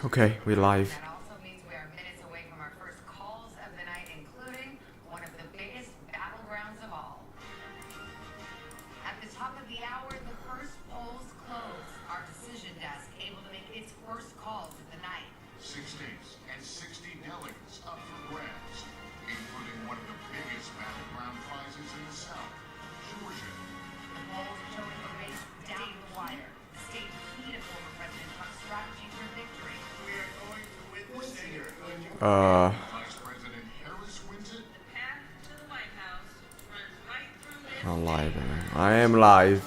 Okay, we're live. That also means we are minutes away from our first calls of the night, including one of the biggest battlegrounds of all. At the top of the hour, the first polls close. Our decision desk able to make its first calls of the night. 6 states and 60 delegates up for grabs, including one of the biggest battleground prizes in the South, Georgia. The polls showing a race down the wire. The state key to former President Trump's strategy for victory. We are going to witness here. Vice President Harris wins it. The path to the White House runs right through this. I'm live. I am live.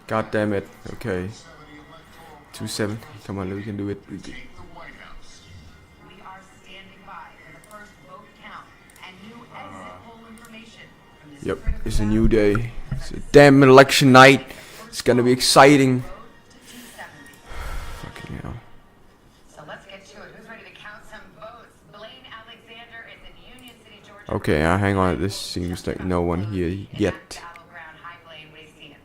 God damn it. Okay. 2-7. Come on, we can do it. We can. Take the White House. We are standing by for the first vote count and new exit poll information from this Yep, critical it's a new day. It's a damn election night. It's gonna be exciting. vote to 270. Fucking hell. So let's get to it. Who's ready to count some votes? Blaine Alexander is in Union City, Georgia. Okay, hang on. This seems like no one here yet. Battleground. Hi, Blaine. What are you seeing?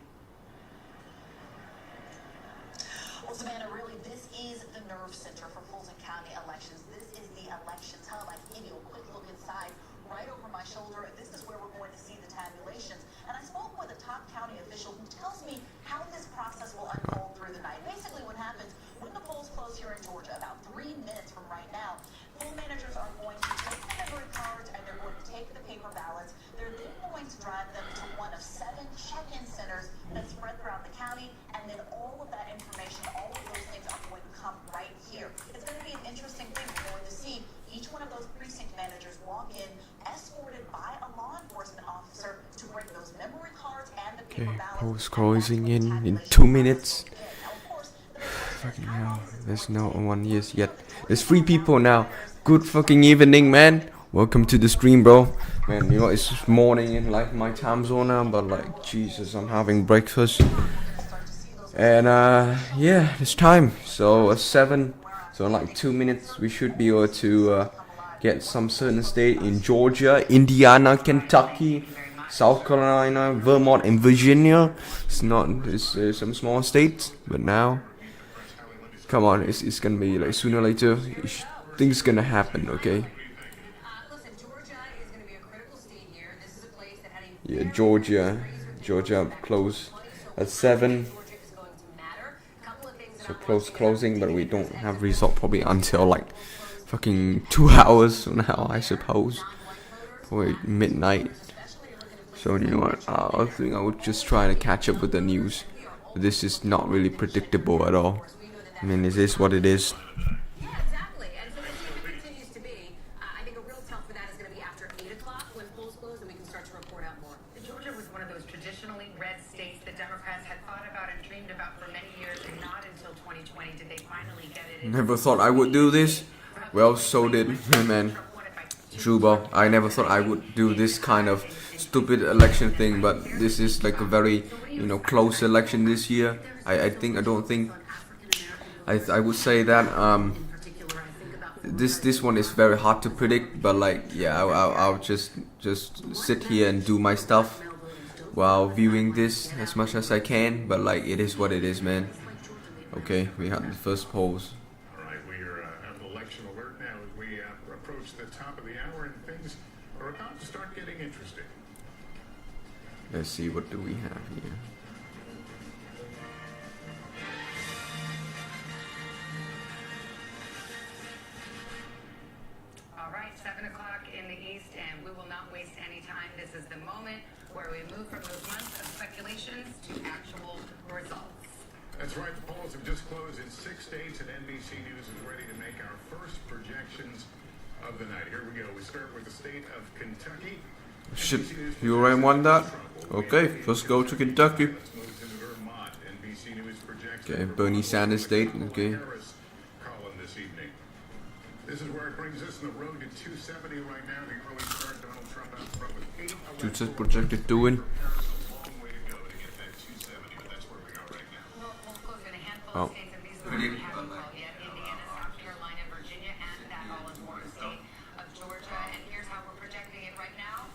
Well, Savannah, really, this is the nerve center for Fulton County elections. This is the elections hub. I can give you a quick look inside right over my shoulder. This is where we're going to see the tabulations. And I spoke with a top county official who tells me how this process will unfold through the night. Basically, what happens when the polls close here in Georgia, about 3 minutes from right now, poll managers are going to take the memory cards and they're going to take the paper ballots. They're then going to drive them to one of 7 check-in centers that's spread throughout the county, and then all of that information, all of those things are going to come right here. It's going to be an interesting thing. We're going to see each one of those precinct managers walk in, escorted by a law enforcement officer to bring those memory cards and the paper Okay, ballots. polls closing in 2 minutes. Now, of course, the Fucking hell. There's no one here yet. There's 3 people now. Good fucking evening, man. Welcome to the stream, bro. Man, you know, it's morning in like my time zone now, but like, Jesus, I'm having breakfast. And yeah, it's time. So 7. So in like 2 minutes, we should be able to get some certain state in Georgia, Indiana, Kentucky, South Carolina, Vermont, and Virginia. It's some small states, but now, come on, it's gonna be like sooner or later, things gonna happen, okay? Listen, Georgia is going to be a critical state here. This is a place that had a Yeah, Georgia close at 7. Georgia is going to matter. A couple of things that So are closing, but we don't have result probably until like fucking 2 hours from now, I suppose, or midnight. So you know what? I think I would just try to catch up with the news. This is not really predictable at all. I mean, it is what it is. Yeah, exactly. And so we'll see if it continues to be. I think a real tell for that is going to be after 8 o'clock when polls close and we can start to report out more. Georgia was one of those traditionally red states that Democrats had thought about and dreamed about for many years, and not until 2020 did they finally get it. Never thought I would do this. Well, so did man. True, bro. I never thought I would do this kind of stupid election thing, but this is like a very, close election this year. I would say that this one is very hard to predict, but like, yeah, I'll just sit here and do my stuff while viewing this as much as I can, but like, it is what it is, man. Okay, we had the first polls. All right, we are on election alert now as we approach the top of the hour, and things are about to start getting interesting. Let's see, what do we have here? All right, 7 o'clock in the East, and we will not waste any time. This is the moment where we move from those months of speculations to actual results. That's right, the polls have just closed in 6 states, and NBC News is ready to make our first projections of the night. Here we go. We start with the state of Kentucky. Shit, you already won that? Okay, let's go to Kentucky. Let's move to Vermont. NBC News projects Okay, Bernie Sanders state, okay. Harris column this evening. This is where it brings us on the road to 270 right now. The early start, Donald Trump out front with 8 Two just projected to win. Harris, a long way to go to get that 270, but that's where we are right now. We'll close in a handful Oh. of states, and these are the ones we haven't called yet: Indiana, South Carolina, Virginia, and that all-important state of Georgia. And here's how we're projecting it right now.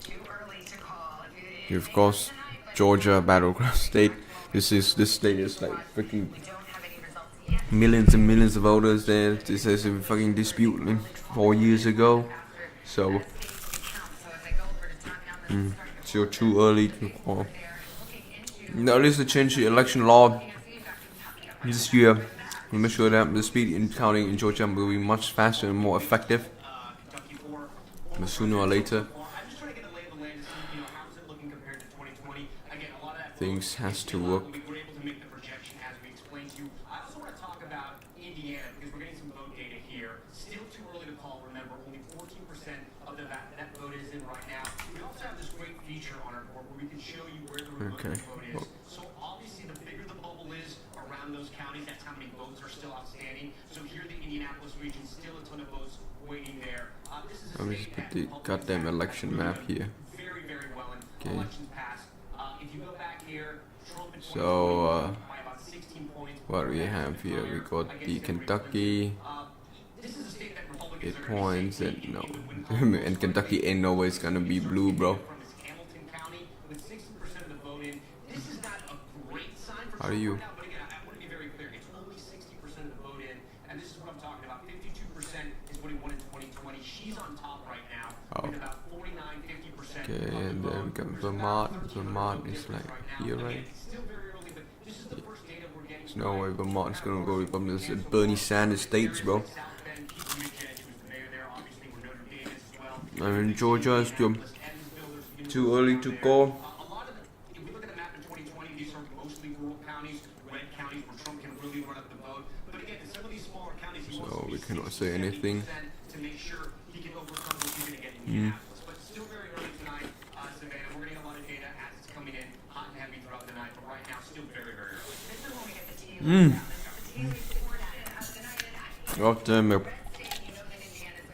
Too early to call. Of course, Georgia battleground state. This state is like freaking We don't have any results yet. millions and millions of voters there. This is a fucking dispute 4 years ago. So, so too early to call. Now, at least they changed the election law this year. We make sure that the speed in counting in Georgia will be much faster and more effective. But sooner or later, things has to work. Okay. Well, so obviously, the bigger the bubble is around those counties, that's how many votes are still outstanding. So here, the Indianapolis region, still a ton of votes waiting there. This is let me just put the goddamn election map here. very, very well in Okay. elections past. If you go back here, Trump in So, by about 16 points. what do we have here? We got the Kentucky. This is a state that Republicans 8 are gonna points say and no. would win And Kentucky ain't no ways gonna be blue, bro. from is Hamilton County with 60% of the vote in. This is not a great sign for How do Trump you? right now, but again, I want to be very clear. It's only 60% of the vote in, and this is what I'm talking about. 52% is what he won in 2020. She's on top right now with about 49, 50%. Okay, and then we got Vermont. Vermont is like here, right? It's still very early, but this is the first data we're getting. There's no way Vermont's gonna go Republican. This is Bernie Sanders states, bro. South Bend, Keith Buttigieg, who's the mayor there, obviously, were Notre Dame as well. I'm in Georgia. It's too Too early to go. A lot of the, if we look at the map in 2020, these are mostly rural counties, red counties where Trump can really run up the vote. But again, in some of these smaller counties, he wants So to we be cannot say 60%, anything. 70% to make sure he can overcome what he's going to get in Indianapolis. But still very early tonight, Savannah. We're going to get a lot of data as it's coming in hot and heavy throughout the night. But right now, still very, very early. This is when we get the tea leaves out. The tea leaves portion of the night, and God damn it. you know that Indiana's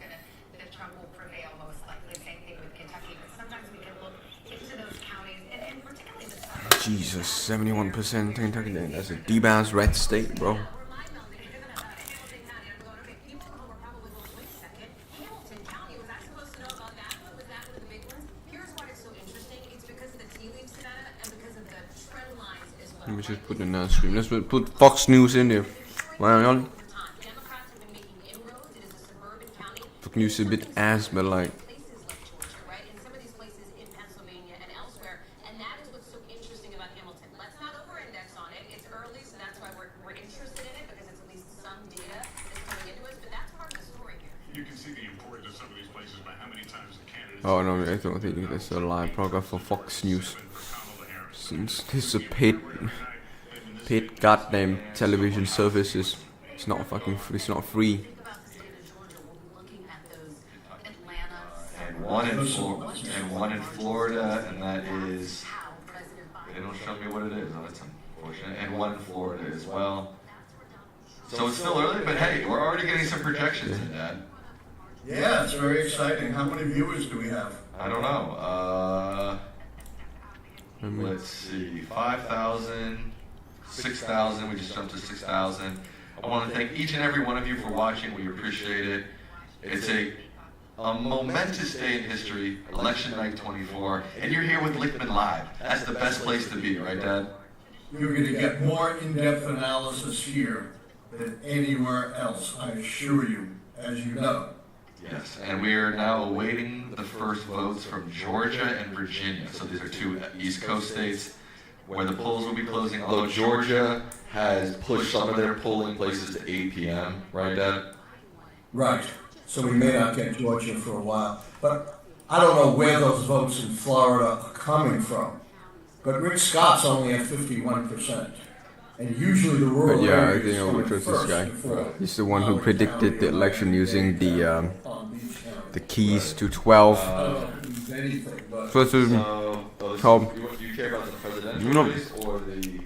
that Trump will prevail most likely. Same thing with Kentucky. But sometimes we can look into those counties, and particularly the southern. Jesus, 71% Kentucky. That's a deep ass red state, bro. Remind Mel that you're talking about Hamilton County. I'm going, okay, people at home are probably going, wait a second. Hamilton County, was I supposed to know about that one? Was that one of the big ones? Here's why it's so interesting. It's because of the tea leaves, Savannah, and because of the trend lines as well. Let me just put in that stream. Let's put Fox News in there. Why not? Over time, Democrats have been making inroads. It is a suburban county. Fox News is a bit ass, but like, Places like Georgia, right? And some of these places in Pennsylvania and elsewhere. And that is what's so interesting about Hamilton. Let's not over-index on it. It's early, so that's why we're interested in it, because it's at least some data that's coming into us. But that's part of the story here. You can see the importance of some of these places by how many times the candidates oh no, I don't think there's a live program for Fox News. Kamala Harris. Since this is a paid goddamn television services. It's not fucking free. It's not free. Think about the state of Georgia. We'll be looking at those Atlanta And one in Florida, and that is, how President they Biden. don't show me what it is, oh, that's unfortunate, and one in Florida as well. So it's still early, but hey, we're already getting some projections in that. Yeah, it's very exciting. How many viewers do we have? I don't know, let's see, 5,000, 6,000, we just jumped to 6,000. I want to thank each and every one of you for watching, we appreciate it. It's a momentous day in history, election night 24, and you're here with Lichtman Live. That's the best place to be, right, Dad? You're going to get more in-depth analysis here than anywhere else, I assure you, as you know. Yes, and we are now awaiting the first votes from Georgia and Virginia. So these are two East Coast states where the polls will be closing, although Georgia has pushed some of their polling places to 8 p.m., right, Dad? Right. So we may not get Georgia for a while. But I don't know where those votes in Florida are coming from. But Rick Scott's only at 51%. And usually the But rural yeah, I areas think I'll come trust this first guy. before He's the one who predicted the election using the these the keys to 12. I don't know if it means anything, but So to Tom. You care about the presidential No. race or the...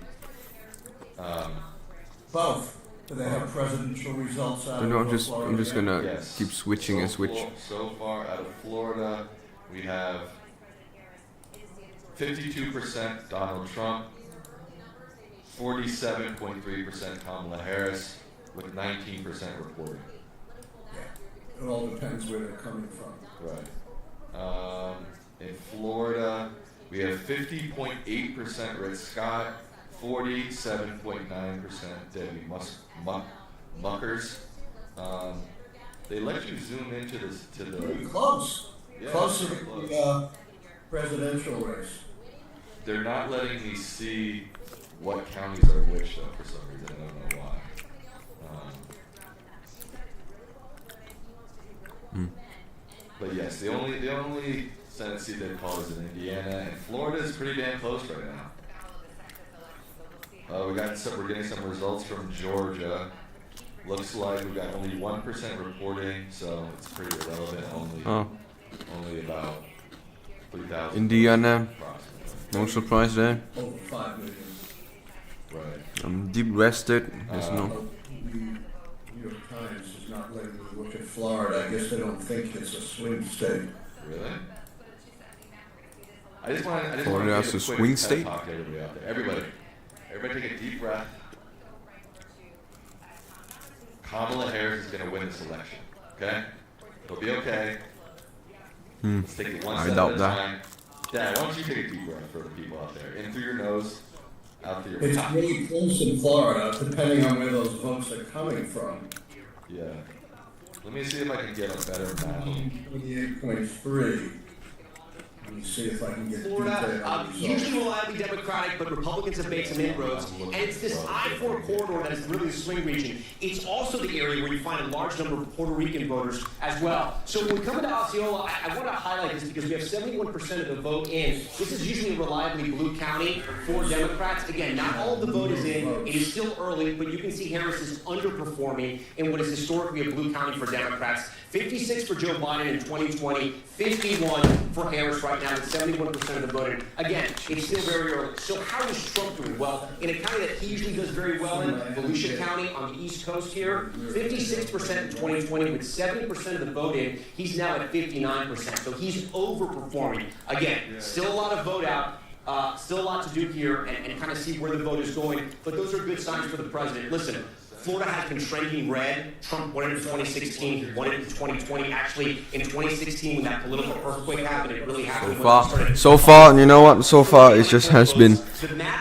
both. Do they have presidential results out No, of I'm just Florida yet? gonna Yes. keep switching and switch. So far, out of Florida, we have 52% Donald Trump, 47.3% Kamala Harris, with 19% reporting. It all depends where they're coming from. Right. In Florida, we have 50.8% Rick Scott, 47.9% Debbie muckers. They let you zoom into this to Pretty the. close. Yeah, Close to pretty close. the presidential race. They're not letting me see what counties are which though for some reason. I don't know why. But yes, the only Senate seat they call is in Indiana, and Florida is pretty damn close right now. We're getting some results from Georgia. Looks like we've got only 1% reporting, so it's pretty irrelevant. Only about 3,000. Indiana, approximately. no surprise there. Over 5 million. Right. I'm deep rested. There's no. The New York Times is not letting me look at Florida. I guess they don't think it's a swing state. Really? I just want to Florida has a swing state? talk to everybody out there. Everybody take a deep breath. Kamala Harris is going to win this election. Okay? It'll be okay. Let's take it one I step doubt at a that. time. Dad, why don't you take a deep breath for the people out there? In through your nose, out through your It's mouth. really close in Florida, depending on where those votes are coming from. Yeah. Let me see if I can get a better map. 28.3. Let me see if I can get Florida, detail. usually reliably Democratic, but Republicans have made some inroads. And it's this I-4 corridor that is really the swing region. It's also the area where you find a large number of Puerto Rican voters as well. So when we come into Osceola, I want to highlight this because we have 71% of the vote in. This is usually a reliably blue county for Democrats. Again, not all of the vote is in. It is still early, but you can see Harris is underperforming in what is historically a blue county for Democrats. 56 for Joe Biden in 2020, 51 for Harris right now, with 71% of the vote. Again, it's still very early. So how is Trump doing? Well, in a county that he usually does very well in, Volusia County on the East Coast here, 56% in 2020 with 70% of the vote in. He's now at 59%. So he's overperforming. Again, still a lot of vote out. Still a lot to do here and kind of see where the vote is going. But those are good signs for the president. Listen, Florida has been trending red. Trump won it in 2016. He won it in 2020. Actually, in 2016, when that political earthquake happened, it really happened. So far, you know what? So far, it just has been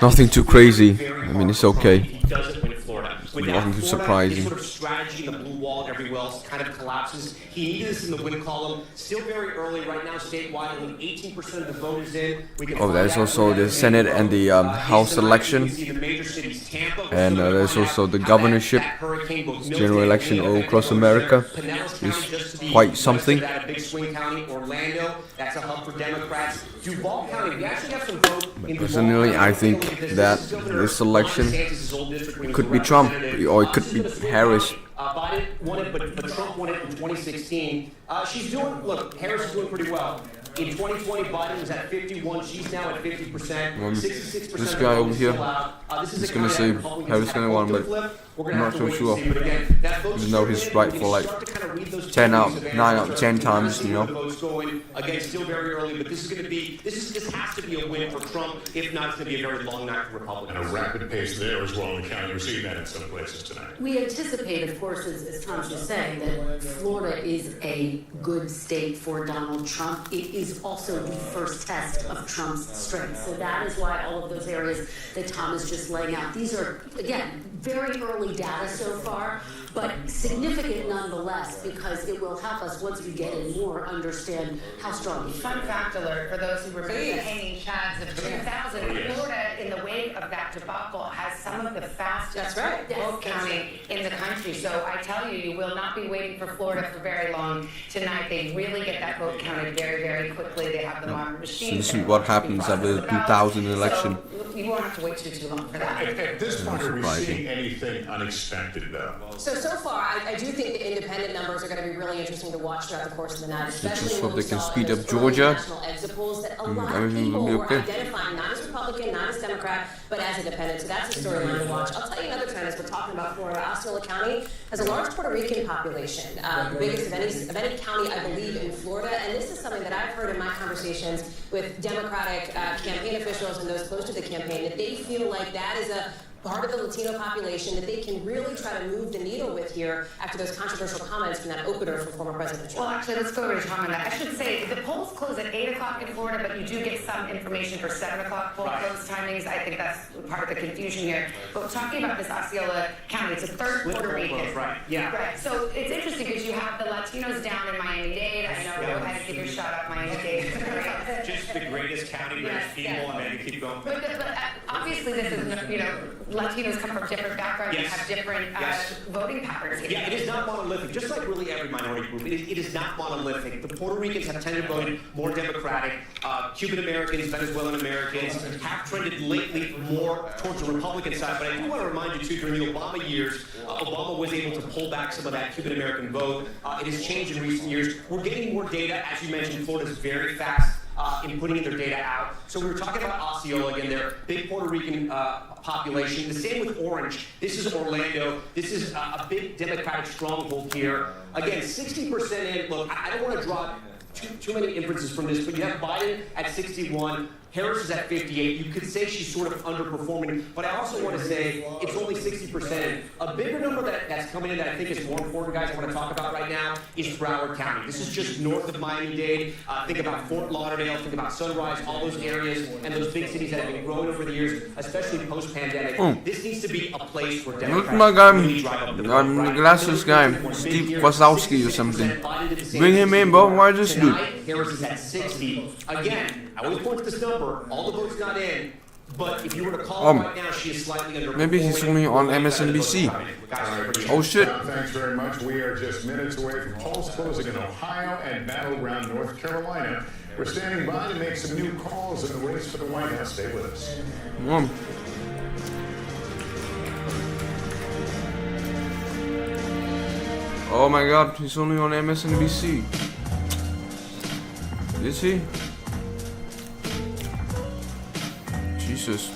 nothing too crazy. I mean, it's okay. He doesn't win Florida. Nothing too surprising. His sort of strategy in the blue wall and everywhere else kind of collapses. He needed this in the win column. Still very early right now statewide. Only 18% of the vote is in. There's also the Senate and the House election. And there's also the governorship general election all across America. It's quite something. That's a hub for Democrats. Duval County, we actually have some vote in Personally, I think that this election could be Trump or it could be Harris. Biden won it, but Trump won it in 2016. Harris is doing pretty well. In 2020, Biden was at 51. She's now at 50%. 66%. This guy over here, he's gonna say Harris gonna win, but I'm not so sure. Even though he's right for like 9 out of 10 times, you know. Again, still very early, but this has to be a win for Trump. If not, it's going to be a very long night for Republicans. And a rapid pace there as well in the county. We're seeing that in some places tonight. We anticipate, of course, as Tom's just saying, that Florida is a good state for Donald Trump. It is also the first test of Trump's strength. So that is why all of those areas that Tom is just laying out, these are, again, very early data so far, but significant nonetheless, because it will help us, once we get in more, understand how strong he is. Fun fact alert for those who remember the hanging chads of 2000. Florida, in the wake of that debacle, has some of the fastest vote counting in the country. So I tell you, you will not be waiting for Florida for very long tonight. They really get that vote counted very, very quickly. They have the modern machines. This is what happens after the 2000 election. So you won't have to wait too long for that. At this point, are we seeing anything unexpected, though? So far, I do think the independent numbers are going to be really interesting to watch throughout the course of the night, especially just when hope we they can saw speed in up those early Georgia. national exit polls that a lot of Everything will people be were okay. identifying not as Republican, not as Democrat, but as independent. So that's a storyline to watch. I'll tell you another trend as we're talking about Florida. Osceola County has a large Puerto Rican population, the biggest of any county, I believe, in Florida. And this is something that I've heard in my conversations with Democratic campaign officials and those close to the campaign, that they feel like that is a part of the Latino population that they can really try to move the needle with here after those controversial comments from that opener from former President Trump? Well, actually, let's go over to Tom on that. I should say the polls close at 8 o'clock in Florida, but you do get some information for 7 o'clock poll close timings. I think that's part of the confusion here. But talking about this Osceola County, it's a third Puerto Rican. Right, yeah. Right. So it's interesting because you have the Latinos down in Miami-Dade. I know, go ahead and give your shout out, Miami-Dade. Just the greatest county, greatest people, and then you keep going. But obviously, this is, Latinos come from different backgrounds and have different voting patterns. Yeah, it is not monolithic. Just like really every minority group, it is not monolithic. The Puerto Ricans have tended to vote more Democratic. Cuban Americans, Venezuelan Americans have trended lately more towards the Republican side. But I do want to remind you, too, during the Obama years, Obama was able to pull back some of that Cuban American vote. It has changed in recent years. We're getting more data. As you mentioned, Florida is very fast in putting their data out. So we were talking about Osceola again, their big Puerto Rican population. The same with Orange. This is Orlando. This is a big Democratic stronghold here. Again, 60% in. Look, I don't want to draw too many inferences from this, but you have Biden at 61. Harris is at 58. You could say she's sort of underperforming, but I also want to say it's only 60%. A bigger number that's coming in that I think is more important, guys, I want to talk about right now is Broward County. This is just north of Miami-Dade. Think about Fort Lauderdale, think about Sunrise, all those areas and those big cities that have been growing over the years, especially post-pandemic. This needs to be a place where Democrats really drive up the vote, right? Glasses guy, Steve Wazowski or something. Bring him in, bro. Why this dude? Harris is at 60. Again, I always point to this number. All the votes not in, but if you were to call right now, she is slightly under. Maybe he's only on MSNBC. Oh shit! Thanks very much. We are just minutes away from polls closing in Ohio and battleground North Carolina. We're standing by to make some new calls in the race for the White House. Stay with us. Oh my God, he's only on MSNBC. Is he? Jesus.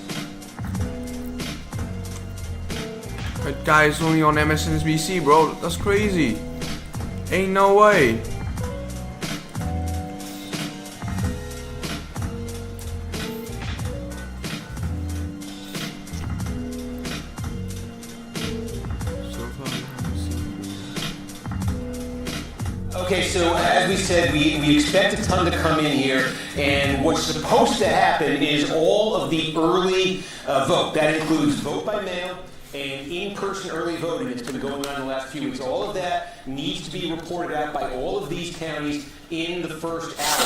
That guy is only on MSNBC, bro. That's crazy. Ain't no way. Okay, so as we said, we expect a ton to come in here, and what's supposed to happen is all of the early vote. That includes vote by mail and in-person early voting that's been going on the last few weeks. All of that needs to be reported out by all of these counties in the first hour.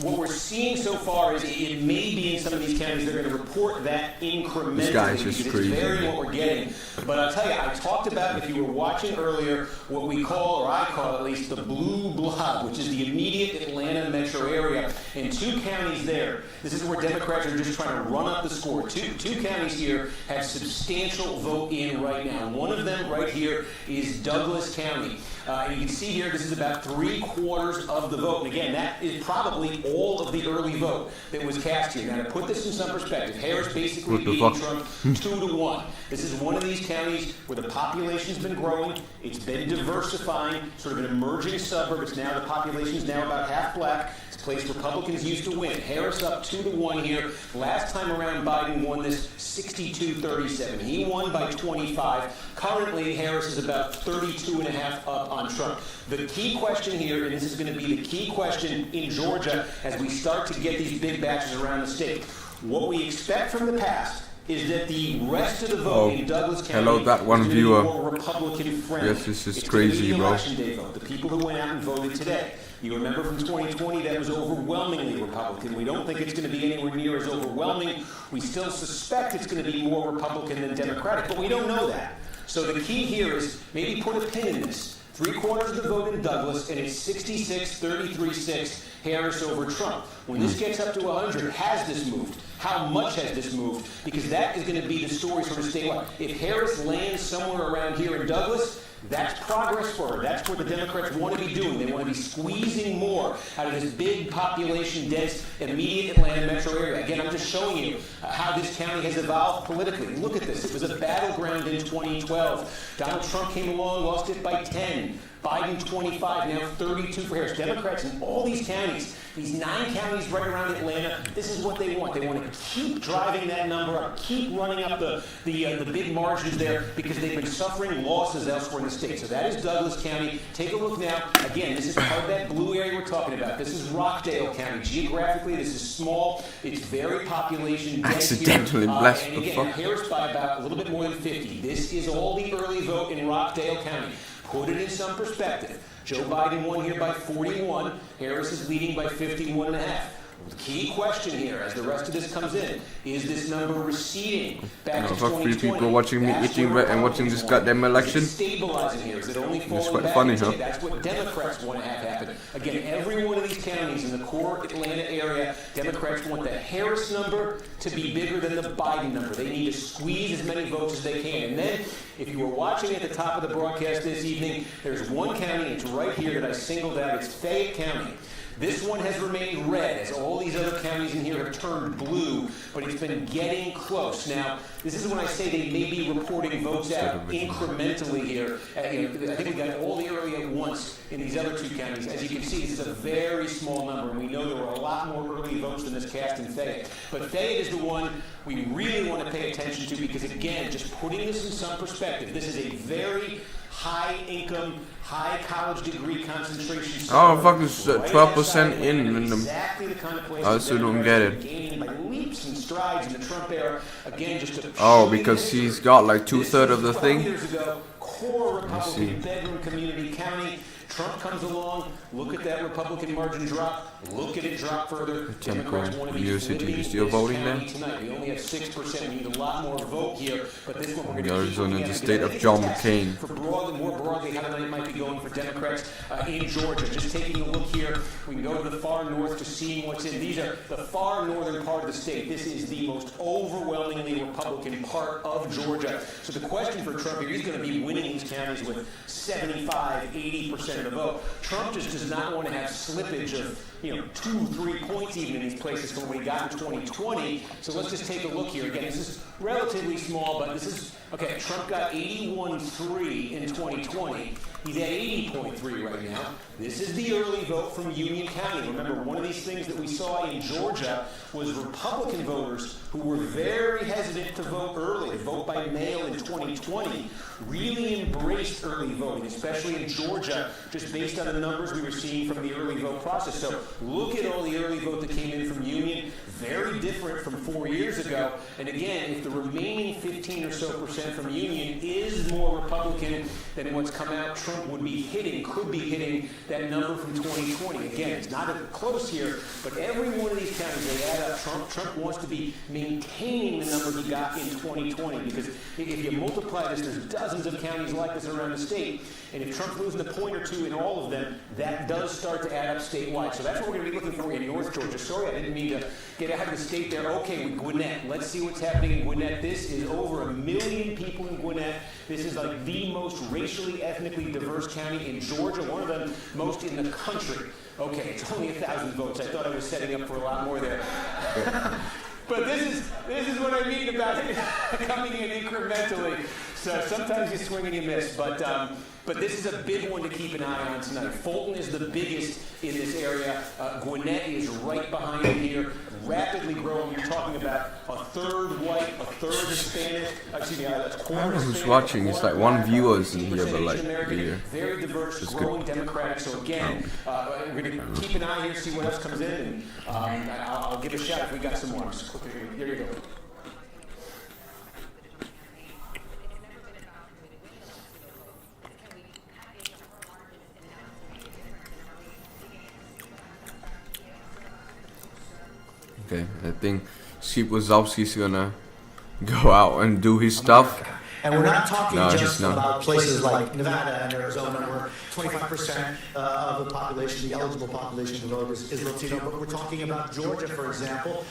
What we're seeing so far is it may be in some of these counties they're going to report that incrementally. This guy's just crazy. It's very what we're getting. But I'll tell you, I talked about, if you were watching earlier, what we call, or I call at least, the blue blob, which is the immediate Atlanta metro area, and two counties there. This is where Democrats are just trying to run up the score. Two counties here have substantial vote in right now. One of them right here is Douglas County. And you can see here, this is about 3/4 of the vote. And again, that is probably all of the early vote that was cast here. Now, to put this in some perspective, Harris basically beating Trump 2-1. This is one of these counties where the population's been growing. It's been diversifying, sort of an emerging suburb. It's now, the population's now about half black. It's a place Republicans used to win. Harris up 2-1 here. Last time around, Biden won this 62-37. He won by 25. Currently, Harris is about 32.5 up on Trump. The key question here, and this is going to be the key question in Georgia as we start to get these big batches around the state. What we expect from the past is that the rest of the vote in Douglas County that one viewer. is more Republican friendly. Yes, this is crazy, bro. Election day vote, the people who went out and voted today. You remember from 2020 that was overwhelmingly Republican. We don't think it's going to be anywhere near as overwhelming. We still suspect it's going to be more Republican than Democratic, but we don't know that. So the key here is maybe put a pin in this. 3/4 of the vote in Douglas, and it's 66-33-6 Harris over Trump. When this gets up to 100, has this moved? How much has this moved? Because that is going to be the story sort of statewide. If Harris lands somewhere around here in Douglas, That's progress for her. That's what the Democrats want to be doing. They want to be squeezing more out of this big population dense immediate Atlanta metro area. Again, I'm just showing you how this county has evolved politically. Look at this. It was a battleground in 2012. Donald Trump came along, lost it by 10. Biden 25, now 32 for Harris. Democrats in all these counties, these 9 counties right around Atlanta, this is what they want. They want to keep driving that number up, keep running up the big margins there because they've been suffering losses elsewhere in the state. So that is Douglas County. Take a look now. Again, this is part of that blue area we're talking about. This is Rockdale County. Geographically, this is small. It's very population dense. Accidentally blessed. And again, Harris by about a little bit more than 50. This is all the early vote in Rockdale County. Put it in some perspective. Joe Biden won here by 41. Harris is leading by 51.5. The key question here, as the rest of this comes in, is this number receding back to 2020? Fuck 3 people watching me eating bread and watching this goddamn election. Is it stabilizing here? Is it only falling quite back? funny, huh? That's what Democrats want to have happen. Again, every one of these counties in the core Atlanta area, Democrats want the Harris number to be bigger than the Biden number. They need to squeeze as many votes as they can. And then, if you were watching at the top of the broadcast this evening, there's one county, it's right here that I singled out. It's Fayette County. This one has remained red as all these other counties in here have turned blue, but it's been getting close. Now, this is when I say they may be reporting votes out incrementally here. I think we got all the early at once in these other 2 counties. As you can see, this is a very small number, and we know there were a lot more early votes than this cast in Fayette. But Fayette is the one we really want to pay attention to because, again, just putting this in some perspective, this is a very high income, high college degree concentration. Oh, fuck, it's 12% in them. Exactly the kind of place I still don't get it. gaining by leaps and strides in the Trump era. Again, just to Oh, because he's got like 2/3 of the thing. years ago, core Republican bedroom community county. Trump comes along, look at that Republican margin drop, look at it drop further. Democrats want to be University, flipping you still this voting county there? tonight. We only have 6%. We need a lot more vote here, but this one we're going to keep Arizona, looking the at state because of I John think it's McCain. for more broadly, how the night might be going for Democrats in Georgia. Just taking a look here, we can go to the far north to seeing what's in. These are the far northern part of the state. This is the most overwhelmingly Republican part of Georgia. So the question for Trump here, he's going to be winning these counties with 75, 80% of the vote. Trump just does not want to have slippage of 2-3 points even in these places from what he got in 2020. So let's just take a look here. Again, this is relatively small, but this is, okay, Trump got 81.3 in 2020. He's at 80.3 right now. This is the early vote from Union County. Remember, one of these things that we saw in Georgia was Republican voters who were very hesitant to vote early, vote by mail in 2020, really embraced early voting, especially in Georgia, just based on the numbers we were seeing from the early vote process. So look at all the early vote that came in from Union, very different from 4 years ago. And again, if the remaining 15 or so percent from Union is more Republican than what's come out, Trump would be hitting, could be hitting that number from 2020. Again, it's not close here, but every one of these counties, they add up. Trump wants to be maintaining the number he got in 2020, because if you multiply this, there's dozens of counties like this around the state, and if Trump's losing a point or two in all of them, that does start to add up statewide. So that's what we're going to be looking for in North Georgia. Sorry, I didn't mean to get ahead of the state there. Okay, with Gwinnett, let's see what's happening in Gwinnett. This is over 1 million people in Gwinnett. This is like the most racially, ethnically diverse county in Georgia, one of the most in the country. Okay, it's only 1,000 votes. I thought I was setting up for a lot more there. But this is what I mean about it coming in incrementally. So sometimes you swing and you miss, but this is a big one to keep an eye on tonight. Fulton is the biggest in this area. Gwinnett is right behind it here, rapidly growing. You're talking about a third white, a third Hispanic. Excuse me, a quarter. I don't know who's Hispanic, watching. It's like one viewers in here, but like American, very diverse, it's growing good. Democratic. So again, we're going to keep an eye here, see what else comes in, and I'll give a shout if we got some more. Just quickly, here you go. Okay, I think Steve Wazowski's gonna go out and do his stuff. And we're not talking No, just it's not. about places like Nevada and Arizona, where 25% of the population, the eligible population to vote is Latino, but we're talking about Georgia, for example,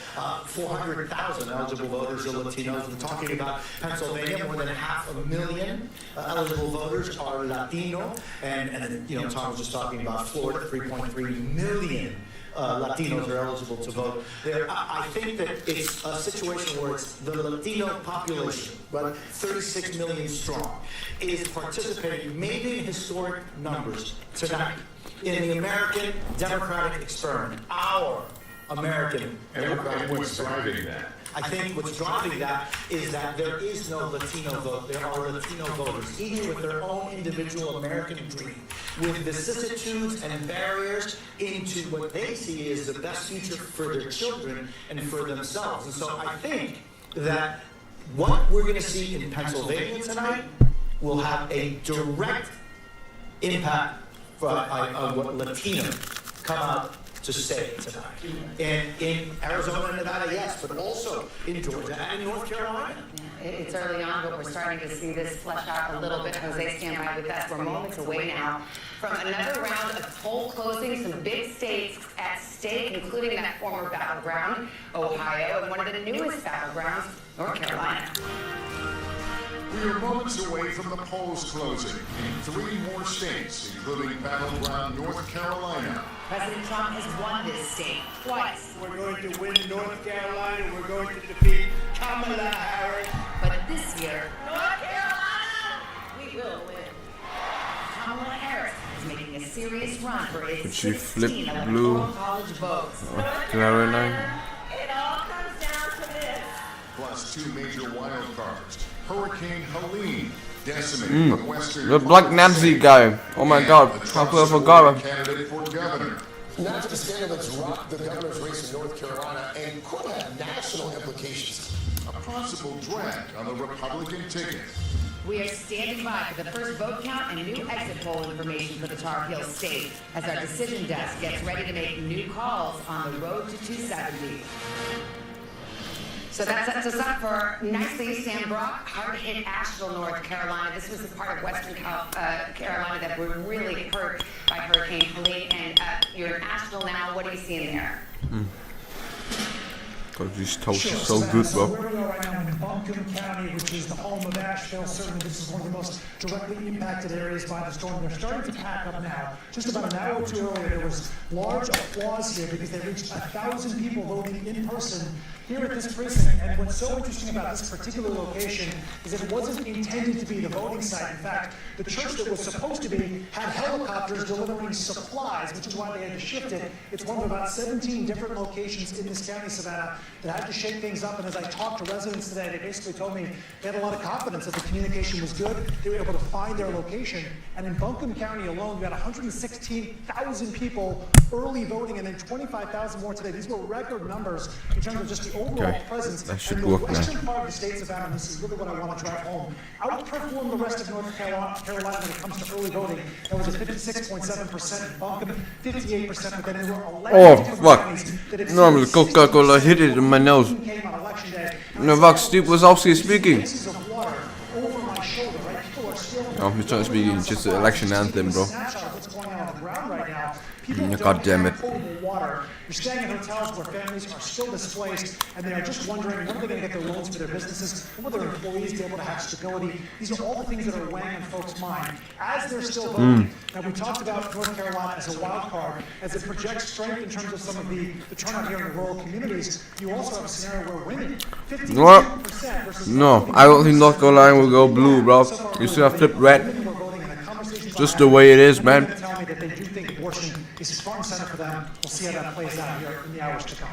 400,000 eligible voters are Latinos. We're talking about Pennsylvania, more than 500,000 eligible voters are Latino, and you know, Tom was just talking about Florida, 3.3 million Latinos are eligible to vote. I think that it's a situation where it's the Latino population, but 36 million strong, is participating maybe in historic numbers tonight in the American democratic experiment, our American democratic What's experiment. driving that? I think what's driving that is that there is no Latino vote. There are Latino voters, each with their own individual American dream, with vicissitudes and barriers into what they see as the best future for their children and for themselves. And so I think that what we're going to see in Pennsylvania tonight will have a direct impact on what Latinos come out to stay tonight. And in Arizona and Nevada, yes, but also in Georgia and in North Carolina. It's early on, but we're starting to see this flesh out a little bit. Jose, stand by with us. We're moments away now from another round of poll closing. Some big states at stake, including that former battleground, Ohio, and one of the newest battlegrounds, North Carolina. We are moments away from the polls closing in 3 more states, including battleground North Carolina. President Trump has won this state twice. We're going to win North Carolina. We're going to defeat Kamala Harris. But this year, North Carolina, we will win. Kamala Harris is making a serious run for its But she 16 flipped blue. electoral college votes. North Carolina. It all comes down to this. Plus 2 major wild cards. Hurricane Helene decimating the western The Black Nazi guy. Oh my god, how could I forgot him? candidate for governor. Not to the scandal that's rocked the governor's race in North Carolina and could have national implications. A possible drag on the Republican ticket. We are standing by for the first vote count and new exit poll information for the Tar Heel state as our decision desk gets ready to make new calls on the road to 270. So that sets us up for nicely Sam Brock, hard-hit Asheville, North Carolina. This was the part of Western Carolina that were really hurt by Hurricane Helene. And you're in Asheville now. What are you seeing there? Because these toast are so good, So bro. where we are right now in Buncombe County, which is the home of Asheville, certainly this is one of the most directly impacted areas by the storm. They're starting to pack up now. Just about an hour or two earlier, there was large applause here because they reached 1,000 people voting in person here at this precinct. And what's so interesting about this particular location is that it wasn't intended to be the voting site. In fact, the church that was supposed to be had helicopters delivering supplies, which is why they had to shift it. It's one of about 17 different locations in this county, Savannah, that had to shake things up. And as I talked to residents today, they basically told me they had a lot of confidence that the communication was good. They were able to find their location. And in Buncombe County alone, we had 116,000 people early voting, and then 25,000 more today. These were record numbers in terms of just the overall presence. That should and the work now. western part of the state, Savannah, and this is really what I want to drive home, outperformed the rest of North Carolina when it comes to early voting. That was at 56.7% in Buncombe, 58%, but then there were 11 Oh, different fuck. counties that exceeded No, the Coca-Cola hit it in my nose. came on election day. No, fuck, Steve Wazowski speaking. Pieces of water over my shoulder, right? People are still No, he's trying to speak in just the election anthem, bro. snapshot of what's going on the ground right now. People God don't damn have it. potable water. You're staying in hotels where families are still displaced, and they are just wondering when are they going to get their loans for their businesses, when will their employees be able to have stability. These are all the things that are weighing on folks' mind as they're still voting. Now, we talked about North Carolina as a wild card, as it projects strength in terms of some of the turnout here in the rural communities. You also have a scenario where women, 52% versus No, I don't think North Carolina will go blue, bro. You still have flipped red. women who are voting in the conversations Just the way it is, man. They're telling me that they do think abortion is front and center for them. We'll see how that plays out here in the hours to come.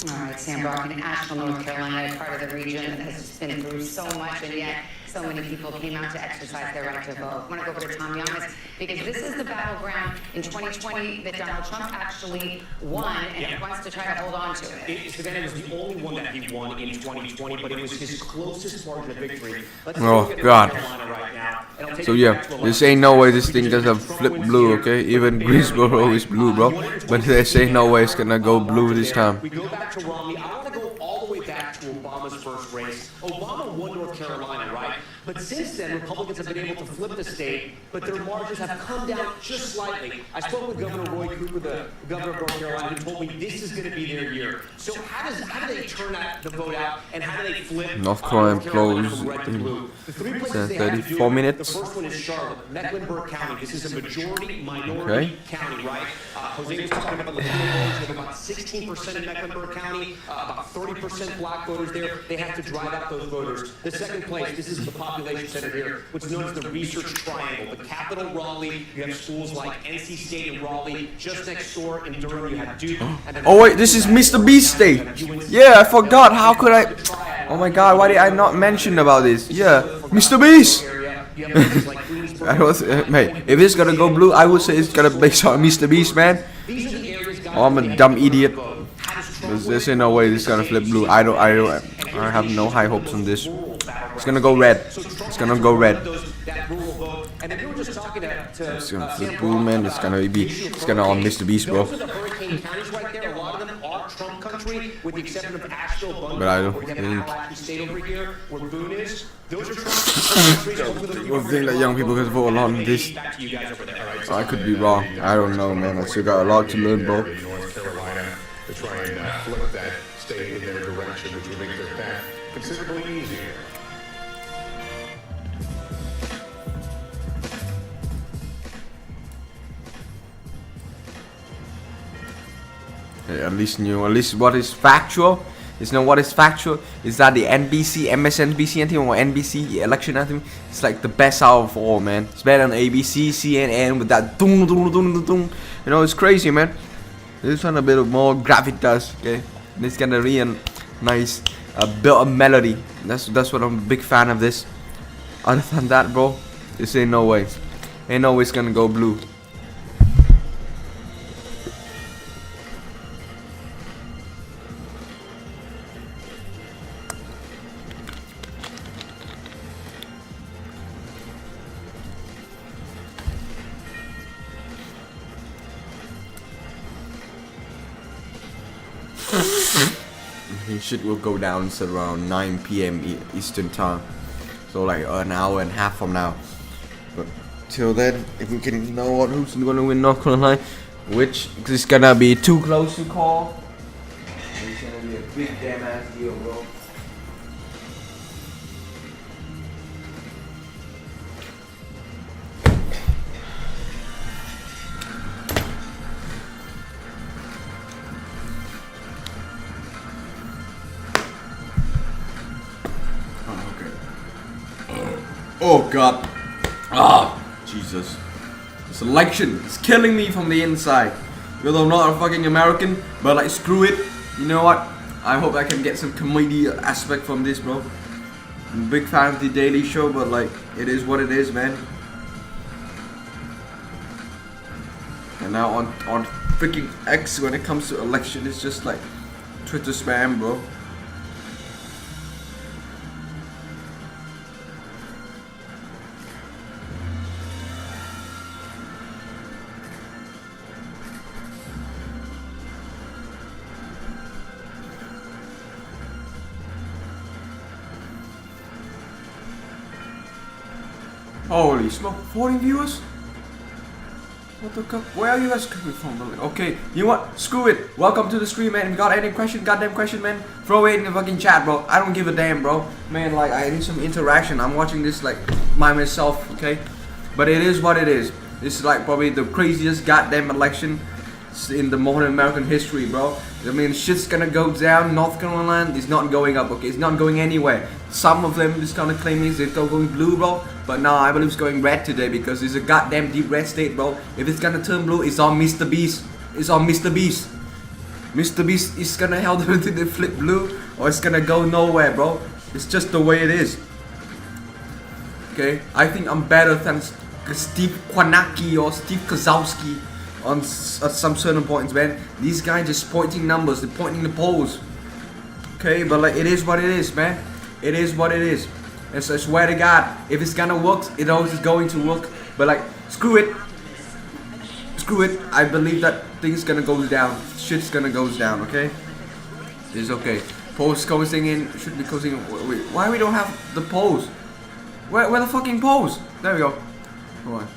All right, Sam Brock in Asheville, North Carolina, part of the region that has just been through so much, and yet so many people came out to exercise their right to vote. I want to go over to Tom Yamas, because this is the battleground in 2020 that Donald Trump actually won, and he wants to try to hold on to it. Savannah was the only one that he won in 2020, but it was his closest margin of victory. Let's Oh, look at God. North Carolina right now, and I'll take So you yeah, back to this 11. ain't no way this thing does have flipped blue, okay? Even Greensboro is blue, bro. But this ain't no way it's gonna go blue this time. We go back to Romney. I want to go all the way back to Obama's first race. Obama won North Carolina, right? But since then, Republicans have been able to flip the state, but their margins have come down just slightly. I spoke with Governor Roy Cooper, the governor of North Carolina, who told me this is going to be their year. So how do they turn the vote out, and how do they flip North Carolina from close red to blue? The three in places they have to do 34 it, minutes. the first one is Charlotte, Mecklenburg County. This is a majority-minority county, right? Jose was talking about the Latino voters. They have about 16% in Mecklenburg County, about 30% black voters there. They have to drive out those voters. The second place, this is the population center here, which is known as the Research Triangle. The capital, Raleigh, you have schools like NC State in Raleigh. Just next door in Durham, you have Duke. And then Oh wait, this is Mr. Beast Day. Yeah, I forgot. How could I? Oh my God, why did I not mention about this? Yeah, Mr. Beast. I was, mate, if it's gonna go blue, I would say it's gonna be based on Mr. Beast, man. Oh, I'm a dumb idiot. There's no way this is gonna flip blue. I have no high hopes on this. It's gonna go red. It's gonna go red. It's gonna flip blue, man. It's gonna on Mr. Beast, bro. But I don't think. People think that young people can vote a lot on this. I could be wrong. I don't know, man. I still got a lot to learn, bro. North Carolina to try and flip that state in their direction, which would make their path considerably easier. At least what is factual. What is factual is that the NBC, MSNBC anthem or NBC election anthem is like the best out of all, man. It's better than ABC, CNN with that dum dum dum dum dum. You know, it's crazy, man. This one a bit of more gravitas, okay. And it's gonna be a nice built-up melody. That's what I'm a big fan of this. Other than that, bro, this ain't no way. Ain't no way it's gonna go blue. Shit will go down at around 9 PM Eastern time, so like an hour and a half from now. But till then, if we can know who's gonna win North Carolina, which is gonna be too close to call, it's gonna be a big damn ass deal, bro. Oh God. Ah, Jesus. This election is killing me from the inside. Although I'm not a fucking American, but like screw it. You know what? I hope I can get some comedy aspect from this, bro. I'm a big fan of the Daily Show, but like it is what it is, man. And now on freaking X, when it comes to election, it's just like Twitter spam, bro. Holy smoke, 40 viewers? What the fuck? Where are you guys coming from? Okay, you know what? Screw it. Welcome to the stream, man. If you got any question, goddamn question, man, throw it in the fucking chat, bro. I don't give a damn, bro. Man, like, I need some interaction. I'm watching this, like, by myself, okay? But it is what it is. This is, like, probably the craziest goddamn election in the modern American history, bro. I mean, shit's gonna go down. North Carolina is not going up, okay? It's not going anywhere. Some of them just kind of claiming it's going blue, bro. But nah, I believe it's going red today because it's a goddamn deep red state, bro. If it's gonna turn blue, it's on Mr. Beast. It's on Mr. Beast. Mr. Beast is gonna help them until they flip blue, or it's gonna go nowhere, bro. It's just the way it is. Okay? I think I'm better than Steve Kwanaki or Steve Kozlowski on some certain points, man. These guys just pointing numbers, they're pointing the polls. Okay, but like it is what it is, man. It is what it is. And so I swear to God, if it's gonna work, it always is going to work. But like, screw it. Screw it. I believe that things gonna go down. Shit's gonna go down, okay? It's okay. Polls closing in, should be closing in. Wait, why we don't have the polls? Where the fucking polls? There we go. Come on.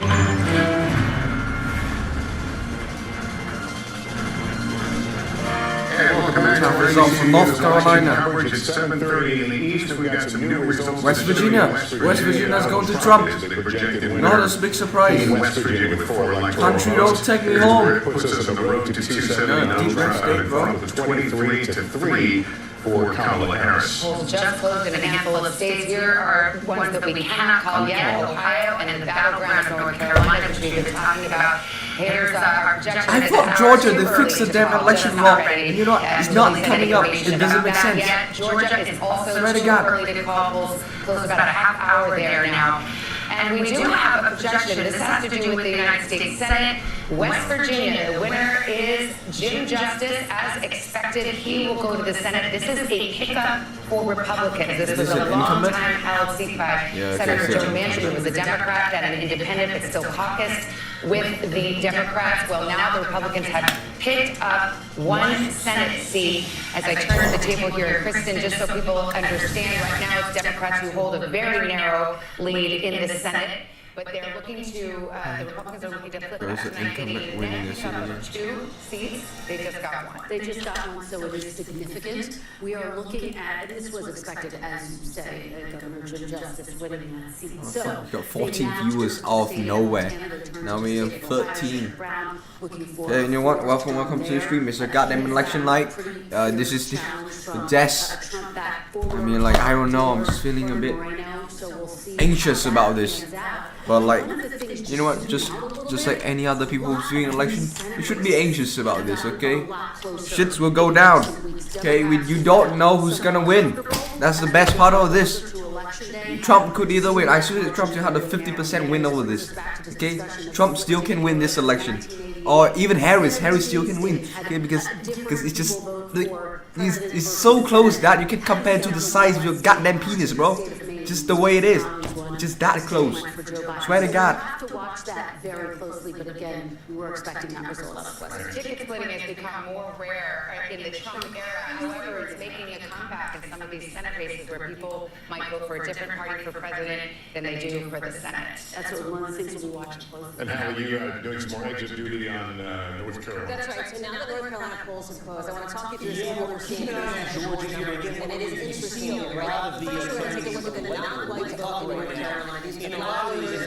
Results from North Carolina. Coverage at 7:30 in the East. We got some new results. West Virginia. West Virginia's going to Trump. Not a big surprise. West Virginia with 4 electoral Country don't take me home. puts us on the road to 279 Deep red state, bro. 23-3 for Kamala Harris. Polls just closed in a handful of states. Here are ones that we cannot call yet: Ohio and the battleground of North Carolina, which we've been talking about. Here's our projection. I thought Georgia, they fixed the damn election law, and you know what? It's not coming up. It doesn't make sense. Georgia is also Swear to too God. early to call. Polls close about a half hour there now. And we do have a projection. This has to do with the United States Senate. West Virginia, the winner is Jim Justice. As expected, he will go to the Senate. This is a pickup for Republicans. This was a long time held seat by Senator Joe Manchin, who was a Democrat and an independent, but still caucused with the Democrats. Well, now the Republicans have picked up one Senate seat. As I turn to the table here at Kristen, just so people understand, right now it's Democrats who hold a very narrow lead in the Senate. But they're looking to, the Republicans are looking to flip There's that. an incumbent winning this Now, again. 2 seats, they just got one. They just got one, so it is significant. We are looking at, and this was expected, as you say, Governor Jim Justice winning that seat. So We got 14 viewers out of nowhere. Now we have 13. Hey, you know what? Welcome to the stream. It's a goddamn election night. This is the desk. I mean, like, I don't know. I'm just feeling a bit anxious about this. But like, you know what? Just like any other people who's doing an election, you shouldn't be anxious about this, okay? Shits will go down. Okay, you don't know who's gonna win. That's the best part of this. Trump could either win. I swear that Trump had a 50% win over this. Okay, Trump still can win this election, or even Harris still can win. Okay, because it's just he's so close that you can compare to the size of your goddamn penis, bro. Just the way it is. Just that close. Swear to God. We'll have to watch that very closely, but again, we were expecting that result. Ticket splitting has become more rare in the Trump era. However, it's making a comeback in some of these Senate races where people might vote for a different party for president than they do for the Senate. That's one of the things we'll be watching closely. And how are you doing some more exit duty on North Carolina? That's right. So now that North Carolina polls have closed, I want to talk you through some of what we're seeing in Georgia, and it is interesting, right? First, we're going to take a look at the not quite vote in North Carolina. These are the not quite as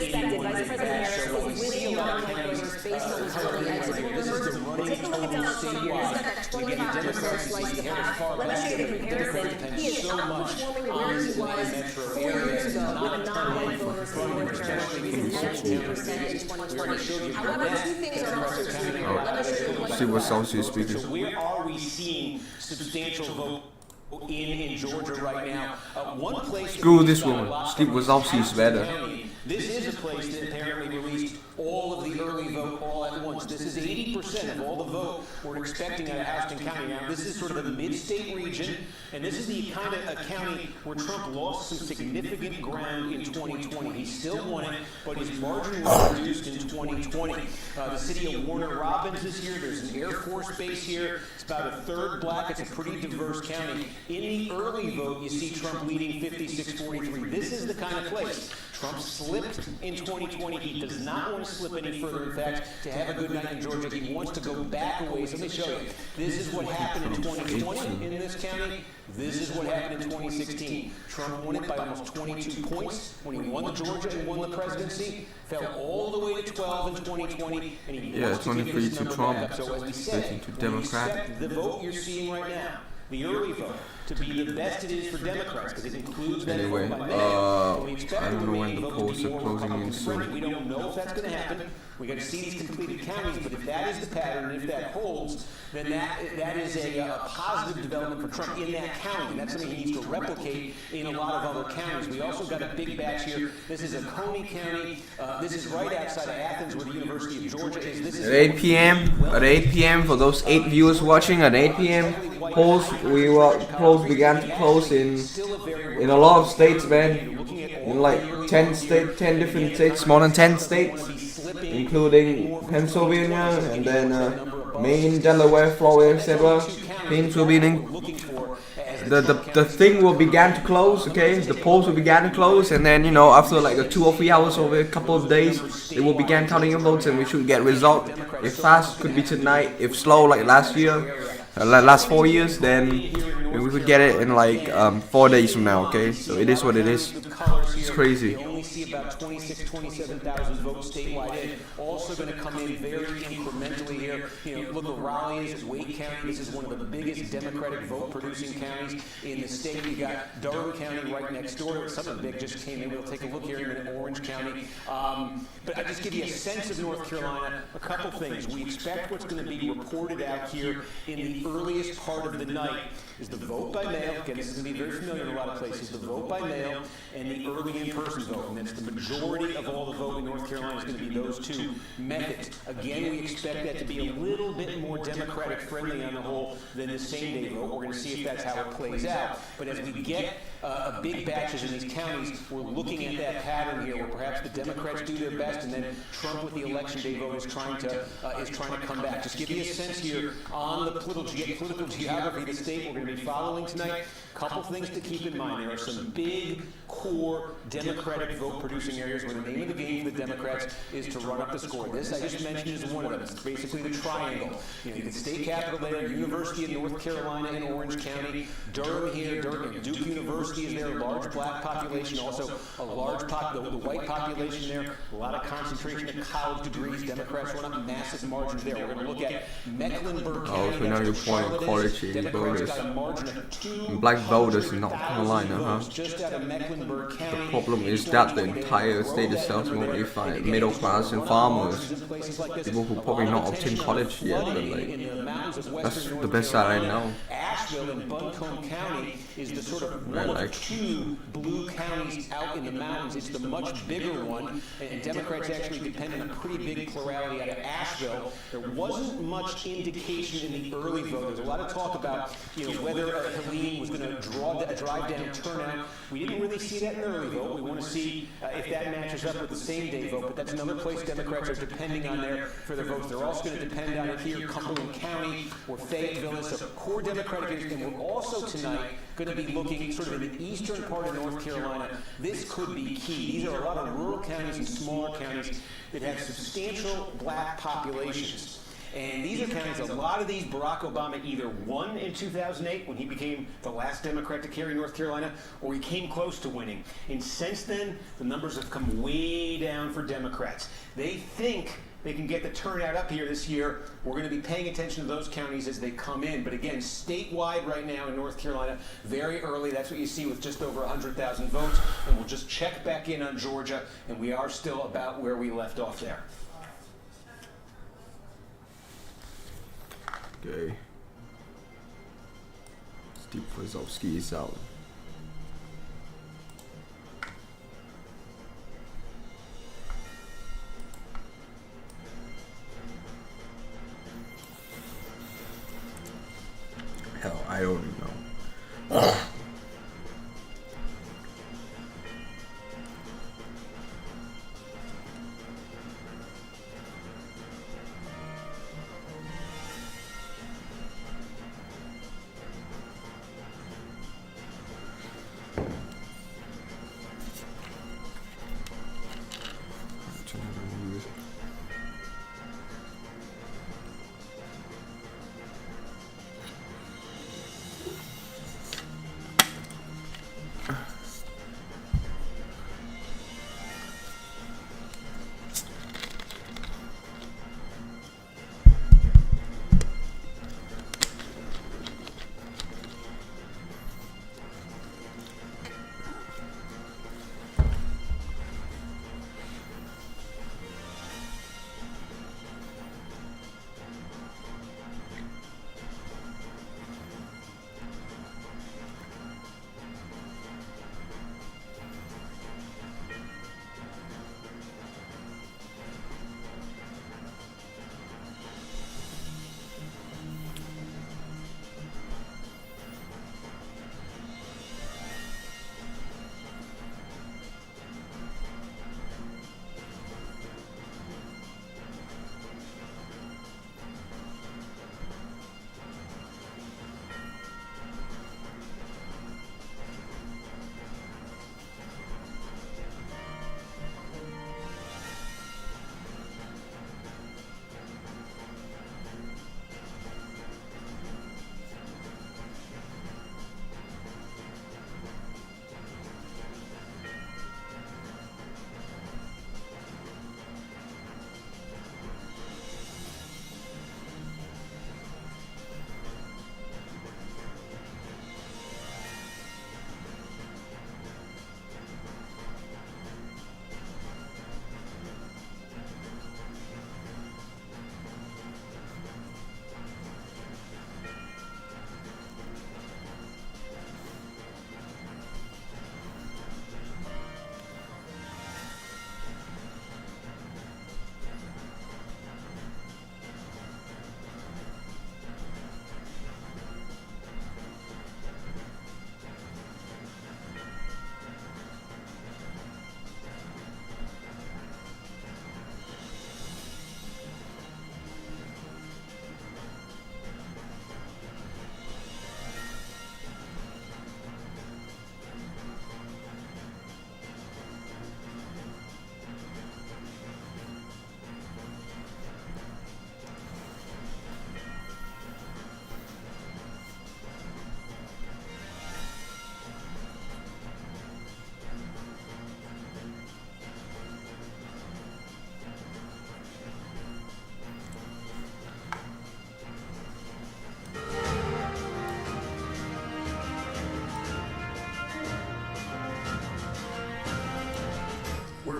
expected, Vice President Harris is winning non-white voters based on these early exit polls. Take a look at Donald Trump here. He's got that 25% slice of the pie. Let me show you the comparison. He is outperforming where he was 4 years ago with non-white voters in North Carolina. He's at 19% in 2020. However, 2 things are also true here. Let me show you what See what Celsius speaking. So where are we seeing substantial vote in Georgia right now? One place. Screw this woman. Sleep with Celsius better. This is a place that apparently released all of the early vote all at once. This is 80% of all the vote we're expecting out of Houston County. Now, this is sort of a mid-state region, and this is the kind of a county where Trump lost some significant ground in 2020. He still won it, but his margin was reduced in 2020. The city of Warner Robins this year, there's an Air Force base here. It's about a third black. It's a pretty diverse county. In the early vote, you see Trump leading 56-43. This is the kind of place. Trump slipped in 2020. He does not want to slip any further. In fact, to have a good night in Georgia, he wants to go back a ways. Let me show you. This is what happened in 2020 in this county. This is what happened in 2016. Trump won it by almost 22 points when he won the Georgia and won the presidency. Fell all the way to 12 in 2020, and he wants to give 23 this to number Trump, back up. So as we said, 13 to we Democrat. expect the vote you're seeing right now, the early vote, to be the best it is for Democrats, because it includes that Anyway, vote by mail. And we expect I don't the know when remaining the vote to polls be are more closing in Republican soon. friendly. We don't know if that's going to happen. We got to see these completed counties, but if that is the pattern, and if that holds, then that is a positive development for Trump in that county. And that's something he needs to replicate in a lot of other counties. We also got a big batch here. This is a Coney County. This is right outside of Athens, where the University of Georgia is. This is At 8 p.m. for those 8 viewers watching, at 8 p.m. polls began to close in a lot of states, man. In like 10 different states, more than 10 states, including Pennsylvania, and then Maine, Delaware, Florida, etc. Pennsylvania. the thing will begin to close, okay? The polls will begin to close, and then, you know, after like 2 or 3 hours or a couple of days, they will begin counting your votes, and we should get result. If fast, could be tonight. If slow, like last year, last 4 years, then we could get it in like 4 days from now, okay? So it is what it is. It's crazy. We only see about 27,000 votes statewide in. Also going to come in very incrementally here. You know, look at Raleigh is, Wake County. This is one of the biggest Democratic vote-producing counties in the state. You got Durham County right next door. Something big just came in. We'll take a look here in a minute. Orange County. But I just give you a sense of North Carolina. A couple things. We expect what's going to be reported out here in the earliest part of the night is the vote by mail. Again, this is going to be very familiar in a lot of places. The vote by mail and the early in-person vote. And that's the majority of all the vote in North Carolina is going to be those two methods. Again, we expect that to be a little bit more Democratic friendly on the whole than the same-day vote. We're going to see if that's how it plays out. But as we get big batches in these counties, we're looking at that pattern here where perhaps the Democrats do their best and then Trump with the election day vote is trying to come back. Just give you a sense here on the political geography of the state we're going to be following tonight. A couple things to keep in mind. There are some big core Democratic vote-producing areas where the name of the game for the Democrats is to run up the score. This I just mentioned is one of them. It's basically the triangle. You know, the state capital there, University of North Carolina in Orange County, Durham here, Duke University is there, a large black population, also a large the white population there, a lot of concentration of college degrees. Democrats run up massive margins there. We're going to look at Mecklenburg County. Oh, so now you're pointing college voters. Black voters in North Carolina, huh? The problem is that the entire state itself mostly find middle class and farmers, people who probably not obtained college yet, but like that's the best side I know. Asheville and Buncombe County is the sort of one of two blue counties out in the mountains. It's the much bigger one, and Democrats actually depend on a pretty big plurality out of Asheville. There wasn't much indication in the early vote. There's a lot of talk about, you know, whether Helene was going to drive down turnout. We didn't really see that in the early vote. We want to see if that matches up with the same-day vote, but that's another place Democrats are depending on there for their votes. They're also going to depend on it here, Cumberland County or Fayetteville. So core Democratic areas, and we're also tonight going to be looking sort of in the eastern part of North Carolina. This could be key. These are a lot of rural counties and smaller counties that have substantial black populations. And these are counties, a lot of these Barack Obama either won in 2008 when he became the last Democrat to carry North Carolina, or he came close to winning. And since then, the numbers have come way down for Democrats. They think they can get the turnout up here this year. We're going to be paying attention to those counties as they come in. But again, statewide right now in North Carolina, very early. That's what you see with just over 100,000 votes. And we'll just check back in on Georgia, and we are still about where we left off there. Okay. Steve Wazowski is out. Hell, I don't even know.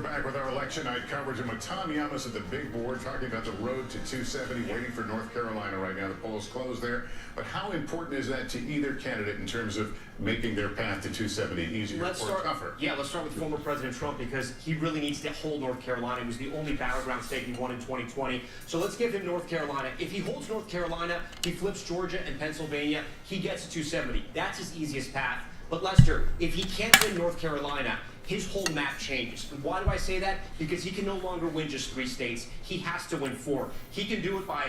back with our election night coverage. And with Tom Yamas at the big board talking about the road to 270, waiting for North Carolina right now. The polls closed there. But how important is that to either candidate in terms of making their path to 270 easier or tougher? Yeah, let's start with former President Trump, because he really needs to hold North Carolina. It was the only battleground state he won in 2020. So let's give him North Carolina. If he holds North Carolina, he flips Georgia and Pennsylvania, he gets to 270. That's his easiest path. But Lester, if he can't win North Carolina, his whole map changes. And why do I say that? Because he can no longer win just 3 states. He has to win 4. He can do it by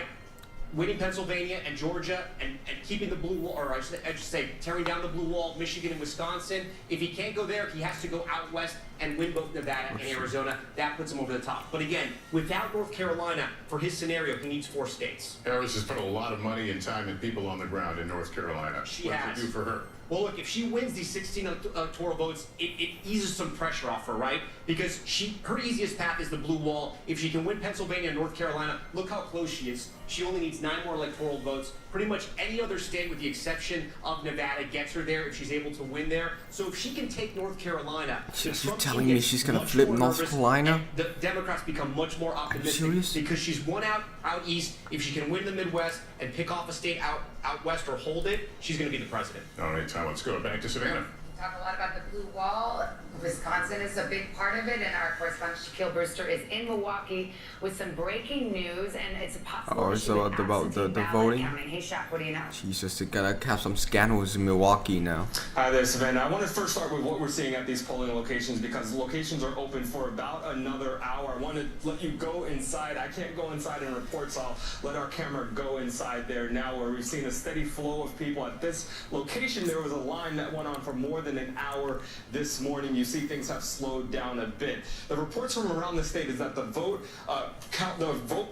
winning Pennsylvania and Georgia and keeping the blue wall, or I should say tearing down the blue wall, Michigan and Wisconsin. If he can't go there, he has to go out west and win both Nevada and Arizona. That puts him over the top. But again, without North Carolina, for his scenario, he needs 4 states. Harris has put a lot of money and time and people on the ground in North Carolina. She What has. does it do for her? Well, look, if she wins these 16 electoral votes, it eases some pressure off her, right? Because her easiest path is the blue wall. If she can win Pennsylvania and North Carolina, look how close she is. She only needs 9 more electoral votes. Pretty much any other state, with the exception of Nevada, gets her there if she's able to win there. So if she can take North Carolina, She's telling me she's gonna flip North Carolina? the Democrats become much more optimistic because she's won out east. If she can win the Midwest and pick off a state out west or hold it, she's going to be the president. All right, Tom, let's go back to Savannah. Talk a lot about the blue wall. Wisconsin is a big part of it, and our correspondent Shaquille Brewster is in Milwaukee with some breaking news, and it's a possible about the voting. Hey Shaq, what do you know? Jesus, they gotta have some scandals in Milwaukee now. Hi there, Savannah. I want to first start with what we're seeing at these polling locations, because locations are open for about another hour. I want to let you go inside. I can't go inside and report, so I'll let our camera go inside there now, where we've seen a steady flow of people. At this location, there was a line that went on for more than an hour this morning. You see things have slowed down a bit. The reports from around the state is that the vote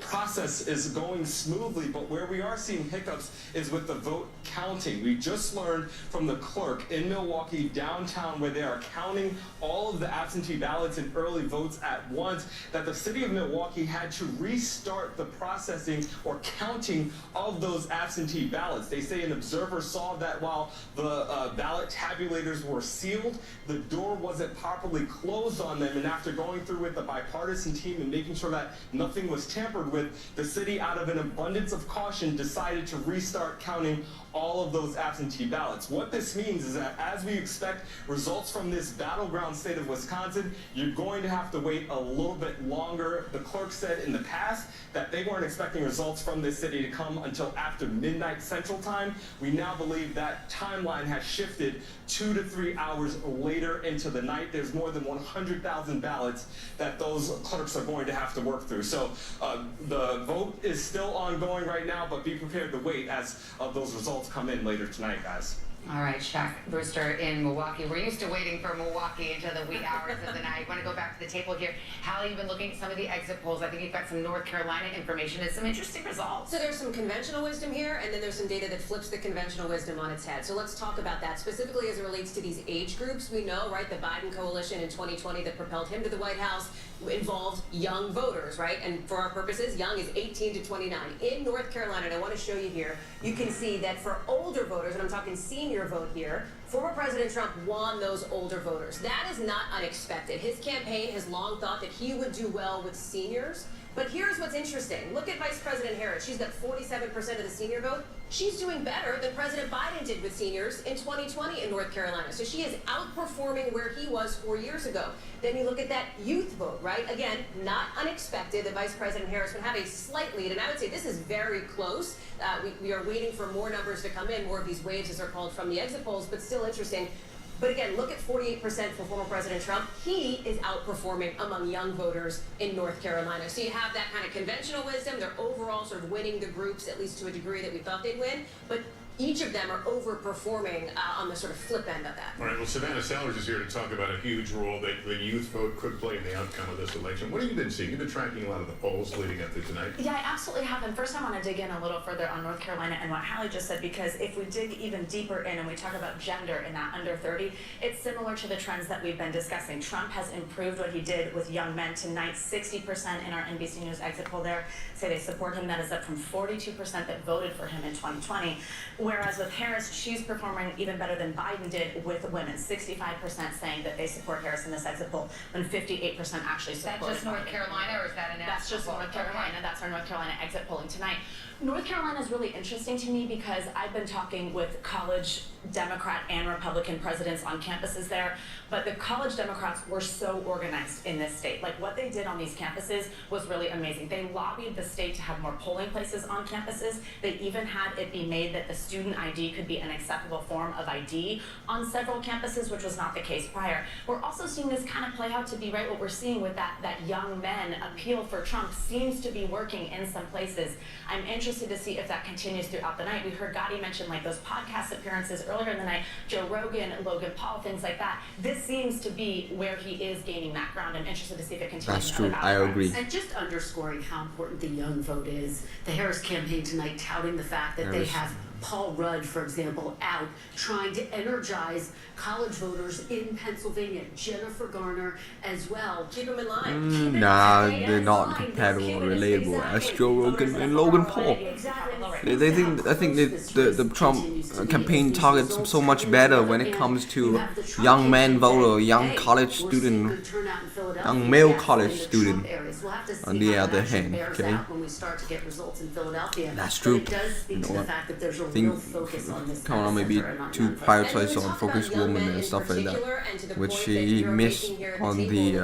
process is going smoothly, but where we are seeing hiccups is with the vote counting. We just learned from the clerk in Milwaukee downtown, where they are counting all of the absentee ballots and early votes at once, that the city of Milwaukee had to restart the processing or counting of those absentee ballots. They say an observer saw that while the ballot tabulators were sealed, the door wasn't properly closed on them, and after going through with the bipartisan team and making sure that nothing was tampered with, the city, out of an abundance of caution, decided to restart counting all of those absentee ballots. What this means is that as we expect results from this battleground state of Wisconsin, you're going to have to wait a little bit longer. The clerk said in the past that they weren't expecting results from this city to come until after midnight Central Time. We now believe that timeline has shifted 2 to 3 hours later into the night. There's more than 100,000 ballots that those clerks are going to have to work through. So the vote is still ongoing right now, but be prepared to wait as those results come in later tonight, guys. All right, Shaq Brewster in Milwaukee. We're used to waiting for Milwaukee into the wee hours of the night. I want to go back to the table here. Hallie, you've been looking at some of the exit polls. I think you've got some North Carolina information and some interesting results. So there's some conventional wisdom here, and then there's some data that flips the conventional wisdom on its head. So let's talk about that, specifically as it relates to these age groups. We know, right, the Biden coalition in 2020 that propelled him to the White House involved young voters, right? And for our purposes, young is 18 to 29. In North Carolina, and I want to show you here, you can see that for older voters, and I'm talking senior vote here, former President Trump won those older voters. That is not unexpected. His campaign has long thought that he would do well with seniors. But here's what's interesting. Look at Vice President Harris. She's got 47% of the senior vote. She's doing better than President Biden did with seniors in 2020 in North Carolina. So she is outperforming where he was 4 years ago. Then you look at that youth vote, right? Again, not unexpected that Vice President Harris would have a slight lead. And I would say this is very close. We are waiting for more numbers to come in, more of these waves as they're called from the exit polls, but still interesting. But again, look at 48% for former President Trump. He is outperforming among young voters in North Carolina. So you have that kind of conventional wisdom. They're overall sort of winning the groups, at least to a degree that we thought they'd win. But each of them are overperforming on the sort of flip end of that. All right, well, Savannah Sellers is here to talk about a huge role that the youth vote could play in the outcome of this election. What have you been seeing? You've been tracking a lot of the polls leading up to tonight. Yeah, I absolutely have. And first I want to dig in a little further on North Carolina and what Hallie just said, because if we dig even deeper in and we talk about gender in that under 30, it's similar to the trends that we've been discussing. Trump has improved what he did with young men. Tonight, 60% in our NBC News exit poll there say they support him. That is up from 42% that voted for him in 2020. Whereas with Harris, she's performing even better than Biden did with women. 65% saying that they support Harris in this exit poll, when 58% actually support. Is that just North Carolina, or is that a national? That's just North Carolina. That's our North Carolina exit polling tonight. North Carolina is really interesting to me because I've been talking with college Democrat and Republican presidents on campuses there, but the college Democrats were so organized in this state. Like, what they did on these campuses was really amazing. They lobbied the state to have more polling places on campuses. They even had it be made that the student ID could be an acceptable form of ID on several campuses, which was not the case prior. We're also seeing this kind of play out to be right what we're seeing with that young men appeal for Trump seems to be working in some places. I'm interested to see if that continues throughout the night. We heard Gotti mention like those podcast appearances earlier in the night, Joe Rogan, Logan Paul, things like that. This seems to be where he is gaining that ground. I'm interested to see if it continues. That's true. I agree. And just underscoring how important the young vote is. The Harris campaign tonight touting the fact that they have Paul Rudd, for example, out trying to energize college voters in Pennsylvania. Jennifer Garner as well. Keep them in line. Nah, they're not compatible or relatable as Joe Rogan and Logan Paul. I think the Trump campaign targets so much better when it comes to young man voter, young college student, young male college student. On the other hand, okay, when we start to get results in Philadelphia, that's true. But it does speak to the fact that there's a real focus on this. Come on, maybe to prioritize on focus women and stuff like that, which she missed on the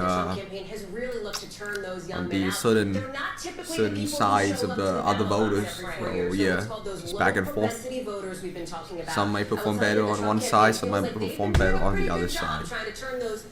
certain sides of the other voters. So yeah, it's back and forth. Some might perform better on one side, some might perform better on the other side. Trying to turn those,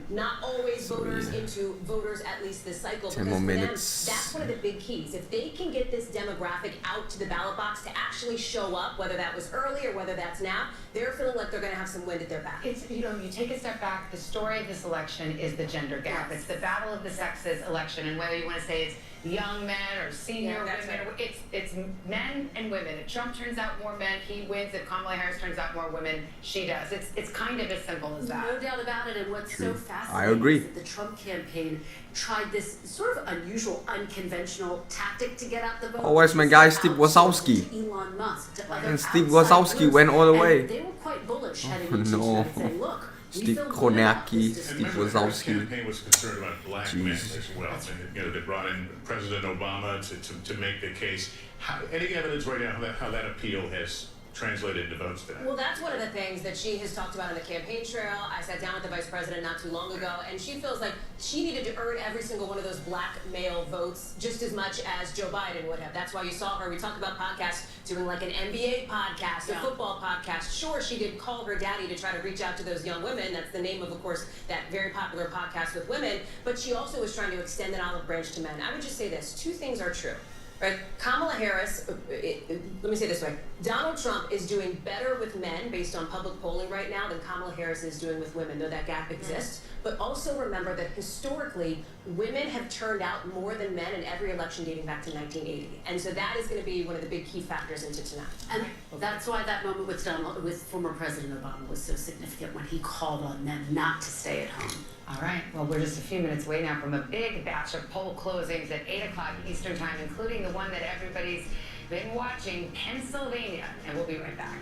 not always voters into voters at least this cycle. 10 more minutes. That's one of the big keys. If they can get this demographic out to the ballot box to actually show up, whether that was early or whether that's now, they're feeling like they're going to have some wind at their back. It's, you take a step back, the story of this election is the gender gap. It's the battle of the sexes election, and whether you want to say it's young men or senior women, it's men and women. If Trump turns out more men, he wins. If Kamala Harris turns out more women, she does. It's kind of as simple as that. No doubt about it. And what's so fascinating I agree. is that the Trump campaign tried this sort of unusual, unconventional tactic to get out the vote. Oh, where's my guy Steve Wazowski? Elon Musk. And Steve Wazowski went all the way. They were quite bullish heading Oh, into no. tonight, saying, look, Steve Kornacki, Steve Wazowski. The campaign was concerned about black men as well, and they brought in President Obama to make the case. Any evidence right now how that appeal has translated into votes today? Well, that's one of the things that she has talked about on the campaign trail. I sat down with the vice president not too long ago, and she feels like she needed to earn every single one of those black male votes just as much as Joe Biden would have. That's why you saw her. We talked about podcasts, doing like an NBA podcast, a football podcast. Sure, she did Call Her Daddy to try to reach out to those young women. That's the name of course, that very popular podcast with women. But she also was trying to extend an olive branch to men. I would just say this. Two things are true. Right? Kamala Harris, let me say it this way. Donald Trump is doing better with men based on public polling right now than Kamala Harris is doing with women, though that gap exists. But also remember that historically, women have turned out more than men in every election dating back to 1980. And so that is going to be one of the big key factors into tonight. And that's why that moment with former President Obama was so significant when he called on them not to stay at home. All right, well, we're just a few minutes away now from a big batch of poll closings at 8 o'clock Eastern Time, including the one that everybody's been watching, Pennsylvania. And we'll be right back.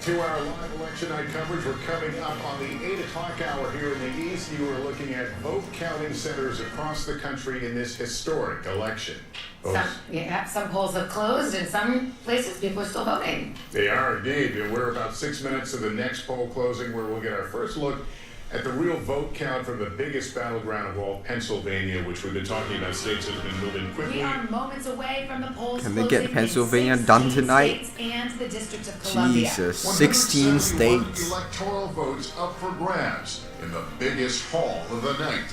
To our live election night coverage, we're coming up on the 8 o'clock hour here in the East. You are looking at vote counting centers across the country in this historic election. Some polls have closed, and some places people are still voting. They are indeed. We're about 6 minutes to the next poll closing, where we'll get our first look at the real vote count from the biggest battleground of all, Pennsylvania, which we've been talking about states that have been moving quickly. We are moments away from the polls Can they closing get Pennsylvania in 16 done tonight? states and the District of Columbia. Jesus, 16 states. Electoral votes up for grabs in the biggest haul of the night.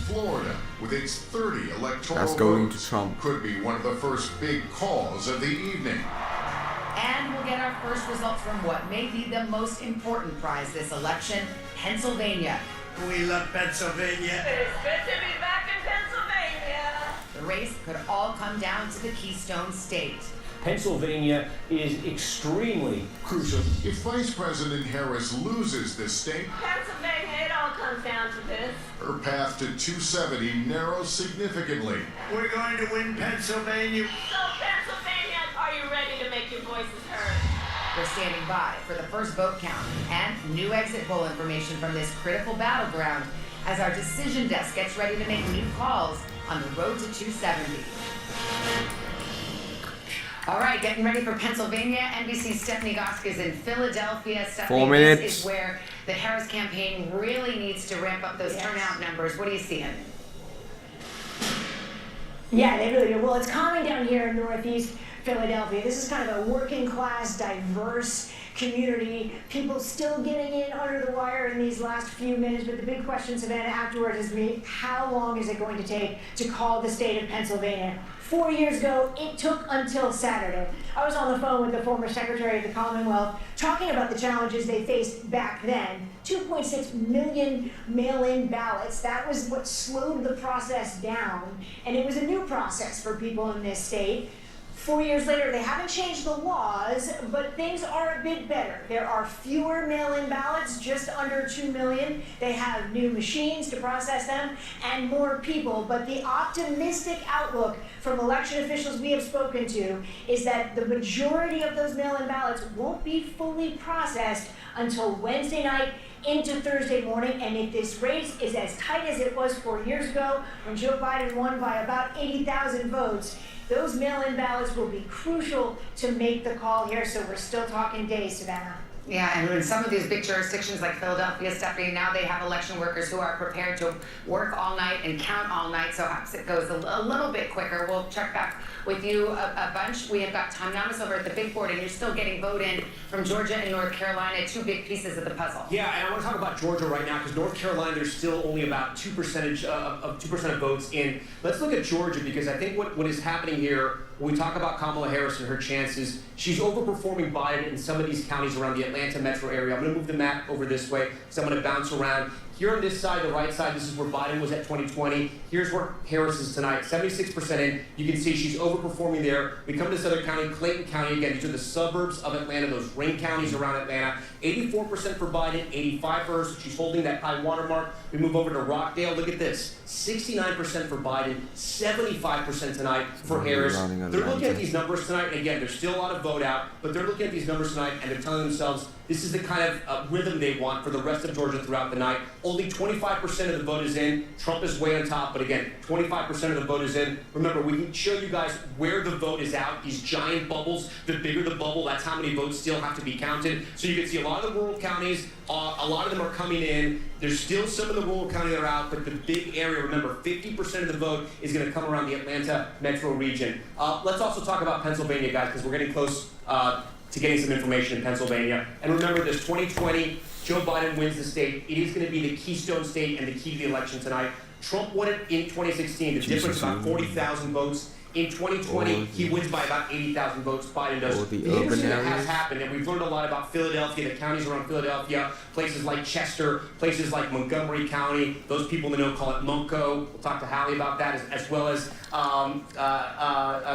Florida, with its 30 electoral That's going votes, to Trump. could be one of the first big calls of the evening. And we'll get our first results from what may be the most important prize this election, Pennsylvania. We love Pennsylvania. It's good to be back in Pennsylvania. The race could all come down to the Keystone State. Pennsylvania is extremely crucial. If Vice President Harris loses this state, Pennsylvania, it all comes down to this. her path to 270 narrows significantly. We're going to win Pennsylvania. So, Pennsylvania, are you ready to make your voices heard? We're standing by for the first vote count and new exit poll information from this critical battleground as our decision desk gets ready to make new calls on the road to 270. All right, getting ready for Pennsylvania. NBC's Stephanie Gosk is in Philadelphia. Stephanie, 4 minutes. This is where the Harris campaign really needs to ramp up those turnout numbers. What are you seeing? Yeah, they really do. Well, it's calming down here in Northeast Philadelphia. This is kind of a working class, diverse community. People still getting in under the wire in these last few minutes, but the big question, Savannah, afterwards is how long is it going to take to call the state of Pennsylvania? 4 years ago, it took until Saturday. I was on the phone with the former Secretary of the Commonwealth talking about the challenges they faced back then. 2.6 million mail-in ballots. That was what slowed the process down, and it was a new process for people in this state. 4 years later, they haven't changed the laws, but things are a bit better. There are fewer mail-in ballots, just under 2 million. They have new machines to process them and more people. But the optimistic outlook from election officials we have spoken to is that the majority of those mail-in ballots won't be fully processed until Wednesday night into Thursday morning. And if this race is as tight as it was 4 years ago when Joe Biden won by about 80,000 votes, those mail-in ballots will be crucial to make the call here, so we're still talking days, Savannah. Yeah, and in some of these big jurisdictions like Philadelphia, Stephanie, now they have election workers who are prepared to work all night and count all night, so perhaps it goes a little bit quicker. We'll check back with you a bunch. We have got Tom Namas over at the big board, and you're still getting vote in from Georgia and North Carolina, two big pieces of the puzzle. Yeah, and I want to talk about Georgia right now because North Carolina, there's still only about 2% of votes in. Let's look at Georgia because I think what is happening here, when we talk about Kamala Harris and her chances, she's overperforming Biden in some of these counties around the Atlanta metro area. I'm going to move the map over this way, so I'm going to bounce around. Here on this side, the right side, this is where Biden was at 2020. Here's where Harris is tonight, 76% in. You can see she's overperforming there. We come to this other county, Clayton County. Again, these are the suburbs of Atlanta, those ring counties around Atlanta. 84% for Biden, 85% for her, so she's holding that high watermark. We move over to Rockdale. Look at this, 69% for Biden, 75% tonight for Harris. They're looking at these numbers tonight, and again, there's still a lot of vote out, but they're looking at these numbers tonight, and they're telling themselves this is the kind of rhythm they want for the rest of Georgia throughout the night. Only 25% of the vote is in. Trump is way on top, but again, 25% of the vote is in. Remember, we can show you guys where the vote is out. These giant bubbles, the bigger the bubble, that's how many votes still have to be counted. So you can see a lot of the rural counties, a lot of them are coming in. There's still some of the rural counties that are out, but the big area, remember, 50% of the vote is going to come around the Atlanta metro region. Let's also talk about Pennsylvania, guys, because we're getting close to getting some information in Pennsylvania. And remember this, 2020, Joe Biden wins the state. It is going to be the keystone state and the key to the election tonight. Trump won it in 2016. The difference is about 40,000 votes. In 2020, he wins by about 80,000 votes. Biden does. The interesting thing that has happened, and we've learned a lot about Philadelphia, the counties around Philadelphia, places like Chester, places like Montgomery County. Those people in the know call it Munco. We'll talk to Hallie about that, as well as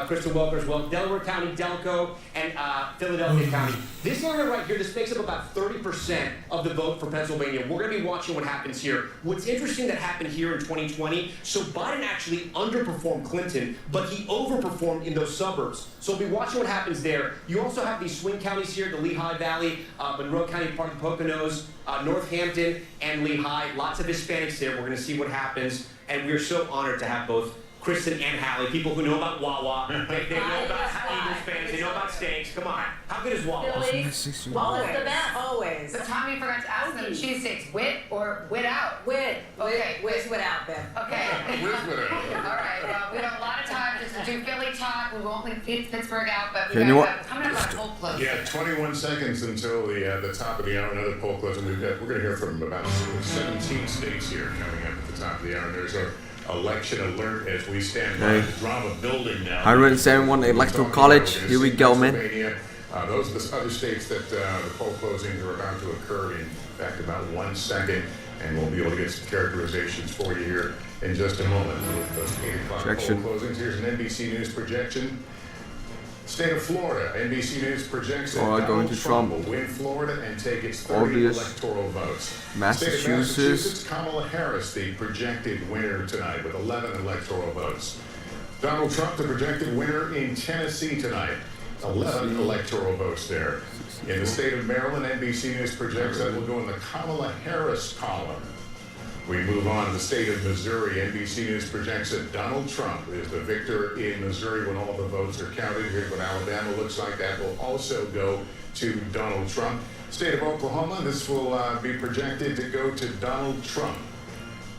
Kristen Welker as well. Delaware County, Delco, and Philadelphia County. This area right here, this makes up about 30% of the vote for Pennsylvania. We're going to be watching what happens here. What's interesting that happened here in 2020, so Biden actually underperformed Clinton, but he he overperformed in those suburbs. So we'll be watching what happens there. You also have these swing counties here, the Lehigh Valley, Monroe County, part of the Poconos, Northampton, and Lehigh. Lots of Hispanics there. We're going to see what happens. And we're so honored to have both Kristen and Hallie, people who know about Wawa. They know about Eagles fans. They know about steaks. Come on. How good is Wawa? Wawa's the best. Always. But Tommy forgot to ask them, cheesesteaks, wit or wit out? Wit. Okay. Wit's without, Ben. Okay. All right. Well, we have a lot of time just to do Philly talk. We won't leave Pittsburgh out, but we got coming up on poll close. Yeah, 21 seconds until the top of the hour. Another poll close, and we're going to hear from about 17 states here coming up at the top of the hour. And there's our election alert as we stand by the drama building now. 171 Electoral College. Here we go, man. Those are the other states that the poll closings are about to occur in fact about 1 second, and we'll be able to get some characterizations for you here in just a moment. Those 8 o'clock poll closings. Here's an NBC News projection. State of Florida, NBC News projects that Donald Trump will win Florida and take its 30 electoral votes. Massachusetts. Kamala Harris, the projected winner tonight with 11 electoral votes. Donald Trump, the projected winner in Tennessee tonight, 11 electoral votes there. In the state of Maryland, NBC News projects that will go in the Kamala Harris column. We move on to the state of Missouri. NBC News projects that Donald Trump is the victor in Missouri when all the votes are counted. Here's what Alabama looks like. That will also go to Donald Trump. State of Oklahoma, this will be projected to go to Donald Trump.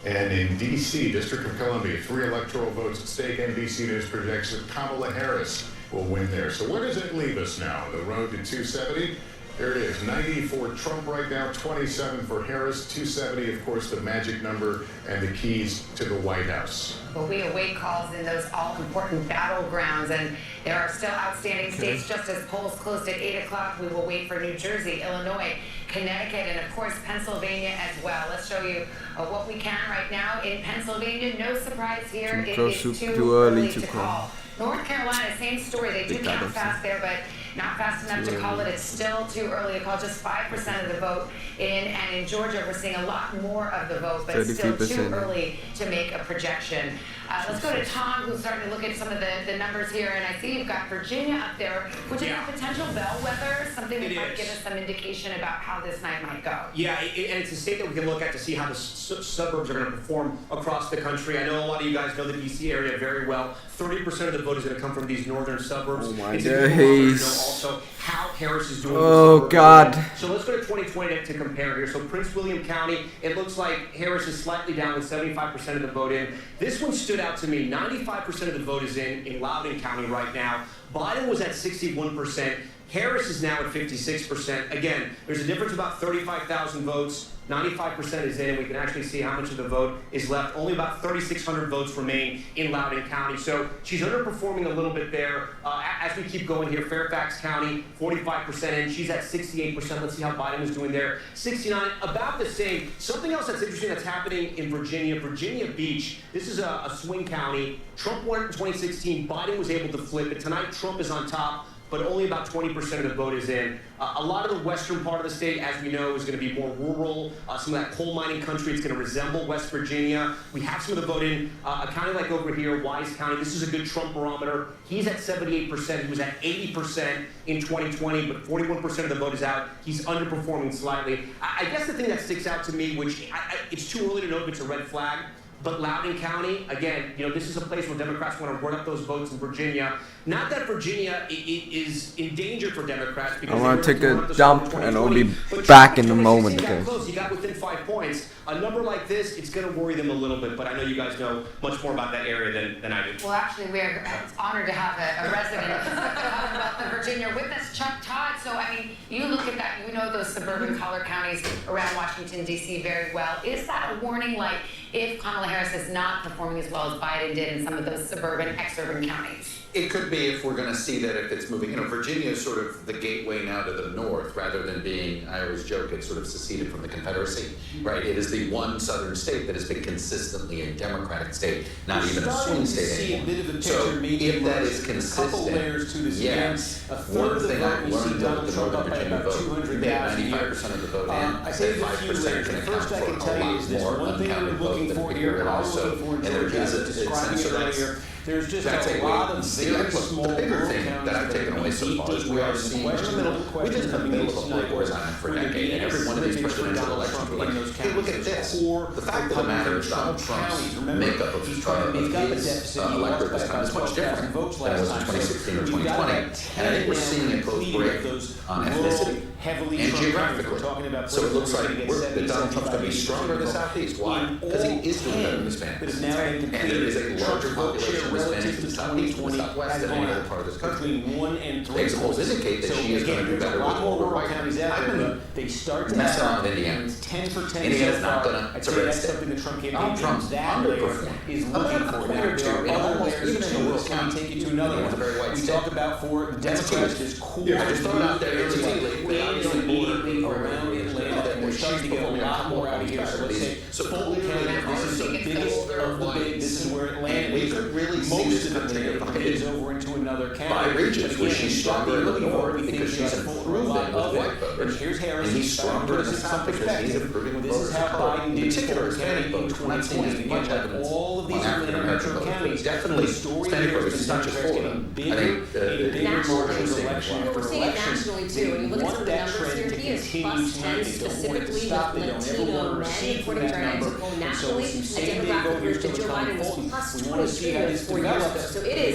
And in D.C., District of Columbia, 3 electoral votes at stake. NBC News projects that Kamala Harris will win there. So where does it leave us now? The road to 270? There it is, 90 for Trump right now, 27 for Harris, 270, of course, the magic number and the keys to the White House. Well, we await calls in those all-important battlegrounds, and there are still outstanding states. Just as polls closed at 8 o'clock, we will wait for New Jersey, Illinois, Connecticut, and, of course, Pennsylvania as well. Let's show you what we can right now in Pennsylvania. No surprise here. It is too early to call. North Carolina, same story. They do count fast there, but not fast enough to call it. It's still too early to call. Just 5% of the vote in. And in Georgia, we're seeing a lot more of the vote, but it's still too early to make a projection. Let's go to Tom, who's starting to look at some of the numbers here. And I see you've got Virginia up there, which is a potential bellwether, something that might give us some indication about how this night might go. Yeah, and it's a state that we can look at to see how the suburbs are going to perform across the country. I know a lot of you guys know the D.C. area very well. 30% of the vote is going to come from these northern suburbs. Oh my days. Also, how Harris is doing. Oh God. So let's go to 2020 to compare here. So Prince William County, it looks like Harris is slightly down with 75% of the vote in. This one stood out to me. 95% of the vote is in Loudoun County right now. Biden was at 61%. Harris is now at 56%. Again, there's a difference of about 35,000 votes. 95% is in, and we can actually see how much of the vote is left. Only about 3,600 votes remain in Loudoun County. So she's underperforming a little bit there. As we keep going here, Fairfax County, 45% in. She's at 68%. Let's see how Biden is doing there. 69, about the same. Something else that's interesting that's happening in Virginia. Virginia Beach, this is a swing county. Trump won it in 2016. Biden was able to flip it. Tonight, Trump is on top, but only about 20% of the vote is in. A lot of the western part of the state, as we know, is going to be more rural. Some of that coal mining country, it's going to resemble West Virginia. We have some of the vote in a county like over here, Wise County. This is a good Trump barometer. He's at 78%. He was at 80% in 2020, but 41% of the vote is out. He's underperforming slightly. I guess the thing that sticks out to me, which it's too early to know if it's a red flag, but Loudoun County, again, this is a place where Democrats want to run up those votes in Virginia. Not that Virginia is in danger for Democrats. Because I want to take a dump and I'll be back in a moment. Okay. You got within 5 points. A number like this, it's going to worry them a little bit, but I know you guys know much more about that area than I do. Well, actually, we're honored to have a resident talk about the Virginia with us, Chuck Todd. So, I mean, you look at that, you know those suburban collar counties around Washington, D.C. very well. Is that a warning, like, if Kamala Harris is not performing as well as Biden did in some of those suburban, exurban counties? It could be if we're going to see that if it's moving. Virginia is sort of the gateway now to the north, rather than being, I always joke, it's sort of seceded from the Confederacy, right? It is the one southern state that has been consistently a Democratic state, not even a swing state anymore. So if that is consistent, yes. One thing I've learned about the Northern Virginia vote, they have 95% of the vote in, I say 5% can account for a lot more uncounted vote than people realize. So, and there is a sense of there's just that's a lot of very small. The bigger thing that I've taken away so far is we are seeing we've been in the middle of a political climate for a decade, and every one of these presidential elections we're like, hey, look at this. The fact of the matter is Donald Trump's makeup of his electorate this time is much different than it was in 2016 or 2020, and I think we're seeing it both break on ethnicity and geographically. So it looks like that Donald Trump's going to be stronger in the Southeast. Why? Because he is doing better than Hispanics. And there is a larger population of Hispanics in the Southeast and the Southwest than any other part of this country. The exit polls indicate that she is going to do better with older white men. I've been messing around with Indiana. Indiana's not going to, it's a red state. Donald Trump's underperformed. About a point or two, in almost, even in the Will County, it's a very white state. Talk about for Democrats is cool. I just throw it out there. It's immediately around Atlanta, and we're starting to get a lot more out of here. So let's say, so Fulton County, this is the biggest of the big. This is where Atlanta is. Really Most of it bleeds over into another county. By regions, where she's stronger in the north because she's improving with white voters. And he's stronger in the south because he's improving with voters of color. In particular, Hispanic voters. We're not seeing as much evidence on African American voters. Definitely Hispanic voters. It's not just Florida. I think We're seeing it nationally too. When you look at some of the numbers here, he is plus 10 specifically with Latino men, according to our exit poll nationally. A demographic group that Joe Biden was plus 22 just 4 years ago. So it is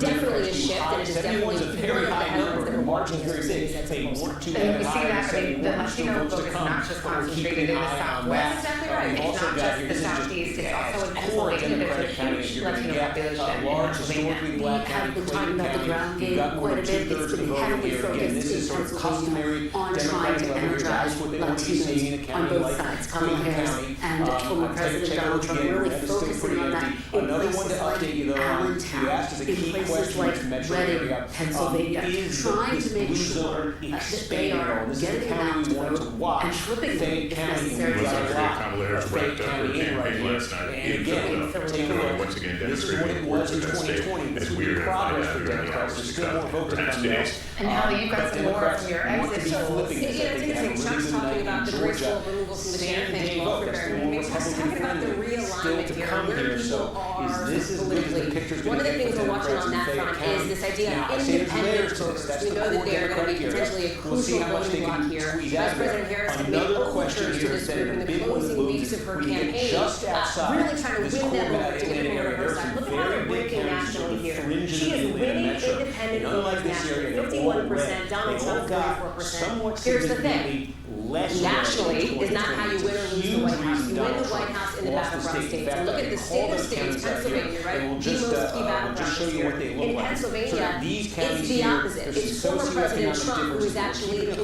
definitely a shift, and it is definitely one of the headlines that we're watching very big. And you see that, I mean, the Latino vote is not just concentrated in the Southwest. That's exactly right. It's not just the Southeast, it's also in Pennsylvania. There's a huge Latino population in Pennsylvania. We have been talking about the ground game quite a bit. It's been heavily focused in Pennsylvania on trying to energize Latinos on both sides. Kamala Harris and former President Donald Trump really focusing on that in places like Allentown, in places like Reading, Pennsylvania, trying to make sure that they are getting them out to vote and flipping them if necessary. Kamala Harris wrapped up her campaign last night in Philadelphia, once again demonstrating the importance of that state as we are going to find out here in the hours to come, perhaps days. And Holly, you've got some more from your exit polls. It's interesting. Trump's talking about the graceful removal from the campaign law for Barry. He's talking about the realignment here, where people are politically. One of the things we're watching on that front is this idea of independent voters. We know that they're going to be potentially a crucial voting bloc here. Vice President Harris had made overtures to this group in the closing weeks of her campaign, really trying to win them over to get them over to her side. Look at how they're breaking nationally here. She is winning independent voters nationally, 51%, Donald Trump 34%. Here's the thing. Nationally is not how you win or lose the White House. You win the White House in the battleground states. And look at the state of states, Pennsylvania, right? The most key battleground states here. In Pennsylvania, it's the opposite. It's former President Trump who is actually leading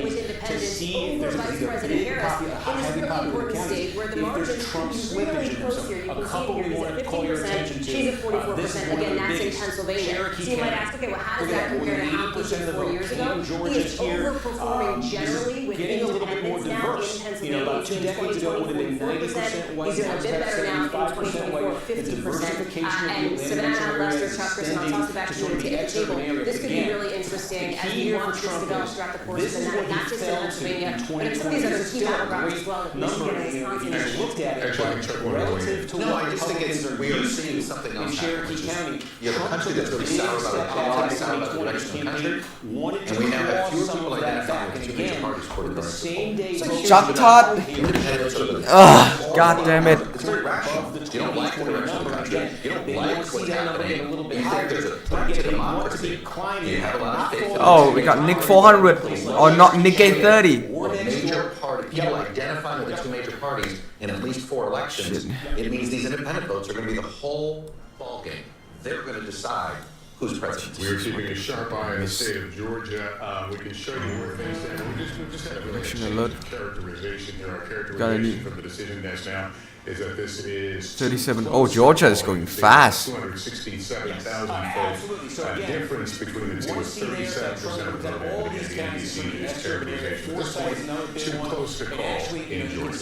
with independents over Vice President Harris in this really important state where the margins can be really close here. You can see here, he's at 50%, she's at 44%. Again, that's in Pennsylvania. So you might ask, okay, well, how does that compare to how he did 4 years ago? He is overperforming generally with getting a little bit more diverse. About 2 decades ago, it would have been 90% white, he's doing a bit better now in 2024, 50%. And Savannah, Lester, Chuck, Chris, and I'll toss it back to you at the table. This could be really interesting as we watch this develop throughout the course of the night, not just in Pennsylvania, but in some of these other key battlegrounds as well, like Michigan and Wisconsin. Relative to no, I just think we are seeing something else happen, which is you have a country that's really sour about politics, sour about the direction of the country, and we now have fewer people identifying with two major parties according to Shut up! God damn it. It's very rational. You don't like the direction of the country. You don't like what's happening. You think there's a threat to democracy. You have a lot of faith. Oh, we got Nick 400 or not Nick 830. A major party, people identifying with the two major parties in at least 4 elections, it means these independent votes are going to be the whole ballgame. They're going to decide who's president. We're keeping a sharp eye on the state of Georgia. We can show you where things stand. We just had a really interesting characterization here. Our characterization from the decision desk now is that this is 37. Oh, Georgia is going fast. 267,000 votes. Difference between the two is 37% of the vote. And the NBC's characterization. This point, too close to call in Georgia.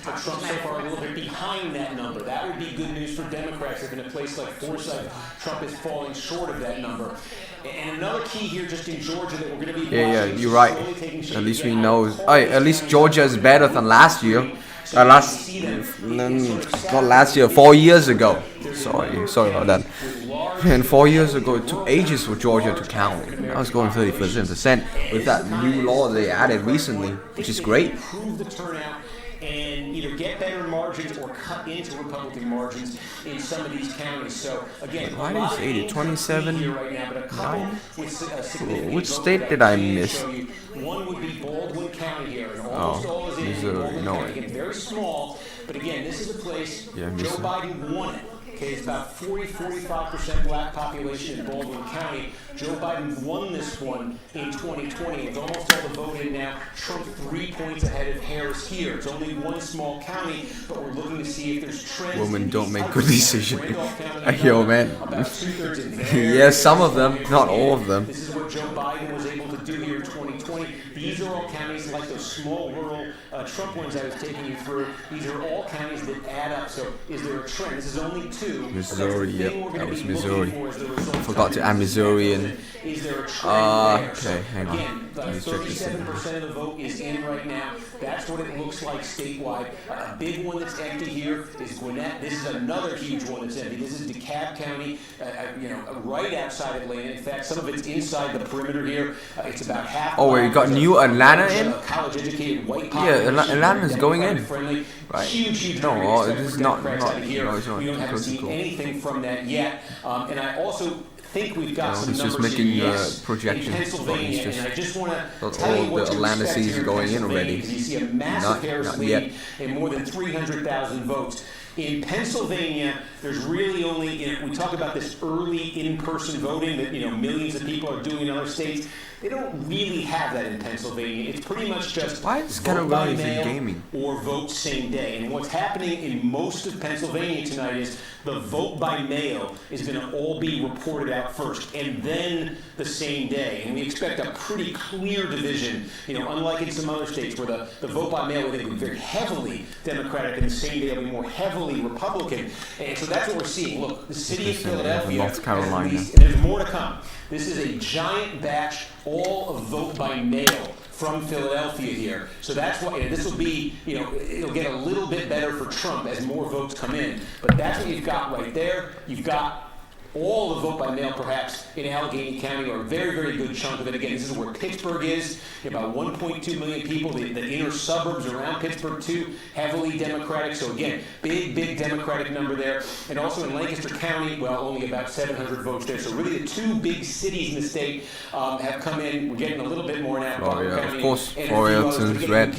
Trump so far a little bit behind that number. That would be good news for Democrats if in a place like Forsyth, Trump is falling short of that number. And another key here just in Georgia that we're going to be yeah, you're right. At least we know. At least Georgia is better than last year. Not last year, 4 years ago. Sorry about that. And 4 years ago, it took ages for Georgia to count. Now it's going 30% with that new law they added recently, which is great. Improve the turnout and either get better margins or cut into Republican margins in some of these counties. So again, why did you say 27? right now, but a couple with Which state did I miss? One would be Baldwin County here, and almost all is in Missouri. Baldwin County. Again, very small, but again, this is a place Joe Biden won it. Okay, it's about 45% black population in Baldwin County. Joe Biden won this one in 2020 with almost all the vote in now. Trump 3 points ahead of Harris here. It's only one small county, but we're looking to see if there's trends. Women don't make good decisions. Yo, man. Yes, some of them, not all of them. This is what Joe Biden was able to do here in 2020. These are all counties like those small rural Trump ones I was taking you through. These are all counties that add up. So is there a trend? This is only 2. Missouri, yep, that was Missouri. I forgot to add Missouri and okay, hang on. Let me check this in. 37% of the vote is in right now. That's what it looks like statewide. A big one that's empty here is Gwinnett. This is another huge one that's empty. This is DeKalb County, right outside Atlanta. In fact, some of it's inside the perimeter here. It's about half. Oh, wait, you got new Atlanta in? College-educated white population. Yeah, Atlanta's going in. Right. Huge. No, it is not. No, it's not. We don't have seen anything from that yet. And I also think we've got some he's just numbers making here. projections, but he's just and I just want to not tell you all what the to Atlanta expect seats here are going in Pennsylvania, already. because you see a massive Harris Not lead yet. and more than 300,000 votes. In Pennsylvania, there's really only, we talk about this early in-person voting that, millions of people are doing in other states. They don't really have that in Pennsylvania. It's pretty much just vote by mail or vote same day. And what's happening in most of Pennsylvania tonight is the vote by mail is going to all be reported out first, and then the same day. And we expect a pretty clear division, unlike in some other states where the vote by mail will be very heavily Democratic, and the same day will be more heavily Republican. And so that's what we're seeing. Look, the city of Philadelphia, North Carolina. and there's more to come. This is a giant batch, all of vote by mail from Philadelphia here. So that's why this will be, it'll get a little bit better for Trump as more votes come in. But that's what you've got right there. You've got all the vote by mail, perhaps, in Allegheny County, or a very, very good chunk of it. Again, this is where Pittsburgh is. About 1.2 million people. The inner suburbs around Pittsburgh, too, heavily Democratic. So, again, big Democratic number there. And also in Lancaster County, well, only about 700 votes there. So, really, the 2 big cities in the state have come in. We're getting a little bit more now. Of course, Florida turns red.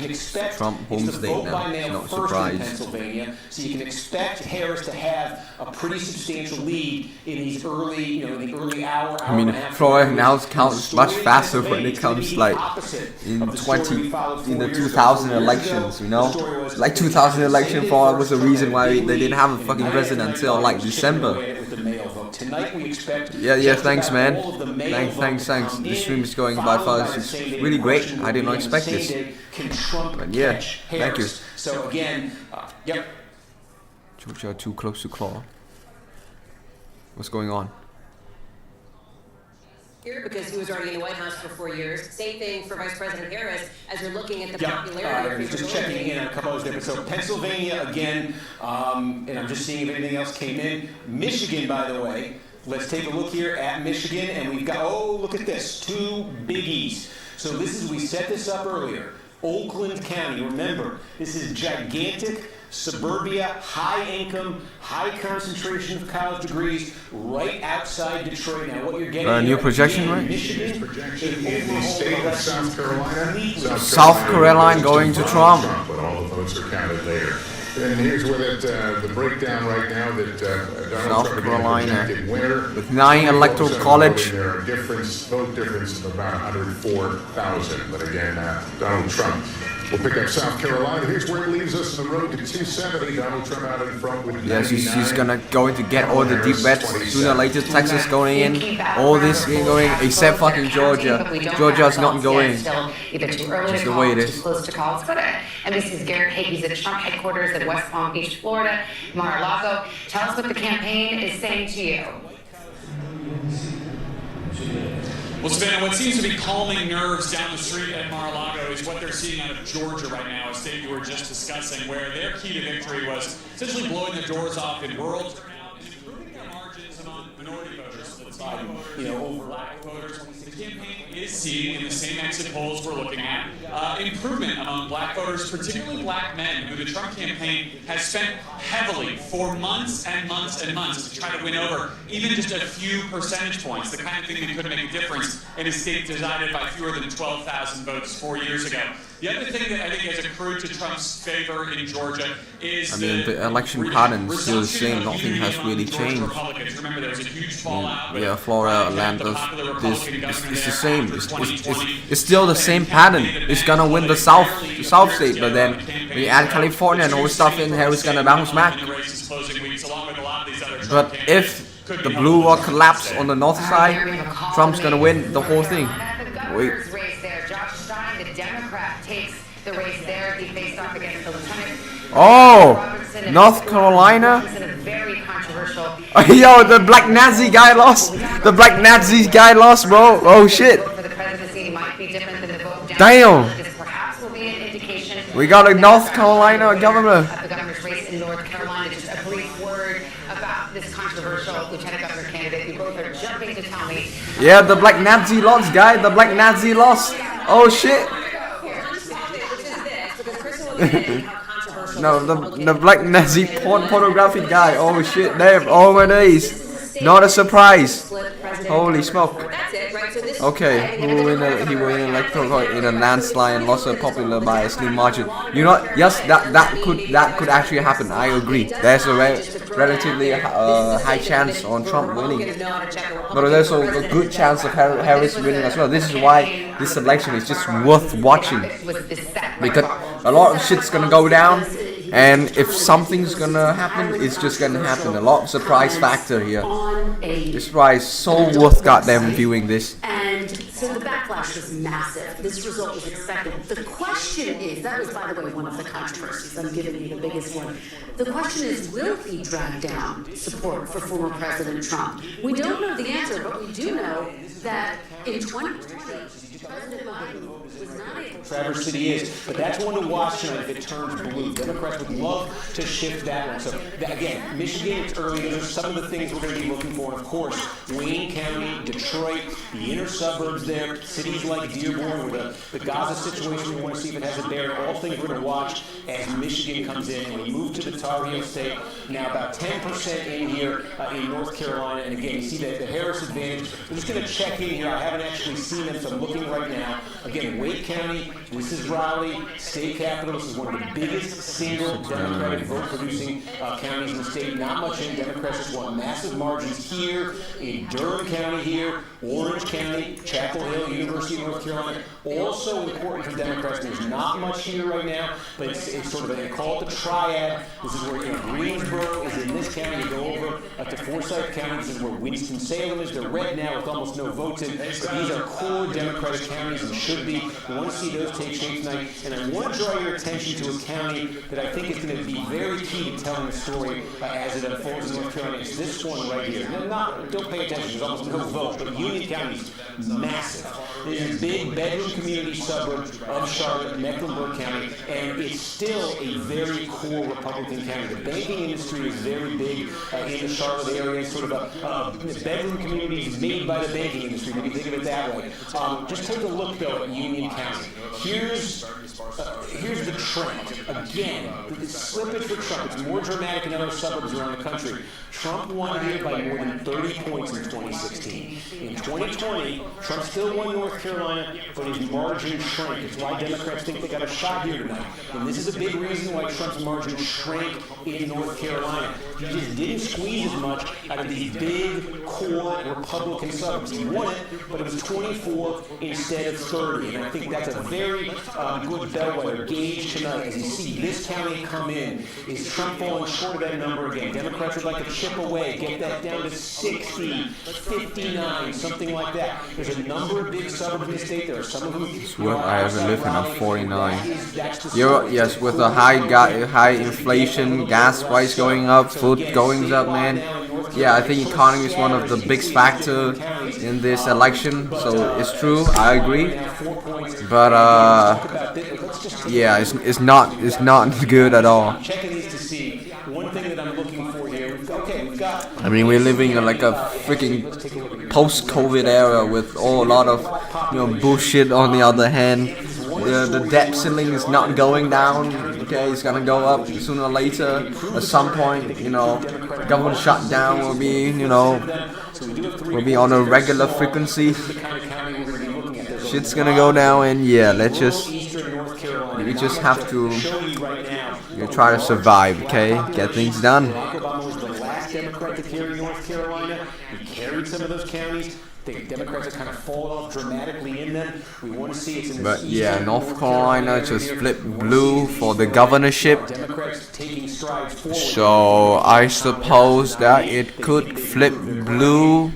Trump home state now. Not surprised. Pennsylvania. So, you can expect Harris to have a pretty substantial lead in these early, in the early hour. I mean, Florida now counts much faster when it comes like in the 2000 elections, like 2000 election. Florida was the reason why they didn't have a fucking president until like December. Tonight we expect. Yeah. Thanks, man. Thanks. This stream is going by far. It's really great. I did not expect this. But yeah, thank you. So again, yep. Georgia too close to claw. What's going on? Because he was already in the White House for 4 years. Same thing for Vice President Harris as we're looking at the popularity. Just checking in on a couple of those different. So Pennsylvania again, and I'm just seeing if anything else came in. Michigan, by the way. Let's take a look here at Michigan, and we've got, look at this, 2 biggies. So we set this up earlier. Oakland County, remember, this is gigantic. Suburbia, high income, high concentration of college degrees, right outside Detroit. Now, what you're getting new projection, right? Michigan, projection in the state of South Carolina. South Carolina going to Trump. But all the votes are counted later. And here's where the breakdown right now that Donald South Trump Carolina winner with 9 electoral college. There are vote difference of about 104,000. But again, Donald Trump will pick up South Carolina. Here's where it leaves us on the road to 270. Donald Trump out in front with 99. Yes, he's going to get all the deep bets sooner or later. Texas going in, all this going, except fucking Georgia. Georgia's not going. Either too early Just to the way call, it too is. close to call. Let's go to NBC's Garrett Hagee's at Trump headquarters at West Palm Beach, Florida. Mar-a-Lago, tell us what the campaign is saying to you. Well, Savannah, what seems to be calming nerves down the street at Mar-a-Lago is what they're seeing out of Georgia right now, a state you were just discussing, where their key to victory was essentially blowing the doors off in rural turnout and improving their margins among minority voters to the Biden, over black voters. The campaign is seeing, in the same exit polls we're looking at, improvement among black voters, particularly black men, who the Trump campaign has spent heavily for months and months and months to try to win over even just a few percentage points, the kind of thing that could make a difference in a state decided by fewer than 12,000 votes 4 years ago. The other thing that I think has accrued to Trump's favor in Georgia is the election pattern is still the same. Nothing has really changed. Remember, there was a huge fallout. Yeah, Florida, Atlanta, it's the same. It's still the same pattern. It's gonna win the South state, but then when you add California and all this stuff in here, it's gonna bounce back. But if the blue wall collapse on the north side, Trump's gonna win the whole thing. Wait. The race there, he faced off against the lieutenant. Oh, North Carolina. Very controversial. Yo, the black Nazi guy lost. The black Nazi guy lost, bro. Oh shit. Damn. We got a North Carolina governor. The governor's race in North Carolina. Just a brief word about this controversial lieutenant governor candidate. You both are jumping to tell me. Yeah, the black Nazi lost, guy. The black Nazi lost. Oh shit. No, the black Nazi pornography guy. Oh shit, damn. Oh my days. Not a surprise. Holy smoke. Okay, he will win electoral in a landslide and lost popular by a slim margin. You know, yes, that could actually happen. I agree. There's a relatively high chance on Trump winning, but there's also a good chance of Harris winning as well. This is why this election is just worth watching, because a lot of shit's gonna go down. And if something's gonna happen, it's just gonna happen. A lot of surprise factor here. This why it's so worth goddamn viewing this. And so the backlash was massive. This result was expected. The question is, that was, by the way, one of the controversies. I'm giving you the biggest one. The question is, will he drag down support for former President Trump? We don't know the answer, but we do know that in 2020, President Biden was not able to... Traverse City is, but that's one to watch tonight if it turns blue. Democrats would love to shift that one. So, again, Michigan, it's early. There's some of the things we're going to be looking for. Of course, Wayne County, Detroit, the inner suburbs there, cities like Dearborn, with the Gaza situation, we want to see if it has a bearing. All things we're going to watch as Michigan comes in. And we move to the Tar Heel State. Now, about 10% in here in North Carolina. And again, you see the Harris advantage. I'm just going to check in here. I haven't actually seen them, so I'm looking right now. Again, Wake County, this is Raleigh, state capital. This is one of the biggest single Democratic vote-producing counties in the state. Not much in. Democrats just want massive margins here, in Durham County here, Orange County, Chapel Hill, University of North Carolina. Also important for Democrats. There's not much here right now, but it's sort of, they call it the triad. This is where Greensboro is in this county. You go over to Forsyth County. This is where Winston-Salem is. They're red now with almost no votes in. But these are core Democratic counties and should be. We want to see those take shape tonight. And I want to draw your attention to a county that I think is going to be very key to telling the story as it unfolds in North Carolina. It's this one right here. Now, don't pay attention. There's almost no vote. But Union County is massive. It's a big bedroom community suburb of Charlotte, Mecklenburg County, and it's still a very core Republican county. The banking industry is very big in the Charlotte area. It's sort of a bedroom communities made by the banking industry. Maybe think of it that way. Just take a look, though, at Union County. Here's the trend. Again, the slippage for Trump. It's more dramatic in other suburbs around the country. Trump won here by more than 30 points in 2016. In 2020, Trump still won North Carolina, but his margin shrank. It's why Democrats think they got a shot here tonight. And this is a big reason why Trump's margin shrank in North Carolina. He just didn't squeeze as much out of these big, core Republican suburbs. He won it, but it was 24 instead of 30. And I think that's a very good bellwether gauge tonight as you see this county come in. Is Trump falling short of that number again? Democrats would like to chip away, get that down to 60, 59, something like that. There's a number of big suburbs in the state. There are some of them. What I ever live in, I'm 49. Yes, with the high inflation, gas price going up, food going up, man. Yeah, I think economy is one of the big factor in this election, so it's true. I agree, but yeah, it's not good at all. I mean, we're living in like a freaking post-COVID era with a lot of bullshit. On the other hand, the debt ceiling is not going down. Okay, it's gonna go up sooner or later. At some point, government shutdown will be on a regular frequency. Shit's gonna go down, and yeah, we just have to try to survive. Okay, get things done. Democrat to carry North Carolina. He carried some of those counties. The Democrats have kind of fallen off dramatically in them. We want to see it's in the But yeah, North Carolina just flipped blue for the governorship. So I suppose that it could flip blue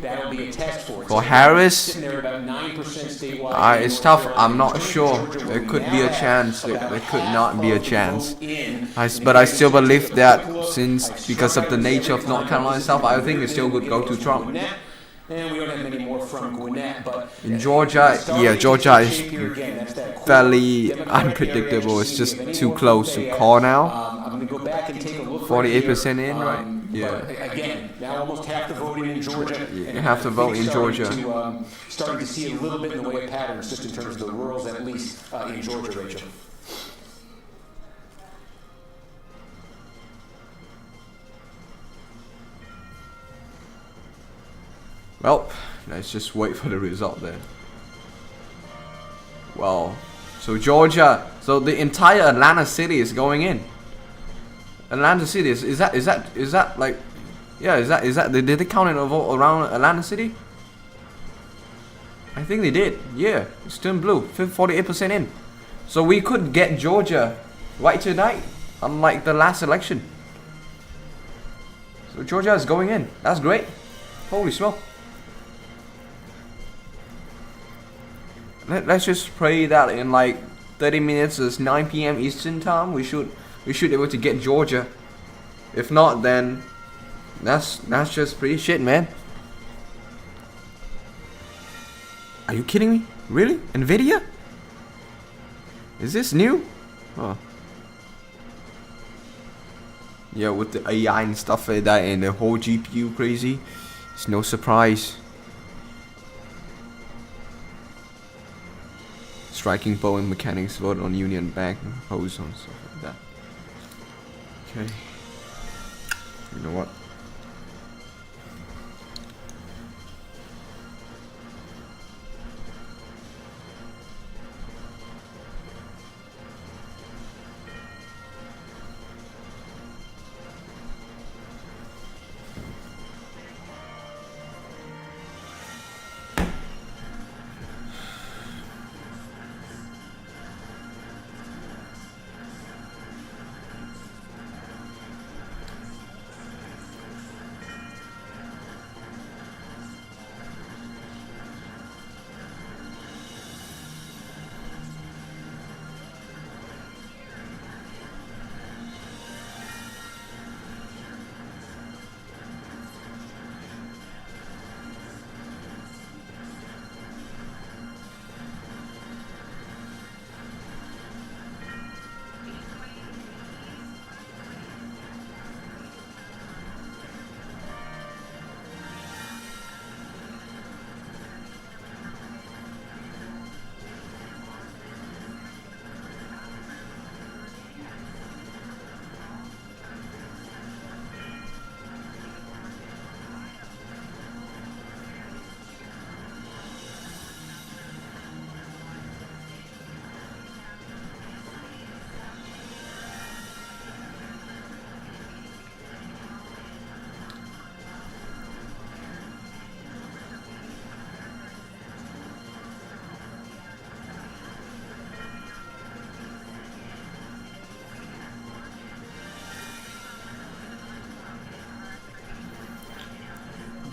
for Harris. It's tough. I'm not sure. There could be a chance. There could not be a chance. But I still believe that because of the nature of North Carolina stuff, I think it still would go to Trump. And we don't have many more from Gwinnett, but in Georgia, yeah, Georgia is fairly unpredictable. It's just too close to call now. I'm going to go back and take a look. 48% in, right? Yeah. Again, now almost half the voting in Georgia. You have to vote in Georgia. Starting to see a little bit in the way of patterns, just in terms of the rurals, at least in Georgia, Rachel. Well, let's just wait for the result then. Well, so Georgia, so the entire Atlanta city is going in. Atlanta city is that like, yeah, is that did they count a vote around Atlanta city? I think they did. Yeah, it's turned blue. 48% in. So we could get Georgia right tonight, unlike the last election. So Georgia is going in. That's great. Holy smoke. Let's just pray that in like 30 minutes, it's 9 p.m. Eastern time, we should be able to get Georgia. If not, then that's just pretty shit, man. Are you kidding me? Really? Nvidia? Is this new? Oh. Yeah, with the AI and stuff like that and the whole GPU crazy, it's no surprise. Striking Boeing mechanics vote on Union Bank and oppose on stuff like that. Okay. You know what?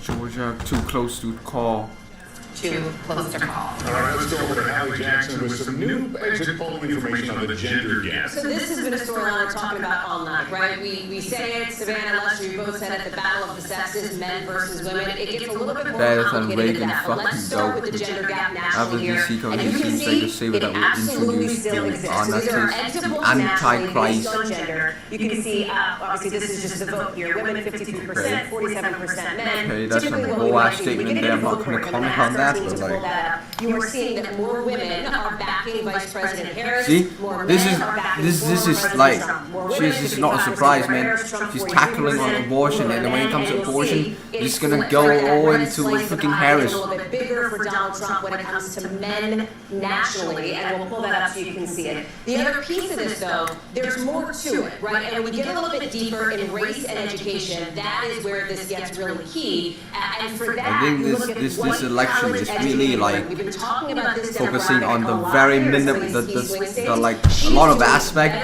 Georgia too close to call. too close to call. All right, let's go over to Hallie Jackson with some new exit polling information on the gender gap. So this has been a storyline we're talking about all night, right? We say it, Savannah, Lester, we both said it, the battle of the sexes, men versus women. It gets a little bit more That is complicated than that, but let's start with the gender gap nationally here. And you can see it absolutely still exists. So these are exit polls nationally based on gender. You can see, obviously this is just the vote here. Women 53%, 47% men. Okay, that's a whole ass statement there. I'm not going to comment on that, but like, you are seeing that more women are backing Vice President Harris. see, this is like, this is not a surprise, man. She's tackling on abortion, and then when it comes to abortion, she's gonna go all into freaking Harris. A little bit bigger for Donald Trump when it comes to men nationally, and we'll pull that up so you can see it. The other piece of this, though, there's more to it, right? And when we get a little bit deeper in race and education, that is where this gets really key. And for that, I think this election is really like we've been talking about this focusing on the very minimum, the like a lot of aspect,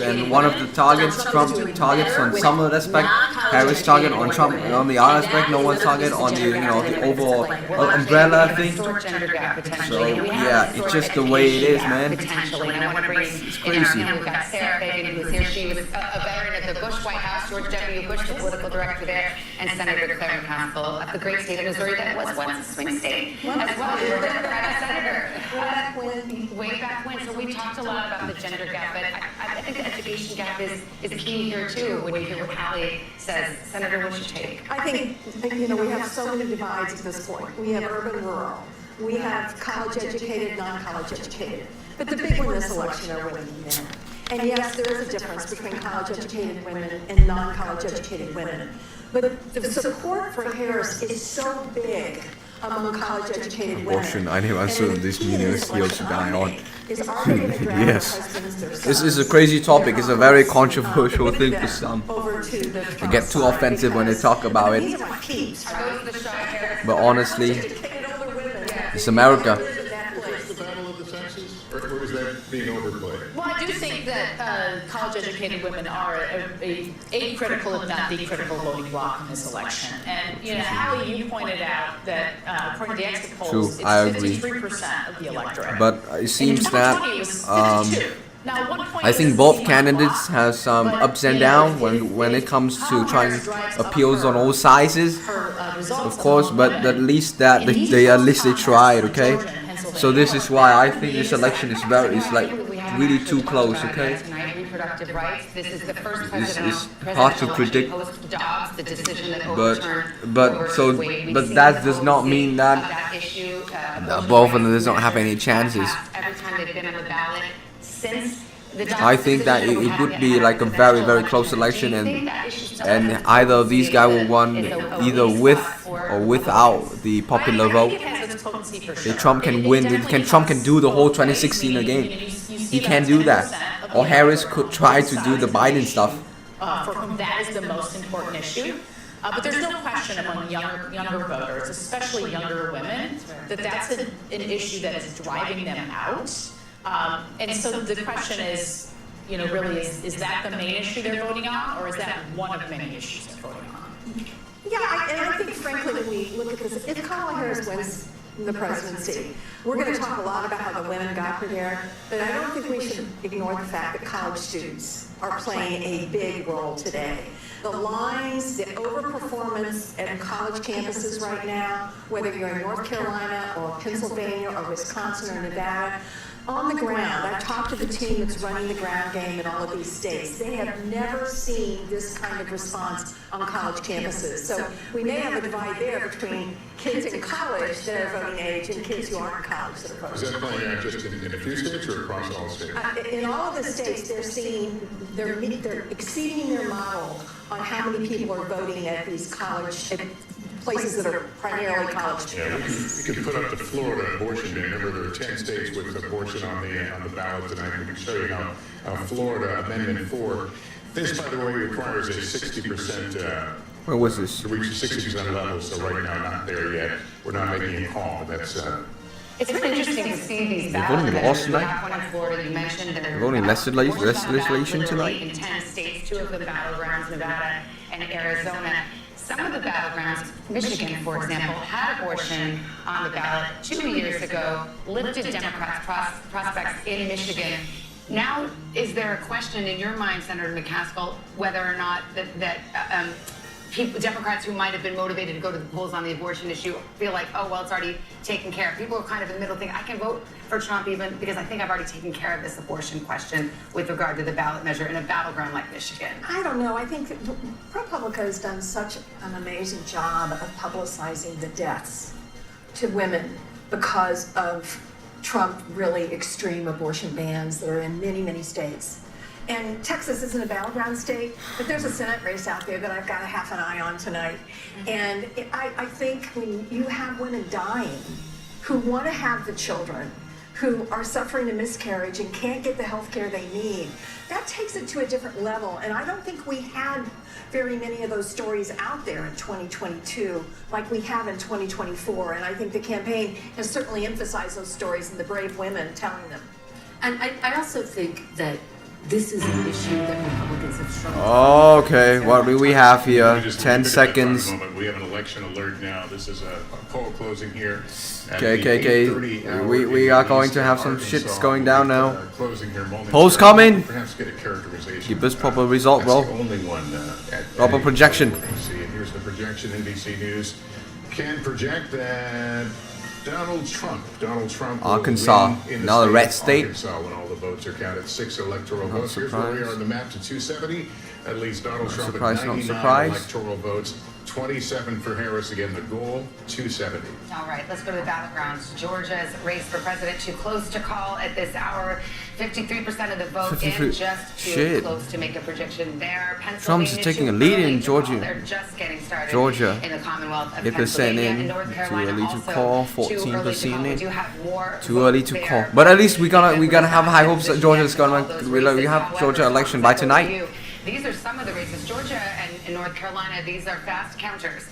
and one of the targets, Trump targets on some of the aspect, Harris target on Trump, and on the other aspect, no one's target on the the overall umbrella thing. So yeah, it's just the way it is, man. It's crazy. We've got Sarah Fagan, who's here. She was a veteran of the Bush White House, George W. Bush, the political director there, and Senator Clarence Council of the great state of Missouri that was once a swing state. As well, you were a Democratic senator. Way back when. So we talked a lot about the gender gap, but I think the education gap is key here too. When you hear what Hallie says, Senator, what's your take? I think, we have so many divides at this point. We have urban, rural. We have college educated, non-college educated. But the big one this election are women and men. And yes, there is a difference between college educated women and non-college educated women. But the support for Harris is so big among college educated women. Abortion, I never saw this meaning skills die on. Yes. This is a crazy topic. It's a very controversial thing for some. They get too offensive when they talk about it. But honestly, it's America. Or is that being overplayed? Well, I do think that college-educated women are a critical, if not the critical, voting bloc in this election. And Hallie, you pointed out that according to the exit polls, it's 53% of the electorate. But it seems that I think both candidates have some ups and downs when it comes to trying appeals on all sizes, of course. But at least that they tried, okay. So this is why I think this election is really too close, okay? Reproductive rights. This is the first It's hard to predict, but that does not mean that both of them does not have any chances. Every time they've been on the ballot since I think that it would be like a very, very close election, and either of these guys will win either with or without the popular vote. Trump can win. Trump can do the whole 2016 again. He can do that. Or Harris could try to do the Biden stuff. For whom that is the most important issue. But there's no question among younger voters, especially younger women, that that's an issue that is driving them out. And so the question is, really, is that the main issue they're voting on, or is that one of many issues they're voting on? Yeah, and I think, frankly, when we look at this, if Kamala Harris wins the presidency, we're going to talk a lot about how the women got there, but I don't think we should ignore the fact that college students are playing a big role today. The lines, the overperformance at college campuses right now, whether you're in North Carolina or Pennsylvania or Wisconsin or Nevada, on the ground, I've talked to the team that's running the ground game in all of these states. They have never seen this kind of response on college campuses. So we may have a divide there between kids in college that are voting age and kids who aren't in college that are voting age. Is that playing out just in a few states or across all states? In all of the states, they're exceeding their model on how many people are voting at these college places that are primarily college. Yeah, we could put up the Florida abortion ban. Remember, there are 10 states with abortion on the ballot tonight. We can show you how Florida Amendment 4. This, by the way, requires a 60%. Where was this? To reach a 60% level. So right now, not there yet. We're not making a call, but that's. It's been interesting to see these They're voting lost tonight? One in Florida, you mentioned they're voting legislation tonight? In 10 states, 2 of them battlegrounds, Nevada and Arizona. some of the battlegrounds, Michigan, for example, had abortion on the ballot 2 years ago, lifted Democrats' prospects in Michigan. Now, is there a question in your mind, Senator McCaskill, whether or not Democrats who might have been motivated to go to the polls on the abortion issue feel like, oh, well, it's already taken care of? People are kind of in the middle thinking, I can vote for Trump even because I think I've already taken care of this abortion question with regard to the ballot measure in a battleground like Michigan. I don't know. I think ProPublica has done such an amazing job of publicizing the deaths to women because of Trump really extreme abortion bans that are in many, many states. And Texas isn't a battleground state, but there's a Senate race out there that I've got a half an eye on tonight. And I think when you have women dying who want to have the children, who are suffering a miscarriage and can't get the health care they need, that takes it to a different level. And I don't think we had very many of those stories out there in 2022 like we have in 2024. And I think the campaign has certainly emphasized those stories and the brave women telling them. And I also think that this is an issue that Republicans have struggled with. Okay, what do we have here? 10 seconds. We have an election alert now. This is a poll closing here. Okay. We are going to have some shits going down now. Polls coming. Perhaps get a characterization. Keep this proper result, bro. That's the only one Proper projection. Here's the projection. NBC News can project that Donald Trump Arkansas, will win in now the the red state state. of Arkansas when all the votes are counted. 6 electoral votes. Here's where we are on the map to 270. At least Donald Trump at 99 electoral votes. 27 for Harris. Again, the goal, 270. All right, let's go to the battlegrounds. Georgia's race for president too close to call at this hour. 53% of the vote in, just too close to make a prediction there. Trump's taking a lead in Georgia. They're just getting started Georgia. in the Commonwealth of 8% Pennsylvania in. and North Too Carolina. early to Also, call. too early to 14% call. We in. do have more Too early to call. But at least we gotta have high hopes that Georgia's gonna. We have Georgia election by tonight. These are some of the races. Georgia and North Carolina, these are fast counters.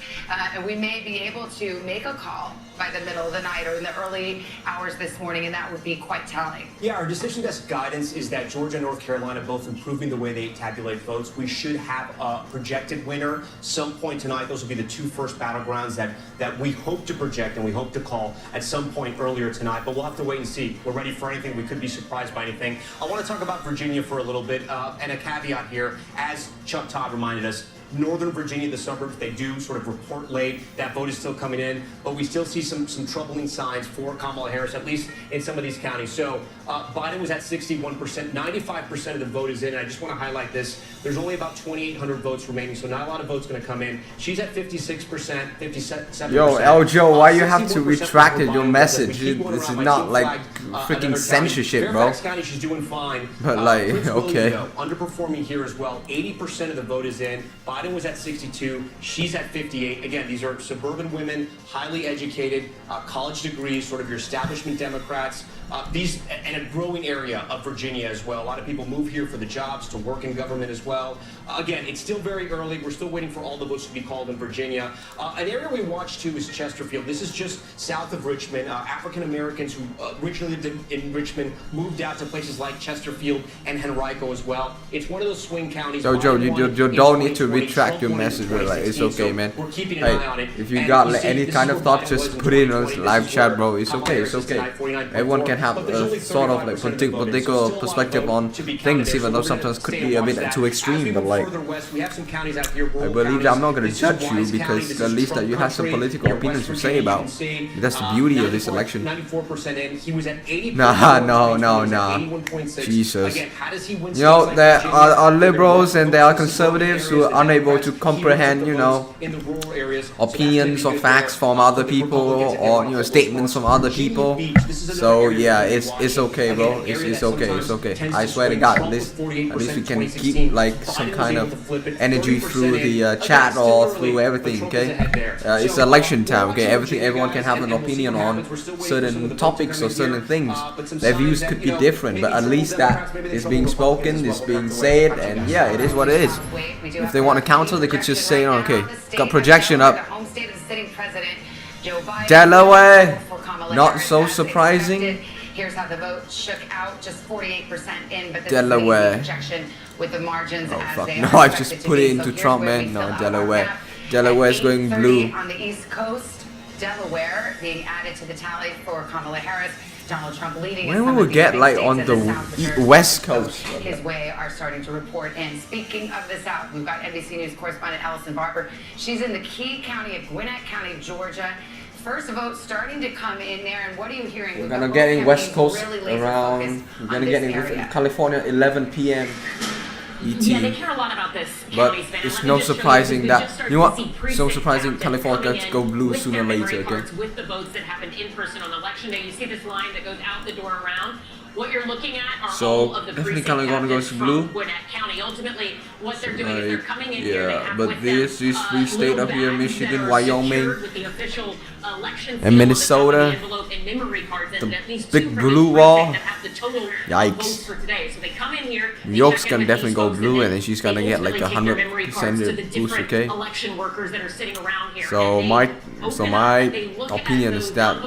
And we may be able to make a call by the middle of the night or in the early hours this morning, and that would be quite telling. Yeah, our decision desk guidance is that Georgia and North Carolina both improving the way they tabulate votes. We should have a projected winner some point tonight. Those will be the two first battlegrounds that we hope to project and we hope to call at some point earlier tonight. But we'll have to wait and see. We're ready for anything. We could be surprised by anything. I want to talk about Virginia for a little bit, and a caveat here. As Chuck Todd reminded us, Northern Virginia, the suburbs, they do sort of report late. That vote is still coming in, but we still see some troubling signs for Kamala Harris, at least in some of these counties. So Biden was at 61%, 95% of the vote is in. And I just want to highlight this. There's only about 2,800 votes remaining, so not a lot of votes going to come in. She's at 56%, 57%. Yo, El Joe, why you have to retract your message? This is not like freaking censorship, bro. Fairfax County, she's doing fine. But like, Prince okay. William, though, underperforming here as well. 80% of the vote is in. Biden was at 62. She's at 58. Again, these are suburban women, highly educated, college degrees, sort of your establishment Democrats. These and a growing area of Virginia as well. A lot of people move here for the jobs, to work in government as well. Again, it's still very early. We're still waiting for all the votes to be called in Virginia. An area we watch too is Chesterfield. This is just south of Richmond. African Americans who originally lived in Richmond moved out to places like Chesterfield and Henrico as well. It's one of those swing counties. So Joe, you don't need to retract your message, but like, it's okay, man. Hey, if you got like, any kind of thought, just put it in a live chat, bro. It's okay, it's okay. Everyone can have a sort of like particular perspective on things, even though sometimes could be a bit too extreme. But like, I believe that I'm not gonna judge you because at least that you have some political opinions to say about. That's the beauty of this election. Nah. Jesus. You know, there are liberals and there are conservatives who are unable to comprehend, you know, opinions or facts from other people or, you know, statements from other people. So yeah, it's okay, bro. It's okay. I swear to God, at least we can keep like some kind of energy through the chat or through everything. Okay, it's election time. Okay, everyone can have an opinion on certain topics or certain things. Their views could be different, but at least that is being spoken, is being said, and yeah, it is what it is. If they want to counter, they could just say, okay, got projection up. Delaware, not so surprising. Here's how the vote shook out, just 48% in, but this Delaware. is the projection with the margins as fuck. they No, are I've just expected to put be. it into So Trump, here's where man. we No, fill out our Delaware. map. Delaware is going blue. On the East Coast, Delaware being added to the tally for Kamala Harris. Donald Trump leading. When we will get like on the West Coast. His way are starting to report in. Speaking of the South, we've got NBC News correspondent Allison Barber. She's in the key county of Gwinnett County, Georgia. First vote starting to come in there, and what are you hearing? We're gonna get in West Coast around. We're gonna get in California 11 p.m. ET. Yeah, they care a lot about this. But it's no surprising that, you know what? So surprising California to go blue sooner or later, okay? With the votes that happened in person on election day, you see this line that goes out the door around. What you're looking at are all of the definitely California goes blue. Gwinnett County. Ultimately, what they're doing is they're coming in here. Yeah, but this free state up here, Michigan, Wyoming, and Minnesota, the big blue wall. Yikes. New York's gonna definitely go blue, and then she's gonna get like 100% boost, okay? So my opinion is that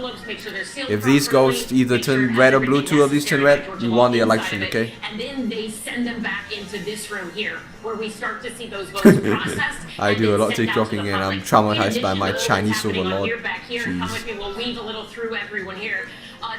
if these goes either turn red or blue, two of these turn red, you won the election, okay? And then they send them back into this room here, where we start to see those votes processed. I do a lot of TikToking, and I'm traumatized by my Chinese overlord. Jeez. We'll weave a little through everyone here.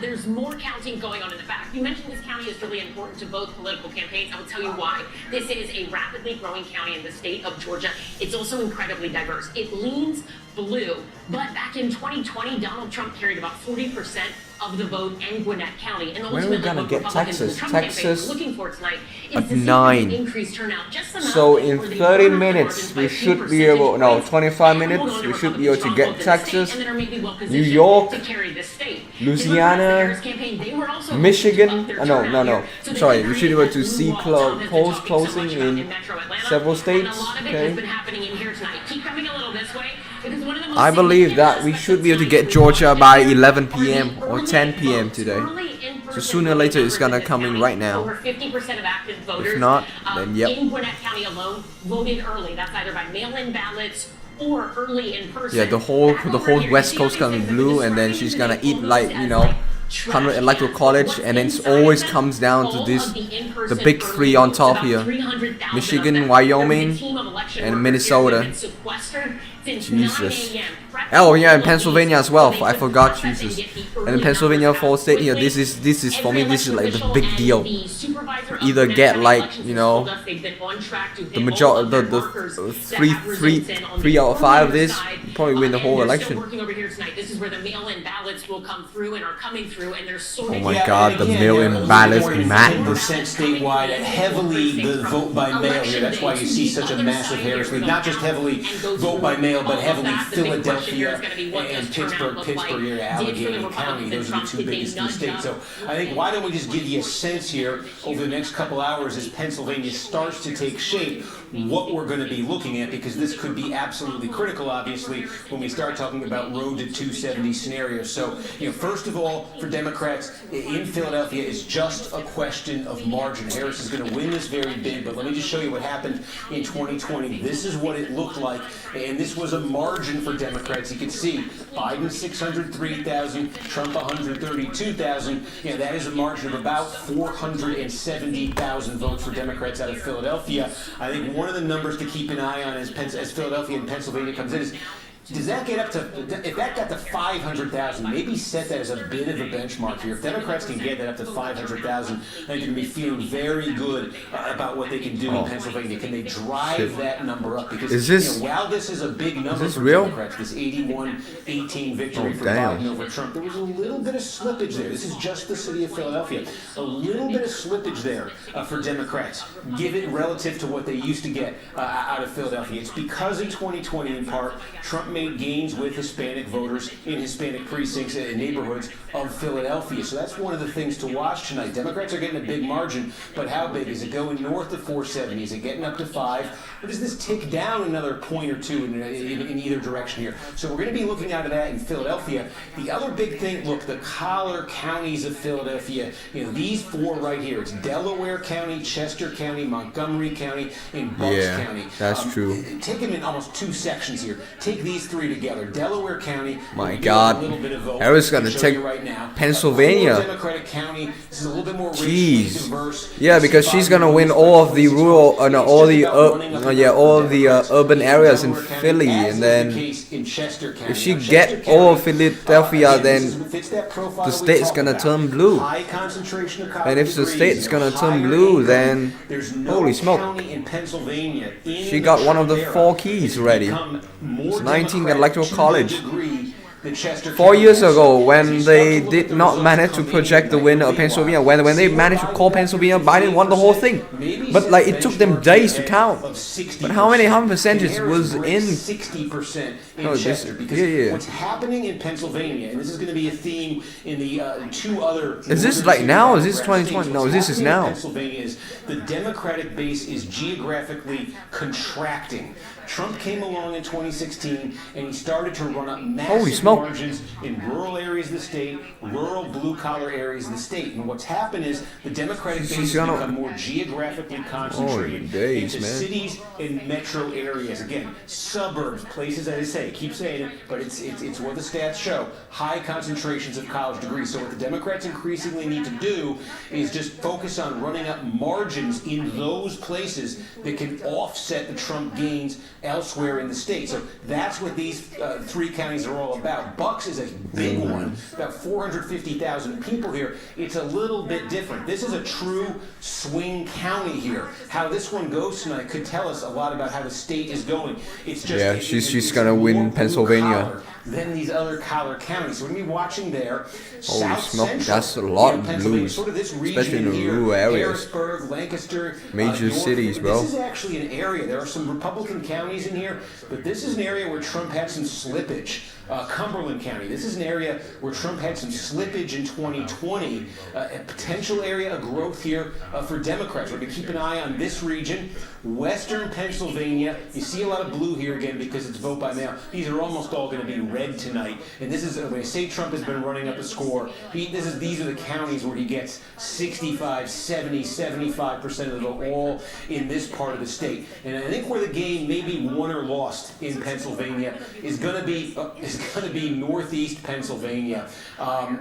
There's more counting going on in the back. You mentioned this county is really important to both political campaigns. I will tell you why. This is a rapidly growing county in the state of Georgia. It's also incredibly diverse. It leans blue, but back in 2020, Donald Trump carried about 40% of the vote in Gwinnett County. And when are we gonna get Texas? Texas looking for tonight at 9. So in 30 minutes we should be able, no, 25 minutes we should be able to get Texas, New York, Louisiana, Michigan. No. Sorry, we should be able to see polls closing in several states. Okay. I believe that we should be able to get Georgia by 11 p.m. or 10 p.m. today. So sooner or later it's gonna come in right now. Over 50% of active voters if not, then yep. in Gwinnett County alone voted early. That's either by mail-in ballots or early in person. Yeah, the whole West Coast gonna be blue, and then she's gonna eat like 100 electoral college, and then it always comes down to the big three on top here: Michigan, Wyoming, and Minnesota. Jesus. Oh yeah, and Pennsylvania as well. I forgot, Jesus. And in Pennsylvania, fall state here. This is for me. This is like the big deal. Either get like the majority, the three out of 5 of this, you probably win the whole election. Oh my God, the mail-in ballots madness. Statewide, heavily the vote by mail here. That's why you see such a massive Harris lead. Not just heavily vote by mail, but heavily Philadelphia and Pittsburgh area, Allegheny County. Those are the 2 biggest in the state. So I think why don't we just give you a sense here over the next couple hours as Pennsylvania starts to take shape, what we're going to be looking at, because this could be absolutely critical, obviously, when we start talking about road to 270 scenarios. So, first of all, for Democrats in Philadelphia, is just a question of margin. Harris is going to win this very big, but let me just show you what happened in 2020. This is what it looked like, and this was a margin for Democrats. You can see Biden 603,000, Trump 132,000. That is a margin of about 470,000 votes for Democrats out of Philadelphia. I think one of the numbers to keep an eye on as Philadelphia and Pennsylvania comes in is, does that get up to, if that got to 500,000, maybe set that as a bit of a benchmark here. If Democrats can get that up to 500,000, I think they're going to be feeling very good about what they can do in Pennsylvania. Can they drive that number up? Because while this is a big number for Democrats, this 81-18 victory for Biden over Trump, there was a little bit of slippage there. This is just the city of Philadelphia. A little bit of slippage there for Democrats, given relative to what they used to get out of Philadelphia. It's because in 2020, in part, Trump made gains with Hispanic voters in Hispanic precincts and neighborhoods of Philadelphia. So that's one of the things to watch tonight. Democrats are getting a big margin, but how big? Is it going north of 470? Is it getting up to 5? Or does this tick down another point or 2 in either direction here? So we're going to be looking out of that in Philadelphia. The other big thing, look, the collar counties of Philadelphia, these 4 right here. It's Delaware County, Chester County, Montgomery County, and Bucks County. That's true. Take them in almost 2 sections here. Take these these three together. Delaware County. My God, Harris gonna take Pennsylvania. Democratic County. This is a little bit more Jeez. diverse. Yeah, because she's gonna win all of the rural, all the urban areas in Philly, and then if she get all of Philadelphia, then the state's gonna turn blue. And if the state's gonna turn blue, then holy smoke, she got one of the 4 keys already. It's 19 Electoral College. 4 years ago, when they did not manage to project the winner of Pennsylvania, when they managed to call Pennsylvania, Biden won the whole thing. But like it took them days to count. But how many percentage was in? 60% in Chester. Because what's happening in Pennsylvania, and this is going to be a theme in the 2 other. Is this like now? Is this 2020? No, this is now. Pennsylvania is the Democratic base is geographically contracting. Trump came along in 2016 and he started to run up massive margins in rural areas of the state, rural blue-collar areas of the state. And what's happened is the Democratic base has become more geographically concentrated into cities and metro areas. Again, suburbs, places, as I say, I keep saying it, but it's what the stats show. High concentrations of college degrees. So what the Democrats increasingly need to do is just focus on running up margins in those places that can offset the Trump gains elsewhere in the state. So that's what these 3 counties are all about. Bucks is a big one, about 450,000 people here. It's a little bit different. This is a true swing county here. How this one goes tonight could tell us a lot about how the state is going. It's just she's gonna win Pennsylvania. Than these other collar counties. So we're going to be watching there. Holy smoke, that's a lot of blues, especially in the rural areas. Harrisburg, Lancaster, major cities, bro. This is actually an area, there are some Republican counties in here, but this is an area where Trump had some slippage. Cumberland County, this is an area where Trump had some slippage in 2020, a potential area of growth here for Democrats. We're going to keep an eye on this region. Western Pennsylvania, you see a lot of blue here again because it's vote by mail. These are almost all going to be red tonight. And this is, when I say Trump has been running up a score, these are the counties where he gets 65, 70, 75% of the vote, all in this part of the state. And I think where the game may be won or lost in Pennsylvania is going to be northeast Pennsylvania. I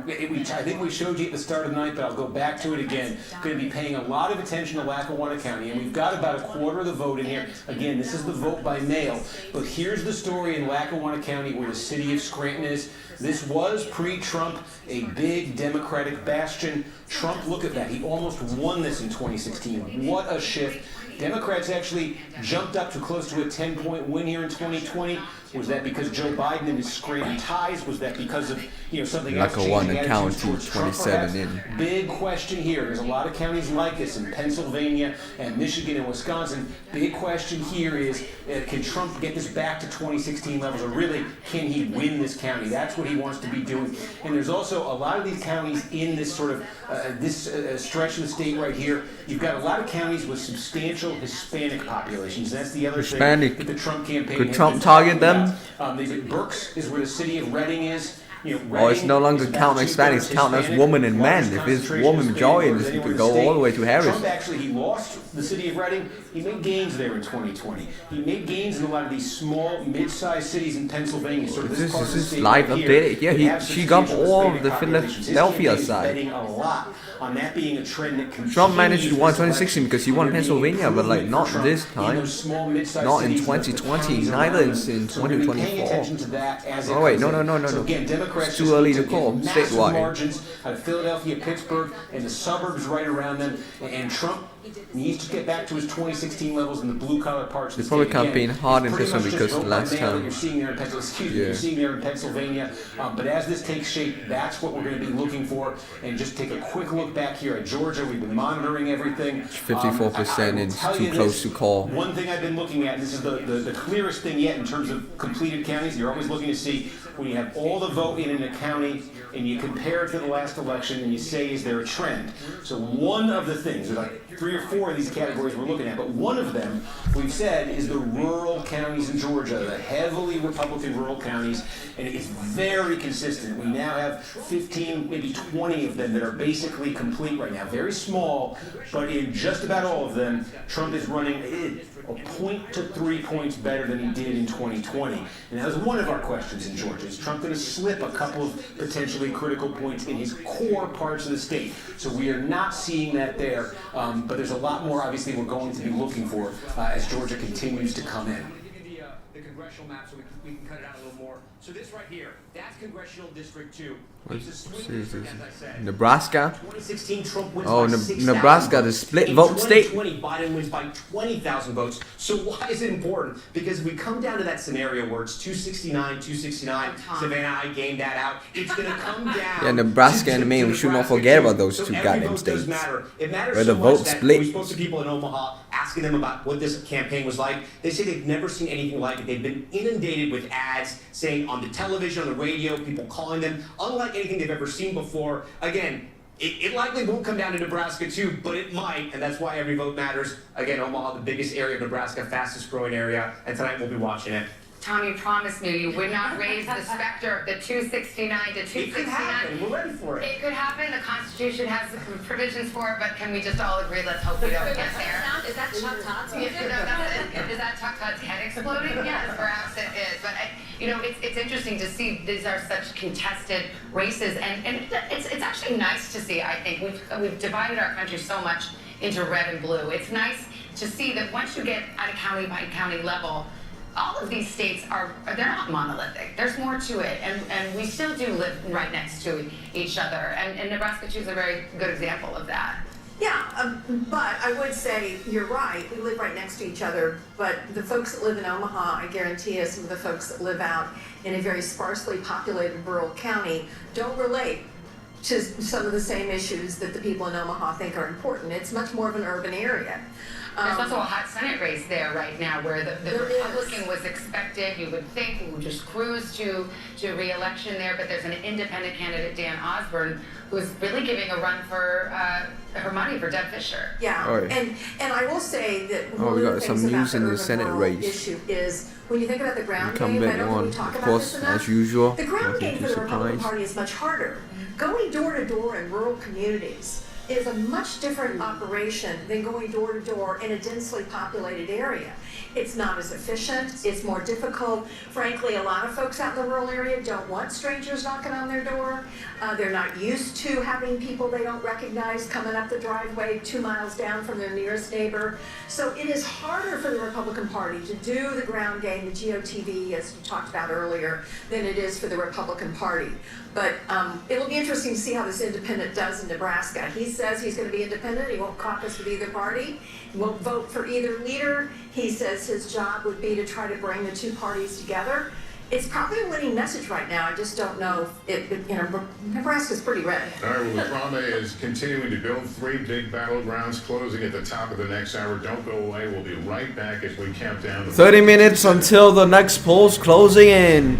think we showed you at the start of the night, but I'll go back to it again. Going to be paying a lot of attention to Lackawanna County, and we've got about a quarter of the vote in here. Again, this is the vote by mail, but here's the story in Lackawanna County where the city of Scranton is. This was pre-Trump a big Democratic bastion. Trump, look at that. He almost won this in 2016. What a shift. Democrats actually jumped up to close to a 10-point win here in 2020. Was that because Joe Biden and his Scranton ties? Was that because of something else? Lackawanna County, 27 in. Big question here. There's a lot of counties like this in Pennsylvania and Michigan and Wisconsin. Big question here is, can Trump get this back to 2016 levels, or really, can he win this county? That's what he wants to be doing. And there's also a lot of these counties in this sort of stretch of the state right here. You've got a lot of counties with substantial Hispanic populations. That's the other thing that the Trump campaign. Could Trump target them? Berks is where the city of Reading is. It's no longer counting Hispanics, it's counting as women and men. If it's woman majority, it could go all the way to Harris. Trump actually, he lost the city of Reading. He made gains there in 2020. He made gains in a lot of these small, mid-sized cities in Pennsylvania. Sort of this part of the state live right update. Here, Yeah, she got all of the Philadelphia side. Betting a lot on that being a trend that continues. Trump managed to win 2016 because he won Pennsylvania, but like not this time, not in 2020, neither in 2024. Oh wait, no. It's too early to call statewide. Margins out of Philadelphia, Pittsburgh, and the suburbs right around them, and Trump needs to get back to his 2016 levels in the blue-collar parts of the state. They probably campaigned hard in Pennsylvania because last time. You're seeing there in Pennsylvania. You're seeing there in Pennsylvania. But as this takes shape, that's what we're going to be looking for. And just take a quick look back here at Georgia. We've been monitoring everything. 54% and too close to call. One thing I've been looking at, and this is the clearest thing yet in terms of completed counties. You're always looking to see when you have all the vote in a county and you compare it to the last election and you say, is there a trend? So one of the things, there's like 3 or 4 of these categories we're looking at, but one of them we've said is the rural counties in Georgia, the heavily Republican rural counties, and it's very consistent. We now have 15, maybe 20 of them that are basically complete right now. Very small, but in just about all of them, Trump is running a point to 3 points better than he did in 2020. And that was one of our questions in Georgia. Is Trump going to slip a couple of potentially critical points in his core parts of the state? So we are not seeing that there, but there's a lot more, obviously, we're going to be looking for as Georgia continues to come in. The congressional map so we can cut it out a little more. So this right here, that's Congressional District 2. It's a swing district, as I said. Nebraska? 2016, Trump wins Oh, by 6,000 Nebraska, the votes. split In vote state. 2020, Biden wins by 20,000 votes. So why is it important? Because if we come down to that scenario where it's 269, Savannah, I gamed that out. It's going to come down. Yeah, Nebraska and Maine, we should not forget about those two goddamn states. It matters Where so the vote much that split. we spoke to people in Omaha asking them about what this campaign was like. They say they've never seen anything like it. They've been inundated with ads saying on the television, on the radio, people calling them, unlike anything they've ever seen before. Again, it likely won't come down to Nebraska too, but it might, and that's why every vote matters. Again, Omaha, the biggest area of Nebraska, fastest growing area, and tonight we'll be watching it. Tom, you promised me you would not raise the specter of the 269 to 269. It could happen. We're ready for it. It could happen. The Constitution has the provisions for it, but can we just all agree? Let's hope we don't get there. Is that Chuck Todd's music? Is that Chuck Todd's head exploding? Yes, perhaps it is. But it's interesting to see these are such contested races, and it's actually nice to see. I think we've divided our country so much into red and blue. It's nice to see that once you get at a county by county level, all of these states they're not monolithic. There's more to it, and we still do live right next to each other. And Nebraska too is a very good example of that. Yeah, but I would say you're right. We live right next to each other. But the folks that live in Omaha, I guarantee you, some of the folks that live out in a very sparsely populated rural county don't relate to some of the same issues that the people in Omaha think are important. It's much more of an urban area. There's also a hot Senate race there right now where the Republican was expected, you would think, would just cruise to re-election there, but there's an independent candidate, Dan Osborne, who's really giving a run for her money for Deb Fisher. Yeah, Oh, yeah. And I will say that Oh, one we of the got some things about news the in the urban Senate rural race. issue is when you think about the ground Come game, I back don't on, think we talk of about course, this enough. as usual. The ground Nothing game too for the Republican surprised. Party is much harder. Going door to door in rural communities is a much different operation than going door to door in a densely populated area. It's not as efficient, it's more difficult. Frankly, a lot of folks out in the rural area don't want strangers knocking on their door. They're not used to having people they don't recognize coming up the driveway 2 miles down from their nearest neighbor. So it is harder for the Republican Party to do the ground game, the GOTV, as you talked about earlier, than it is for the Republican Party. But it'll be interesting to see how this independent does in Nebraska. He says he's going to be independent. He won't caucus with either party. He won't vote for either leader. He says his job would be to try to bring the two parties together. It's probably a winning message right now. I just don't know if Nebraska's pretty red. All right, well, Rame is continuing to build 3 big battlegrounds, closing at the top of the next hour. Don't go away. We'll be right back as we count down. 30 minutes until the next poll's closing in.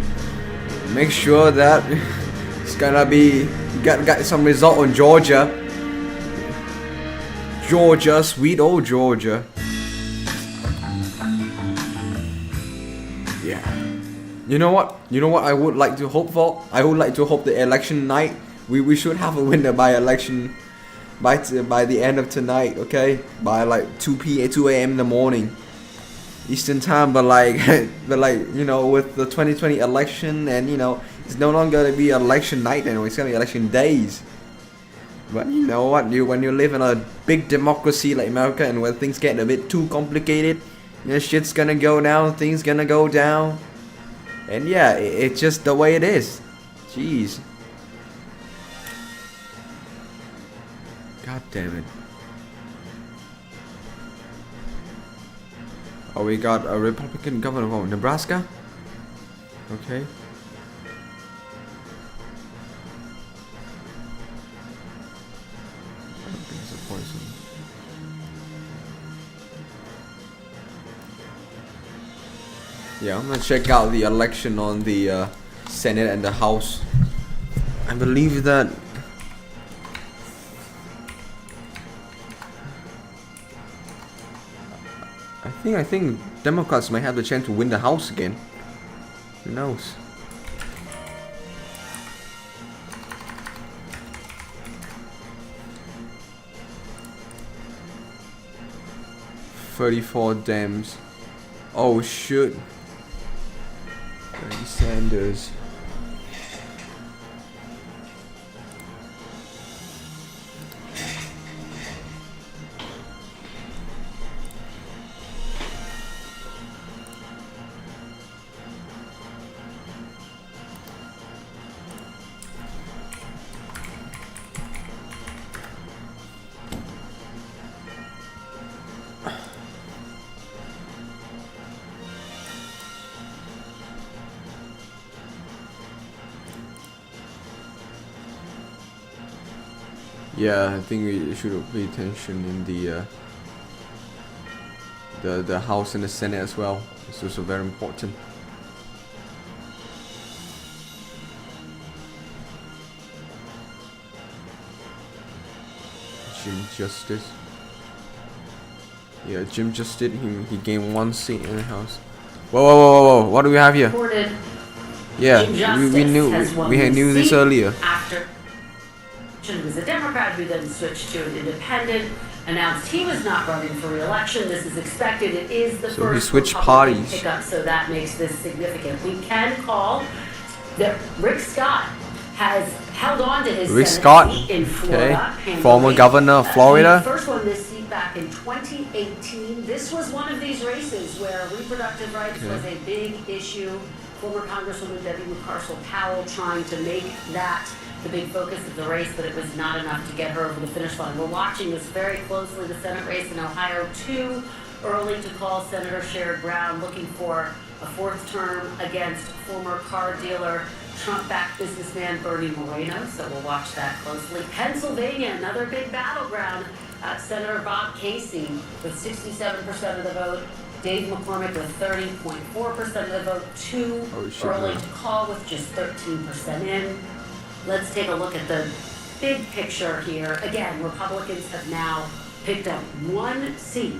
Make sure that it's gonna be got some result on Georgia. Georgia, sweet old Georgia. Yeah. You know what? I would like to hope for? I would like to hope the election night we should have a winner by election by the end of tonight, okay? By like 2 a.m. in the morning Eastern time, but like with the 2020 election, and it's no longer gonna be election night anymore, it's gonna be election days. But you know what, when you live in a big democracy like America, and when things get a bit too complicated, shit's gonna go down, things gonna go down. And yeah, it's just the way it is. Jeez. God damn it. Oh, we got a Republican governor of Nebraska? Okay. Yeah, I'm gonna check out the election on the Senate and the House. I believe that I think Democrats might have the chance to win the House again. Who knows? 34 Dems. Oh shit. Bernie Sanders. Yeah, I think we should pay attention in the House and the Senate as well. It's also very important. Jim Justice. Yeah, Jim just did. He gained 1 seat in the House. Whoa! What do we have here? Yeah, we knew we knew this earlier. After he was a Democrat, who then switched to an independent, announced he was not running for re-election. This is expected. It is the So he first switched Republican parties. pickup, so that makes this significant. We can call that Rick Scott has held on to his Rick Senate Scott, seat in Florida. okay, former governor of Florida. He first won this seat back in 2018. This was one of these races where reproductive rights was a big issue. Former Congresswoman Debbie McCarcel-Powell trying to make that the big focus of the race, but it was not enough to get her over the finish line. We're watching this very closely. The Senate race in Ohio, too early to call. Senator Sherrod Brown looking for a 4th term against former car dealer, Trump-backed businessman Bernie Moreno, so we'll watch that closely. Pennsylvania, another big battleground. Senator Bob Casey with 67% of the vote. Dave McCormick with 30.4% of the vote. Too early to call with just 13% in. Let's take a look at the big picture here. Again, Republicans have now picked up 1 seat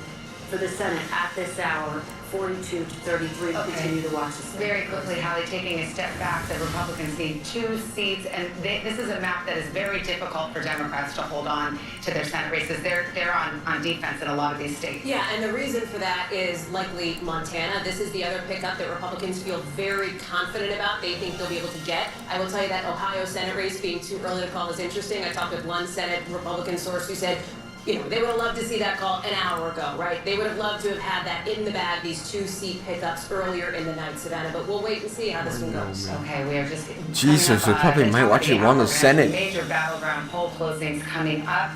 for the Senate at this hour, 42 to 33. We'll continue to watch this. Very quickly, Holly, taking a step back, the Republicans need 2 seats, and this is a map that is very difficult for Democrats to hold on to their Senate races. They're on defense in a lot of these states. Yeah, and the reason for that is likely Montana. This is the other pickup that Republicans feel very confident about. They think they'll be able to get. I will tell you that Ohio Senate race being too early to call is interesting. I talked with one Senate Republican source who said, you know, they would have loved to see that call an hour ago, right? They would have loved to have had that in the bag, these 2-seat pickups earlier in the night, Savannah. But we'll wait and see how this one goes. Okay, we are just Jesus, we probably might actually won the Senate. Major battleground poll closings coming up,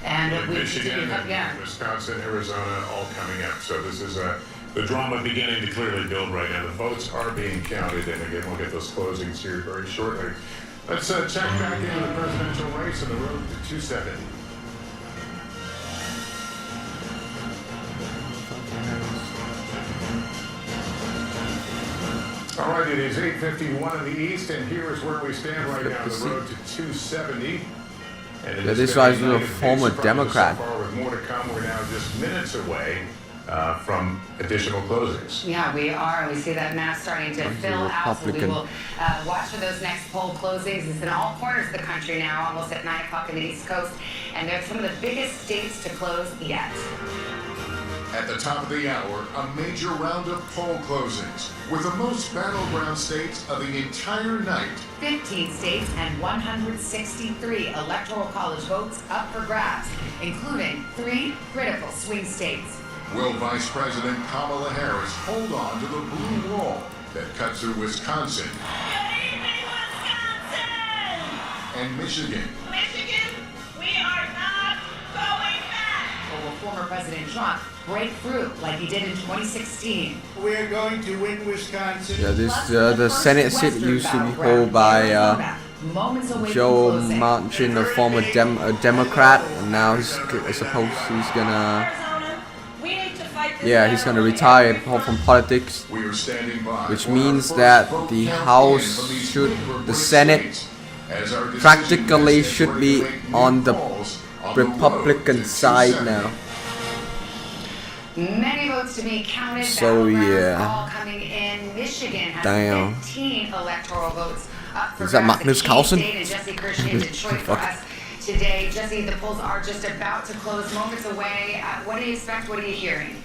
and we Michigan, Wisconsin, Arizona, all coming up. So this is the drama beginning to clearly build right now. The votes are being counted, and again, we'll get those closings here very shortly. Let's check back into the presidential race on the road to 270. All right, it is 8:51 in the East, and here is where we stand right now on the road to 270. And Yeah, this guy's a former Democrat. So far, with more to come, we're now just minutes away from additional closings. Yeah, we are. We see that map starting to fill out. So we will watch for those next poll closings. It's in all corners of the country now, almost at 9 o'clock in the East Coast. And they're some of the biggest states to close yet. At the top of the hour, a major round of poll closings with the most battleground states of the entire night. 15 states and 163 electoral college votes up for grabs, including 3 critical swing states. Will Vice President Kamala Harris hold on to the blue wall that cuts through Wisconsin and Michigan? Michigan, we are not going back. Or will former President Trump break through like he did in 2016? We're going to win Wisconsin. Yeah, this the Senate seat used to be held by Joe Manchin, a former Democrat, and now he's gonna retire from politics, which means that the the Senate practically should be on the Republican side now. Many votes to be counted. So yeah. All coming in. Michigan has Damn. 15 electoral votes up for Is that grabs. Magnus A key Carlsen? state, and Jesse Kirsch in Detroit for us today. Jesse, the polls are just about to close, moments away. What do you expect? What are you hearing?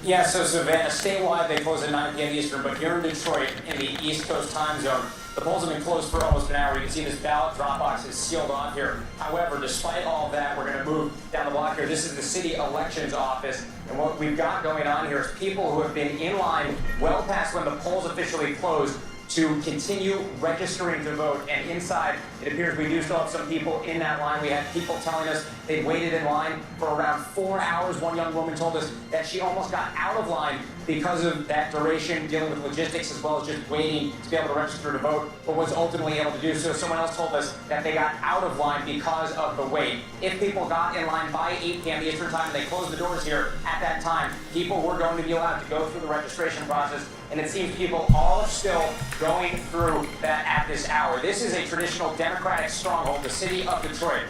Yeah, so Savannah, statewide they close at 9 p.m. Eastern, but here in Detroit, in the East Coast time zone, the polls have been closed for almost an hour. You can see this ballot drop box is sealed off here. However, despite all of that, we're going to move down the block here. This is the city elections office, and what we've got going on here is people who have been in line well past when the polls officially closed to continue registering to vote. And inside, it appears we do still have some people in that line. We had people telling us they waited in line for around 4 hours. One young woman told us that she almost got out of line because of that duration, dealing with logistics as well as just waiting to be able to register to vote, but was ultimately able to do so. Someone else told us that they got out of line because of the wait. If people got in line by 8 p.m. Eastern time and they closed the doors here at that time, people were going to be allowed to go through the registration process, and it seems people all are still going through that at this hour. This is a traditional Democratic stronghold, the city of Detroit.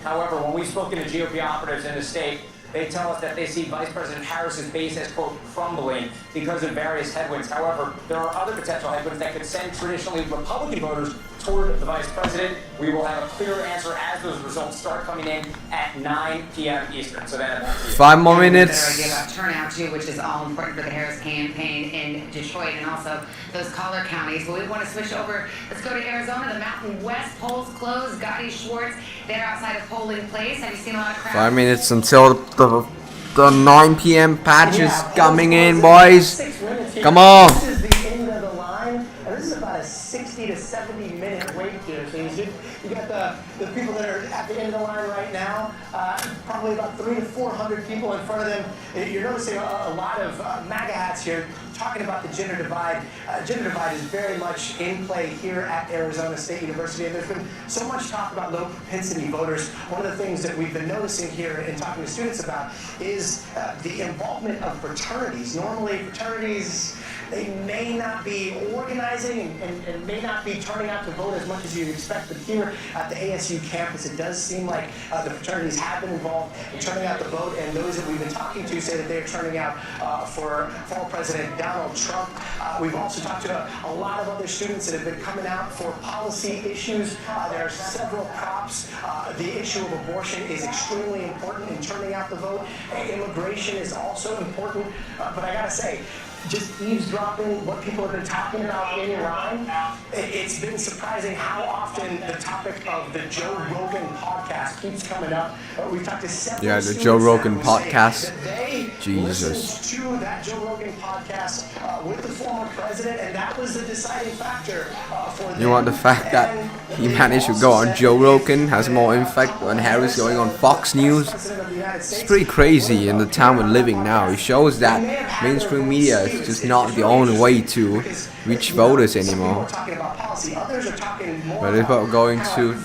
However, when we've spoken to GOP operatives in the state, they tell us that they see Vice President Harris's base as, quote, crumbling because of various headwinds. However, there are other potential headwinds that could send traditionally Republican voters toward the Vice President. We will have a clearer answer as those results start coming in at 9 p.m. Eastern. So then 5 more minutes. Better idea about turnout too, which is all important for the Harris campaign in Detroit and also those collar counties. But we want to switch over. Let's go to Arizona. The Mountain West polls closed. Gotti Schwartz, they're outside of polling place. Have you seen a lot of crowds? 5 minutes until the 9 p.m. patch is coming in, boys. Come on. This is the end of the line, and this is about a 60 to 70 minute wait here. So you got the people that are at the end of the line right now, probably about 300 to 400 people in front of them. You're noticing a lot of MAGA hats here talking about the gender divide. Gender divide is very much in play here at Arizona State University, and there's been so much talk about low propensity voters. One of the things that we've been noticing here and talking to students about is the involvement of fraternities. Normally, fraternities, they may not be organizing and may not be turning out to vote as much as you'd expect, but here at the ASU campus, it does seem like the fraternities have been involved in turning out the vote, and those that we've been talking to say that they're turning out for former President Donald Trump. We've also talked to a lot of other students that have been coming out for policy issues. There are several props. The issue of abortion is extremely important in turning out the vote. Immigration is also important, but I gotta say, just eavesdropping what people have been talking about in line, it's been surprising how often the topic of the Joe Rogan podcast keeps coming up. We've talked to several the Joe Rogan podcast. Jesus. To that Joe Rogan podcast with the former president, and that was the deciding factor for them. You want the fact that he managed to go on Joe Rogan has more impact than Harris going on Fox News? It's pretty crazy in the town we're living now. It shows that mainstream media is just not the only way to reach voters anymore. But if we're going to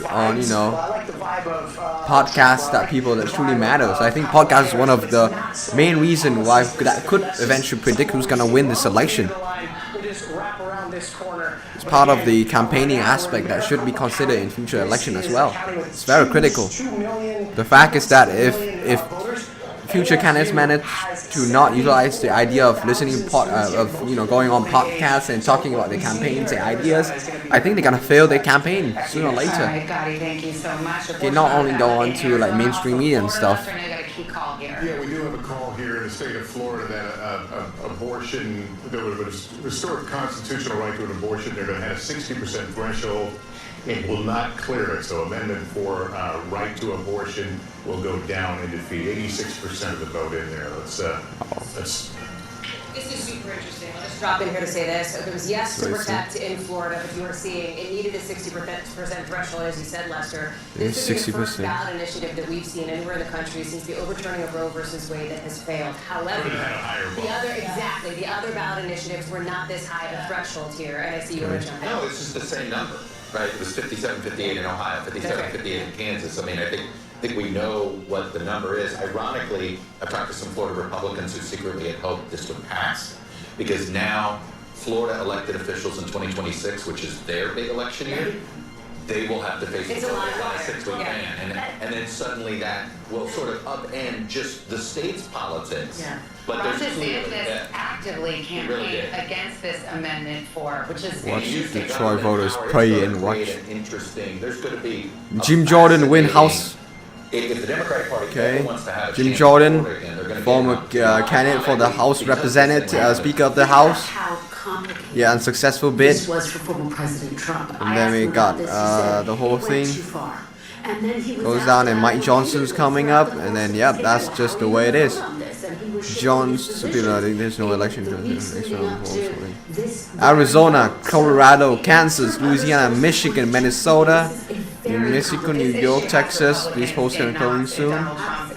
podcasts that truly matters. I think podcast is one of the main reasons why that could eventually predict who's gonna win this election. It's part of the campaigning aspect that should be considered in future election as well. It's very critical. The fact is that if future candidates manage to not utilize the idea of listening going on podcasts and talking about their campaigns and ideas, I think they're gonna fail their campaign sooner or later. All right, Gotti, thank you so much. They not only go on to mainstream media and stuff. Yeah, we do have a call here in the state of Florida that abortion, that would restore constitutional right to an abortion. They're going to have a 60% threshold. It will not clear it. So amendment for right to abortion will go down in defeat. 86% of the vote in there. Let's This is super interesting. I'll just drop in here to say this. It was yes to protect in Florida, but you were seeing it needed a 60% threshold, as you said, Lester. This is the first ballot initiative that we've seen anywhere in the country since the overturning of Roe versus Wade that has failed. However, the other ballot initiatives were not this high of a threshold here, and I see you want to jump in. No, it's just the same number, right? It was 57-58 in Ohio, 57-58 in Kansas. I mean, I think we know what the number is. Ironically, I've talked to some Florida Republicans who secretly had hoped this would pass, because now Florida elected officials in 2026, which is their big election year, they will have to face the 26-week ban. And then suddenly that will sort of upend just the state's politics. Yeah. But Ron there's clearly DeSantis actively campaigned against this amendment which is Watch Detroit voters pray and watch There's going to be Jim Jordan win House. If the Democratic Party wants to have a Jim Jordan, former candidate for the House Representative, Speaker of the House. How complicated Yeah, unsuccessful bid. this was for former President Trump. And then we got the whole thing goes down, and Mike Johnson's coming up, and then yeah, that's just the way it is. There's no election. Arizona, Colorado, Kansas, Louisiana, Michigan, Minnesota, New Mexico, New York, Texas. These polls are coming soon.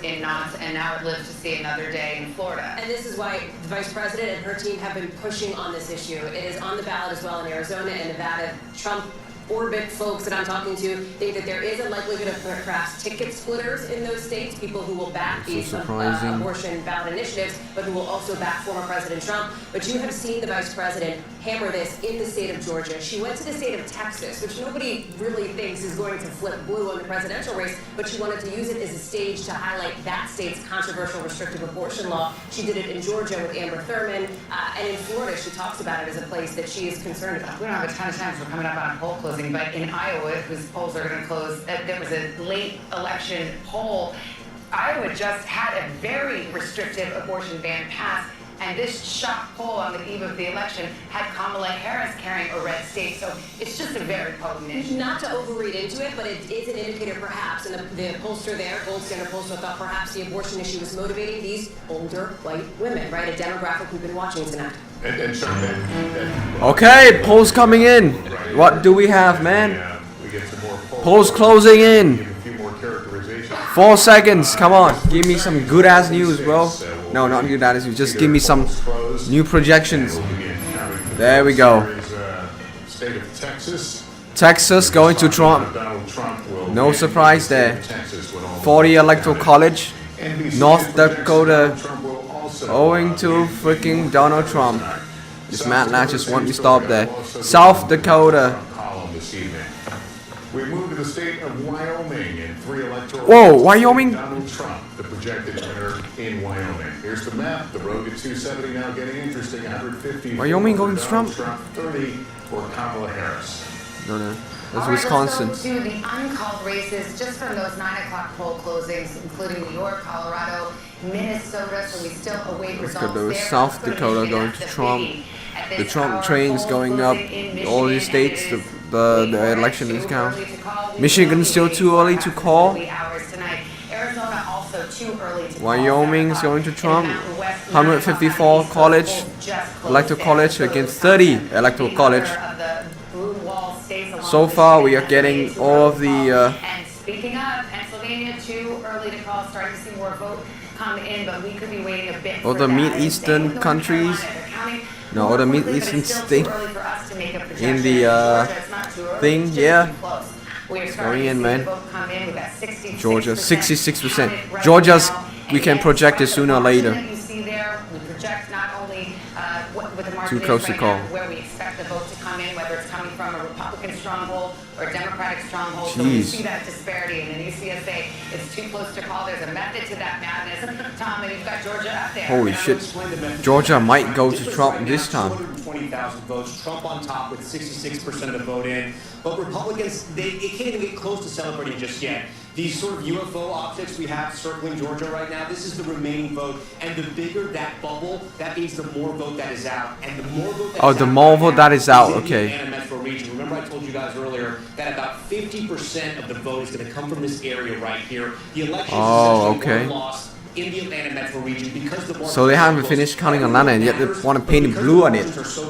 In knots, and now it lives to see another day in Florida. And this is why the Vice President and her team have been pushing on this issue. It is on the ballot as well in Arizona and Nevada. Trump orbit folks that I'm talking to think that there is a likelihood of perhaps ticket splitters in those states, people who will back these abortion ballot initiatives, but who will also back former President Trump. But you have seen the Vice President hammer this in the state of Georgia. She went to the state of Texas, which nobody really thinks is going to flip blue on the presidential race, but she wanted to use it as a stage to highlight that state's controversial restrictive abortion law. She did it in Georgia with Amber Thurman, and in Florida she talks about it as a place that she is concerned about. We don't have a ton of time, so we're coming up on a poll closing, but in Iowa, whose polls are going to close, there was a late election poll. Iowa just had a very restrictive abortion ban passed, and this shock poll on the eve of the election had Kamala Harris carrying a red state, so it's just a very potent issue. Not to overread into it, but it is an indicator perhaps, and the pollster there, Gold Standard pollster, thought perhaps the abortion issue was motivating these older white women, right? A demographic we've been watching tonight. Okay, polls coming in. What do we have, man? Polls closing in. 4 seconds. Come on, give me some good ass news, bro. No, not good ass news. Just give me some new projections. There we go. State of Texas. Texas going to Trump. No surprise there. 40 Electoral College. North Dakota owing to freaking Donald Trump. This Matt Latch just want me to stop there. South Dakota. We move to the state of Wyoming in 3 electoral. Whoa, Wyoming? Donald Trump, the projected winner in Wyoming. Here's the map. The road to 270 now getting interesting. 150. Wyoming going to Trump? 30 for Kamala Harris. No. That's Wisconsin. Let's go to the uncalled races just from those 9 o'clock poll closings, including New York, Colorado, Minnesota, so we still await results Let's go to there. South Dakota going to Trump. The Trump train's going up. All these states, the election is count. Michigan still too early to call. Wyoming's going to Trump. 154 college, electoral college against 30 electoral college. So far, we are getting all of the. And speaking of Pennsylvania, too early to call. Starting to see more vote come in, but we could be waiting a bit. All the Mid-Eastern countries. No, all the Mid-Eastern states in the thing. Yeah. It's going in, man. Georgia, 66%. Georgia's, we can project it sooner or later. Too close to call. Where we expect the vote to come in, whether it's coming from a Republican stronghold or a Democratic stronghold. Jeez. So we see that disparity, and then UCSA, it's too close to call. There's a method to that madness. Tom, and you've got Georgia up there. Holy shit. Georgia might go to Trump this time. 220,000 votes. Trump on top with 66% of the vote in. But Republicans, they can't even get close to celebrating just yet. These sort of UFO optics we have circling Georgia right now, this is the remaining vote. And the bigger that bubble, that means the more vote that is out. And the more vote that is out. The more vote that is out, okay. In the Atlanta metro region. Remember I told you guys earlier that about 50% of the vote is going to come from this area right here. The election is essentially one loss in the Atlanta metro region because the So they haven't finished counting Atlanta and yet they want to paint blue on it.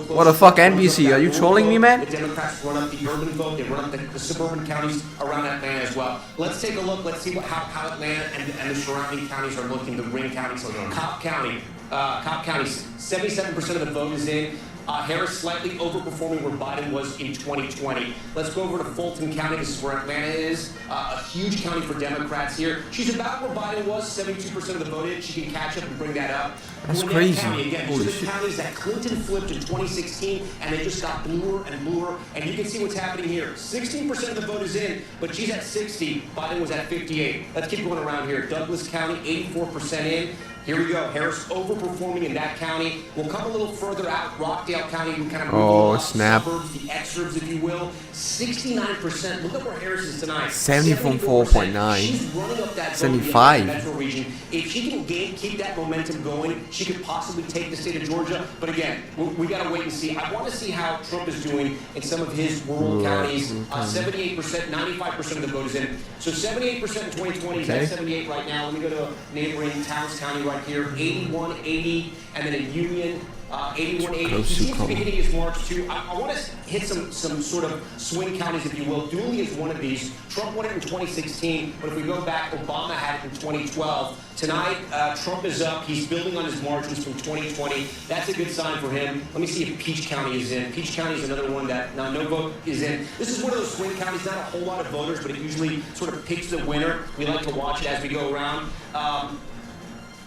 What the fuck, NBC? Are you trolling me, man? The Democrats run up the urban vote. They run up the suburban counties around Atlanta as well. Let's take a look. Let's see how Atlanta and the surrounding counties are looking. The ring counties. Cobb County, 77% of the vote is in. Harris slightly overperforming where Biden was in 2020. Let's go over to Fulton County. This is where Atlanta is. A huge county for Democrats here. She's about where Biden was, 72% of the vote in. She can catch up and bring that up. That's Gwinnett crazy. County, again, Holy these are shit. the counties that Clinton flipped in 2016, and they just got bluer and bluer. And you can see what's happening here. 16% of the vote is in, but she's at 60. Biden was at 58. Let's keep going around here. Douglas County, 84% in. Here we go. Harris overperforming in that county. We'll come a little further out. Rockdale County, we kind of Oh, snap. suburbs, the exurbs, if you will. 69%. Look at where Harris is tonight. 74.9. She's running up that 75. metro region. If she can keep that momentum going, she could possibly take the state of Georgia. But again, we got to wait and see. I want to see how Trump is doing in some of his rural counties. 78%, 95% of the vote is in. So 78% in 2020. That's 78 right now. Let me go to neighboring Towns County right here. 81, 80, and then in Union. 81, 80. He seems to be hitting his marks too. I want to hit some sort of swing counties, if you will. Dooley is one of these. Trump won it in 2016, but if we go back, Obama had it in 2012. Tonight, Trump is up. He's building on his margins from 2020. That's a good sign for him. Let me see if Peach County is in. Peach County is another one that no vote is in. This is one of those swing counties, not a whole lot of voters, but it usually sort of picks the winner. We like to watch it as we go around.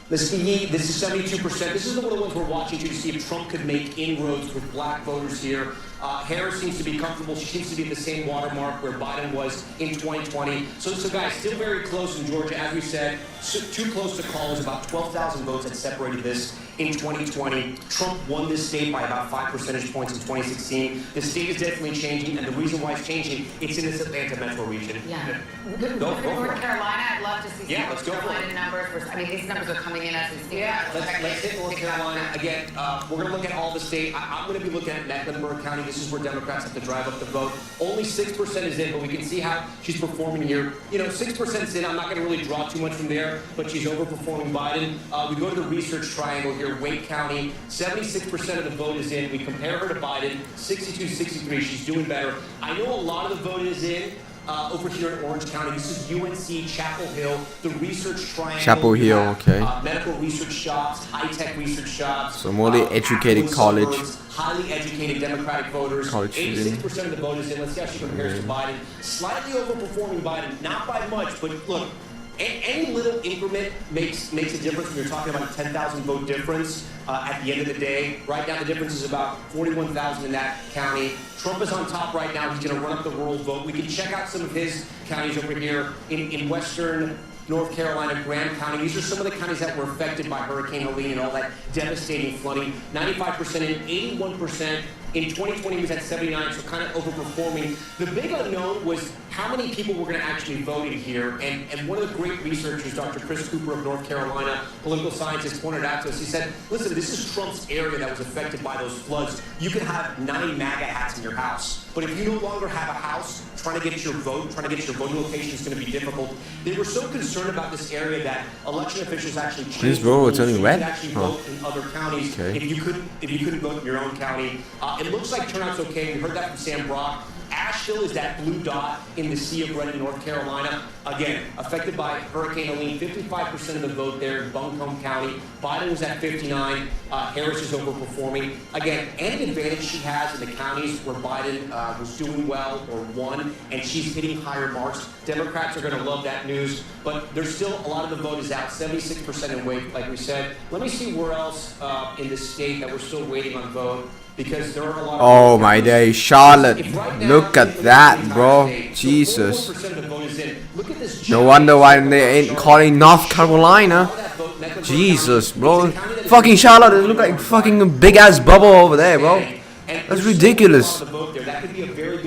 Msnbc, this is 72%. This is one of the ones we're watching to see if Trump could make inroads with black voters here. Harris seems to be comfortable. She seems to be at the same watermark where Biden was in 2020. So guys, still very close in Georgia. As we said, too close to call. There's about 12,000 votes that separated this in 2020. Trump won this state by about 5 percentage points in 2016. The state is definitely changing, and the reason why it's changing, it's in this Atlanta metro region. Yeah. Go for North it. Carolina, I'd love to see Yeah, some let's go for it. numbers. I mean, these numbers are coming in as we speak. Yeah, let's hit North Carolina. Again, we're going to look at all the state. I'm going to be looking at Mecklenburg County. This is where Democrats have to drive up the vote. Only 6% is in, but we can see how she's performing here. 6% is in. I'm not going to really draw too much from there, but she's overperforming Biden. We go to the research triangle here, Wake County. 76% of the vote is in. We compare her to Biden, 62-63. She's doing better. I know a lot of the vote is in. Over here in Orange County, this is UNC Chapel Hill, the research triangle. Chapel Hill, okay. Medical research shops, high-tech research shops. So more the educated college. Suburbs, highly educated Democratic voters. College 86% of the vote is in. Let's see how she compares to Biden. Slightly overperforming Biden, not by much, but look, any little increment makes a difference when you're talking about a 10,000 vote difference at the end of the day. Right now, the difference is about 41,000 in that county. Trump is on top right now. He's going to run up the rural vote. We can check out some of his counties over here in western North Carolina, Graham County. These are some of the counties that were affected by Hurricane Helene and all that devastating flooding. 95% in, 81%. In 2020, he was at 79, so kind of overperforming. The big unknown was how many people were going to actually vote in here. And one of the great researchers, Dr. Chris Cooper of North Carolina, political scientist, pointed out to us. He said, listen, this is Trump's area that was affected by those floods. You can have 90 MAGA hats in your house. But if you no longer have a house, trying to get your vote, trying to get your voting location is going to be difficult. They were so concerned about this area that election officials actually changed This bro, it's only red? you could actually vote in other counties if you couldn't vote in your own county. It looks like turnout's okay. We heard that from Sam Brock. Asheville is that blue dot in the Sea of Red in North Carolina. Again, affected by Hurricane Helene. 55% of the vote there in Buncombe County. Biden was at 59. Harris is overperforming. Again, any advantage she has in the counties where Biden was doing well or won, and she's hitting higher marks, Democrats are going to love that news. But there's still a lot of the vote is out. 76% in Wake, like we said. Let me see where else in the state that we're still waiting on vote. Because there are a lot of oh my day, Charlotte. Look at that, bro. Jesus. No wonder why they ain't calling North Carolina. Jesus, bro. Fucking Charlotte, it look like fucking big ass bubble over there, bro. That's ridiculous.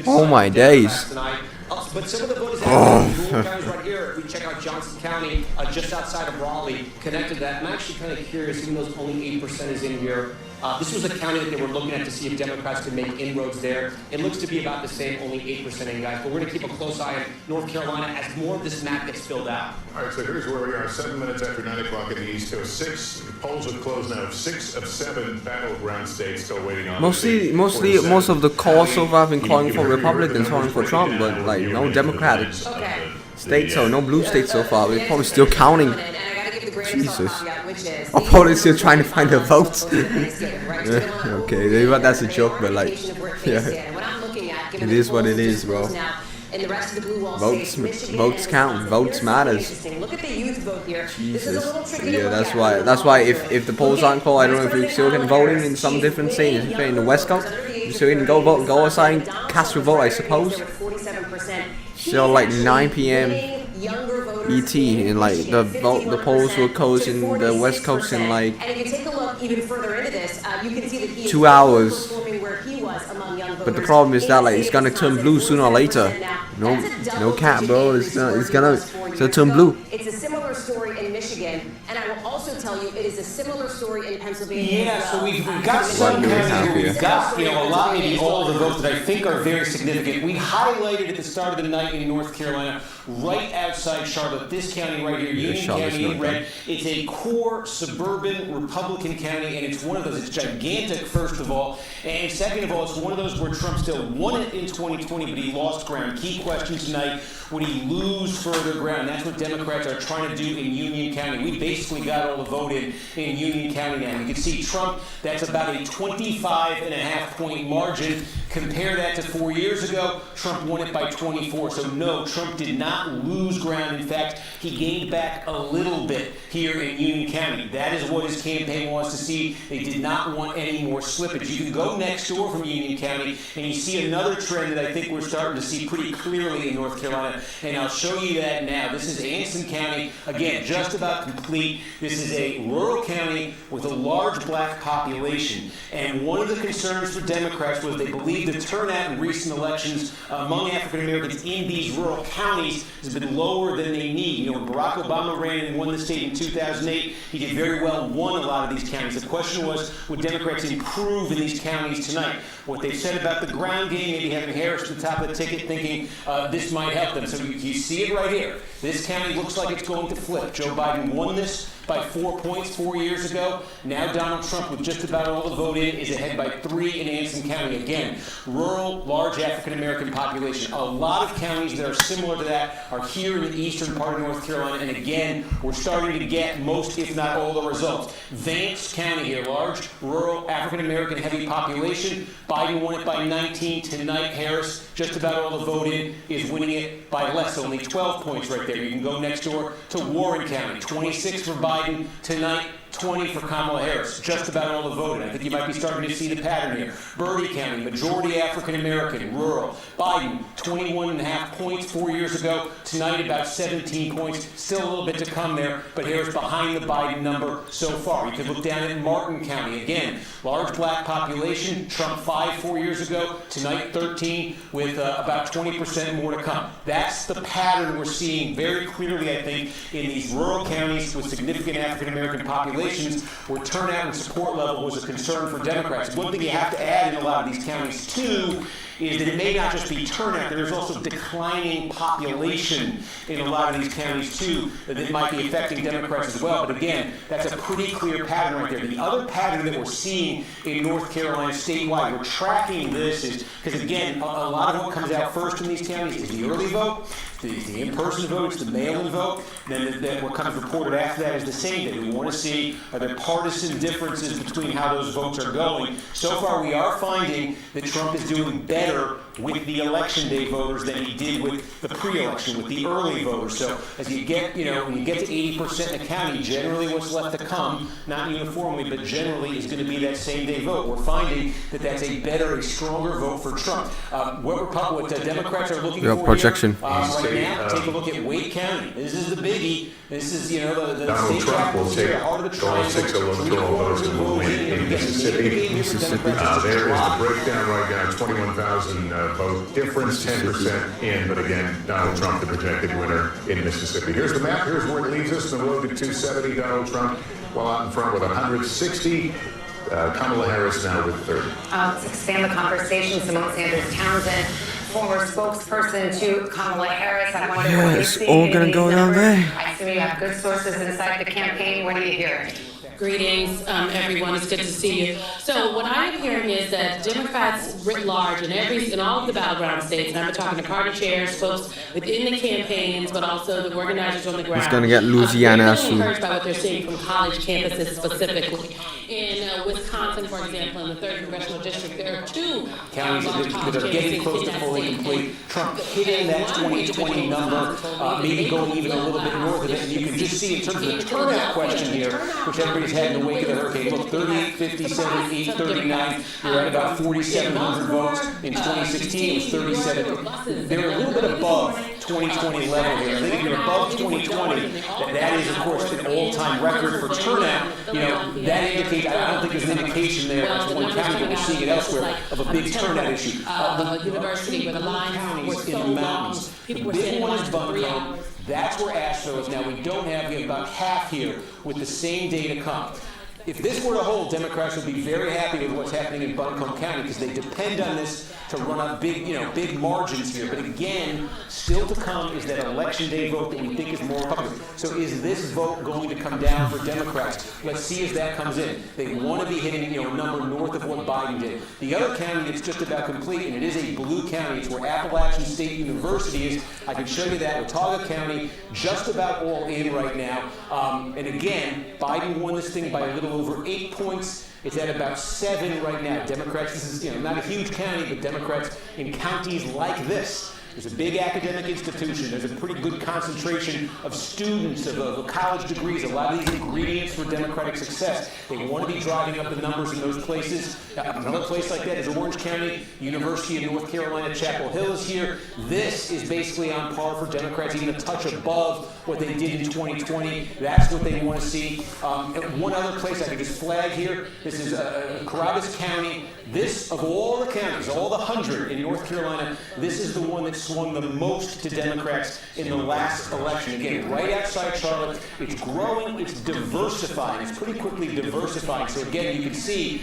Oh my days. But some of the vote is out in counties right here. If we check out Johnson County, just outside of Raleigh, connected to that. I'm actually kind of curious, even though it's only 8% is in here. This was a county that they were looking at to see if Democrats could make inroads there. It looks to be about the same, only 8% in, guys. But we're going to keep a close eye on North Carolina as more of this map gets filled out. All right, so here's where we are, 7 minutes after 9 o'clock in the East Coast. Polls have closed now. 6 of 7 battleground states still waiting on. Most of the calls so far have been calling for Republicans, calling for Trump, but like no Democratic states, so no blue states so far. We're probably still counting. Jesus. I'm probably still trying to find the votes. Okay, that's a joke, but like, yeah, it is what it is, bro. Votes count. Votes matters. Look at the youth vote here. Jesus. Yeah, that's why if the polls aren't called, I don't know if you still can voting in some different states. If you're in the West Coast, you still can go vote, go outside and cast your vote, I suppose. Still like 9 p.m. ET, and like the polls will close in the West Coast in like And if you take a look even further into this, you can see that he is 2 hours. performing where he was among young voters. But the problem is that like it's gonna turn blue sooner or later. No cap, bro. It's gonna turn blue. It's a similar story in Michigan, and I will also tell you it is a similar story in Pennsylvania. Yeah, so we've got some counties here. We've got, a lot, maybe all of the votes that I think are very significant. We highlighted at the start of the night in North Carolina, right outside Charlotte, this county right here, Union County in red. It's a core suburban Republican county, and it's one of those. It's gigantic, first of all, and second of all, it's one of those where Trump still won it in 2020, but he lost ground. Key question tonight: would he lose further ground? That's what Democrats are trying to do in Union County. We basically got all the vote in Union County now. You can see Trump, that's about a 25.5-point margin. Compare that to 4 years ago, Trump won it by 24. So no, Trump did not lose ground. In fact, he gained back a little bit here in Union County. That is what his campaign wants to see. They did not want any more slippage. You can go next door from Union County and you see another trend that I think we're starting to see pretty clearly in North Carolina, and I'll show you that now. This is Anson County, again, just about complete. This is a rural county with a large black population, and one of the concerns for Democrats was they believe the turnout in recent elections among African Americans in these rural counties has been lower than they need. When Barack Obama ran and won the state in 2008, he did very well, won a lot of these counties. The question was, would Democrats improve in these counties tonight? What they've said about the ground game, maybe having Harris at the top of the ticket, thinking this might help them. So you see it right here. This county looks like it's going to flip. Joe Biden won this by 4 points 4 years ago. Now Donald Trump, with just about all the vote in, is ahead by 3 in Anson County. Again, rural, large African-American population. A lot of counties that are similar to that are here in the eastern part of North Carolina. And again, we're starting to get most, if not all, the results. Vance County here, large, rural, African-American heavy population. Biden won it by 19. Tonight, Harris, just about all the vote in, is winning it by less, only 12 points right there. You can go next door to Warren County, 26 for Biden tonight, 20 for Kamala Harris, just about all the vote. I think you might be starting to see the pattern here. Bertie County, majority African-American, rural. Biden, 21.5 points 4 years ago. Tonight, about 17 points. Still a little bit to come there, but Harris behind the Biden number so far. You could look down at Martin County. Again, large black population. Trump 5 4 years ago. Tonight, 13, with about 20% more to come. That's the pattern we're seeing very clearly, I think, in these rural counties with significant African-American populations, where turnout and support level was a concern for Democrats. One thing you have to add in a lot of these counties, too, is that it may not just be turnout, there's also declining population in a lot of these counties, too, that might be affecting Democrats as well. But again, that's a pretty clear pattern right there. The other pattern that we're seeing in North Carolina statewide, we're tracking this, is because, again, a lot of what comes out first in these counties is the early vote, the in-person vote, it's the mail-in vote, and then what comes reported after that is the same thing. We want to see are there partisan differences between how those votes are going. So far, we are finding that Trump is doing better with the election day voters than he did with the pre-election, with the early voters. So as you get, when you get to 80% in a county, generally what's left to come, not uniformly, but generally is going to be that same day vote. We're finding that that's a better, a stronger vote for Trump. What Democrats are looking for projection. Here, right now, take a look at Wake County. This is the biggie. This is, the Donald state Trump will take heart of the all triangle. 6 electoral votes and will win in Mississippi. There is the breakdown right now, 21,000 vote difference, 10% in, but again, Donald Trump the projected winner in Mississippi. Here's the map. Here's where it leads us. The road to 270, Donald Trump, while out in front with 160. Kamala Harris now with 30. To expand the conversation, Simone Sanders Townsend, former spokesperson to Kamala Harris. I wonder what you're seeing all gonna in go these down numbers. there. I assume you have good sources inside the campaign. What are you hearing? Greetings, everyone. It's good to see you. So what I'm hearing is that Democrats writ large in all of the battleground states, and I've been talking to party chairs, folks within the campaigns, but also the organizers on the ground. It's gonna get Louisiana really soon. encouraged by what they're seeing from college campuses specifically. In Wisconsin, for example, in the 3rd Congressional District, there are 2 counties large college that are getting campuses close in to that fully state. complete. Trump hitting that 2020 number, maybe going even a little bit north of it. And you can just see in terms of the turnout question here, which everybody's country's had in the wake of the hurricane. Look, 38, 57, 8, 39. You're at about 4,700 votes. In 2016, it was 37. They're a little bit above 2020 level here. I think if you're above 2020, that is, of course, an all-time record for turnout. You know, that indicates, I don't think there's an indication there, that's one county, but we're seeing it elsewhere, of a big turnout issue. The university where the lines were Counties in so the long. mountains. The People were big standing one in is line for 3 Buncombe. hours. That's where Asheville is now. We have about half here with the same day to come. If this were to hold, Democrats would be very happy with what's happening in Buncombe County because they depend on this to run up big margins here. But again, still to come is that election day vote that we think is more Republican. So is this vote going to come down for Democrats? Let's see as that comes in. They want to be hitting a number north of what Biden did. The other county that's just about complete, and it is a blue county, it's where Appalachian State University is. I can show you that. Watauga County, just about all in right now. And again, Biden won this thing by a little over 8 points. It's at about 7 right now. Democrats, this is not a huge county, but Democrats in counties like this. There's a big academic institution. There's a pretty good concentration of students, of college degrees, a lot of these ingredients for Democratic success. They want to be driving up the numbers in those places. Another place like that is Orange County. University of North Carolina, Chapel Hill is here. This is basically on par for Democrats, even a touch above what they did in 2020. That's what they want to see. One other place I can just flag here, this is Carabas County. This, of all the counties, all the 100 in North Carolina, this is the one that swung the most to Democrats in the last election. Again, right outside Charlotte, it's growing, it's diversifying, it's pretty quickly diversifying. So again, you can see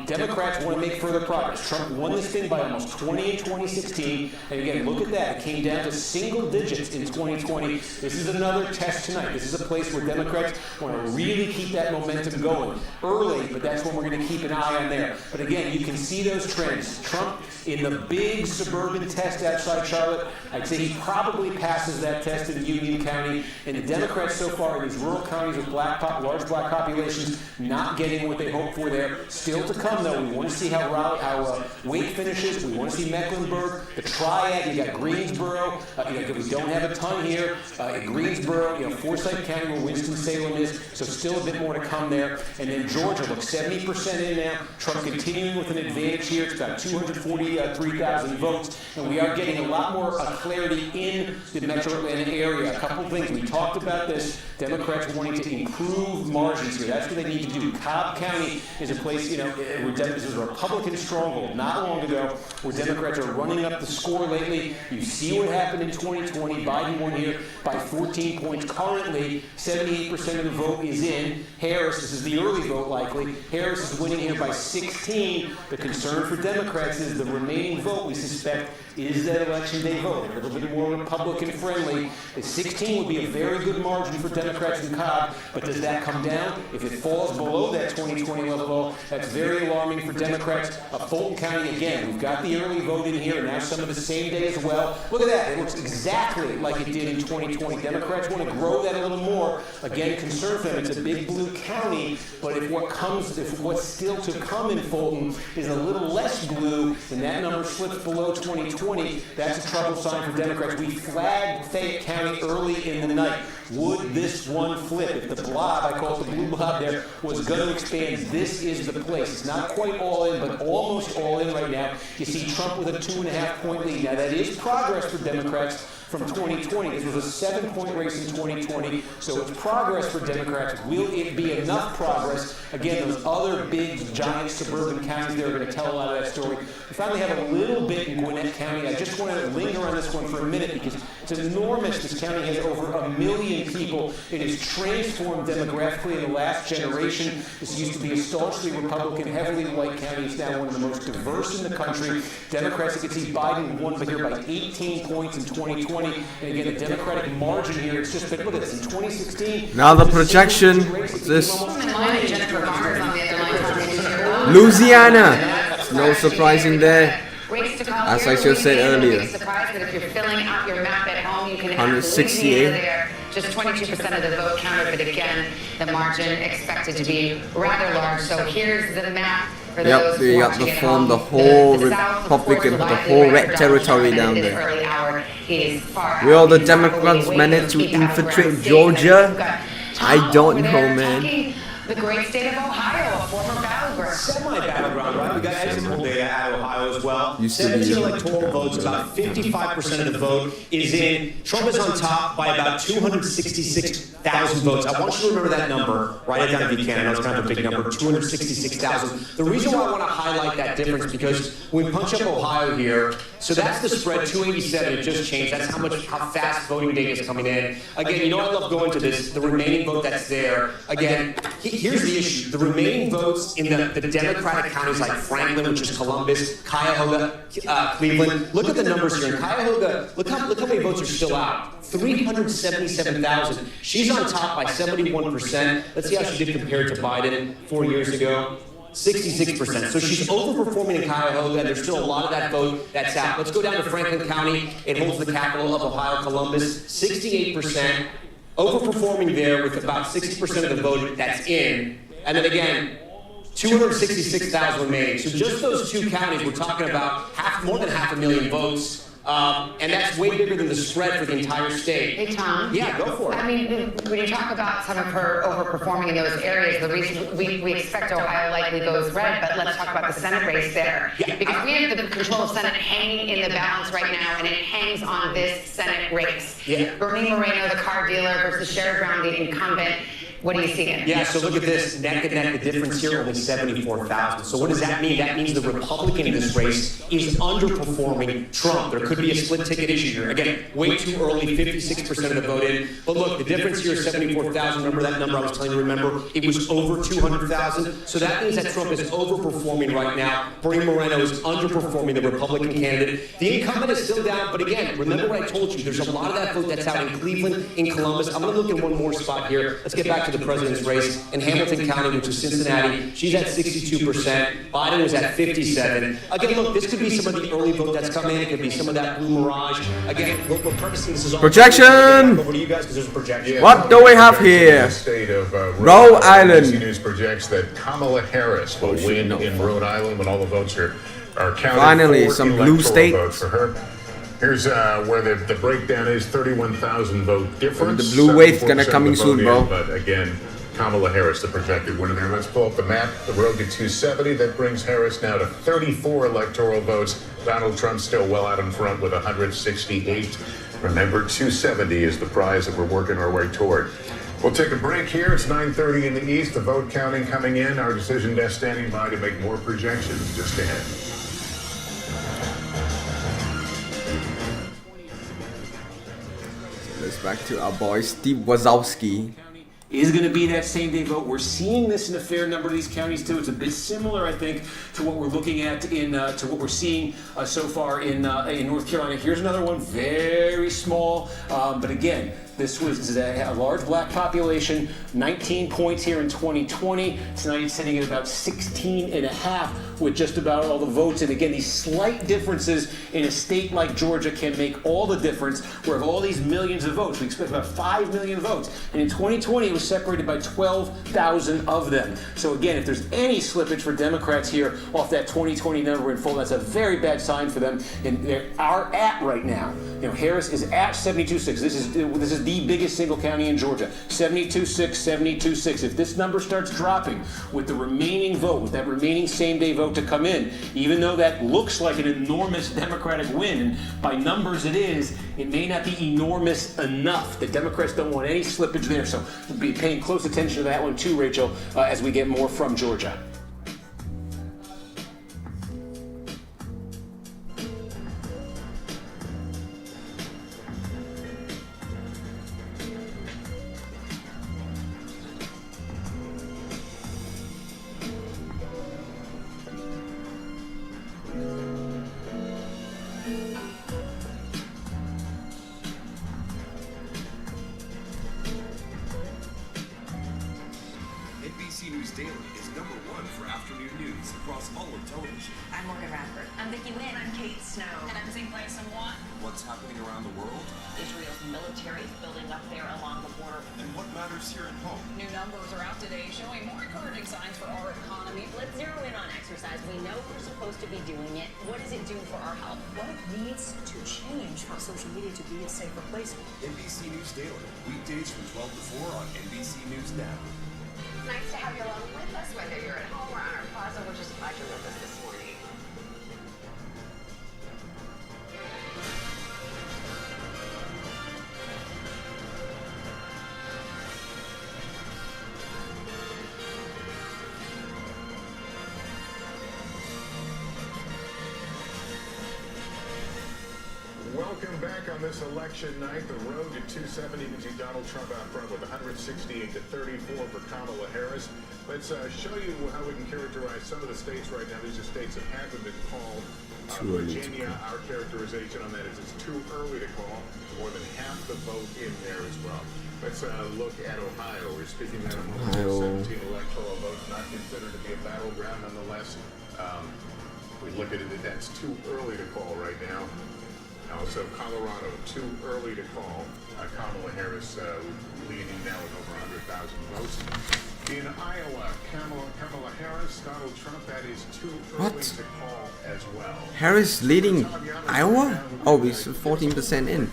Democrats want to make further progress. Trump won this thing by almost 20 in 2016, and again, look at that. It came down to single digits in 2020. This is another test tonight. This is a place where Democrats want to really keep that momentum going early, but that's when we're going to keep an eye on there. But again, you can see those trends. Trump in the big suburban test outside Charlotte, I'd say he probably passes that test in Union County. And the Democrats so far in these rural counties with large black populations, not getting what they hoped for there. Still to come, though. We want to see how Wake finishes. We want to see Mecklenburg, the Triad. You got Greensboro. We don't have a ton here. Greensboro, Forsyth County, where Winston-Salem is. So still a bit more to come there. And then Georgia, look, 70% in now. Trump continuing with an advantage here. It's about 243,000 votes. And we are getting a lot more clarity in the metro Atlanta area. A couple things. We talked about this. Democrats wanting to improve margins here. That's what they need to do. Cobb County is a place, where this is a Republican stronghold not long ago, where Democrats are running up the score lately. You see what happened in 2020. Biden won here by 14 points. Currently, 78% of the vote is in. Harris, this is the early vote likely. Harris is winning here by 16. The concern for Democrats is the remaining vote, we suspect, is that election day vote. A little bit more Republican friendly. 16 would be a very good margin for Democrats in Cobb, but does that come down? If it falls below that 2020 level, that's very alarming for Democrats. Fulton County, again, we've got the early vote in here, and now some of the same day as well. Look at that. It looks exactly like it did in 2020. Democrats want to grow that a little more. Again, concern for them. It's a big blue county, but if what's still to come in Fulton is a little less blue, and that number slips below 2020, that's a trouble sign for Democrats. We flagged Fayette County early in the night. Would this one flip? If the blob, I call it the blue blob there, was going to expand, this is the place. It's not quite all in, but almost all in right now. You see Trump with a 2.5-point lead. Now, that is progress for Democrats from 2020. This was a 7-point race in 2020, so it's progress for Democrats. Will it be enough progress? Again, those other big, giant suburban counties there are going to tell a lot of that story. We finally have a little bit in Gwinnett County. I just want to linger on this one for a minute because it's enormous. This county has over 1 million people. It has transformed demographically in the last generation. This used to be a staunchly Republican, heavily white county. It's now one of the most diverse in the country. Democrats, you can see Biden won here by 18 points in 2020. And again, the Democratic margin here, it's just been, look at this, in 2016. Now the projection, what's this? Louisiana. No surprising there. As I just said earlier. If you're filling out your map at home, you can have 168. there. Just 22% of the vote counted, but again, the margin expected to be rather large. So here's the map. Yep, they got the form, the whole Republican, the whole red territory down there. Will the Democrats manage to infiltrate Georgia? I don't know, man. the great state of Ohio, a former battleground. Semi-battleground, right? We got exit poll data out of Ohio as well. Used to 17 be. electoral votes, about 55% of the vote is in. Trump is on top by about 266,000 votes. I want you to remember that number. Write it down if you can. I know it's kind of a big number, 266,000. The reason why I want to highlight that difference because when we punch up Ohio here, so that's the spread, 287, it just changed. That's how fast voting data is coming in. Again, you know I love going to this, the remaining vote that's there. Again, here's the issue. The remaining votes in the Democratic counties like Franklin, which is Columbus, Cuyahoga, Cleveland. Look at the numbers here. In Cuyahoga, look how many votes are still out. 377,000. She's on top by 71%. Let's see how she did compared to Biden 4 years ago. 66%. So she's overperforming in Cuyahoga, and there's still a lot of that vote that's out. Let's go down to Franklin County. It holds the capital of Ohio, Columbus. 68%. Overperforming there with about 60% of the vote that's in. And then again, 266,000 remaining. So just those two counties, we're talking about more than 500,000 votes. And that's way bigger than the spread for the entire state. Hey, Tom. Yeah, go for it. I mean, when you talk about some of her overperforming in those areas, the reason we expect Ohio likely goes red, but let's talk about the Senate race there. Yeah. Because we have the control of Senate hanging in the balance right now, and it hangs on this Senate race. Yeah. Bernie Moreno, the car dealer, versus Sherrod Brown, the incumbent. What are you seeing? Yeah, so look at this, neck and neck, the difference here, only 74,000. So what does that mean? That means the Republican in this race is underperforming Trump. There could be a split ticket issue here. Again, way too early, 56% of the vote in. But look, the difference here is 74,000. Remember that number I was telling you, remember? It was over 200,000. So that means that Trump is overperforming right now. Bernie Moreno is underperforming the Republican candidate. The incumbent is still down, but again, remember what I told you. There's a lot of that vote that's out in Cleveland, in Columbus. I'm going to look at one more spot here. Let's get back to the president's race in Hamilton County, which is Cincinnati. She's at 62%. Biden was at 57%. Again, look, this could be some of the early vote that's come in. It could be some of that blue mirage. Again, we're prefacing this is all projection. But what do you guys? Because there's a projection. What do we have here? The state of Rhode Island. ABC News projects that Kamala Harris will win in Rhode Island when all the votes are counted. Finally, 4 some blue electoral state. votes for her. Here's where the breakdown is: 31,000 vote difference. The blue wave's gonna 74% coming of the vote soon, bro. in, but again, Kamala Harris, the projected winner there. Let's pull up the map. The road to 270. That brings Harris now to 34 electoral votes. Donald Trump still well out in front with 168. Remember, 270 is the prize that we're working our way toward. We'll take a break here. It's 9:30 in the East. The vote counting coming in. Our decision desk standing by to make more projections just ahead. Let's back to our boy Steve Wazowski. Is going to be that same day vote. We're seeing this in a fair number of these counties too. It's a bit similar, I think, to what we're looking at to what we're seeing so far in North Carolina. Here's another one, very small, but again, this is a large black population, 19 points here in 2020. Tonight it's sitting at about 16.5 with just about all the votes. And again, these slight differences in a state like Georgia can make all the difference. Where of all these millions of votes, we expect about 5 million votes. And in 2020, it was separated by 12,000 of them. So again, if there's any slippage for Democrats here off that 2020 number in full, that's a very bad sign for them. And they are at right now. You know, Harris is at 72.6. This is the biggest single county in Georgia. 72.6, 72.6. If this number starts dropping with the remaining vote, with that remaining same-day vote to come in, even though that looks like an enormous Democratic win, and by numbers it is, it may not be enormous enough. The Democrats don't want any slippage there, so we'll be paying close attention to that one too, Rachel, as we get more from Georgia. NBC News Daily is #1 for afternoon news across all of television. I'm Morgan Radford. I'm Vicki Lynn. I'm Kate Snow. And I'm Zing Bryson Watt. What's happening around the world? Israel's military is building up there along the border. And what matters here at home? New numbers are out today showing more encouraging signs for our economy. Let's zero in on exercise. We know we're supposed to be doing it. What does it do for our health? What needs to change for social media to be a safer place? NBC News Daily, weekdays from 12 to 4 on NBC News Now. Nice to have you along with us, whether you're at home or on our plaza. We're just glad you're with us this morning. Welcome back on this election night. The road to 270 to see Donald Trump out front with 168 to 34 for Kamala Harris. Let's show you how we can characterize some of the states right now. These are states that haven't been called. Virginia, our characterization on that is it's too early to call. More than half the vote in there as well. Let's look at Ohio. We're speaking at a moment of 17 electoral votes, not considered to be a battleground nonetheless. We look at it, that's too early to call right now. Also, Colorado, too early to call. Kamala Harris leading now with over 100,000 votes. In Iowa, Kamala Harris, Donald Trump, that is too early to call as well. Harris leading Iowa? Oh, he's 14% in.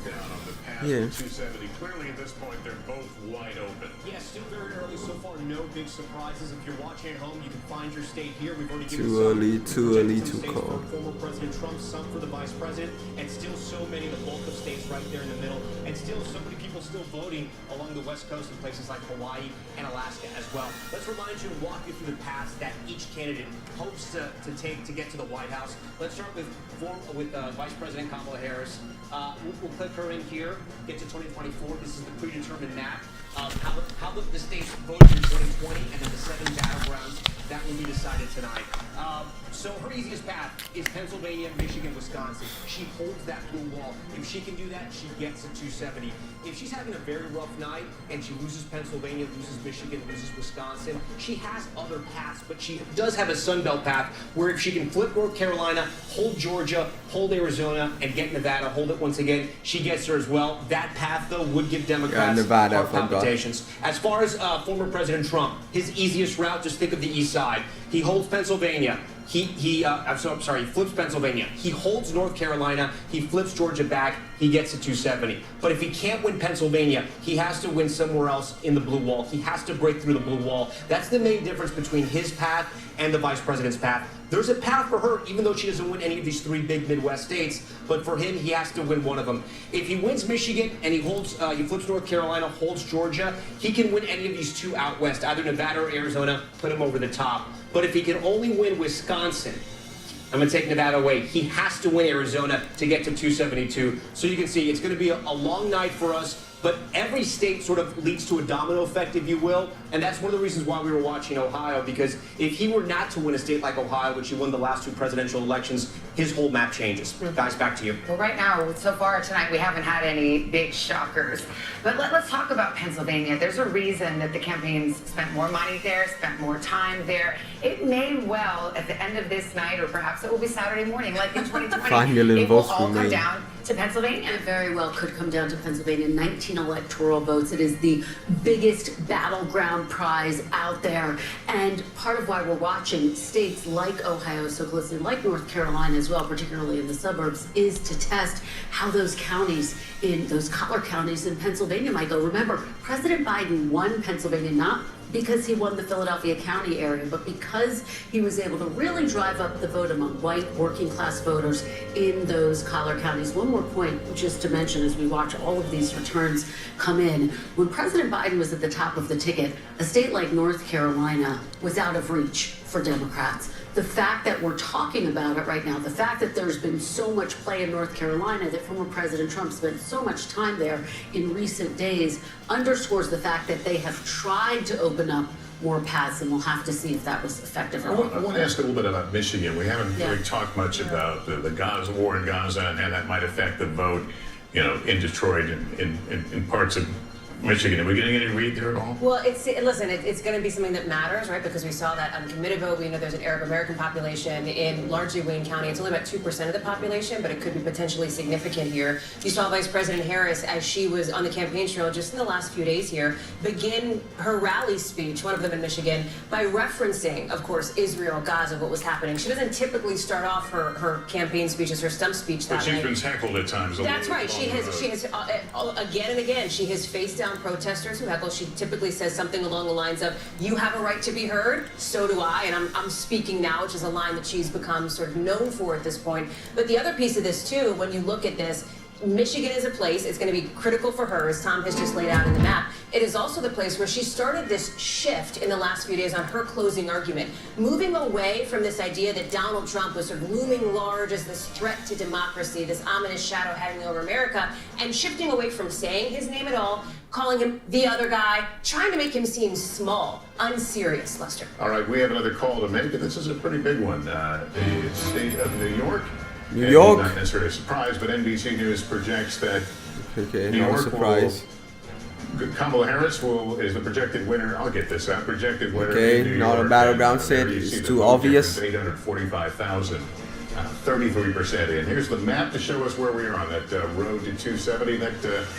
Yeah. 270. Clearly at this point, they're both wide open. Yes, still very early so far. No big surprises. If you're watching at home, you can find your state here. We've already given Too early to call. Former President Trump, some for the vice president, and still so many, the bulk of states right there in the middle, and still so many people still voting along the West Coast in places like Hawaii and Alaska as well. Let's remind you and walk you through the paths that each candidate hopes to take to get to the White House. Let's start with Vice President Kamala Harris. We'll click her in here, get to 2024. This is the predetermined map. How the states voted in 2020 and then the 7 battlegrounds that will be decided tonight. So her easiest path is Pennsylvania, Michigan, Wisconsin. She holds that blue wall. If she can do that, she gets to 270. If she's having a very rough night and she loses Pennsylvania, loses Michigan, loses Wisconsin, she has other paths, but she does have a Sun Belt path where if she can flip North Carolina, hold Georgia, hold Arizona, and get Nevada, hold it once again, she gets her as well. That path, though, would give Democrats Nevada, palpitations. As far as former President Trump, his easiest route, just think of the east side. He holds Pennsylvania. He flips Pennsylvania. He holds North Carolina. He flips Georgia back. He gets to 270. But if he can't win Pennsylvania, he has to win somewhere else in the blue wall. He has to break through the blue wall. That's the main difference between his path and the vice president's path. There's a path for her, even though she doesn't win any of these 3 big Midwest states. But for him, he has to win one of them. If he wins Michigan and he flips North Carolina, holds Georgia, he can win any of these 2 out west, either Nevada or Arizona, put him over the top. But if he can only win Wisconsin, I'm going to take Nevada away. He has to win Arizona to get to 272. So you can see it's going to be a long night for us. But every state sort of leads to a domino effect, if you will. And that's one of the reasons why we were watching Ohio, because if he were not to win a state like Ohio, which he won the last 2 presidential elections, his whole map changes. Guys, back to you. Well, right now, so far tonight, we haven't had any big shockers. But let's talk about Pennsylvania. There's a reason that the campaigns spent more money there, spent more time there. It may well, at the end of this night, or perhaps it will be Saturday morning, like in 2020, 5 million it will votes all come remain. down to Pennsylvania. It very well could come down to Pennsylvania. 19 electoral votes. It is the biggest battleground prize out there. And part of why we're watching states like Ohio so closely, like North Carolina as well, particularly in the suburbs, is to test how those counties, in those collar counties in Pennsylvania might go. Remember, President Biden won Pennsylvania not because he won the Philadelphia County area, but because he was able to really drive up the vote among white working class voters in those collar counties. One more point just to mention as we watch all of these returns come in. When President Biden was at the top of the ticket, a state like North Carolina was out of reach for Democrats. The fact that we're talking about it right now, the fact that there's been so much play in North Carolina, that former President Trump spent so much time there in recent days, underscores the fact that they have tried to open up more paths, and we'll have to see if that was effective or not. I want to ask a little bit about Michigan. We haven't really talked much about the Gaza war in Gaza and how that might affect the vote, in Detroit and in parts of Michigan. Are we getting any read there at all? Well, it's going to be something that matters, right? Because we saw that uncommitted vote. We know there's an Arab American population in largely Wayne County. It's only about 2% of the population, but it could be potentially significant here. You saw Vice President Harris, as she was on the campaign trail just in the last few days here, begin her rally speech, one of them in Michigan, by referencing, of course, Israel, Gaza, what was happening. She doesn't typically start off her campaign speeches, her stump speech that But she's way. been tackled at times. That's right. She has again and again, she has faced down down protesters who heckle. She typically says something along the lines of, "You have a right to be heard, so do I," and I'm speaking now, which is a line that she's become sort of known for at this point. But the other piece of this too, when you look at this, Michigan is a place, it's going to be critical for her, as Tom has just laid out in the map. It is also the place where she started this shift in the last few days on her closing argument, moving away from this idea that Donald Trump was sort of looming large as this threat to democracy, this ominous shadow hanging over America, and shifting away from saying his name at all, calling him the other guy, trying to make him seem small, unserious, Lester. All right, we have another call to make, and this is a pretty big one. The state of New York. New York. Not necessarily a surprise, but NBC News projects that Okay, New no York surprise. Kamala Harris is the projected winner. I'll get this out. Projected winner. Okay, in New not York, a battleground and, state. there you It's see the too vote obvious. difference, 845,000. 33% in. Here's the map to show us where we are on that road to 270. That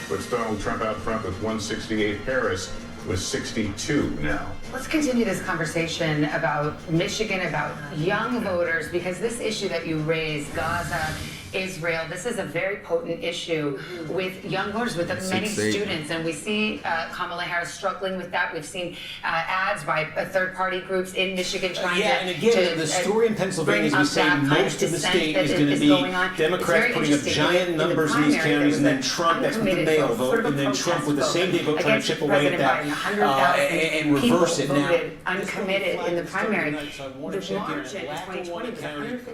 puts Donald Trump out front with 168. Harris with 62 now. Let's continue this conversation about Michigan, about young voters, because this issue that you raised, Gaza, Israel, this is a very potent issue with young voters, with many students, and we see Kamala Harris struggling with that. We've seen ads by third-party groups in Michigan trying to... and again, the story in Pennsylvania is we say most of the state is going to be Democrats putting up giant numbers in these counties, and then Trump, that's with the mail vote, and then Trump with the same-day vote trying to chip away at that and reverse it now. Uncommitted in the primary. The margin in 2020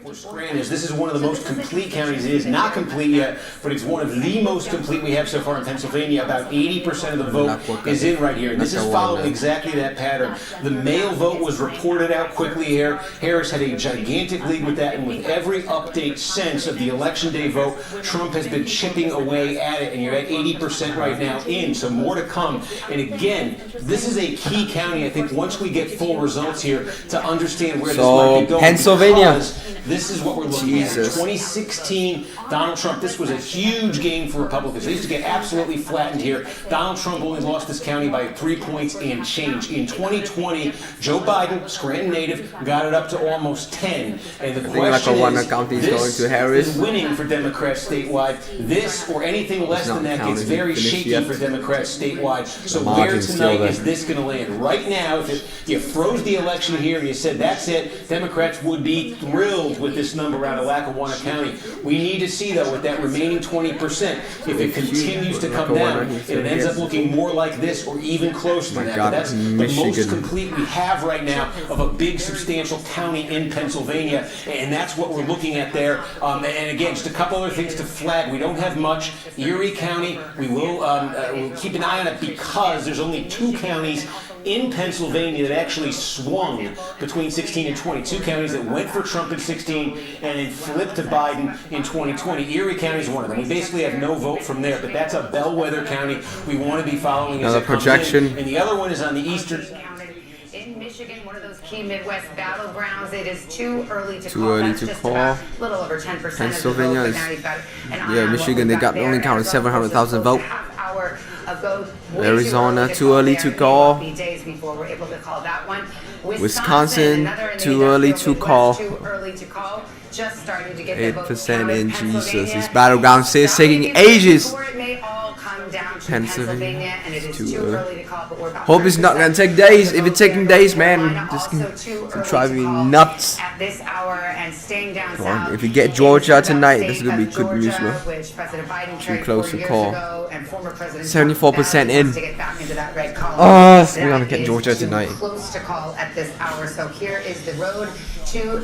was 154. This is one of the most complete counties. It is not complete yet, but it's one of the most complete we have so far in Pennsylvania. About 80% of the vote is in right here. And this is following exactly that pattern. The mail vote was reported out quickly here. Harris had a gigantic lead with that, and with every update since of the Election Day vote, Trump has been chipping away at it, and you're at 80% right now in, so more to come. And again, this is a key county, I think, once we get full results here, to understand where this might be going. Pennsylvania. This is what we're looking at. 2016, Donald Trump, this was a huge game for Republicans. They used to get absolutely flattened here. Donald Trump only lost this county by 3 points and change. In 2020, Joe Biden, Scranton native, got it up to almost 10. And the question is, this is winning for Democrats statewide. This or anything less than that gets very shaky for Democrats statewide. So where tonight is this going to land? Right now, if you froze the election here and you said that's it, Democrats would be thrilled with this number out of Lackawanna County. We need to see, though, with that remaining 20%, if it continues to come down, if it ends up looking more like this or even closer to that. But that's the most complete we have right now of a big, substantial county in Pennsylvania, and that's what we're looking at there. And again, just a couple other things to flag. We don't have much. Erie County, we will we'll keep an eye on it because there's only 2 counties in Pennsylvania that actually swung between 16 and 20. 2 counties that went for Trump in 16 and then flipped to Biden in 2020. Erie County is one of them. We basically have no vote from there, but that's a bellwether county we want to be following as it comes in. And the other one is on the eastern... In Michigan, one of those key Midwest battlegrounds, it is too early to call. Too early to call. A little over 10% Pennsylvania of is... the vote, but now you've got Yeah, Michigan, they got only counted 700,000 votes. Ago, Arizona, too early to call. Days before we're able to call that one. Wisconsin, too early to call. Too early to call. Just starting to get 8% in. Jesus, this battleground is taking ages. Pennsylvania, and it is too early to call, but we're about Hope it's not gonna take days. If it's taking days, man, just drive me nuts. At this hour and staying down Come on, south. if we get Georgia tonight, this is gonna be good news, bro. Which President Biden Too close to call. 74% in. Oh, we're gonna get Georgia tonight. Close to call at this hour. So here is the road to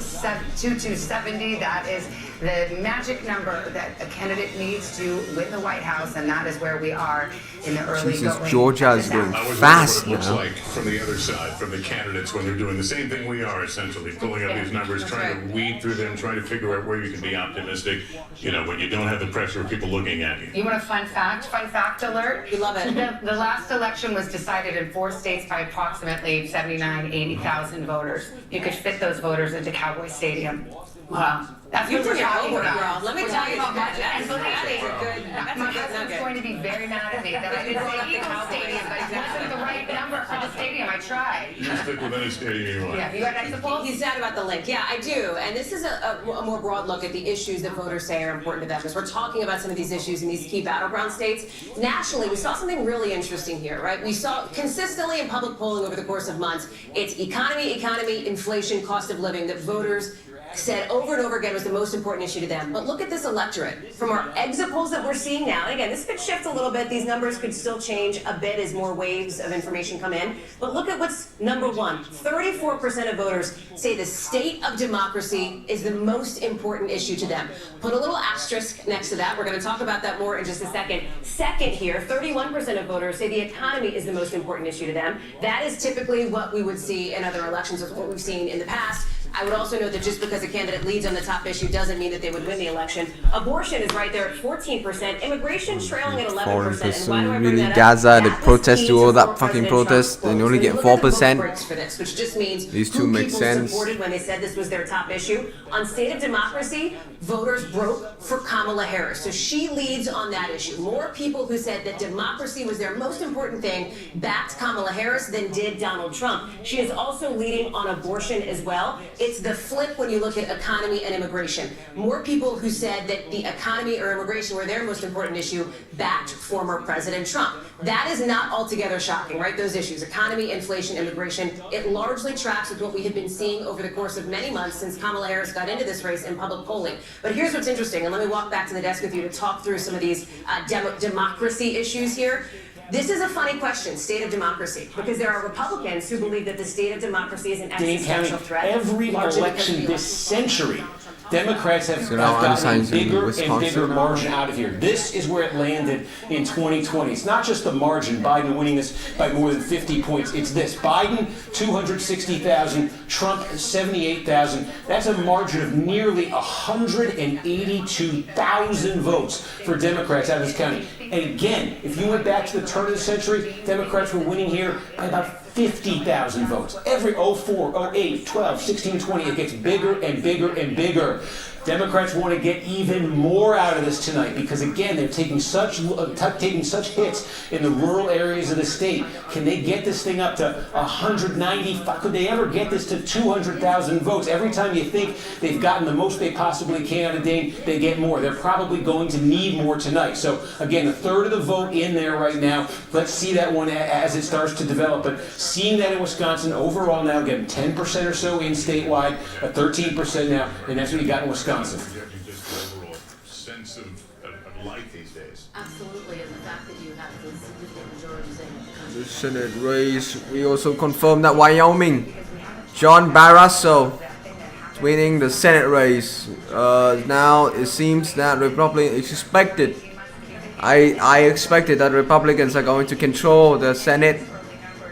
270. That is the magic number that a candidate needs to win the White House, and that is where we are in the early going. Georgia is going fast looks now. like from the other side, from the candidates, when they're doing the same thing we are, essentially pulling up these numbers, trying to weed through them, trying to figure out where you can be optimistic. You know, when you don't have the pressure of people looking at you. You want a fun fact? Fun fact alert? You love it. The last election was decided in 4 states by approximately 80,000 voters. You could fit those voters into Cowboy Stadium. Wow. That's You what we're took it talking over, about. girl. Let me We're tell talking you about about budget. that. And believe That me, is a good- that's my a good husband's nugget. going to be very mad at me that I didn't say Eagle Stadium, but it wasn't the right number for the stadium. I tried. You stick with any stadium you want. Yeah, you got next to polls? He's sad about the link. Yeah, I do. And this is a more broad look at the issues that voters say are important to them. As we're talking about some of these issues in these key battleground states, nationally, we saw something really interesting here, right? We saw consistently in public polling over the course of months, it's economy, inflation, cost of living that voters said over and over again was the most important issue to them. But look at this electorate. From our exit polls that we're seeing now, and again, this could shift a little bit. These numbers could still change a bit as more waves of information come in. But look at what's number one. 34% of voters say the state of democracy is the most important issue to them. Put a little asterisk next to that. We're going to talk about that more in just a second. Second here, 31% of voters say the economy is the most important issue to them. That is typically what we would see in other elections, or what we've seen in the past. I would also note that just because a candidate leads on the top issue doesn't mean that they would win the election. Abortion is right there at 14%. Immigration trailing at 11%. And why do I bring Really, that up? Gaza, the That was protest key do all to that former fucking President protest, Trump's and you only votes. get When you look at the 4%. vote breaks for this, which just means These two who make people sense. supported when they said this was their top issue. On state of democracy, voters broke for Kamala Harris. So she leads on that issue. More people who said that democracy was their most important thing backed Kamala Harris than did Donald Trump. She is also leading on abortion as well. It's the flip when you look at economy and immigration. More people who said that the economy or immigration were their most important issue backed former President Trump. That is not altogether shocking, right? Those issues, economy, inflation, immigration, it largely tracks with what we have been seeing over the course of many months since Kamala Harris got into this race in public polling. But here's what's interesting, and let me walk back to the desk with you to talk through some of these democracy issues here. This is a funny question, state of democracy, because there are Republicans who believe that the state of democracy is an Dane County, existential threat. every largely because of election the this century, Democrats have So now gotten a unsigned in bigger and Wisconsin bigger now. margin out of here. This is where it landed in 2020. It's not just the margin, Biden winning this by more than 50 points. It's this. Biden, 260,000, Trump, 78,000. That's a margin of nearly 182,000 votes for Democrats out of this county. And again, if you went back to the turn of the century, Democrats were winning here by about 50,000 votes. Every 04, 08, 12, 16, 20, it gets bigger and bigger and bigger. Democrats want to get even more out of this tonight because, again, they're taking such hits in the rural areas of the state. Can they get this thing up to 190? Could they ever get this to 200,000 votes? Every time you think they've gotten the most they possibly can out of Dane, they get more. They're probably going to need more tonight. So, again, a third of the vote in there right now. Let's see that one as it starts to develop. But seeing that in Wisconsin, overall now, again, 10% or so in statewide, 13% now, and that's what you got in Wisconsin. Just the overall sense of life these days. Absolutely, and the fact that you have this significant majority saying that the country The Senate race. We also confirmed that Wyoming, John Barrasso is winning the Senate race. Now it seems that Republicans expected. I expected that Republicans are going to control the Senate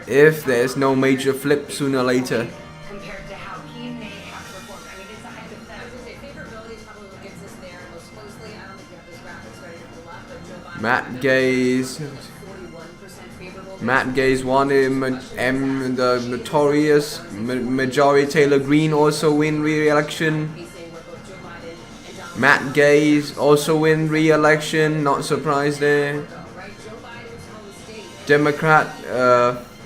if there is no major flip sooner or later. Compared to how he may have performed. I mean, it's a hypothetical. Favorability is probably what gets us there most closely. I don't think you have those graphics ready to pull up, but Joe Biden. Matt Gaze. 41% favorable. Matt Gaze won him, and the notorious Marjorie Taylor Greene also win re-election. Matt Gaze also win re-election, not surprised there. Democrat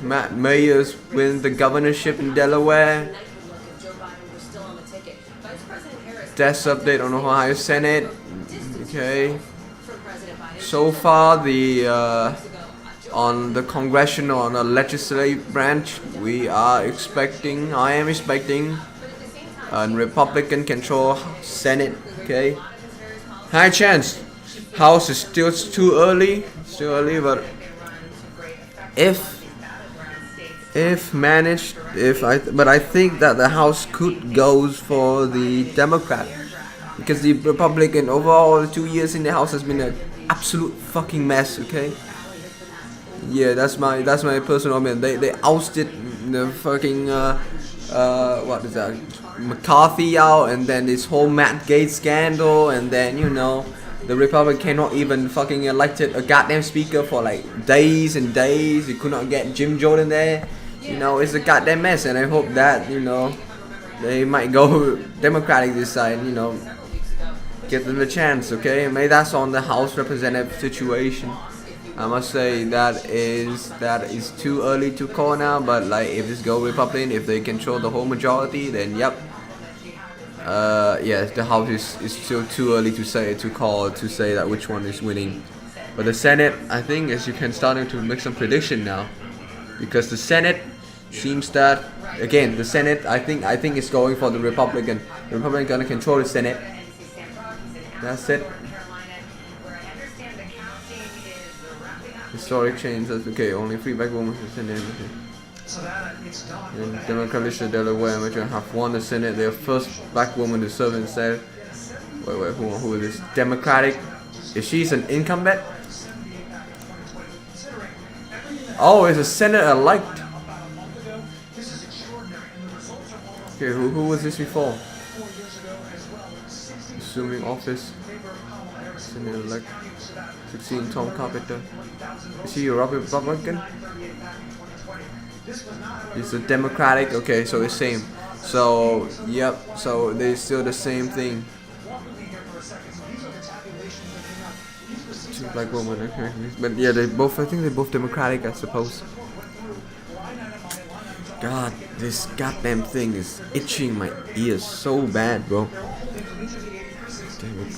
Matt Mayers win the governorship in Delaware. Desk update on Ohio Senate. Okay. So far, on the congressional, on the legislative branch, I am expecting a Republican control Senate. Okay. High chance. House is still too early, but but I think that the House could go for the Democrat, because the Republican overall 2 years in the House has been an absolute fucking mess. Okay. Yeah, that's my personal opinion. They ousted the fucking what is that, McCarthy out, and then this whole Matt Gaetz scandal, and then the Republic cannot even fucking elected a goddamn speaker for like days and days. You could not get Jim Jordan there. It's a goddamn mess, and I hope that they might go Democratic this side, you know, give them a chance, okay? Maybe that's on the House representative situation. I must say that is too early to call now, but like if this go Republican, if they control the whole majority, then yep. Yes, the House is still too early to say that which one is winning. But the Senate, I think, as you can starting to make some prediction now, because the Senate seems that again the Senate I think it's going for the Republican. The Republican gonna control the Senate. That's it. Historic change. That's okay. Only 3 black women in the Senate. Okay. So that it's done. And Democrats in Delaware, which have won the Senate. They're first black woman to serve in the Senate. Wait, who is this? Democratic? Is she an incumbent? Oh, it's a Senate-elect. Okay, who was this before? Assuming office. Senate-elect. 16, Tom Carpenter. Is he a Republican? He's a Democratic. Okay, so it's same. So yep. So they're still the same thing. 2 black women. Okay, but yeah, they both. I think they're both Democratic, I suppose. God, this goddamn thing is itching my ears so bad, bro. Damn it.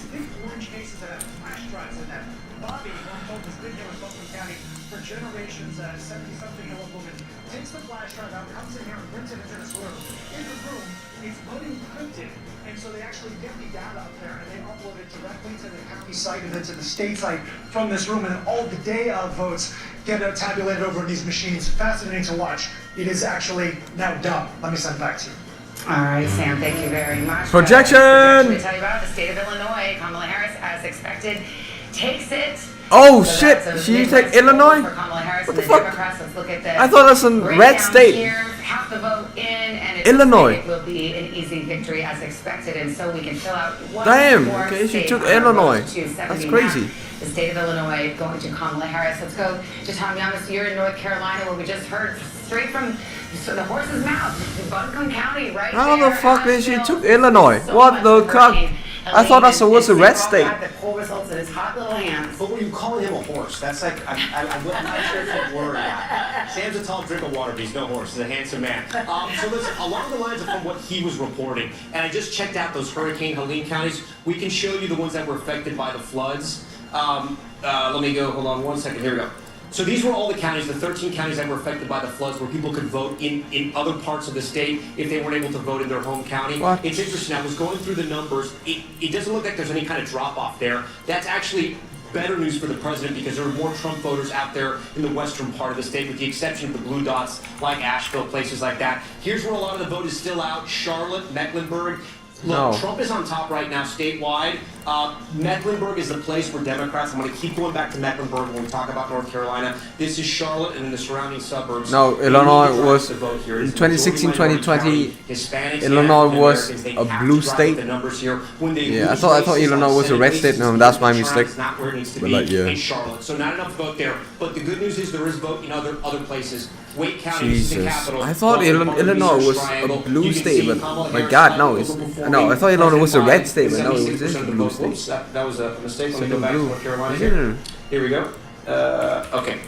Generations, 70-something-year-old woman takes the flash drive out, comes in here and brings it into this room. In the room, it's voting printed, and so they actually get the data up there and they upload it directly to the county site and then to the state site from this room, and all the day of votes get tabulated over in these machines. Fascinating to watch. It is actually now done. Let me send it back to you. All right, Sam, thank you very much. Projection! To tell you about the state of Illinois, Kamala Harris, as expected, takes it. Oh shit! She take Illinois? What the fuck? I thought that's a red state. Half the vote in, and Illinois. It will be an easy victory as expected, and so we can fill out one Damn. more Okay, she state took on our Illinois. road to That's 79. crazy. The state of Illinois going to Kamala Harris. Let's go to Tom Yamas. You're in North Carolina, where we just heard straight from the horse's mouth, Buncombe County, right How there. the fuck did she took Illinois? What the fuck? I thought that was a red state. The poll results in his hot little hands. But when you calling him a horse, that's like, I'm not sure if I'm worried about it. Sam's a tall drink of water, but he's no horse. He's a handsome man. So listen, along the lines of from what he was reporting, and I just checked out those Hurricane Helene counties. We can show you the ones that were affected by the floods. Let me go, hold on one second, here we go. So these were all the counties, the 13 counties that were affected by the floods, where people could vote in other parts of the state if they weren't able to vote in their home county. What? It's interesting, I was going through the numbers. It doesn't look like there's any kind of drop-off there. That's actually better news for the president because there are more Trump voters out there in the western part of the state, with the exception of the blue dots like Asheville, places like that. Here's where a lot of the vote is still out: Charlotte, Mecklenburg. Look, No. Trump is on top right now statewide. Mecklenburg is the place where Democrats, I'm going to keep going back to Mecklenburg when we talk about North Carolina. This is Charlotte and then the surrounding suburbs. No, You Illinois need to was, drive to vote here. in It's a majority 2016, minority 2020, county. Hispanics, Illinois African was Americans, they a have blue to drive state. the numbers here. When they Yeah, I lose thought races Illinois on was a Senate red state. races, No, that's my Trump mistake. is not where it needs to But be like, yeah. in Charlotte. So not enough vote there. But the good news is there is vote in other places. Wake County is the Jesus. capital. I thought Illinois was a blue state, but my God, no, it's no. I thought Illinois was a red state, but no, it was a blue state. Oops, that was a mistake. Let me It's go a back to blue. North Carolina Yeah. here. Here we go. Okay.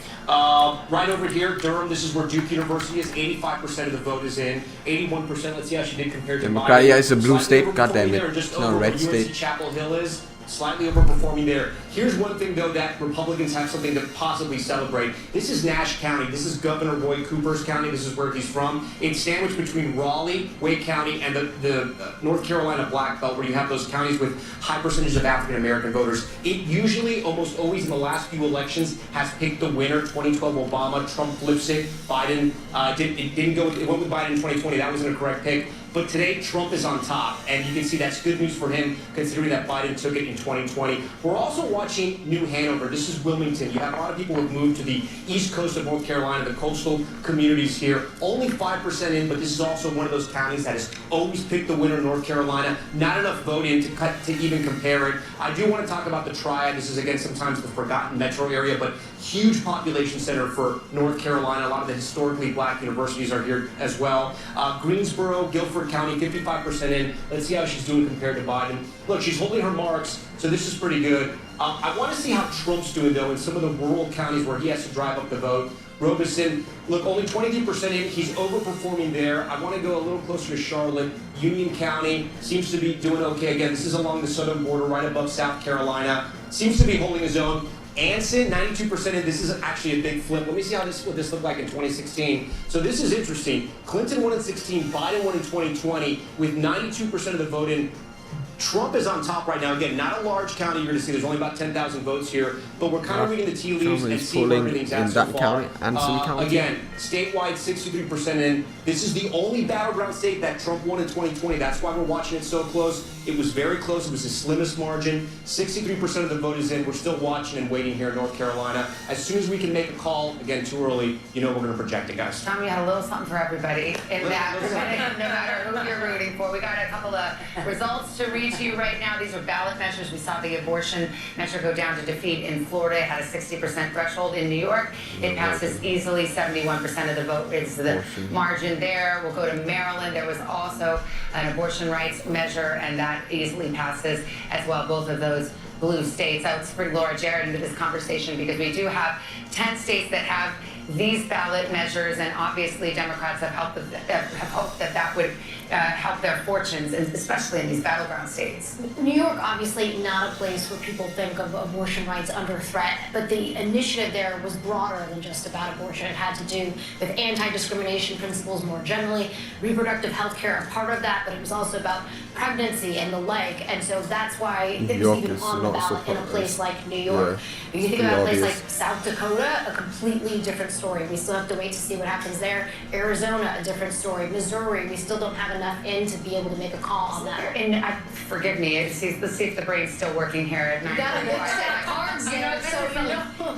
Right over here, Durham, this is where Duke University is. 85% of the vote is in. 81%, let's see how she did compared to Democrat, Biden. yeah, it's a blue Slightly state. God damn overperforming it. there, just It's not a over red where UNC state. Chapel Hill is. Slightly overperforming there. Here's one thing, though, that Republicans have something to possibly celebrate. This is Nash County. This is Governor Roy Cooper's county. This is where he's from. It's sandwiched between Raleigh, Wake County, and the North Carolina Black Belt, where you have those counties with high percentage of African-American voters. It usually, almost always in the last few elections, has picked the winner. 2012 Obama, Trump flips it. Biden it went with Biden in 2020. That wasn't a correct pick. But today, Trump is on top, and you can see that's good news for him, considering that Biden took it in 2020. We're also watching New Hanover. This is Wilmington. You have a lot of people who have moved to the east coast of North Carolina, the coastal communities here. Only 5% in, but this is also one of those counties that has always picked the winner in North Carolina. Not enough vote in to even compare it. I do want to talk about the Triad. This is, again, sometimes the forgotten metro area, but huge population center for North Carolina. A lot of the historically black universities are here as well. Greensboro, Guilford Rutherford County, 55% in. Let's see how she's doing compared to Biden. Look, she's holding her marks, so this is pretty good. I want to see how Trump's doing, though, in some of the rural counties where he has to drive up the vote. Robeson, look, only 23% in. He's overperforming there. I want to go a little closer to Charlotte. Union County seems to be doing okay. Again, this is along the southern border, right above South Carolina. Seems to be holding his own. Anson, 92% in. This is actually a big flip. Let me see what this looked like in 2016. So this is interesting. Clinton won in 16, Biden won in 2020 with 92% of the vote in. Trump is on top right now. Again, not a large county. You're going to see there's only about 10,000 votes here, but we're kind of reading the tea leaves and seeing where everything's at so far. Again, statewide, 63% in. This is the only battleground state that Trump won in 2020. That's why we're watching it so close. It was very close. It was the slimmest margin. 63% of the vote is in. We're still watching and waiting here in North Carolina. As soon as we can make a call, again, too early, you know we're going to project it, guys. Tom, you had a little something for everybody in that. No matter who you're rooting for. We got a couple of results to read to you right now. These are ballot measures. We saw the abortion measure go down to defeat in Florida. It had a 60% threshold in New York. It passes easily. 71% of the vote is the margin there. We'll go to Maryland. There was also an abortion rights measure, and that easily passes as well. Both of those blue states. I would bring Laura Jarrett into this conversation because we do have 10 states that have these ballot measures, and obviously Democrats have hoped that would help their fortunes, and especially in these battleground states. New York, obviously not a place where people think of abortion rights under threat, but the initiative there was broader than just about abortion. It had to do with anti-discrimination principles more generally, reproductive health care a part of that, but it was also about pregnancy and the like, and so that's why it was even on the ballot in a place like New York. If you think about a place like South Dakota, a completely different story. We still have to wait to see what happens there. Arizona, a different story. Missouri, we still don't have enough in to be able to make a call on that. And forgive me, let's see if the brain's still working here at 9:45. You gotta look at cards,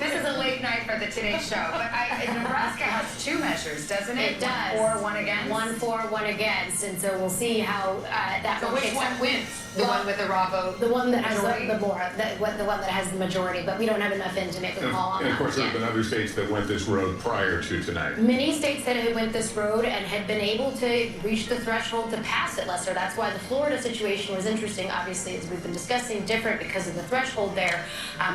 this is a late night for the Today Show. But Nebraska has two measures, doesn't it? It does. One for, one against. One for, one against, and so we'll see how that. So which one wins? The one with the raw vote? The one that has the one that has the majority, but we don't have enough in to make a call on that. And of course, there have been other states that went this road prior to tonight. Many states that had went this road and had been able to reach the threshold to pass it, Lester. That's why the Florida situation was interesting, obviously, as we've been discussing, different because of the threshold there.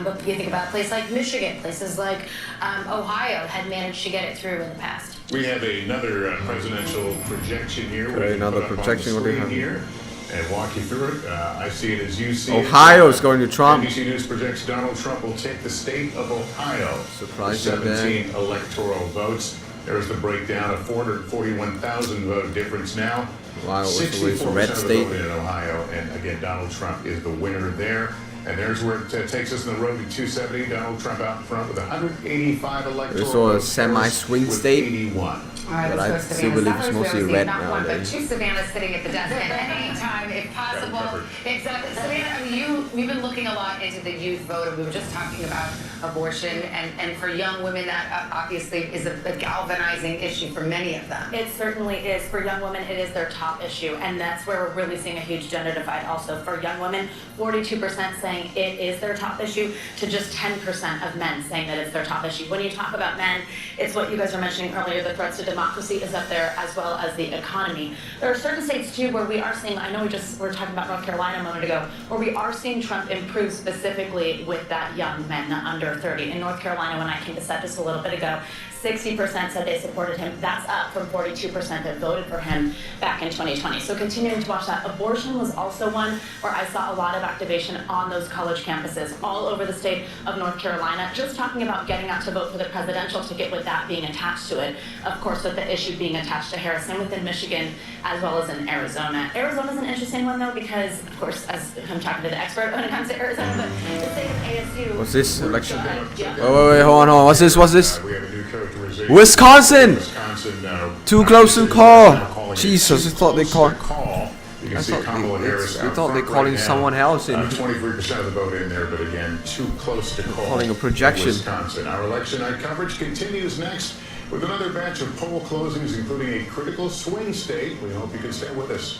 But you think about a place like Michigan, places like Ohio had managed to get it through in the past. We have another presidential projection here. We're another projection. What do you have here? And walk you through it. I see it as you see it. Ohio's going to Trump. NBC News projects Donald Trump will take the state of Ohio. Surprising 17 electoral votes. There's the breakdown of 441,000 vote difference now. Wow, it was 64% a red of the state vote in Ohio, and again, Donald Trump is the winner there. And there's where it takes us on the road to 270. Donald Trump out in front with 185 electoral It's all a votes. semi-swing state. 81. All right, But let's I go still Savannah. believe it's Sellers, mostly we red not one, but nowadays. two Savannahs sitting at the desk at any time, if possible. Exactly. Savannah, I mean, we've been looking a lot into the youth vote, and we were just talking about abortion, and for young women, that obviously is a galvanizing issue for many of them. It certainly is. For young women, it is their top issue, and that's where we're really seeing a huge gender divide also. For young women, 42% saying it is their top issue, to just 10% of men saying that it's their top issue. When you talk about men, it's what you guys were mentioning earlier, the threats to democracy is up there, as well as the economy. There are certain states, too, where we are seeing, I know we were talking about North Carolina a moment ago, where we are seeing Trump improve specifically with that young men under 30. In North Carolina, when I came to set just a little bit ago, 60% said they supported him. That's up from 42% that voted for him back in 2020. So continuing to watch that. Abortion was also one where I saw a lot of activation on those college campuses all over the state of North Carolina, just talking about getting out to vote for the presidential ticket with that being attached to it. Of course, with the issue being attached to Harris, and within Michigan, as well as in Arizona. Arizona's an interesting one, though, because, of course, as I'm talking to the expert when it comes to Arizona, but the state of ASU... What's this election? Yeah. Wait, hold on. What's this? We have a new characterization. Wisconsin! Wisconsin, Too close to call. Jesus, I thought they called. You can see Kamala Harris. We thought they're calling someone else in. 23% of the vote in there, but again, too close to call. Calling a projection. Wisconsin. Our election night coverage continues next with another batch of poll closings, including a critical swing state. We hope you can stay with us.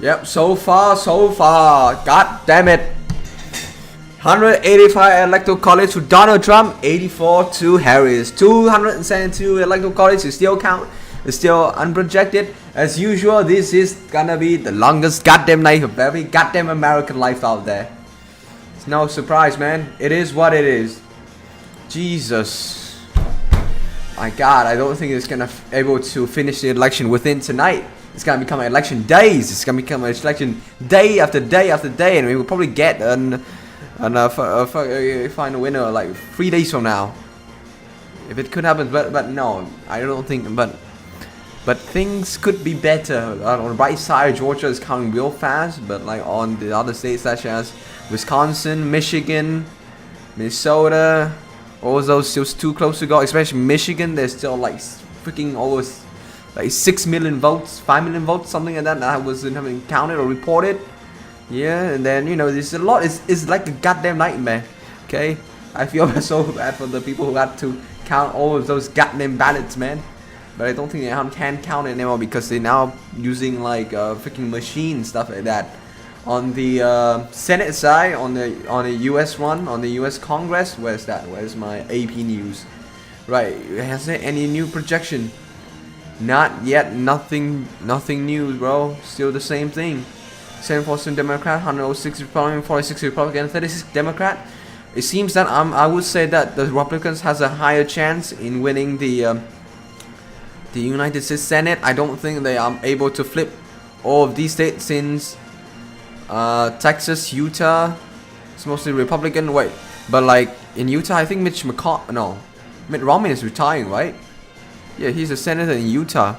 Yep, so far. God damn it. 185 electoral college to Donald Trump, 84 to Harris. 272 electoral college is still count. It's still unprojected. As usual, this is gonna be the longest goddamn night of every goddamn American life out there. It's no surprise, man. It is what it is. Jesus. My God, I don't think it's gonna able to finish the election within tonight. It's gonna become election days. It's gonna become an election day after day after day, and we will probably get find a winner like 3 days from now. If it could happen, but no, I don't think. But things could be better. On the right side, Georgia is counting real fast, but like on the other states such as Wisconsin, Michigan, Minnesota, all those still too close to go. Especially Michigan, there's still like freaking almost like 6 million votes, 5 million votes, something like that that wasn't having counted or reported. Yeah, and then you know there's a lot. It's like a goddamn nightmare. Okay, I feel so bad for the people who had to count all of those goddamn ballots, man. But I don't think they can count it anymore because they're now using like freaking machine stuff like that. On the Senate side, on the US one, on the US Congress, where's that? Where's my AP news? Right, has there any new projection? Not yet. Nothing new, bro. Still the same thing. 7% Democrat, 106 Republican, 46 Republican, 36 Democrat. It seems that I would say that the Republicans has a higher chance in winning the United States Senate. I don't think they are able to flip all of these states since Texas, Utah, it's mostly Republican. Wait, but like in Utah, I think Mitt Romney is retiring, right? Yeah, he's a senator in Utah.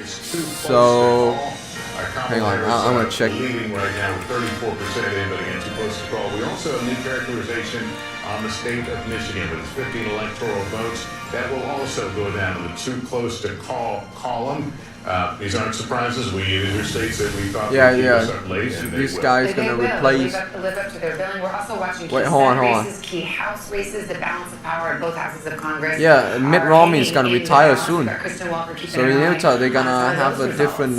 So hang on, I'm gonna check. Leading right now with 34% in, but again, too close to call. We also have a new characterization on the state of Michigan with its 15 electoral votes. That will also go down to the too close to call column. These aren't surprises. These are states that we thought would keep us up late. This guy's gonna replace. Live up to their billing. We're also watching key races, key House races, the balance of power in both houses of Congress. Yeah, Mitt Romney is gonna retire soon. So in Utah, they're gonna have a different,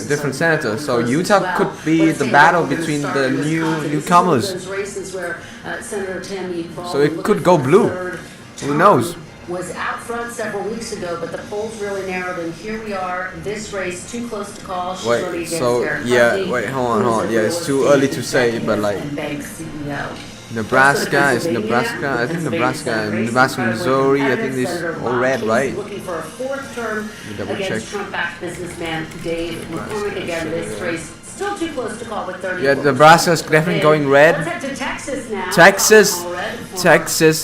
different senator. So Utah could be the battle between the newcomers. So it could go blue. Who knows? Was out front several weeks ago, but the polls really narrowed, and here we are. This race too close to call. She's Wait, so yeah, wait, hold on. Yeah, it's too early to say, but like Nebraska is Nebraska. I think Nebraska, Missouri. I think this all red, right? Looking for a fourth term Double check. against Trump-backed businessman Dave McCormick. Again, this race still too close to call with 30. Yeah, Nebraska's definitely going red. Let's head to Texas now. Texas.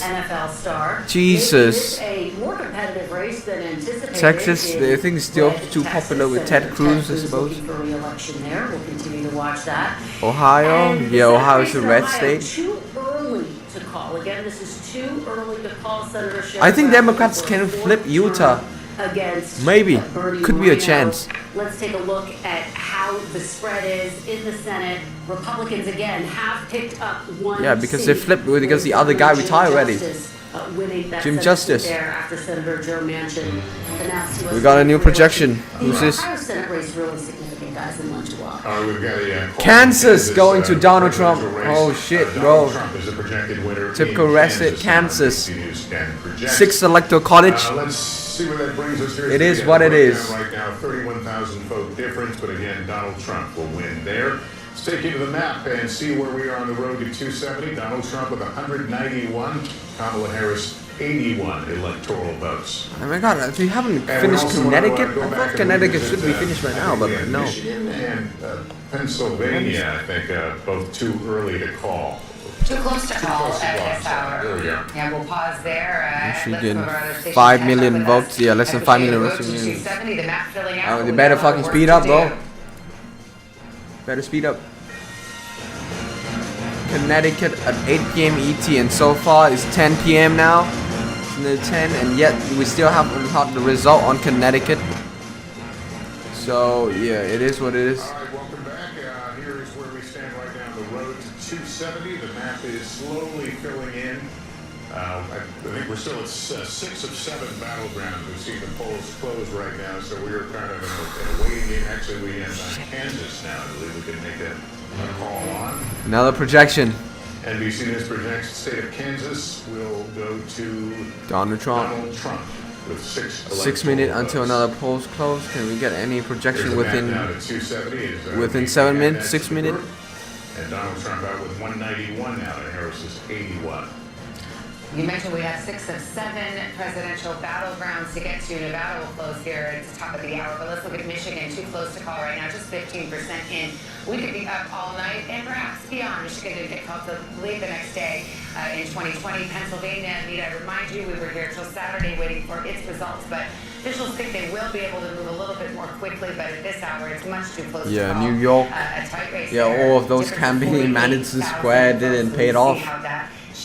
NFL star. Jesus. It is a more competitive race than anticipated. Texas, I think it's still too popular with Ted Cruz, I suppose. Looking for re-election there. We'll continue to watch that. Ohio, yeah, Ohio is a red state. Too early to call. Again, this is too early to call Senator Sherrod. I think Democrats can flip Utah. Against Maybe. Bernie Could be a Moreno. chance. Let's take a look at how the spread is in the Senate. Republicans again have picked up one. Yeah, because they flipped because the other guy retired already. Jim Justice. There after Senator Joe Manchin announced he was We got a new projection. Who's this? Ohio Senate race really significant, guys, and one to watch. We've got Kansas going to Donald Trump. Oh shit, bro. Trump is the projected winner. Typical resident Kansas. News can project. 6th electoral college. Let's see where that brings us here. It is what it is. Right now, 31,000 vote difference, but again, Donald Trump will win there. Let's take you to the map and see where we are on the road to 270. Donald Trump with 191, Kamala Harris 81 electoral votes. Oh my god, we haven't finished Connecticut? I thought Connecticut should be finished by now, but no. Michigan and Pennsylvania, I think, both too early to call. Too close to call at this hour. There we go. Yeah, we'll pause there. Michigan, 5 million votes. Yeah, less than 5 million votes. 270, the map filling out. They better fucking speed up, bro. Better speed up. Connecticut at 8 p.m. ET, and so far it's 10 p.m. now. It's near 10, and yet we still haven't had the result on Connecticut. So yeah, it is what it is. All right, welcome back. Here is where we stand right now. The road to 270. The map is slowly filling in. I think we're still at 6 of 7 battlegrounds. We see the polls closed right now, so we are kind of in a waiting game. Actually, we have Kansas now. I believe we can make a call on. Another projection. NBC News projects the state of Kansas will go to Donald Trump. With 6 minutes until another poll's closed. Can we get any projection within 7 minutes, 6 minutes? And Donald Trump out with 191 now, and Harris is 81. You mentioned we have 6 of 7 presidential battlegrounds to get to. Nevada will close here at the top of the hour, but let's look at Michigan. Too close to call right now, just 15% in. We could be up all night and perhaps beyond. Michigan didn't get called till late the next day in 2020. Pennsylvania, need I remind you, we were here till Saturday waiting for its results, but officials think they will be able to move a little bit more quickly, but at this hour, it's much too close to call. New York. A tight race All of those campaign Madison Square didn't pay it off.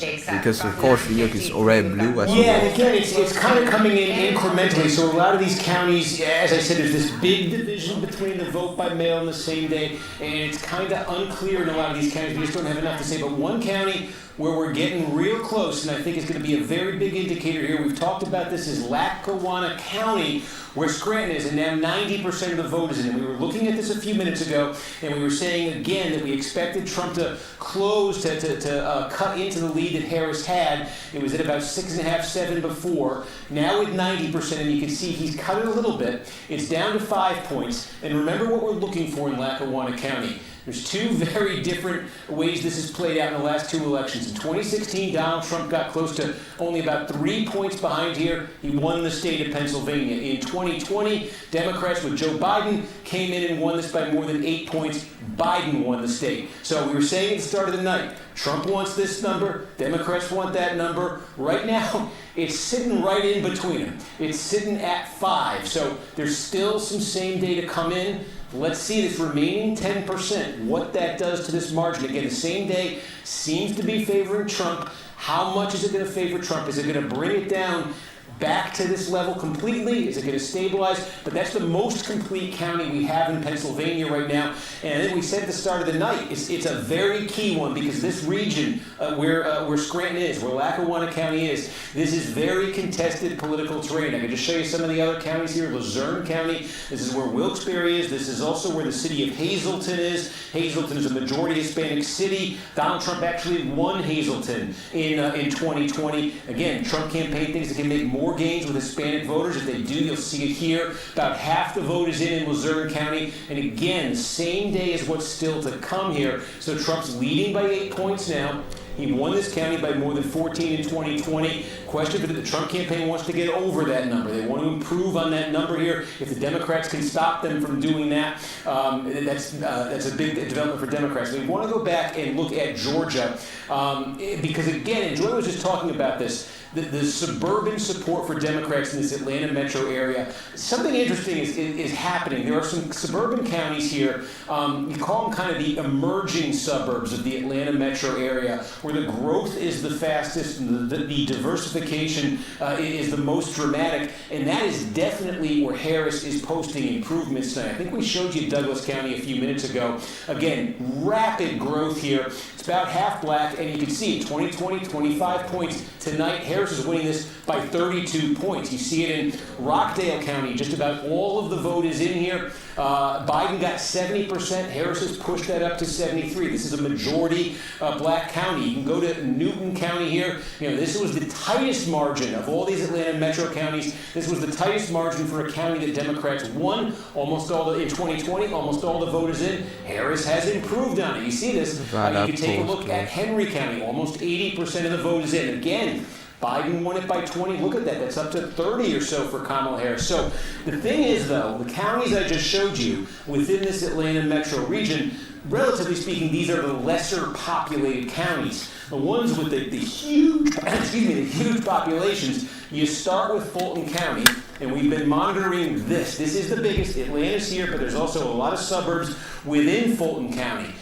Because of course New York is already blue. Yeah, and again, it's kind of coming in incrementally. So a lot of these counties, as I said, there's this big division between the vote by mail on the same day, and it's kind of unclear in a lot of these counties. We just don't have enough to say. But one county where we're getting real close, and I think it's going to be a very big indicator here. We've talked about this, is Lackawanna County, where Scranton is, and now 90% of the vote is in. And we were looking at this a few minutes ago, and we were saying again that we expected Trump to close, to cut into the lead that Harris had. It was at about 6.5, 7 before. Now with 90%, and you can see he's cut it a little bit. It's down to 5 points. And remember what we're looking for in Lackawanna County. There's two very different ways this has played out in the last 2 elections. In 2016, Donald Trump got close to only about 3 points behind here. He won the state of Pennsylvania. In 2020, Democrats with Joe Biden came in and won this by more than 8 points. Biden won the state. So we were saying at the start of the night, Trump wants this number, Democrats want that number. Right now, it's sitting right in between them. It's sitting at 5. So there's still some same day to come in. Let's see this remaining 10%, what that does to this margin. Again, the same day seems to be favoring Trump. How much is it going to favor Trump? Is it going to bring it down back to this level completely? Is it going to stabilize? But that's the most complete county we have in Pennsylvania right now. And then we said at the start of the night, it's a very key one because this region where Scranton is, where Lackawanna County is, this is very contested political terrain. I can just show you some of the other counties here. Luzerne County, this is where Wilkes-Barre is. This is also where the city of Hazleton is. Hazleton is a majority Hispanic city. Donald Trump actually won Hazleton in 2020. Again, Trump campaign thinks it can make more gains with Hispanic voters. If they do, you'll see it here. About half the vote is in Luzerne County. And again, same day is what's still to come here. So Trump's leading by 8 points now. He won this county by more than 14 in 2020. Question, but the Trump campaign wants to get over that number. They want to improve on that number here. If the Democrats can stop them from doing that, that's a big development for Democrats. We want to go back and look at Georgia because, again, and Joy was just talking about this, the suburban support for Democrats in this Atlanta metro area. Something interesting is happening. There are some suburban counties here. You call them kind of the emerging suburbs of the Atlanta metro area, where the growth is the fastest and the diversification is the most dramatic. And that is definitely where Harris is posting improvements tonight. I think we showed you Douglas County a few minutes ago. Again, rapid growth here. It's about half black, and you can see in 2020, 25 points. Tonight, Harris is winning this by 32 points. You see it in Rockdale County. Just about all of the vote is in here. Biden got 70%. Harris has pushed that up to 73. This is a majority black county. You can go to Newton County here. This was the tightest margin of all these Atlanta metro counties. This was the tightest margin for a county that Democrats won. Almost all in 2020, almost all the vote is in. Harris has improved on it. You see this. You can take a look at Henry County. Almost 80% of the vote is in. Again, Biden won it by 20. Look at that. That's up to 30 or so for Kamala Harris. So the thing is, though, the counties I just showed you within this Atlanta metro region, relatively speaking, these are the lesser populated counties. The ones with the huge, the huge populations, you start with Fulton County, and we've been monitoring this. This is the biggest. Atlanta's here, but there's also a lot of suburbs within Fulton County.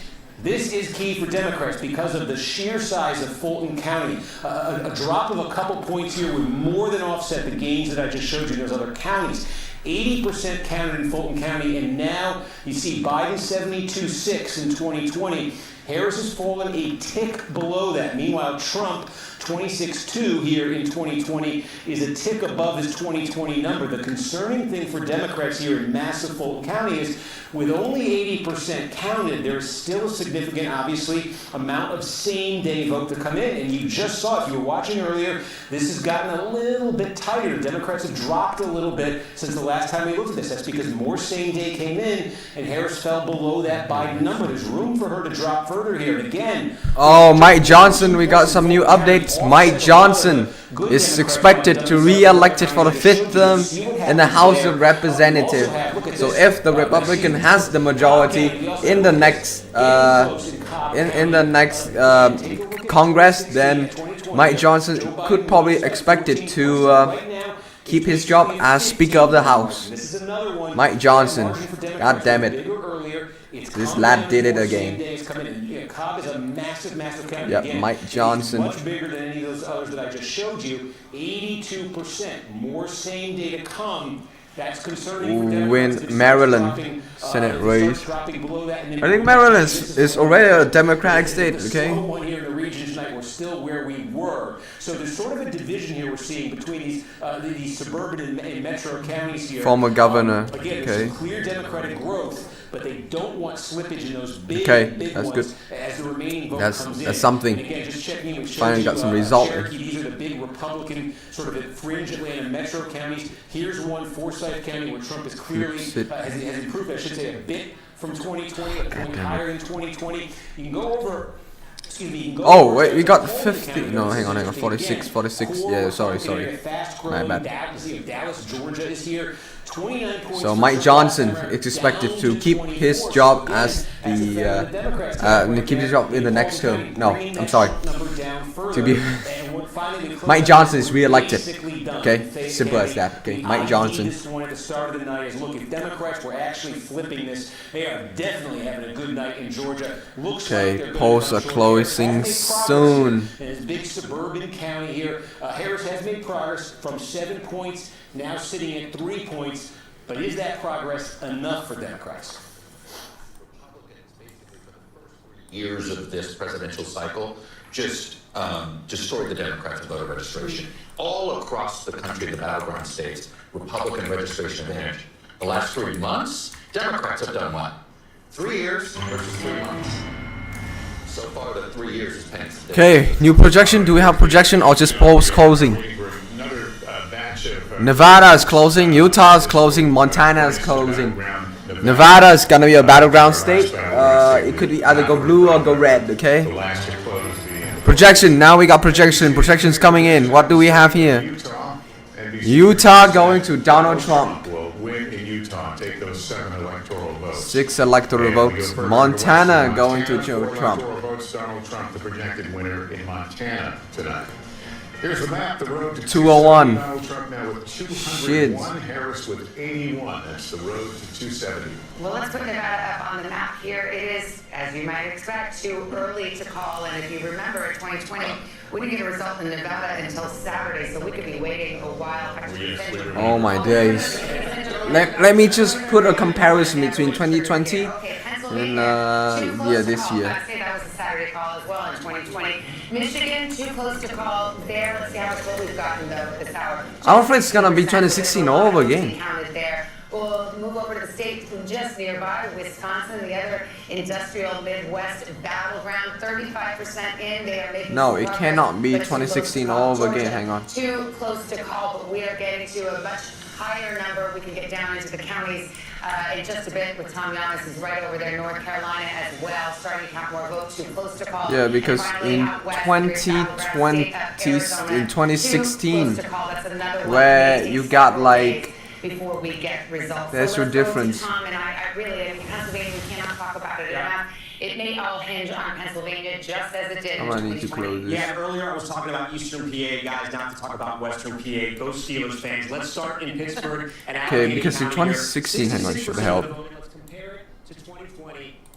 This is key for Democrats because of the sheer size of Fulton County. A drop of a couple points here would more than offset the gains that I just showed you in those other counties. 80% counted in Fulton County, and now you see Biden 72.6 in 2020. Harris has fallen a tick below that. Meanwhile, Trump 26.2 here in 2020 is a tick above his 2020 number. The concerning thing for Democrats here in massive Fulton County is with only 80% counted, there's still a significant, obviously, amount of same-day vote to come in. And you just saw, if you were watching earlier, this has gotten a little bit tighter. Democrats have dropped a little bit since the last time we looked at this. That's because more same-day came in, and Harris fell below that Biden number. There's room for her to drop further here. And again, oh, Mike Johnson, we got some new updates. Mike Johnson is expected to re-elected for the 5th term in the House of Representatives. So if the Republican has the majority in the next Congress, then Mike Johnson could probably expected to keep his job as Speaker of the House. Mike Johnson, god damn it. This lad did it again. Yep, Mike Johnson. Much bigger than any of those others that I just showed you. 82% more same day to come. That's concerning. Win Maryland Senate race. I think Maryland is already a Democratic state. Okay. Here in the region tonight, we're still where we were. So there's sort of a division here we're seeing between these suburban and metro counties here. Former governor. Again, Okay. there's clear Democratic growth, but they don't want slippage in those big, Okay, big that's ones good. as the remaining vote That's comes in. something. And again, just checking in, we showed Finally you, got some result. Cherokee, these are the big Republican sort of fringe Atlanta metro counties. Here's one, Forsyth County, where Trump is clearly has improved, I should say, a bit from 2020, a point higher than 2020. You can go over. Oh wait, we got 50. No, hang on, 46. Yeah, sorry. My bad. Dallas, Georgia is here. 29 points. So Mike Johnson is expected to keep his job as the keep his job in the next term. No, I'm sorry. To be Mike Johnson is re-elected. Okay, simple as that. Okay, Mike Johnson. At the start of the night is look, if Democrats were actually flipping this, they are definitely having a good night in Georgia. Okay, polls are closing soon. In this big suburban county here, Harris has made progress from 7 points, now sitting at 3 points. But is that progress enough for Democrats? Years of this presidential cycle just destroyed the Democrats' voter registration. All across the country, the battleground states, Republican registration advantage. The last 3 months, Democrats have done what? 3 years versus 3 months. So far, the 3 years is paying. Okay, new projection. Do we have projection or just polls closing? Nevada is closing, Utah is closing, Montana is closing. Nevada is gonna be a battleground state. It could be either go blue or go red. Okay. Projection. Now we got projection. Projections coming in. What do we have here? Utah going to Donald Trump. Will win in Utah, take those 7 electoral votes. 6 electoral votes. Montana going to Joe Trump. Votes Donald Trump, the projected winner in Montana tonight. Here's the map. The road to 201. Donald Trump now with 201. Harris with 81. That's the road to 270. Well, let's put Nevada up on the map here. It is, as you might expect, too early to call. And if you remember, in 2020, we didn't get a result in Nevada until Saturday, so we could be waiting a while. Oh my days. Let me just put a comparison between 2020 and this year. I'd say that was a Saturday call as well in 2020. Michigan, too close to call there. Let's see how close we've gotten though this hour. I'm afraid it's gonna be 2016 all over again. Counted there. We'll move over to the state just nearby, Wisconsin, the other industrial Midwest battleground. 35% in. They are making No, it cannot be 2016 all over again. Hang on. Too close to call, but we are getting to a much higher number. We can get down into the counties in just a bit with Tom Yamas is right over there, North Carolina as well, starting to count more votes. Too close to call. Yeah, because in 2016, where you got like, before we get results. There's your difference. Tom and I really, Pennsylvania, we cannot talk about it enough. It may all hinge on Pennsylvania, just as it did. I'm gonna need to close this. Yeah, earlier I was talking about Eastern PA, guys, not to talk about Western PA. Go Steelers fans. Let's start in Pittsburgh. Okay, because in 2016, hang on, should help.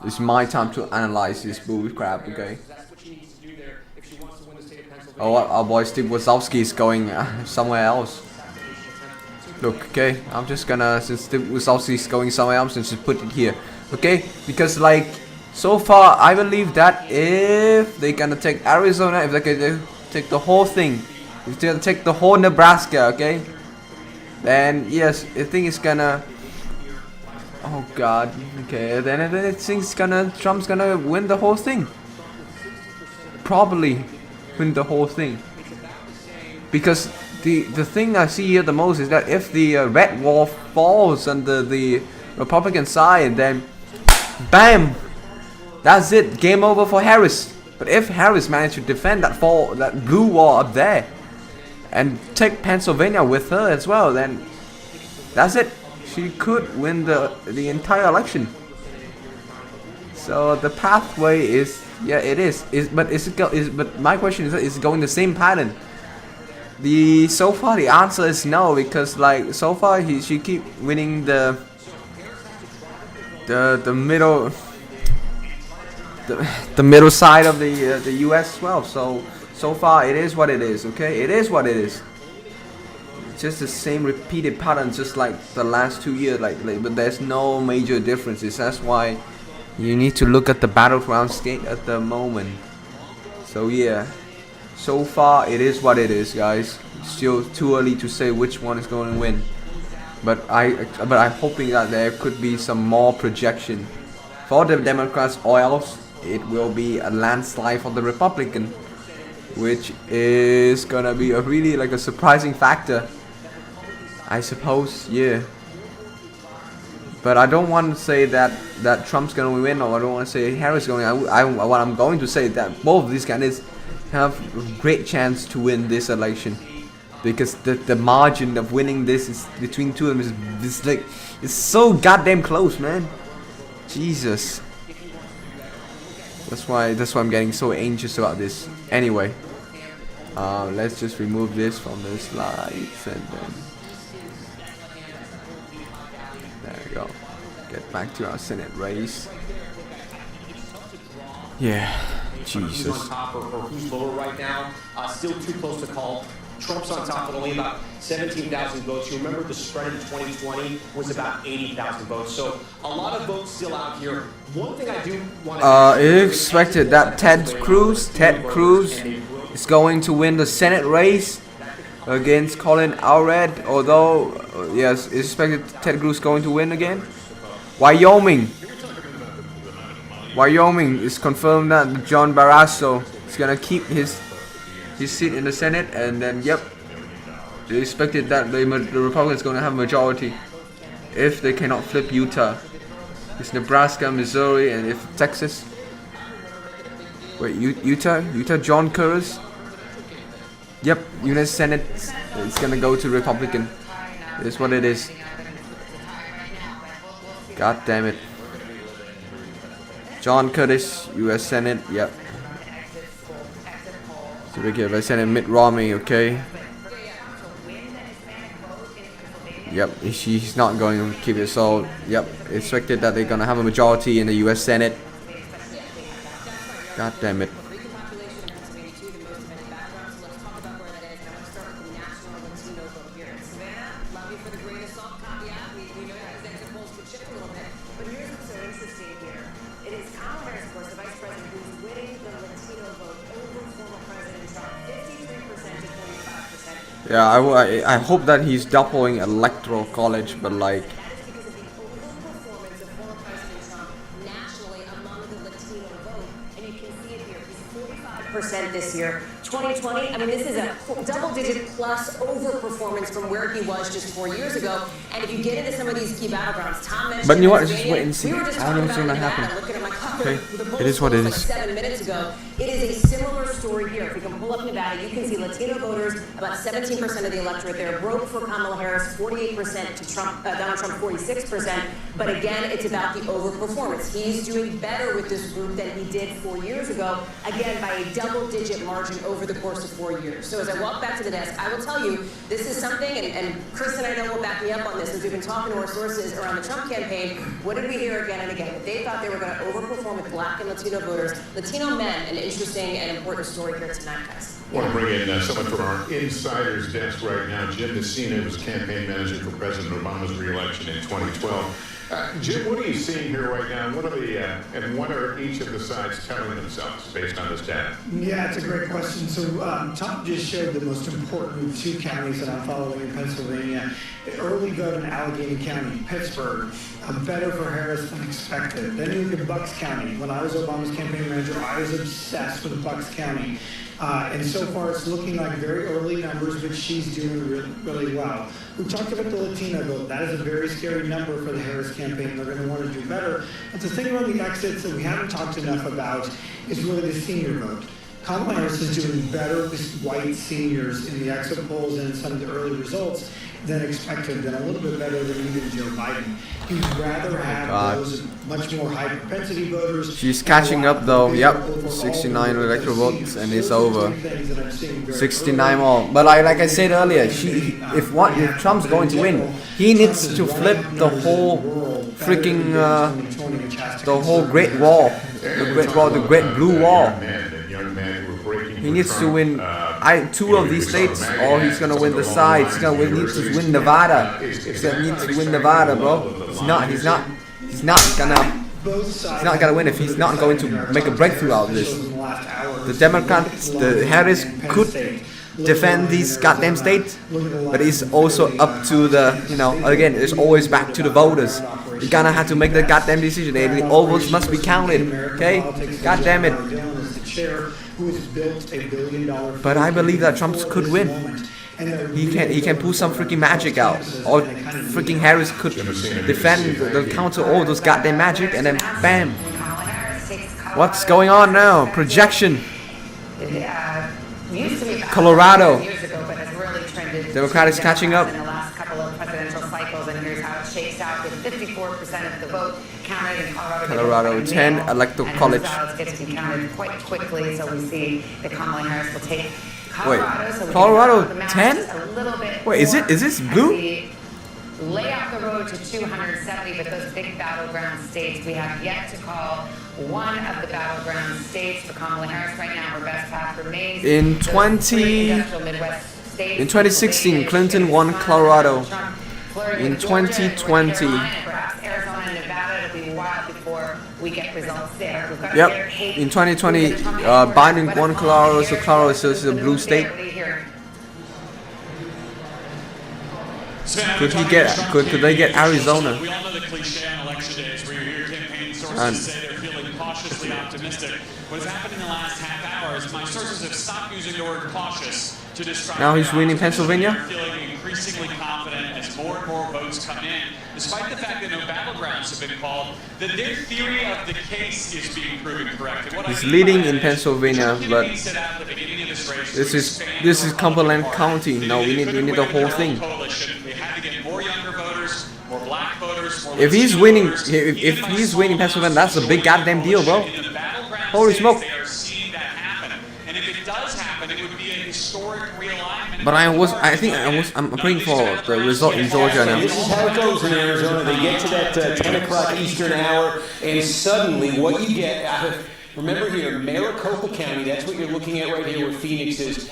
It's my time to analyze this bull crap, okay? Oh, our boy Steve Wazowski is going somewhere else. Look, okay, I'm just gonna, since the results is going somewhere else, and just put it here, okay? Because like, so far, I believe that if they're gonna take Arizona, if they're gonna take the whole thing, if they're gonna take the whole Nebraska, okay? Then yes, I think it's gonna. Oh God, okay. Then I think Trump's gonna win the whole thing. Probably win the whole thing. Because the thing I see here the most is that if the red wall falls under the Republican side, then bam, that's it, game over for Harris. But if Harris managed to defend that blue wall up there, and take Pennsylvania with her as well, then that's it. She could win the entire election. So the pathway is, yeah, it is. But my question is it going the same pattern? So far the answer is no, because like so far she keep winning the middle. The middle side of the U.S. as well. So far it is what it is. Okay, it is what it is. It's just the same repeated pattern, just like the last 2 years. But there's no major differences. That's why you need to look at the battleground state at the moment. So yeah, so far it is what it is, guys. Still too early to say which one is going to win. But I'm hoping that there could be some more projection for the Democrats, or else it will be a landslide for the Republican, which is gonna be a really like a surprising factor, I suppose. Yeah. But I don't want to say that Trump's gonna win, or I don't want to say Harris is going. What I'm going to say that both of these candidates have a great chance to win this election, because the margin of winning this is between two of them is like, it's so goddamn close, man. Jesus. That's why I'm getting so anxious about this. Anyway, let's just remove this from the slides, and then there we go. Get back to our Senate race. Yeah, Jesus. Who's on top or who's lower right now? Still too close to call. Trump's on top with only about 17,000 votes. You remember the spread in 2020 was about 80,000 votes. So a lot of votes still out here. One thing I do want to it expected that Ted Cruz is going to win the Senate race against Colin Allred. Although yes, it's expected Ted Cruz going to win again. Wyoming is confirmed that John Barrasso is gonna keep his seat in the Senate, and then yep, they expected that the Republicans are going to have a majority if they cannot flip Utah. It's Nebraska, Missouri, and if Texas. Wait, Utah, John Curtis. Yep, U.S. Senate, it's gonna go to Republican. It is what it is. God damn it. John Curtis, U.S. Senate. Yep. So we get Senate Mitt Romney, okay? Yep, he's not going to keep it. So, yep, expected that they're gonna have a majority in the U.S. Senate. God damn it. Yeah, I hope that he's doubling electoral college, but like. Percent this year. 2020, I mean, this is a double-digit plus overperformance from where he was just 4 years ago. And if you get into some of these key battlegrounds, Tom mentioned. But you know what? Just wait and see. I don't know what's gonna happen. Okay, it is what it is. 7 minutes ago, it is a similar story here. If we can pull up Nevada, you can see Latino voters, about 17% of the electorate there, broke for Kamala Harris, 48% to Donald Trump, 46%. But again, it's about the overperformance. He's doing better with this group than he did 4 years ago. Again, by a double-digit margin over the course of 4 years. So as I walk back to the desk, I will tell you, this is something, and Chris and I know will back me up on this, as we've been talking to our sources around the Trump campaign. What did we hear again and again? They thought they were going to overperform reform with Black and Latino voters, Latino men, an interesting and important story here tonight, guys. I want to bring in someone from our insider's desk right now. Jim Messina was campaign manager for President Obama's re-election in 2012. Jim, what are you seeing here right now? What are each of the sides telling themselves based on this data? Yeah, it's a great question. So Tom just showed the most important two counties that I'm following in Pennsylvania. Early vote in Allegheny County, Pittsburgh, better for Harris than expected. Then you look at Bucks County. When I was Obama's campaign manager, I was obsessed with Bucks County. And so far, it's looking like very early numbers, but she's doing really well. We talked about the Latino vote. That is a very scary number for the Harris campaign. They're going to want to do better. But the thing around the exits that we haven't talked enough about is really the senior vote. Kamala Harris is doing better with white seniors in the exit polls and some of the early results than expected, than a little bit better than even Joe Biden. He'd rather have those much more high propensity voters. She's catching up though. Yep, 69 electoral votes and it's over. 69 more. But like I said earlier, if Trump's going to win, he needs to flip the whole freaking the whole Great Wall, the Great Blue Wall. He needs to win two of these states, or he's gonna win the side. He's gonna need to win Nevada. He's gonna need to win Nevada, bro. He's not gonna win if he's not going to make a breakthrough out of this. The Democrats, the Harris could defend these goddamn states, but it's also up to the, again, it's always back to the voters. You're gonna have to make the goddamn decision. All votes must be counted, okay? God damn it. But I believe that Trump could win. He can pull some freaking magic out, or freaking Harris could defend the counter all those goddamn magic, and then bam. What's going on now? Projection. Colorado. Democrats catching up. In the last couple of presidential cycles, and here's how it shakes out with 54% of the vote counted in Colorado, 10 electoral college. Ballots get to be counted quite quickly, so we see that Kamala Harris will take Colorado. Wait, Colorado 10? Wait, is this blue? Lay out the road to 270, but those big battleground states, we have yet to call one of the battleground states for Kamala Harris right now. Her best path remains in 2016, Clinton won Colorado. In 2020. Yep. In 2020, Biden won Colorado, so Colorado is a blue state. Could they get Arizona? We all know the cliche on election days where you hear campaign sources say they're feeling cautiously optimistic. What has happened in the last half hour is my sources have stopped using the word cautious to describe. Now he's winning Pennsylvania. They're feeling increasingly confident as more and more votes come in, despite the fact that no battlegrounds have been called, that their theory of the case is being proven correct. He's leading in Pennsylvania, but this is Cumberland County. No, we need the whole thing. If he's winning Pennsylvania, that's a big goddamn deal, bro. Holy smoke! But I'm praying for the result in Georgia now. This is how it goes in Arizona. They get to that 10 o'clock Eastern hour, and suddenly what you get, remember here, Maricopa County, that's what you're looking at right here where Phoenix is,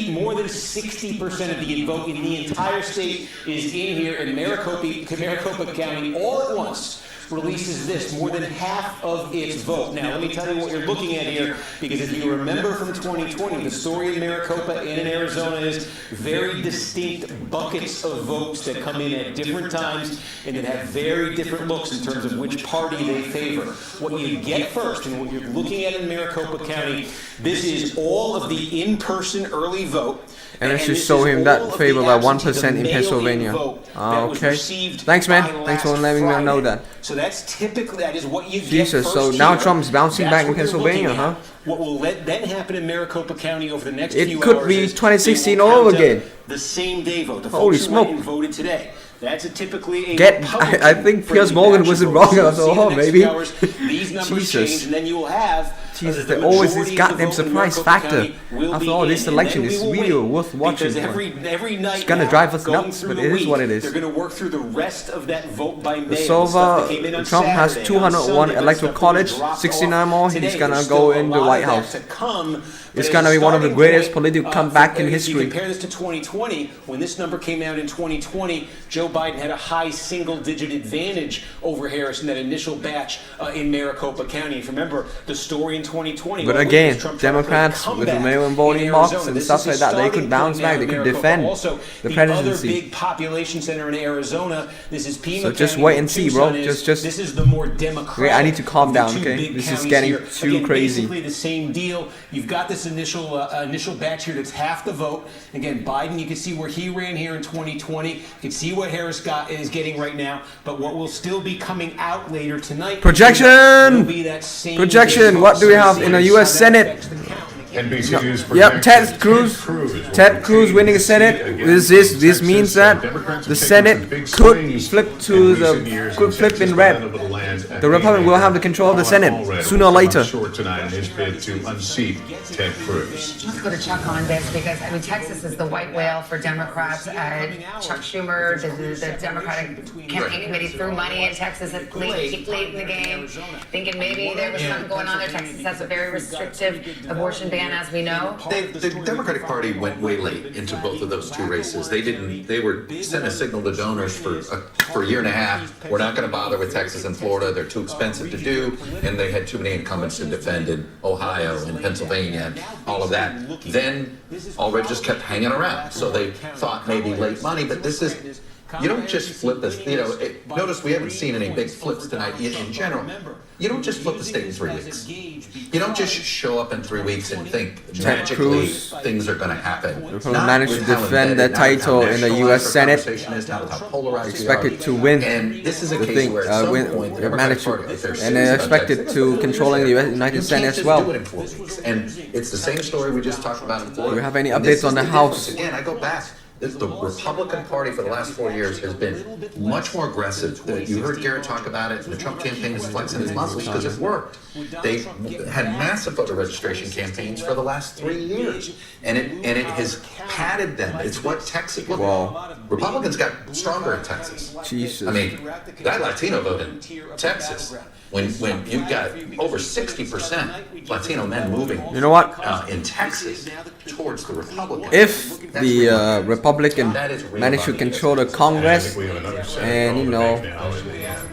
more than 60% of the vote in the entire state is in here, and Maricopa County all at once releases this, more than half of its vote. Now, let me tell you what you're looking at here, because if you remember from 2020, the story in Maricopa and in Arizona is very distinct buckets of votes that come in at different times and that have very different looks in terms of which party they favor. What you get first, and what you're looking at in Maricopa County, this is all of the in-person early vote. And let's just show him that favor by 1% in Pennsylvania. Okay. Thanks, man. Thanks for letting me know that. So that is what you get. Jesus, so now Trump's bouncing back in Pennsylvania, huh? What will then happen in Maricopa County over the next few hours? It could be 2016 all over again. The same day vote. The Holy folks smoke! Who voted today. That's typically a Get, I think Piers Morgan wasn't wrong. I was like, oh, maybe. These numbers change, and then you will have Jesus, there's always this goddamn surprise factor. After all, this election is really worth watching. Every night it's gonna drive us nuts, but it is what it is. They're going to work through the rest of that vote by mail. So far, Trump has 201 electoral college, 69 more. He's gonna go in the White House. It's gonna be one of the greatest political comeback in history. You compare this to 2020, when this number came out in 2020, Joe Biden had a high single-digit advantage over Harris in that initial batch in Maricopa County. If you remember the story in 2020. But again, Democrats with the mail-in voting box and stuff like that, they could bounce back. They could defend the presidency. Big population center in Arizona. This is Pima so just County, wait and see, bro. Just. This is the more democratic. I need to calm down, okay? This is getting too crazy. Basically the same deal. You've got this initial batch here that's half the vote. Again, Biden, you can see where he ran here in 2020. You can see what Harris is getting right now. But what will still be coming out later tonight? Projection. What do we have in the U.S. Senate? NBC News yep, Ted Cruz winning the Senate. This means that the Senate could flip in red. The Republican will have the control of the Senate sooner or later. Let's go to Chuck on this because I mean Texas is the white whale for Democrats. Chuck Schumer, the Democratic campaign committee threw money in Texas late in the game, thinking maybe there was something going on there. Texas has a very restrictive abortion ban, as we know. The Democratic Party went way late into both of those two races. They were sending a signal to donors for a year and a half. We're not going to bother with Texas and Florida. They're too expensive to do, and they had too many incumbents to defend in Ohio and Pennsylvania and all of that. Then already just kept hanging around. So they thought maybe late money, but this is. You don't just flip this, notice we haven't seen any big flips tonight in general. You don't just flip the state in 3 weeks. You don't just show up in 3 weeks and think magically things are going to happen. Managed to defend their title in the U.S. Senate. Expected to win the thing. Managed to, and they're expected to controlling the United Senate as well. And it's the same story we just talked about in Florida. Do we have any updates on the House? Again, I go back. The Republican Party for the last 4 years has been much more aggressive. You heard Garrett talk about it. The Trump campaign is flexing his muscles because it worked. They had massive voter registration campaigns for the last 3 years, and it has padded them. It's what Texas. Wow. Republicans got stronger in Texas. Jesus. I mean, that Latino vote in Texas. When you've got over 60% Latino men moving, you know what? In Texas towards the Republicans. If the Republican manage to control the Congress, and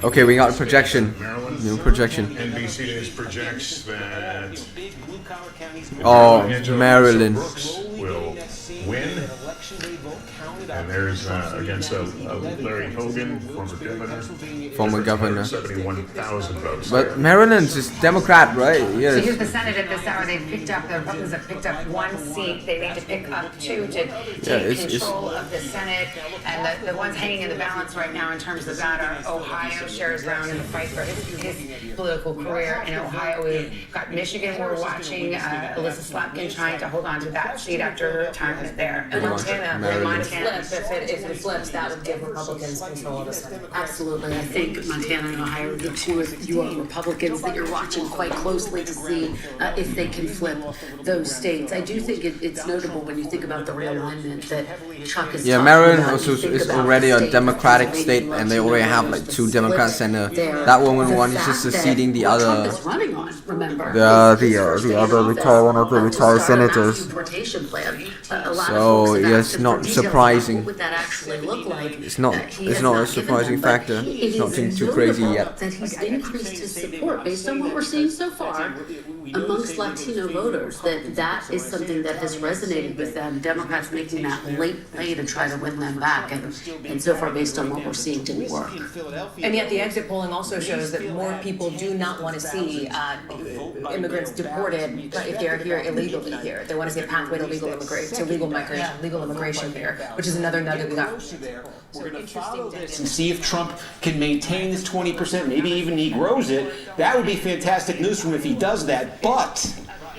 okay, we got a projection, new projection. NBC News projects that Maryland will win. And there's against Larry Hogan, former governor. 71,000 votes. But Maryland's is Democrat, right? Yes. So here's the Senate at this hour. The Republicans have picked up 1 seat. They need to pick up 2 to take control of the Senate. And the ones hanging in the balance right now in terms of that are Ohio. Sherrod Brown in the fight for his political career in Ohio. We've got Michigan we're watching. Alyssa Slotkin trying to hold on to that seat after her retirement there. And Montana. If it flips, that would give Republicans control of the Senate. Absolutely. I think Montana and Ohio are the two of you Republicans that you're watching quite closely to see if they can flip those states. I do think it's notable when you think about the realignment that Chuck is talking Maryland about. also is already a Democratic state, and they already have like 2 Democrats, and that woman one is just succeeding the other. Trump is running on, remember? The other one of the retired senators. So it's not surprising. What would that actually look like? It's not a surprising factor. It's not too crazy yet. That he's increased his support based on what we're seeing so far amongst Latino voters. That is something that has resonated with them. Democrats making that late play to try to win them back, and so far based on what we're seeing didn't work. And yet the exit polling also shows that more people do not want to see immigrants deported if they're here illegally here. They want to see a pathway to legal immigration here, which is another nugget we got. We're going to follow this and see if Trump can maintain this 20%, maybe even he grows it. That would be fantastic news for him if he does that. But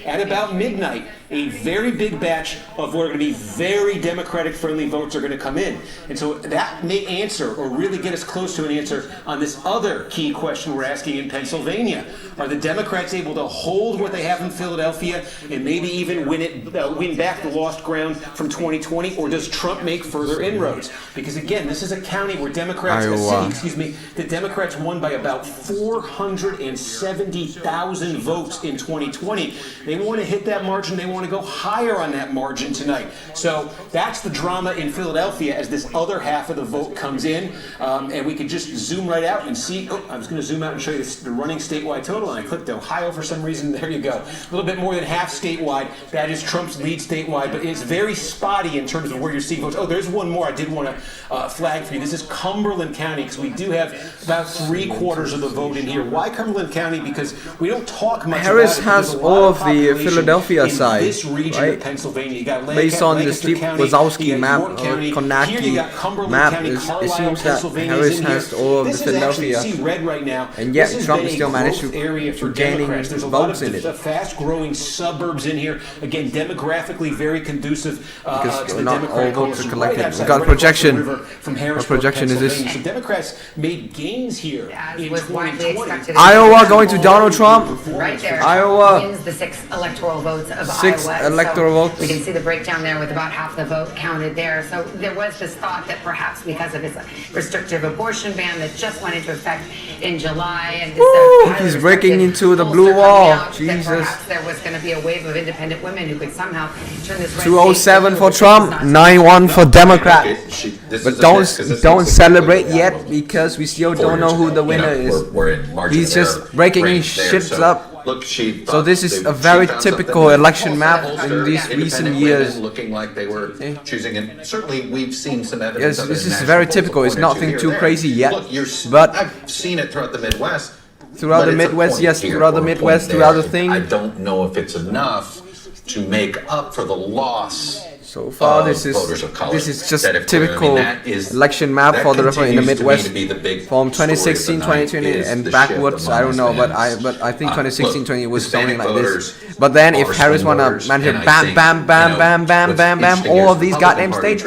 at about midnight, a very big batch of what are going to be very Democratic-friendly votes are going to come in. And so that may answer, or really get us close to an answer, on this other key question we're asking in Pennsylvania. Are the Democrats able to hold what they have in Philadelphia and maybe even win back the lost ground from 2020, or does Trump make further inroads? Because again, this is a county where Democrats, the Democrats won by about 470,000 votes in 2020. They want to hit that margin. They want to go higher on that margin tonight. So that's the drama in Philadelphia as this other half of the vote comes in. And we could just zoom right out and see. Oh, I was going to zoom out and show you the running statewide total, and I clicked Ohio for some reason. There you go. A little bit more than half statewide. That is Trump's lead statewide, but it's very spotty in terms of where you're seeing votes. Oh, there's one more I did want to flag for you. This is Cumberland County, because we do have about 3/4 of the vote in here. Why Cumberland County? Because we don't talk much Harris about it. has all of the Philadelphia side, this region right? of Pennsylvania. You got Based on the Lancaster Steve County, Wazowski you got map, York County. Konaki Here you got Cumberland map, County, it Carlisle, seems that Pennsylvania Harris is in has here. all of the This is actually, Philadelphia, you see red right now. and yet This has Trump been a still managed growth to area for gaining Democrats. There's a lot votes of in it. fast-growing suburbs in here. Again, demographically very conducive Because to the not all Democratic votes are coalition. collected. Right We outside, got a right across the projection. river from What Harrisburg, projection is this? Pennsylvania. So Democrats made gains here in was widely 2020. expected. Iowa going to Donald Trump. Right there. Iowa. Wins the 6 electoral votes of Six Iowa. electoral votes. We can see the breakdown there with about half the vote counted there. So there was this thought that perhaps because of his restrictive abortion ban that just went into effect in July and He's breaking into the blue wall. Jesus. perhaps there was going to be a wave of independent women who could somehow turn this red 207 state for into Trump, 9-1 for Democrat. This But is a don't mix, 'cause this don't needs to be celebrate really yet bad. because we still 4 don't know years who ago, the winner is. We're in margin He's of just error breaking range there. shit So, up. Look, she So this is a very typical election map in these recent years. looking like they were choosing, and certainly we've seen some evidence. Yes, of it this in is national very polls, typical. It's one or two nothing here too or there. crazy yet. Look, But I've seen it throughout the Midwest. throughout but the it's a Midwest, point yes, here throughout the or a point Midwest, there. throughout the thing. I don't know if it's enough to make up for the loss. So far, this is just typical election map for the Republican in the Midwest from 2016, 2020, and backwards. I don't know, but I think 2016, 20 was something like this. But then if Harris wanna manage it, bam, bam, bam, bam, bam, bam, bam, all of these goddamn states.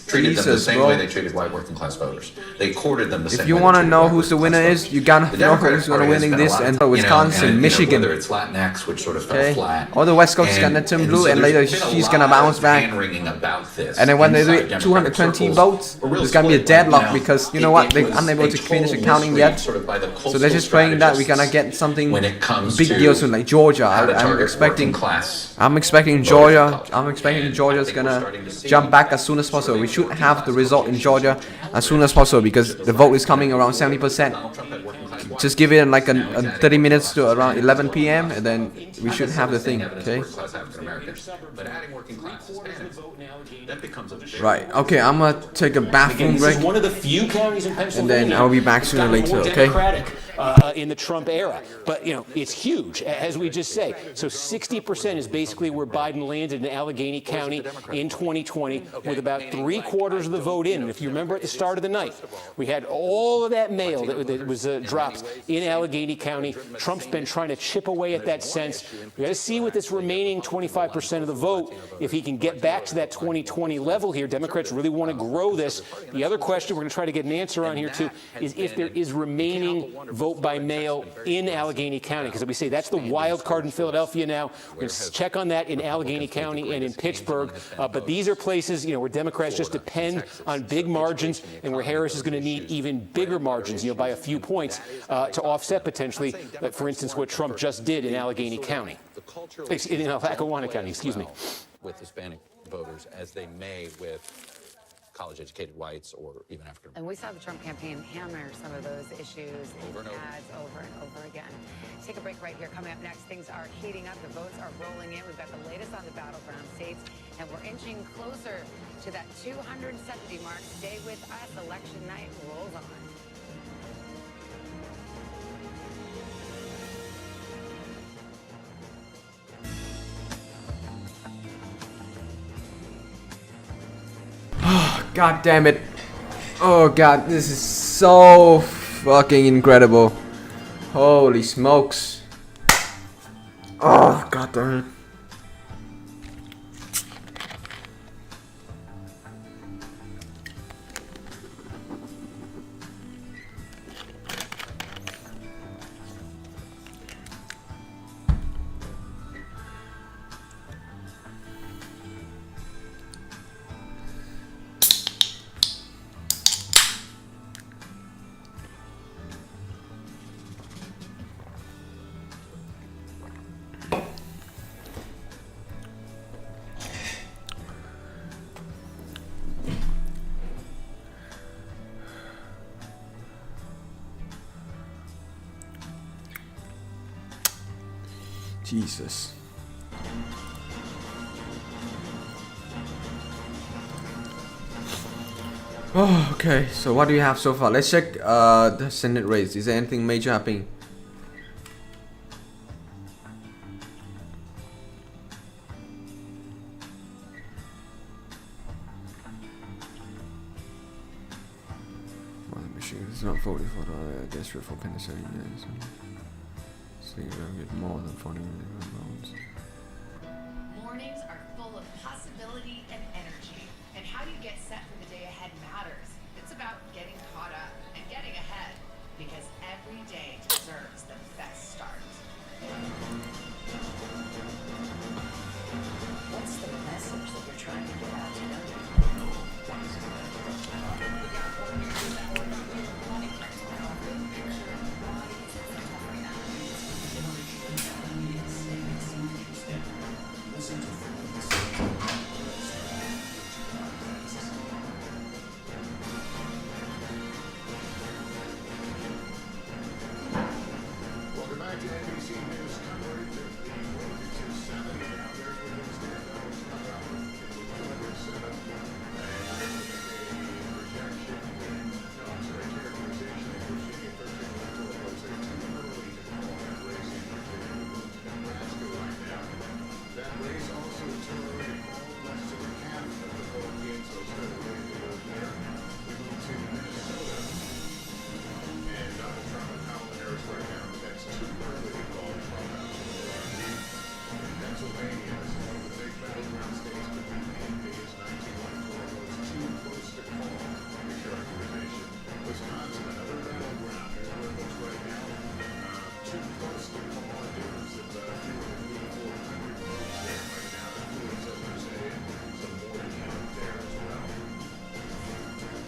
Treated them the Jesus, same bro. way they treated white working class voters. They courted them the same way. If you want to know who's the winner is, you gotta know who's gonna winning this, and Wisconsin, Michigan. Whether it's Latinx, which sort of fell flat. All the West Coast is gonna turn blue, and later she's gonna bounce back. And then when they do it, 220 votes, there's gonna be a deadlock because you know what? They're unable to finish accounting yet. So they're just praying that we're gonna get something big deal soon, like Georgia. I'm expecting Georgia. I'm expecting Georgia's gonna jump back as soon as possible. We should have the result in Georgia as soon as possible because the vote is coming around 70%. Just give it like a 30 minutes to around 11 p.m. and then we should have the thing, okay? Right, okay, I'm gonna take a bathroom break. This is one of the few counties in Pennsylvania. And then I'll be back sooner or later, okay? In the Trump era. But, you know, it's huge, as we just say. So 60% is basically where Biden landed in Allegheny County in 2020 with about 3/4 of the vote in. And if you remember at the start of the night, we had all of that mail that was dropped in Allegheny County. Trump's been trying to chip away at that sense. We got to see with this remaining 25% of the vote if he can get back to that 2020 level here. Democrats really want to grow this. The other question we're going to try to get an answer on here, too, is if there is remaining vote by mail in Allegheny County, because we say that's the wild card in Philadelphia now. We're going to check on that in Allegheny County and in Pittsburgh. But these are places, you know, where Democrats just depend on big margins and where Harris is going to need even bigger margins, you know, by a few points to offset potentially, for instance, what Trump just did in Allegheny County. In Lackawanna County, excuse me. With Hispanic voters as they may with college-educated whites or even African. And we saw the Trump campaign hammer some of those issues in ads over and over again. Take a break right here. Coming up next, things are heating up. The votes are rolling in. We've got the latest on the battleground states, and we're inching closer to that 270 mark. Stay with us. Election night rolls on. God damn it. Oh god, this is so fucking incredible. Holy smokes. Oh god damn it. Jesus. Oh, okay. So what do you have so far? Let's check the Senate race. Is there anything major happening? Michigan is not voting for the district for Pennsylvania. So you're gonna get more than 40 million votes. Mornings are full of possibility and energy, and how you get set for the day ahead matters. It's about getting caught up and getting ahead, because every day deserves the best start. What's the message that you're trying to get out today? Welcome back to NBC News coverage of the Road to 270. Now there's where things stand. That was cut out with the setup. And we're looking at a projection in, no, I'm sorry, characterization in Virginia. 13 electoral votes. They're too early to call that race in Virginia. We move to Nebraska right now. That race also too early to call. Less than half of the vote in, so still a way to go there. We move to Minnesota. And Donald Trump and Kamala Harris right now. That's too early to call Trump out. In Pennsylvania, this is one of the big battleground states, but the biggest 19 electoral votes too close to call. The characterization. Wisconsin, another battleground. Here's where it looks right now. Too close to call. A difference of fewer than 400 votes there right now. The Fluids, others say, some more to count there as well.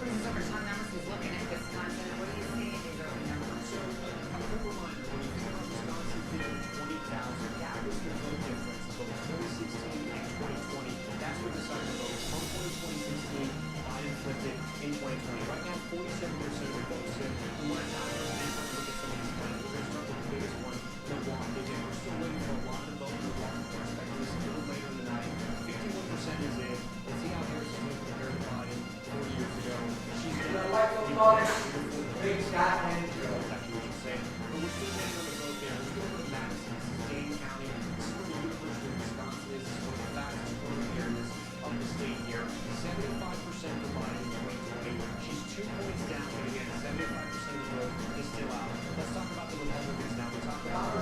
This is over Tom Numbers, who's looking at Wisconsin. What do you see in these early numbers? So, a quick reminder, when you think about Wisconsin getting 20,000, that was the vote difference from 2016 and 2020. That's what decided to vote. Trump won in 2016, Biden flipped it in 2020. Right now, 47% of the votes in. We want to dive into look at some of these plans. We're going to start with the biggest one, Milwaukee. Again, we're still waiting for a lot of the vote in Milwaukee. We're expecting this a little later in the night. 51% is in. Let's see how Harris is doing compared to Biden 4 years ago. She's going to like the big Scott and Joe. Exactly what you're saying. But we're still waiting on the vote there. Let's go over to Madison. This is Dane County. This is where the University of Wisconsin is. This is one of the fastest growing areas of the state here. 75% for Biden in 2020. She's 2 points down, but again, 75% of the vote is still out. Let's talk about the Republicans now. We talk about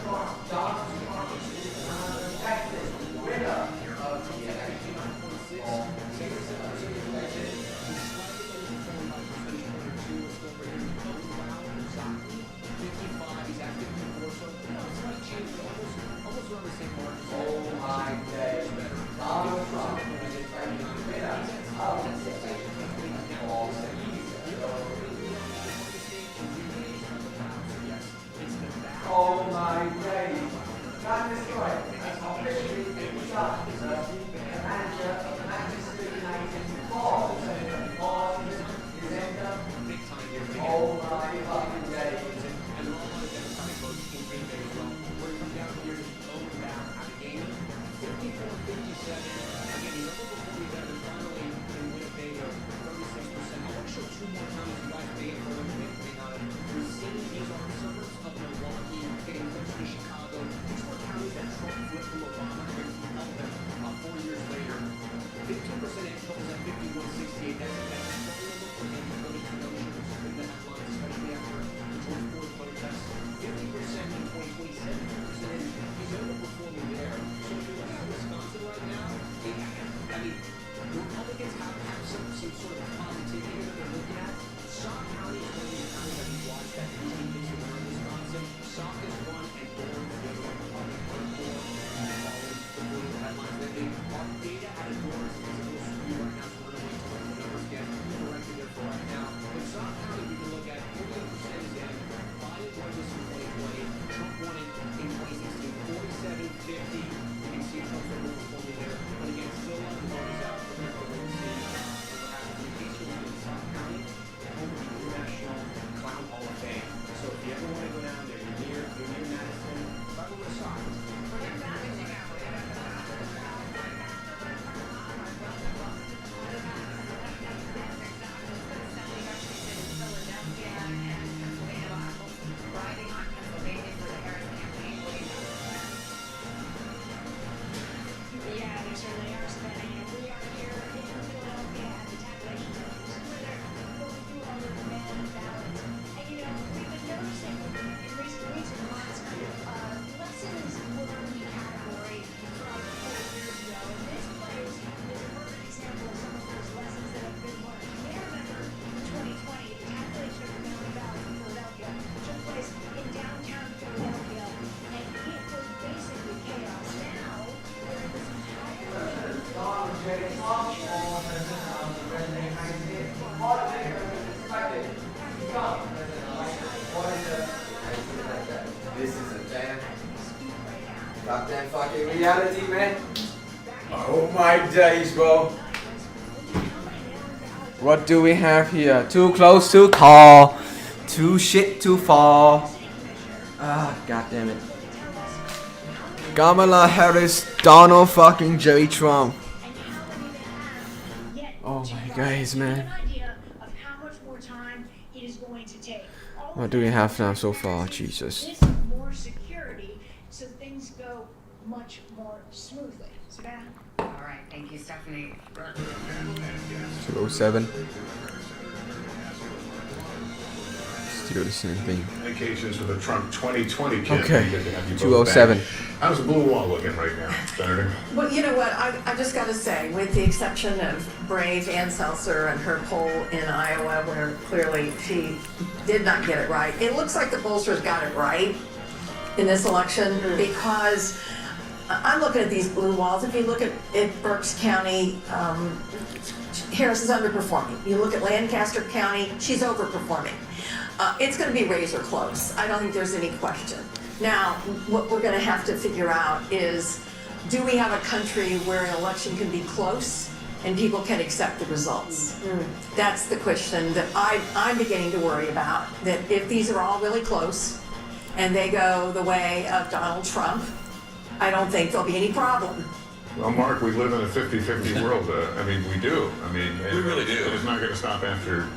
Oh my days. That is right. Officially, it was up. The manager of the Manchester United ball. Is enter. Oh my fucking days. And there are a lot of Democratic votes in Green Bay as well. We're going to come down here to the Owen-Down out of game. 54-57. Again, you remember before we got the finally in Winnebago, 36%. I want to show 2 more times you guys may have heard of it, may not have. We're seeing these are suburbs of Milwaukee, getting closer to Chicago. These were counties that Trump flipped from Obama and he held them 4 years later. 15% in Trump's at 51-60. This is a damn goddamn fucking reality, man. Oh my days, bro. What do we have here? Too close to call. Too shit to fall. Ah, god damn it. Kamala Harris, Donald fucking J. Trump. Oh my guys, man. What do we have now so far? Jesus. More security, so things go much more smoothly. Savannah? All right, thank you, Stephanie. 207. Still the same thing. Indications for the Trump 2020 campaign. Okay. Good to have you both 207. back. How's the blue wall looking right now, Senator? Well, you know what? I just got to say, with the exception of brave Ann Seltzer and her poll in Iowa, where clearly she did not get it right, it looks like the pollsters got it right in this election because I'm looking at these blue walls. If you look at Berks County, Harris is underperforming. You look at Lancaster County, she's overperforming. It's going to be razor close. I don't think there's any question. Now, what we're going to have to figure out is, do we have a country where an election can be close and people can accept the results? That's the question that I'm beginning to worry about, that if these are all really close and they go the way of Donald Trump, I don't think there'll be any problem. Well, Mark, we live in a 50-50 world. I mean, we do. I mean, We really do. It's not going to stop after,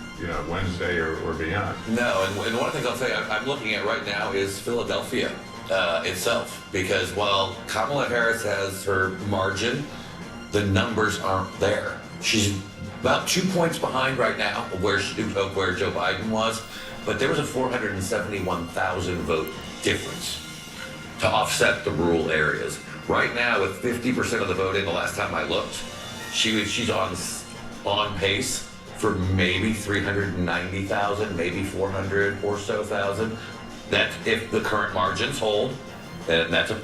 Wednesday or beyond. No, and one of the things I'll say I'm looking at right now is Philadelphia itself, because while Kamala Harris has her margin, the numbers aren't there. She's about 2 points behind right now of where Joe Biden was, but there was a 471,000 vote difference to offset the rural areas. Right now, with 50% of the voting, the last time I looked, she's on pace for maybe 390,000, maybe 400 or so thousand. That if the current margins hold, and that's a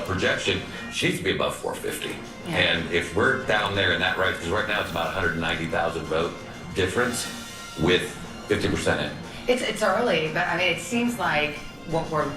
projection, she needs to be above 450. Yeah. And if we're down there in that right, because right now it's about 190,000 vote difference with 50% in. It's early, but I mean, it seems like what we're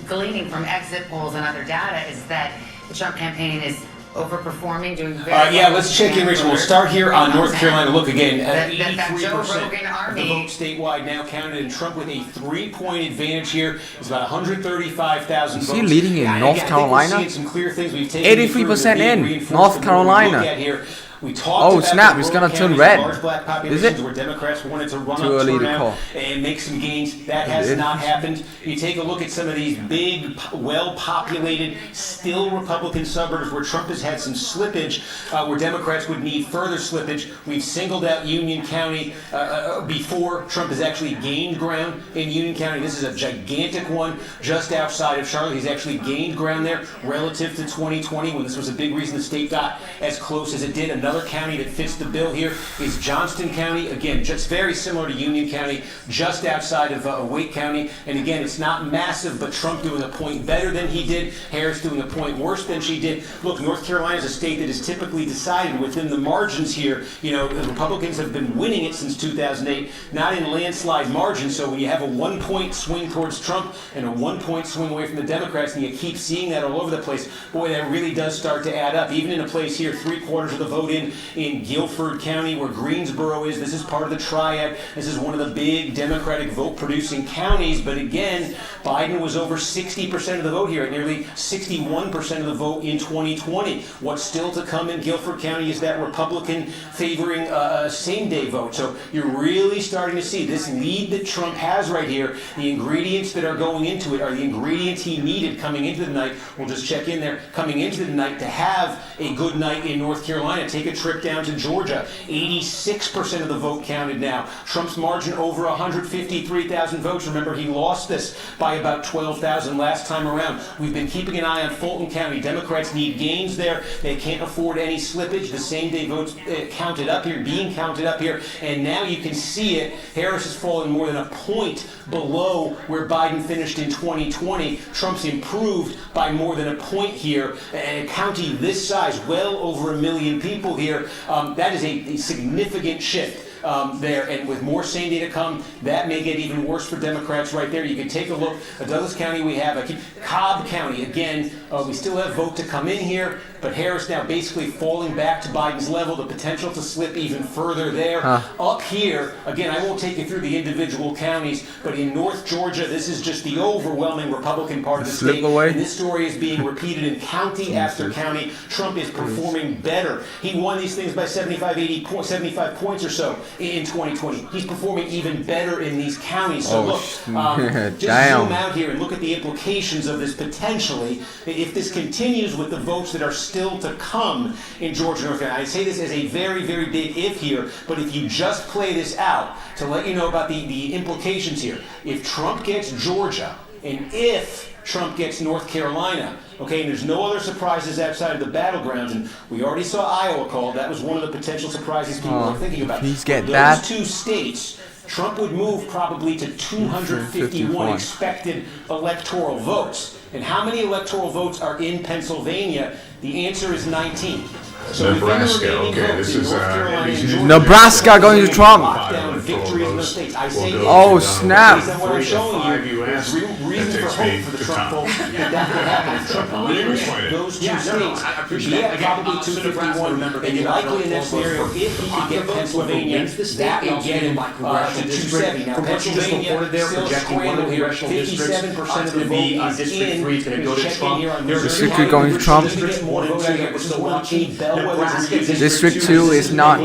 gleaning from exit polls and other data is that the Trump campaign is overperforming, doing very well. Let's check in, Rachel. We'll start here on North Carolina. Look again, That Joe 83% Rogan of army. the vote statewide now counted, and Trump with a 3-point advantage here. It's about 135,000 votes. Is he leading in North Carolina? I think we're seeing some clear things. We've taken 83% in reinforced North from what we look Carolina. at here. We Oh, talked about snap, the it's rural gonna turn counties, red. large black Is populations it? where Democrats wanted to run Too up early to turnout call. and make some gains. That has It not is. happened. You take a look at some of these big, well-populated, still Republican suburbs where Trump has had some slippage, where Democrats would need further slippage. We've singled out Union County before. Trump has actually gained ground in Union County. This is a gigantic one just outside of Charlotte. He's actually gained ground there relative to 2020, when this was a big reason the state got as close as it did. Another county that fits the bill here is Johnston County. Again, just very similar to Union County, just outside of Wake County. And again, it's not massive, but Trump doing a point better than he did. Harris doing a point worse than she did. Look, North Carolina is a state that is typically decided within the margins here. The Republicans have been winning it since 2008, not in landslide margins. So when you have a 1-point swing towards Trump and a 1-point swing away from the Democrats, and you keep seeing that all over the place, boy, that really does start to add up. Even in a place here, 3/4 of the vote in Guilford County, where Greensboro is. This is part of the triad. This is one of the big Democratic vote-producing counties. But again, Biden was over 60% of the vote here, at nearly 61% of the vote in 2020. What's still to come in Guilford County is that Republican favoring same-day vote. So you're really starting to see this lead that Trump has right here. The ingredients that are going into it are the ingredients he needed coming into the night. We'll just check in there. Coming into the night to have a good night in North Carolina. Take a trip down to Georgia. 86% of the vote counted now. Trump's margin over 153,000 votes. Remember, he lost this by about 12,000 last time around. We've been keeping an eye on Fulton County. Democrats need gains there. They can't afford any slippage. The same-day votes counted up here, being counted up here, and now you can see it. Harris has fallen more than a point below where Biden finished in 2020. Trump's improved by more than a point here. And a county this size, well over 1 million people here, that is a significant shift. There, and with more same day to come, that may get even worse for Democrats right there. You can take a look at Douglas County. We have Cobb County. Again, we still have vote to come in here, but Harris now basically falling back to Biden's level. The potential to slip even further there. Up here, again, I won't take you through the individual counties, but in North Georgia, this is just the overwhelming Republican part of the state. And this story is being repeated in county after county. Trump is performing better. He won these things by 75 points or so in 2020. He's performing even better in these counties. So look, just zoom out here and look at the implications of this potentially. If this continues with the votes that are still to come in Georgia, North Carolina. I say this as a very, very big if here, but if you just play this out to let you know about the implications here. If Trump gets Georgia, and if Trump gets North Carolina, okay, and there's no other surprises outside of the battlegrounds, and we already saw Iowa called. That was one of the potential surprises people are thinking about. Please get those two states, Trump would move probably to 251 expected electoral votes. And how many electoral votes are in Pennsylvania? The answer is 19. So Nebraska, okay, this is Nebraska going to Trump. Oh snap! Reason for hope for the Trump vote that could happen. If Trump wins those two states, probably 251. And likely in that scenario, if he could get Pennsylvania, that would get him to 270. Now Pennsylvania still scrambled here. 57% of the vote is in. District 3 going to Trump. District 2 is not.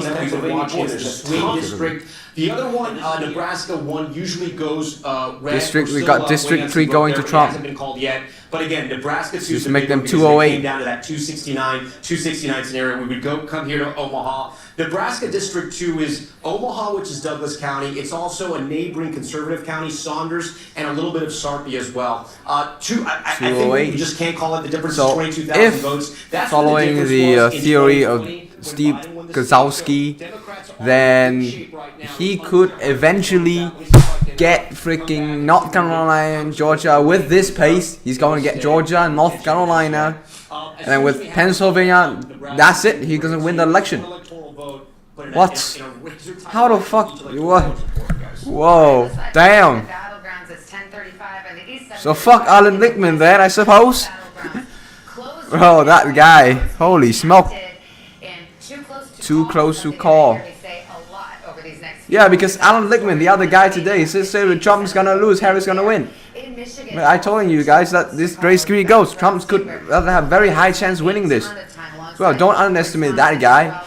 The other one, Nebraska 1, usually goes We got District 3 going to Trump. Hasn't been called yet. But again, Nebraska 2 just make them 208. Came down to that 269 scenario. We would come here to Omaha. Nebraska District 2 is Omaha, which is Douglas County. It's also a neighboring conservative county, Saunders, and a little bit of Sarpy as well. I think we just can't call it the difference of 22,000 votes. That's following the theory of Steve Kozlowski, then he could eventually get freaking North Carolina and Georgia. With this pace, he's going to get Georgia and North Carolina. And then with Pennsylvania, that's it. He's going to win the election. What? How the fuck? What? Whoa. Damn. So fuck Alan Lichtman then, I suppose. Bro, that guy. Holy smoke. Too close to call. Yeah, because Alan Lichtman, the other guy today, says Trump's gonna lose, Harris gonna win. But I told you guys that this race really goes. Trump could have very high chance winning this. Well, don't underestimate that guy.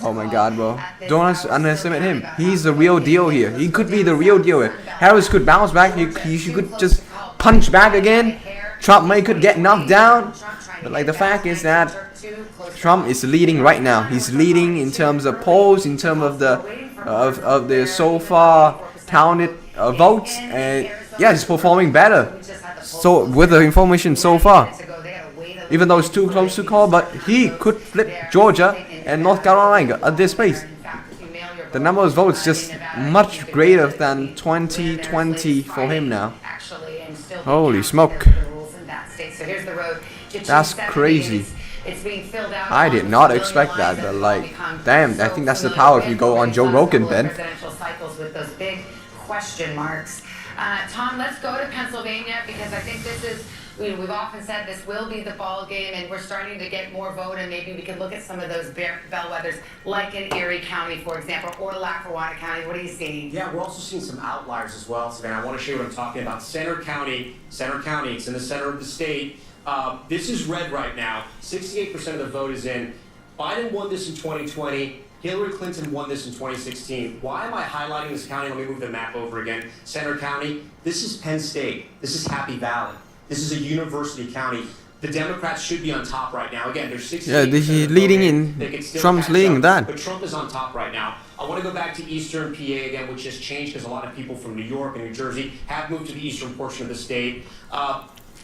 Oh my god, bro. Don't underestimate him. He's the real deal here. He could be the real deal here. Harris could bounce back. He could just punch back again. Trump could get knocked down. But like the fact is that Trump is leading right now. He's leading in terms of polls, in terms of the so far counted votes, and yeah, he's performing better. So with the information so far, even though it's too close to call, but he could flip Georgia and North Carolina at this pace. The number of votes just much greater than 2020 for him now. Holy smoke. That's crazy. I did not expect that, but like, damn, I think that's the power if you go on Joe Rogan, Ben. With those big question marks. Tom, let's go to Pennsylvania because I think this is We've often said this will be the ball game, and we're starting to get more vote, and maybe we can look at some of those bellwethers, like in Erie County, for example, or Lackawanna County. What do you see? Yeah, we're also seeing some outliers as well, Savannah. I want to show you what I'm talking about. Center County, it's in the center of the state. This is red right now. 68% of the vote is in. Biden won this in 2020. Hillary Clinton won this in 2016. Why am I highlighting this county? Let me move the map over again. Center County, this is Penn State. This is Happy Valley. This is a university county. The Democrats should be on top right now. Again, there's 68%. Yeah, he's leading in. Trump's leading that. But Trump is on top right now. I want to go back to Eastern PA again, which has changed because a lot of people from New York and New Jersey have moved to the eastern portion of the state.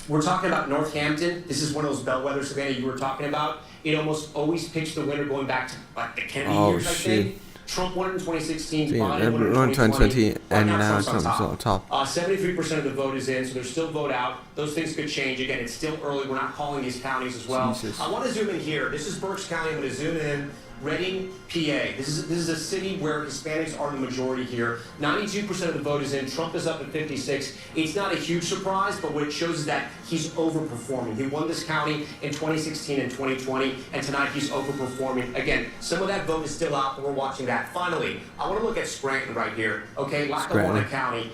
We're talking about Northampton. This is one of those bellwethers, Savannah, you were talking about. It almost always picks the winner going back to like the Kennedy years, I think. Trump won it in 2016. Biden won it in 2020, and now Trump's on top. 73% of the vote is in, so there's still vote out. Those things could change. Again, it's still early. We're not calling these counties as well. Jesus. I want to zoom in here. This is Berks County. I'm going to zoom in. Reading, PA. This is a city where Hispanics are the majority here. 92% of the vote is in. Trump is up at 56. It's not a huge surprise, but what it shows is that he's overperforming. He won this county in 2016 and 2020, and tonight he's overperforming. Again, some of that vote is still out, but we're watching that. Finally, I want to look at Scranton right here. Okay, Lackawanna County.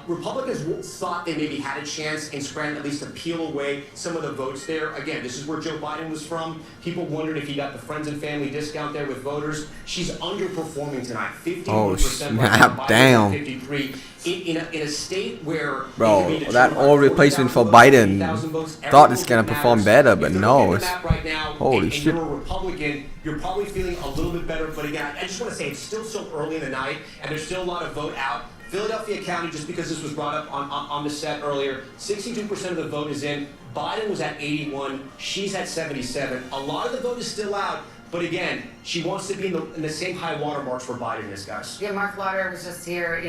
Republicans thought they maybe had a chance in Scranton at least to peel away some of the votes there. Again, this is where Joe Biden was from. People wondered if he got the friends and family discount there with voters. She's underperforming tonight. 51%. Oh, snap, damn. 53. In a state where... Bro, that all replacement for Biden thought it's gonna perform better, but no, it's... Holy shit. You're a Republican, you're probably feeling a little bit better, but again, I just want to say it's still so early in the night, and there's still a lot of vote out. Philadelphia County, just because this was brought up on the set earlier, 62% of the vote is in. Biden was at 81. She's at 77. A lot of the vote is still out. But again, she wants to be in the same high water marks where Biden is, guys. Yeah, Mark Lauder was just here,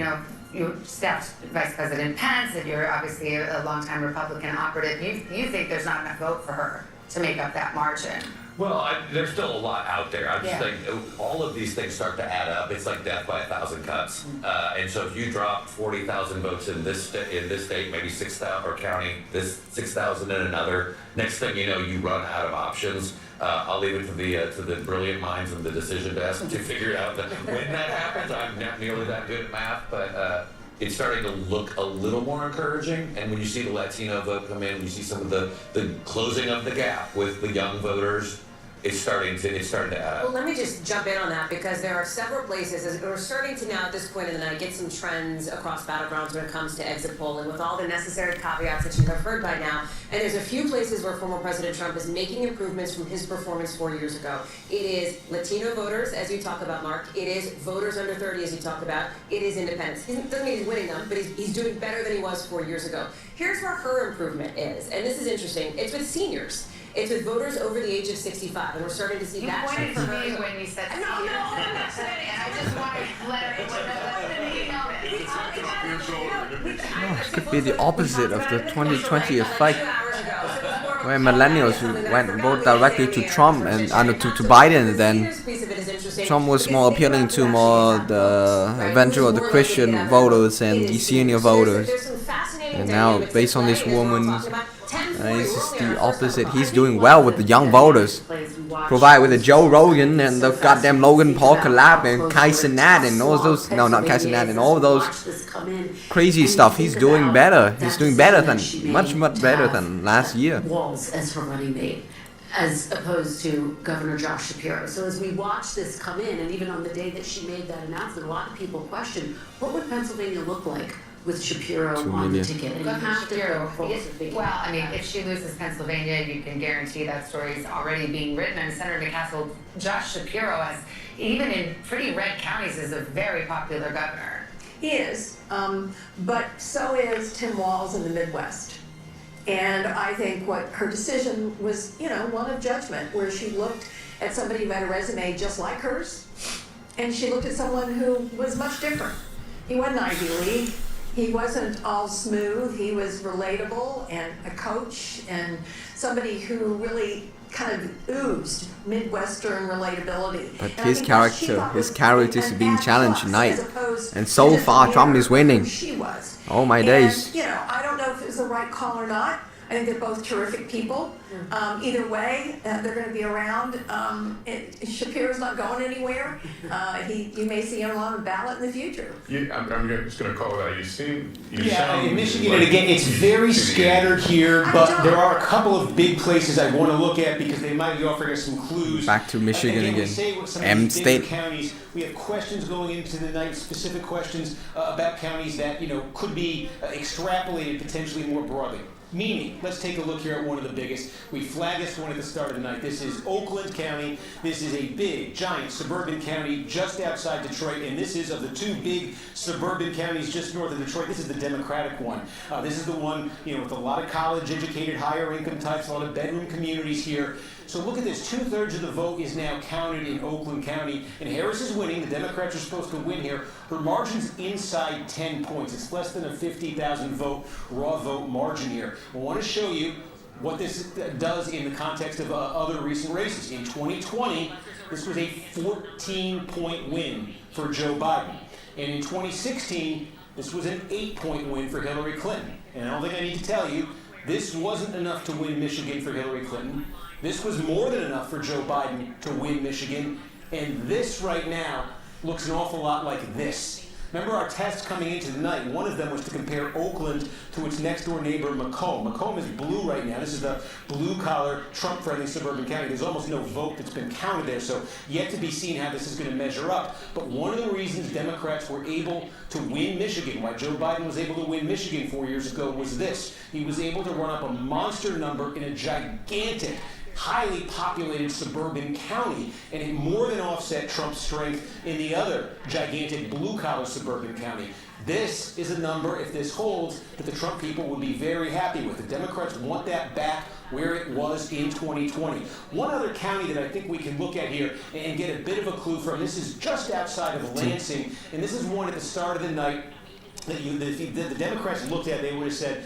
you staffed Vice President Pence, and you're obviously a longtime Republican operative. You think there's not enough vote for her to make up that margin? Well, there's still a lot out there. I just think all of these things start to add up. It's like death by 1,000 cuts. And so if you drop 40,000 votes in this state, maybe 6,000 or county, this 6,000 in another, next thing you know, you run out of options. I'll leave it to the brilliant minds of the decision desk to figure out when that happens. I'm not nearly that good at math, but it's starting to look a little more encouraging. And when you see the Latino vote come in, you see some of the closing of the gap with the young voters. It's starting to add up. Well, let me just jump in on that, because there are several places, as we're starting to now at this point in the night get some trends across battlegrounds when it comes to exit polling, with all the necessary caveats that you have heard by now. And there's a few places where former President Trump is making improvements from his performance 4 years ago. It is Latino voters, as you talk about, Mark. It is voters under 30, as you talk about. It is independents. It doesn't mean he's winning them, but he's doing better than he was 4 years ago. Here's where her improvement is, and this is interesting. It's with seniors. It's with voters over the age of 65, and we're starting to see that. You pointed to me when you said no, I'm not saying it. and I just want to let everyone know that It could be the opposite of the 2020 effect, where millennials went and voted directly to Trump and to Biden, and then Trump was more appealing to more the eventual the Christian voters and the senior voters. And now, based on this woman's, it's just the opposite. He's doing well with the young voters. Provide with the Joe Rogan and the goddamn Logan Paul collab and Kai Cenat and all those, no, not Kai Cenat, and all those crazy stuff. He's doing better. He's doing better than, much better than last year. Walz as her running mate, as opposed to Governor Josh Shapiro. So as we watch this come in, and even on the day that she made that announcement, a lot of people questioned, what would Pennsylvania look like with Shapiro on the ticket? And Governor Shapiro, well, I mean, if she loses Pennsylvania, you can guarantee that story is already being written. And Senator McCaskill, Josh Shapiro, has, even in pretty red counties, is a very popular governor. He is, but so is Tim Walz in the Midwest. And I think what her decision was, one of judgment, where she looked at somebody who had a resume just like hers, and she looked at someone who was much different. He wasn't Ivy League. He wasn't all smooth. He was relatable and a coach and somebody who really kind of oozed Midwestern relatability. But his character is being challenged tonight. And so far, Trump is winning. She was. Oh my days. I don't know if it was the right call or not. I think they're both terrific people. Either way, they're going to be around. Shapiro's not going anywhere. You may see him on the ballot in the future. I'm just going to call it out. In Michigan, and again, it's very scattered here, but there are a couple of big places I want to look at because they might be offering us some clues. Back to Michigan We again. say what some of M these bigger State. counties. We have questions going into the night, specific questions about counties that could be extrapolated potentially more broadly. Meaning, let's take a look here at one of the biggest. We flagged this one at the start of the night. This is Oakland County. This is a big, giant suburban county just outside Detroit, and this is of the two big suburban counties just north of Detroit. This is the Democratic one. This is the one, with a lot of college-educated, higher-income types, a lot of bedroom communities here. So look at this. 2/3 of the vote is now counted in Oakland County, and Harris is winning. The Democrats are supposed to win here. Her margin's inside 10 points. It's less than a 50,000 vote raw vote margin here. I want to show you what this does in the context of other recent races. In 2020, this was a 14-point win for Joe Biden. And in 2016, this was an 8-point win for Hillary Clinton. And I don't think I need to tell you, this wasn't enough to win Michigan for Hillary Clinton. This was more than enough for Joe Biden to win Michigan. And this right now looks an awful lot like this. Remember our tests coming into the night, one of them was to compare Oakland to its next door neighbor, Macomb. Macomb is blue right now. This is the blue-collar, Trump-friendly suburban county. There's almost no vote that's been counted there, so yet to be seen how this is going to measure up. But one of the reasons Democrats were able to win Michigan, why Joe Biden was able to win Michigan 4 years ago, was this. He was able to run up a monster number in a gigantic, highly populated suburban county, and it more than offset Trump's strength in the other gigantic blue-collar suburban county. This is a number, if this holds, that the Trump people would be very happy with. The Democrats want that back where it was in 2020. One other county that I think we can look at here and get a bit of a clue from, this is just outside of Lansing, and this is one at the start of the night that the Democrats looked at. They would have said,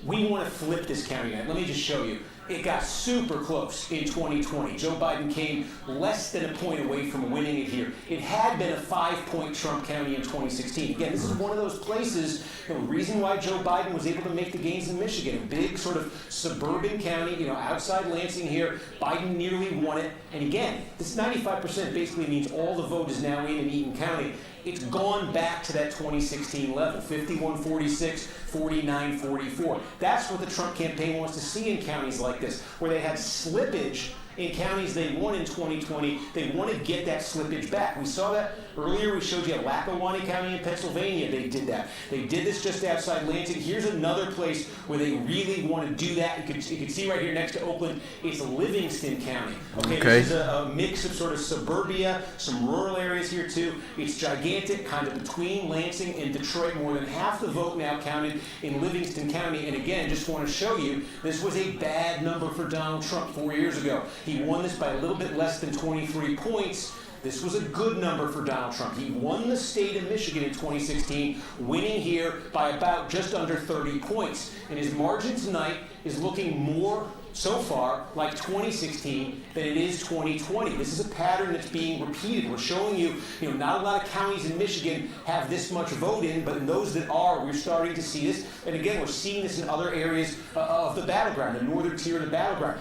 we want to flip this county. Let me just show you. It got super close in 2020. Joe Biden came less than a point away from winning it here. It had been a 5-point Trump county in 2016. Again, this is one of those places, the reason why Joe Biden was able to make the gains in Michigan, a big sort of suburban county, outside Lansing here. Biden nearly won it. And again, this 95% basically means all the vote is now in Eaton County. It's gone back to that 2016 level, 51-46, 49-44. That's what the Trump campaign wants to see in counties like this, where they had slippage in counties they won in 2020. They want to get that slippage back. We saw that earlier. We showed you Lackawanna County in Pennsylvania. They did that. They did this just outside Lansing. Here's another place where they really want to do that. You can see right here next to Oakland, it's Livingston County. Okay. This is a mix of sort of suburbia, some rural areas here too. It's gigantic, kind of between Lansing and Detroit. More than half the vote now counted in Livingston County. And again, just want to show you, this was a bad number for Donald Trump 4 years ago. He won this by a little bit less than 23 points. This was a good number for Donald Trump. He won the state of Michigan in 2016, winning here by about just under 30 points. And his margin tonight is looking more so far like 2016 than it is 2020. This is a pattern that's being repeated. We're showing you, not a lot of counties in Michigan have this much vote in, but in those that are, we're starting to see this. And again, we're seeing this in other areas of the battleground, the northern tier of the battleground.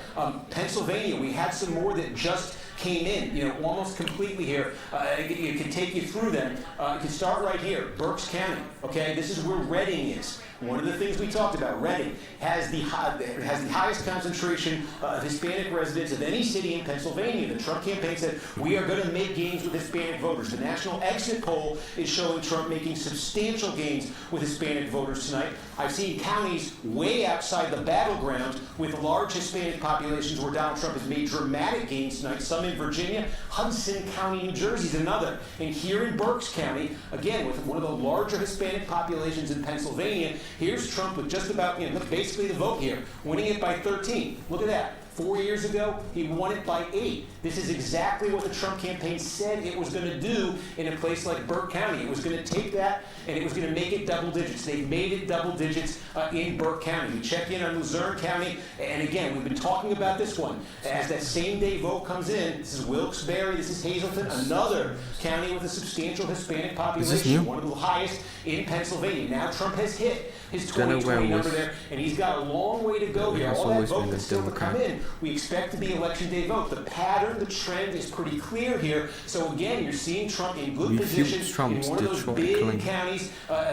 Pennsylvania, we had some more that just came in, almost completely here. It can take you through them. You can start right here, Berks County. Okay, this is where Reading is. One of the things we talked about, Reading has the highest concentration of Hispanic residents of any city in Pennsylvania. The Trump campaign said, we are going to make gains with Hispanic voters. The national exit poll is showing Trump making substantial gains with Hispanic voters tonight. I've seen counties way outside the battleground with large Hispanic populations where Donald Trump has made dramatic gains tonight. Some in Virginia, Hudson County, New Jersey is another. And here in Berks County, again, with one of the larger Hispanic populations in Pennsylvania, here's Trump with just about, basically the vote here, winning it by 13. Look at that. 4 years ago, he won it by 8. This is exactly what the Trump campaign said it was going to do in a place like Burke County. It was going to take that and it was going to make it double digits. They made it double digits in Burke County. We check in on Luzerne County, and again, we've been talking about this one. As that same day vote comes in, this is Wilkes-Barre, this is Hazleton, another county with a substantial Hispanic population, one of the highest in Pennsylvania. Now Trump has hit his 2020 number there, and he's got a long way to go here. All that vote that's still to come in. We expect to be election day vote. The pattern, the trend is pretty clear here. So again, you're seeing Trump in good position in one of those big counties,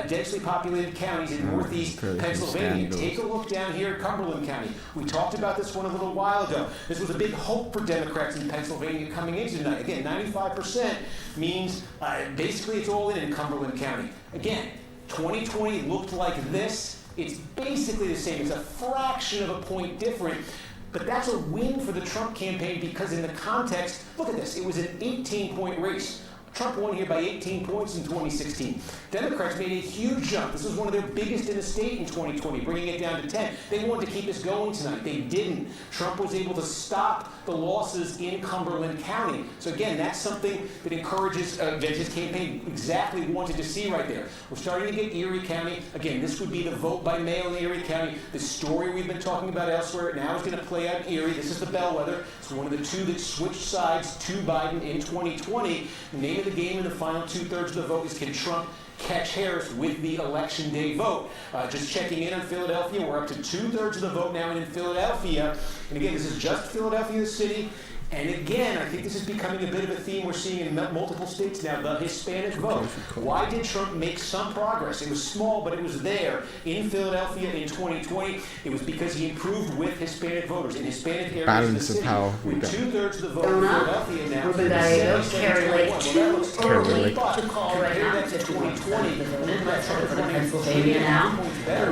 densely populated counties in northeast Pennsylvania. Take a look down here at Cumberland County. We talked about this one a little while ago. This was a big hope for Democrats in Pennsylvania coming into tonight. Again, 95% means basically it's all in Cumberland County. Again, 2020 looked like this. It's basically the same. It's a fraction of a point different. But that's a win for the Trump campaign because in the context, look at this, it was an 18-point race. Trump won here by 18 points in 2016. Democrats made a huge jump. This was one of their biggest in the state in 2020, bringing it down to 10. They wanted to keep us going tonight. They didn't. Trump was able to stop the losses in Cumberland County. So again, that's something that encourages that his campaign exactly wanted to see right there. We're starting to get Erie County. Again, this would be the vote by mail in Erie County. The story we've been talking about elsewhere now is going to play out in Erie. This is the bellwether. It's one of the two that switched sides to Biden in 2020. The name of the game in the final 2/3 of the vote is can Trump catch Harris with the election day vote. Just checking in on Philadelphia, we're up to 2/3 of the vote now in Philadelphia. And again, this is just Philadelphia, the city. And again, I think this is becoming a bit of a theme we're seeing in multiple states now, the Hispanic vote. Why did Trump make some progress? It was small, but it was there in Philadelphia in 2020. It was because he improved with Hispanic voters in Hispanic areas Balance of the of power. city. With 2/3 of the vote in Philadelphia now. Ruben Gallego, Carrie Lake, too early to call right now. To 2020. For Pennsylvania now,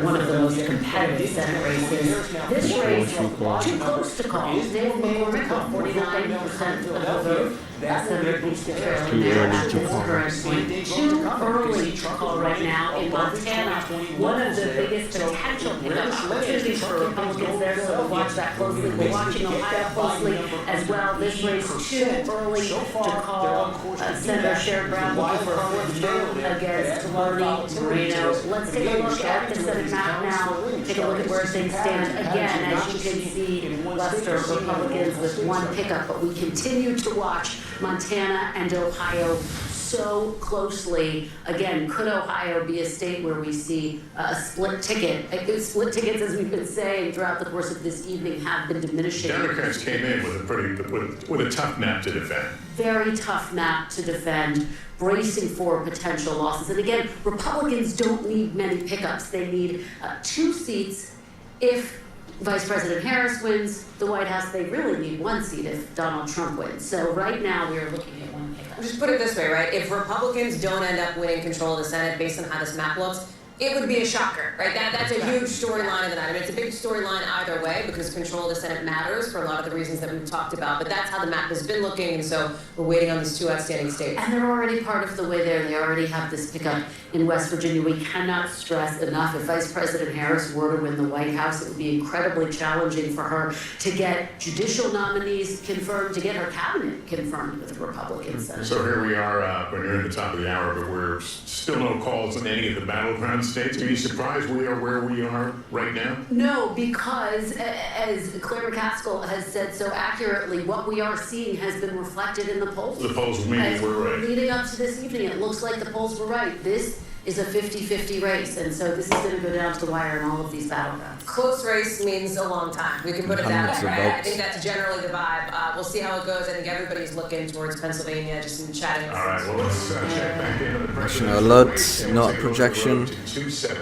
one of the most competitive Senate races. This race, too close to call. David McCormick got 49% of the vote. Senator Pete Carroll there at this current point. Too early to call right now in Montana. One of the biggest potential pickup opportunities for Republicans there, so we'll watch that closely. We're watching Ohio closely as well. This race too early to call. Senator Sherrod Brown looking for a fourth term against Marty Moreno. Let's take a look at the Senate map now. Take a look at where things stand. Again, as you can see, Lester, Republicans with one pickup, but we continue to watch Montana and Ohio so closely. Again, could Ohio be a state where we see a split ticket? Split tickets, as we've been saying throughout the course of this evening, have been diminishing. Democrats came in with a tough map to defend. Very tough map to defend, bracing for potential losses. And again, Republicans don't need many pickups. They need 2 seats if Vice President Harris wins the White House. They really need 1 seat if Donald Trump wins. So right now we are looking at 1 pickup. Just put it this way, right? If Republicans don't end up winning control of the Senate based on how this map looks, it would be a shocker, right? That's a huge storyline of the night. I mean, it's a big storyline either way because control of the Senate matters for a lot of the reasons that we've talked about. But that's how the map has been looking, and so we're waiting on these 2 outstanding states. And they're already part of the way there. They already have this pickup in West Virginia. We cannot stress enough, if Vice President Harris were to win the White House, it would be incredibly challenging for her to get judicial nominees confirmed, to get her cabinet confirmed with the Republican Senate. So here we are, when you're at the top of the hour, but we're still no calls on any of the battleground states. Are you surprised we are where we are right now? No, because as Claire McCaskill has said so accurately, what we are seeing has been reflected in the polls. The polls maybe were right. Leading up to this evening, it looks like the polls were right. This is a 50-50 race, and so this is going to go down to the wire in all of these battlegrounds. Close race means a long time. We can put it that way, right? I think that's generally the vibe. We'll see how it goes. I think everybody's looking towards Pennsylvania, just in chatting. All right, well, let's check back in on the National alert, not a projection. 270.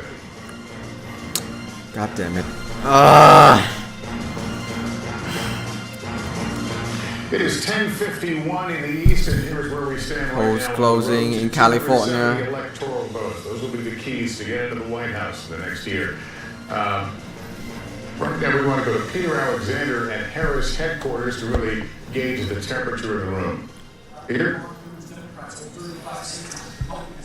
God damn it. Ah! It is 10:51 in the east, and here's where we stand right Polls now. closing in California. The electoral votes. Those will be the keys to get into the White House the next year. Right now, we want to go to Peter Alexander at Harris headquarters to really gauge the temperature of the room. Peter?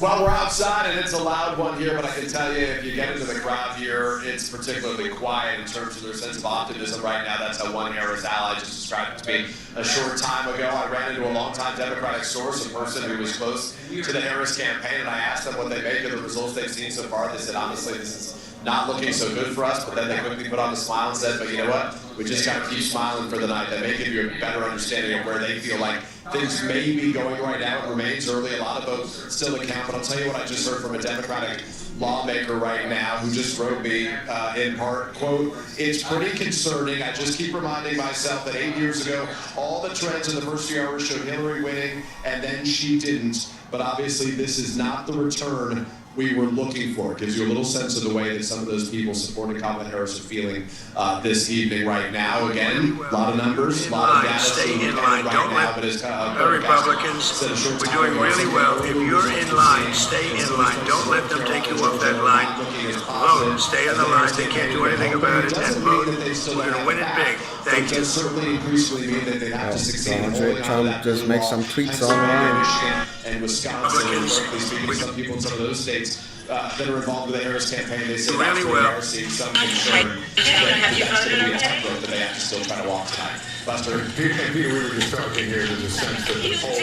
Well, we're outside and it's a loud one here, but I can tell you if you get into the crowd here, it's particularly quiet in terms of their sense of optimism right now. That's how one Harris ally just described it to me a short time ago. I ran into a longtime Democratic source, a person who was close to the Harris campaign, and I asked them what they make of the results they've seen so far. They said, honestly, this is not looking so good for us, but then they quickly put on the smile and said, but you know what? We just got to keep smiling for the night. That may give you a better understanding of where they feel like things may be going right now. It remains early. A lot of votes still to count, but I'll tell you what I just heard from a Democratic lawmaker right now who just wrote me in part, quote, "It's pretty concerning. I just keep reminding myself that 8 years ago, all the trends in the first few hours showed Hillary winning, and then she didn't. But obviously this is not the return we were looking for." It gives you a little sense of the way that some of those people supporting Kamala Harris are feeling this evening right now. Again, a lot of numbers, a lot of data. Stay in line. Don't let the Republicans, we're doing really well. If you're in line, stay in line. Don't let them take you off that line. Vote. Stay in the line. They can't do anything about it. And vote. We're going to win it big. Thank you. Certainly increasingly mean that they have to succeed. Trump just makes some tweets online. And Wisconsin, and frankly speaking, some people in some of those states that are involved with the Harris campaign, they say that's where they are seeing some concern that that's going to be a tough road that they have to still try to walk tonight. Buster? Peter, we were just talking here, there's a sense that the polls...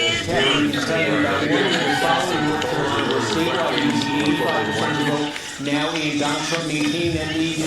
Now we Donald Trump maintain that lead.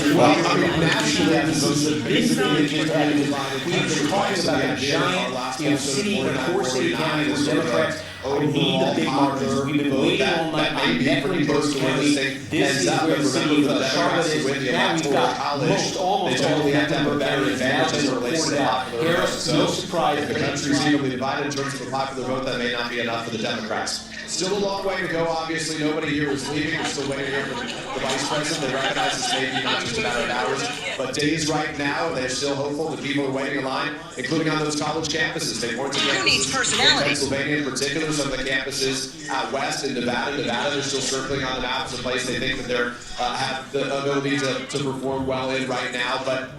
Nationally, this is the big thing that just happened. We've been talking about a giant, city and core state county where Democrats need the big margins. We've been waiting all night on Netflix Post County. This is where the city of Charlotte is. Now we've got almost all of Mecklenburg County has now been reported out. Harris, no surprise. The country's evenly divided in terms of a popular vote. That may not be enough for the Democrats. Still a long way to go, obviously. Nobody here is leaving. We're still waiting here for the vice president. They recognize this may be not just a matter of hours, but days right now. They're still hopeful that people are waiting in line, including on those college campuses. They point to campuses in Pennsylvania in particular, some of the campuses out west in Nevada. They're still circling on the map as a place they think that they're have the ability to perform well in right now. But,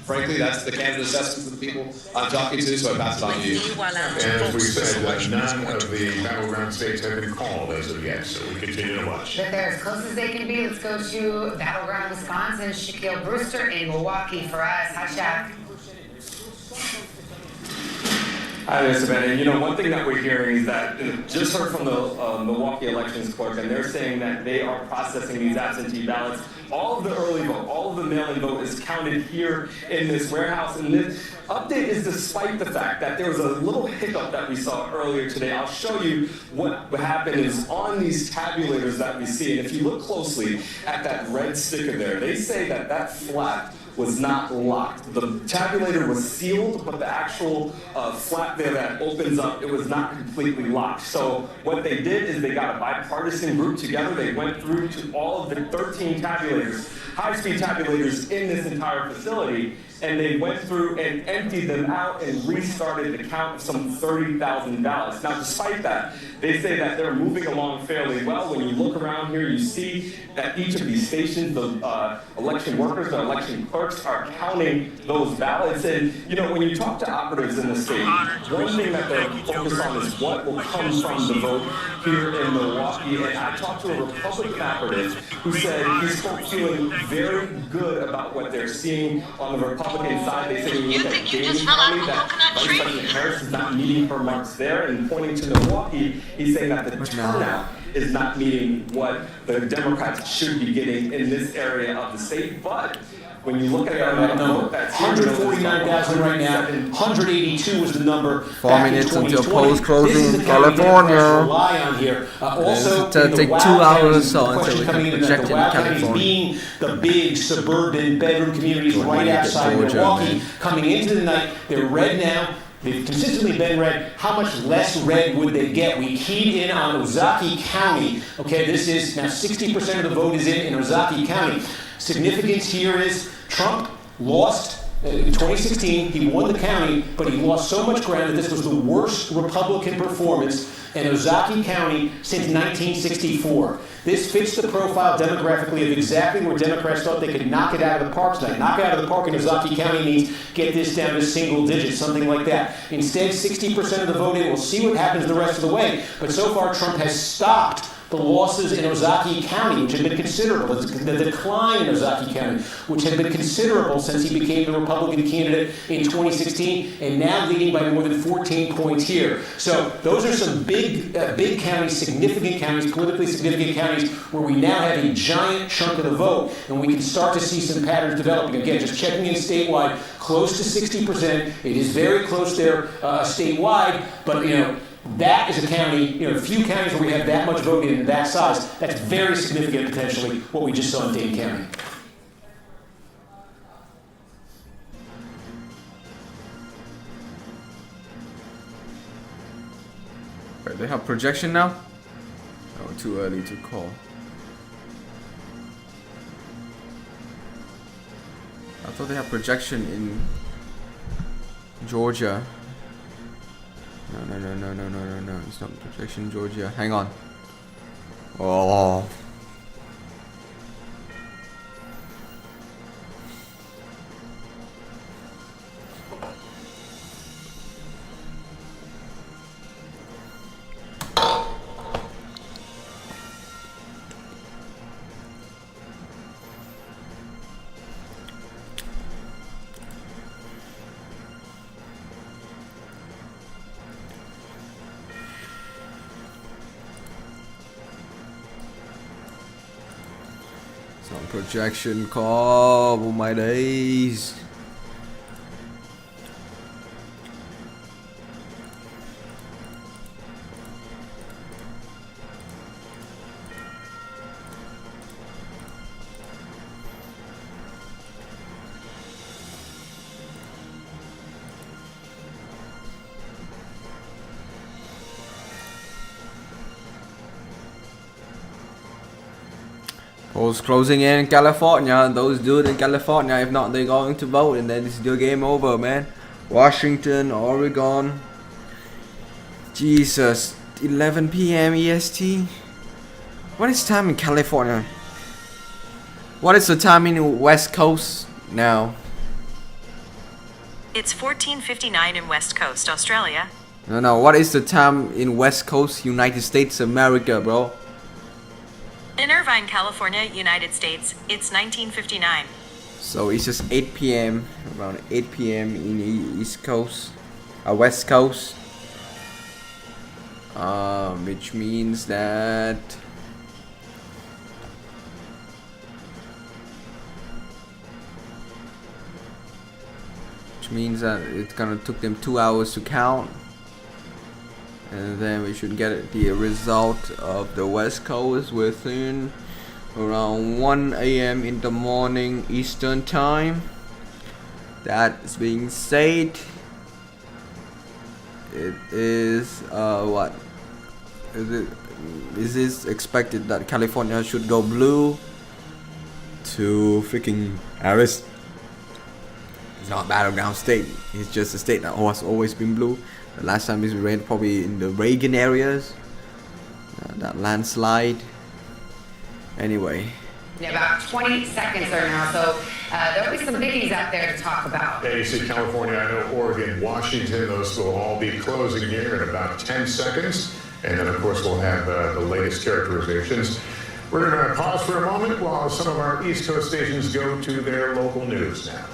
frankly, that's the candidate assessment for the people I'm talking to, so I pass it on to you. And as we said, none of the battleground states have been called as of yet, so we continue to watch. But they're as close as they can be. Let's go to Battleground, Wisconsin. Shaquille Brewster in Milwaukee for us. Hi, Shaq. Hi, Mr. Bennett. One thing that we're hearing is that, just heard from the Milwaukee elections clerk, and they're saying that they are processing these absentee ballots. All of the early vote, all of the mail-in vote is counted here in this warehouse. And this update is despite the fact that there was a little hiccup that we saw earlier today. I'll show you what happened is on these tabulators that we see. And if you look closely at that red sticker there, they say that that flap was not locked. The tabulator was sealed, but the actual flap there that opens up, it was not completely locked. So what they did is they got a bipartisan group together. They went through to all of the 13 tabulators, high-speed tabulators in this entire facility, and they went through and emptied them out and restarted the count of some $30,000. Now, despite that, they say that they're moving along fairly well. When you look around here, you see that each of these stations, the election workers, the election clerks are counting those ballots. And, when you talk to operatives in the state, one thing that they're focused on is what will come from the vote here in Milwaukee. And I talked to a Republican operative who said he's feeling very good about what they're seeing on the Republican side. They say when you look at Dade County, that Vice President Harris is not meeting her marks there, and pointing to Milwaukee, he's saying that the turnout is not meeting what the Democrats should be getting in this area of the state. But when you look at that number, that's 149,000 right now. 182 was the number. 4 minutes until polls closing in California. Also, it'll take 2 hours or so until we can project in California. Being the big suburban bedroom communities right outside Milwaukee, coming into the night, they're red now. They've consistently been red. How much less red would they get? We keyed in on Ozaukee County. Okay, this is now 60% of the vote is in Ozaukee County. Significance here is Trump lost in 2016. He won the county, but he lost so much ground that this was the worst Republican performance in Ozaukee County since 1964. This fits the profile demographically of exactly where Democrats thought they could knock it out of the park tonight. Knock it out of the park in Ozaukee County means get this down to single digits, something like that. Instead, 60% of the vote in. We'll see what happens the rest of the way. But so far, Trump has stopped the losses in Ozaukee County, which had been considerable, the decline in Ozaukee County, which had been considerable since he became the Republican candidate in 2016, and now leading by more than 14 points here. So those are some big counties, significant counties, politically significant counties, where we now have a giant chunk of the vote, and we can start to see some patterns developing. Again, just checking in statewide, close to 60%. It is very close there statewide, but That is a county, you know, few counties where we have that much voting in that size. That's very significant potentially, what we just saw in Dane County. Wait, they have projection now? Oh, too early to call. I thought they have projection in Georgia. No. It's not projection in Georgia. Hang on. Oh. Some projection call, oh my days. Polls closing in California. Those dudes in California, if not, they're going to vote, and then it's the game over, man. Washington, Oregon. Jesus, 11 p.m. EST. What is time in California? What is the time in the West Coast now? It's 14:59 in West Coast, Australia. No. What is the time in West Coast, United States, America, bro? In Irvine, California, United States, it's 19:59. So it's just 8 p.m. around 8 p.m. in the East Coast, West Coast. Which means that it's gonna took them 2 hours to count. And then we should get the result of the West Coast within around 1 a.m. in the morning Eastern time. That being said, it is what is it expected that California should go blue to freaking Arizona. It's not a battleground state, it's just a state that has always been blue. The last time it rained probably in the Reagan areas, that landslide. Anyway. Yeah, about 20 seconds or now, so there'll be some biggies out there to talk about. Yeah, you see California, I know Oregon, Washington, those will all be closing here in about 10 seconds. And then, of course, we'll have the latest characterizations. We're going to pause for a moment while some of our East Coast stations go to their local news now.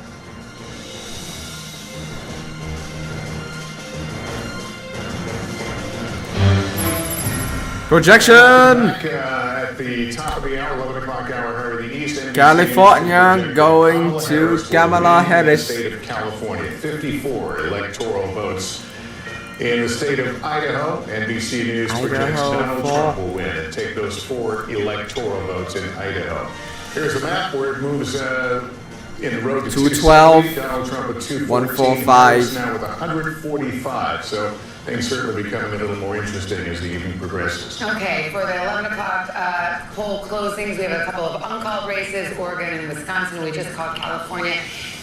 Projection! At the top of the hour, 11 o'clock hour, the East NBC California going to Kamala Harris. State of California, 54 electoral votes. In the state of Idaho, NBC News projects Donald Trump will win and take those 4 electoral votes in Idaho. Here's a map where it moves in the road to 212, Donald Trump with 214, 145. now with 145. So things certainly becoming a little more interesting as the evening progresses. Okay, for the 11 o'clock poll closings, we have a couple of uncalled races, Oregon and Wisconsin. We just called California.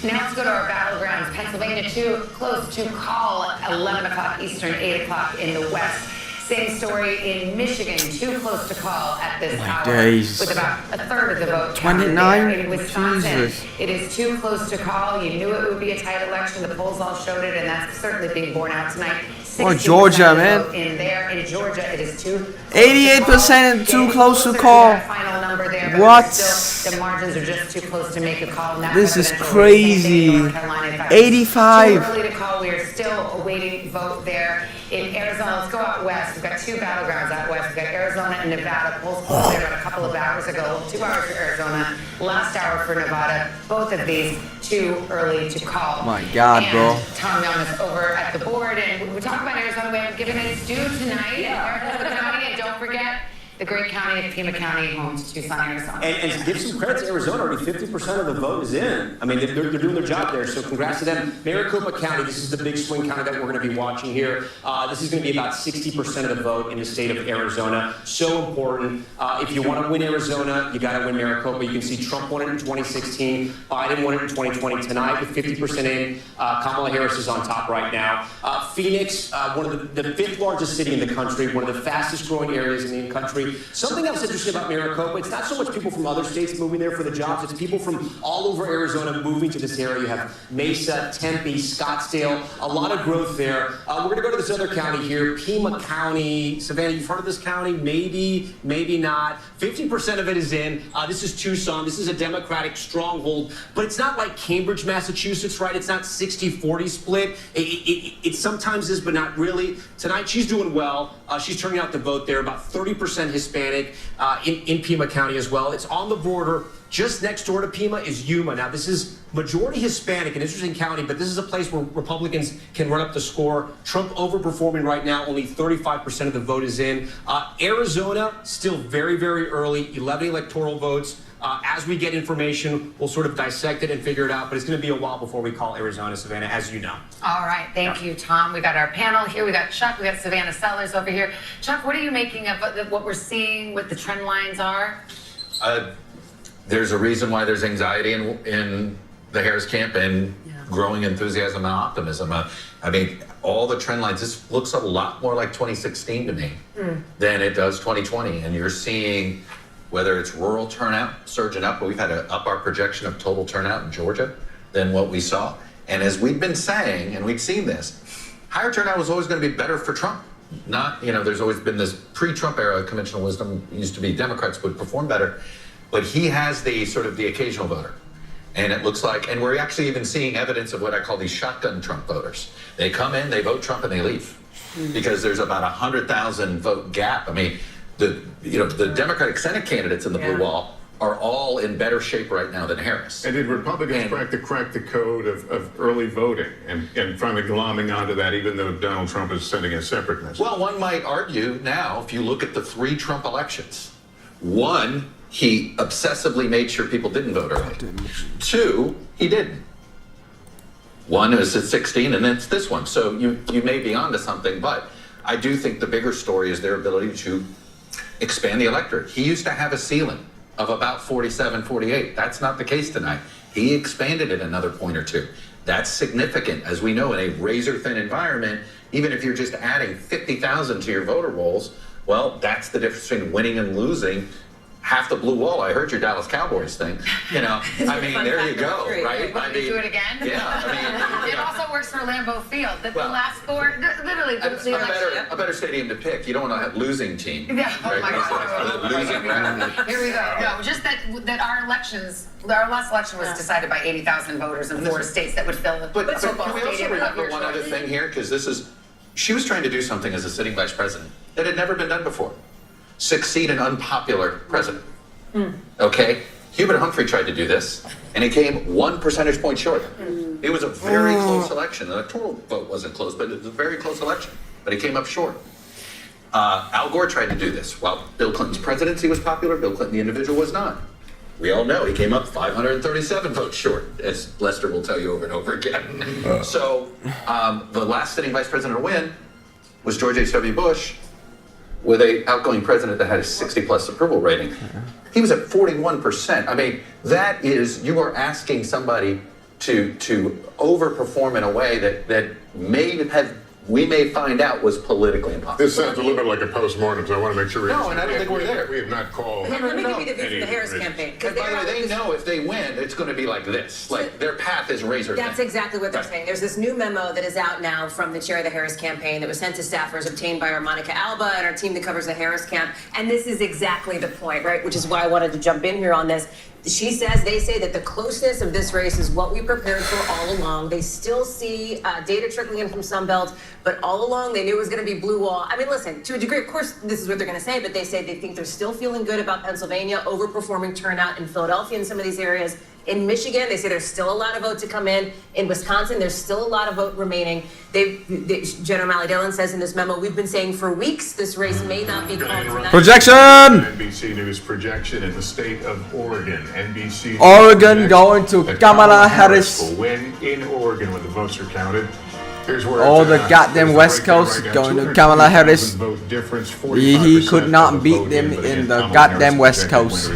Now let's go to our battlegrounds. Pennsylvania, too close to call, 11 o'clock Eastern, 8 o'clock in the West. Same story in Michigan, too close to call at this hour, days. with about a third of the vote 29? in Wisconsin. Jesus. It is too close to call. You knew it would be a tight election. The polls all showed it, and that's certainly being borne out tonight. Oh, Georgia, man. In there, in Georgia, it is 88% too close to call. Final number there, but What? still, the margins are just too close to make a call. This is crazy. 85. Too early to call. We are still awaiting big vote there in Arizona. Let's go out west. We've got 2 battlegrounds out west. We've got Arizona and Nevada. Polls closed there about a couple of hours ago. 2 hours for Arizona, last hour for Nevada. Both of these too early to call. My God, and bro. Tom Young is over at the board, and we talk about Arizona. We haven't given it due tonight in Maricopa County, and don't forget the great county of Pima County, home to Tucson, Arizona. And to give some credit to Arizona, already 50% of the vote is in. I mean, they're doing their job there, so congrats to them. Maricopa County, this is the big swing county that we're going to be watching here. This is going to be about 60% of the vote in the state of Arizona. So important. If you want to win Arizona, you got to win Maricopa. You can see Trump won it in 2016. Biden won it in 2020. Tonight, with 50% in, Kamala Harris is on top right now. Phoenix, one of the 5th largest city in the country, one of the fastest growing areas in the country. Something else interesting about Maricopa, it's not so much people from other states moving there for the jobs, it's people from all over Arizona moving to this area. You have Mesa, Tempe, Scottsdale, a lot of growth there. We're going to go to this other county here, Pima County. Savannah, you've heard of this county? Maybe, maybe not. 50% of it is in. This is Tucson. This is a Democratic stronghold, but it's not like Cambridge, Massachusetts, right? It's not 60-40 split. It sometimes is, but not really. Tonight, she's doing well. She's turning out the vote there, about 30% Hispanic in Pima County as well. It's on the border. Just next door to Pima is Yuma. Now, this is majority Hispanic, an interesting county, but this is a place where Republicans can run up the score. Trump overperforming right now. Only 35% of the vote is in. Arizona, still very, very early. 11 electoral votes. As we get information, we'll sort of dissect it and figure it out, but it's going to be a while before we call Arizona, Savannah, as you know. All right. Thank you, Tom. We got our panel here. We got Chuck. We got Savannah Sellers over here. Chuck, what are you making of what we're seeing, what the trend lines are? There's a reason why there's anxiety in the Harris camp and growing enthusiasm and optimism. I mean, all the trend lines, this looks a lot more like 2016 to me than it does 2020. And you're seeing whether it's rural turnout surging up, but we've had to up our projection of total turnout in Georgia than what we saw. And as we've been saying, and we've seen this, higher turnout was always going to be better for Trump. Not, there's always been this pre-Trump era conventional wisdom used to be Democrats would perform better, but he has the sort of the occasional voter. And it looks like, and we're actually even seeing evidence of what I call these shotgun Trump voters. They come in, they vote Trump, and they leave because there's about 100,000 vote gap. I mean, the Democratic Senate candidates in the blue wall are all in better shape right now than Harris. And did Republicans crack the code of early voting and finally glomming onto that, even though Donald Trump is sending a separate message? Well, one might argue now, if you look at the 3 Trump elections, 1, he obsessively made sure people didn't vote early. 2, he didn't. 1 is at 16, and it's this one. So you may be onto something, but I do think the bigger story is their ability to expand the electorate. He used to have a ceiling of about 47, 48. That's not the case tonight. He expanded it another point or 2. That's significant. As we know, in a razor-thin environment, even if you're just adding 50,000 to your voter rolls, well, that's the difference between winning and losing. Half the blue wall. I heard your Dallas Cowboys thing. I mean, there you go, right? I mean, do it again? Yeah, I mean, it also works for Lambeau Field. The last 4, literally, a better stadium to pick. You don't want to have losing team. Yeah. Oh my God. Losing record. Here we go. No, just that our last election was decided by 80,000 voters in 4 states that would fill the football stadium. Can we also remember one other thing here? Because she was trying to do something as a sitting vice president that had never been done before. Succeed an unpopular president. Okay? Hubert Humphrey tried to do this, and he came 1 percentage point short. It was a very close election. The electoral vote wasn't close, but it was a very close election. But he came up short. Al Gore tried to do this. While Bill Clinton's presidency was popular, Bill Clinton, the individual, was not. We all know he came up 537 votes short, as Lester will tell you over and over again. So the last sitting vice president to win was George H.W. Bush, with an outgoing president that had a 60-plus approval rating. He was at 41%. I mean, that is, you are asking somebody to overperform in a way that we may find out was politically impossible. This sounds a little bit like a postmortem, so I want to make sure we... No, and I don't think we're there. We have not called... Let me give you the view from the Harris campaign. Because by the way, they know if they win, it's going to be like this. Like, their path is razor thin. That's exactly what they're saying. There's this new memo that is out now from the chair of the Harris campaign that was sent to staffers, obtained by our Monica Alba and our team that covers the Harris camp. And this is exactly the point, right? Which is why I wanted to jump in here on this. She says, they say that the closeness of this race is what we prepared for all along. They still see data trickling in from Sunbelt, but all along they knew it was going to be blue wall. I mean, listen, to a degree, of course, this is what they're going to say, but they say they think they're still feeling good about Pennsylvania, overperforming turnout in Philadelphia and some of these areas. In Michigan, they say there's still a lot of vote to come in. In Wisconsin, there's still a lot of vote remaining. General O'Malley Dillon says in this memo, we've been saying for weeks this race may not be called tonight. Projection! NBC News projection in the state of Oregon. NBC Oregon going to Kamala Harris. Will win in Oregon when the votes are counted. Here's where all the goddamn West Coast going to Kamala Harris. He could not beat them in the goddamn West Coast.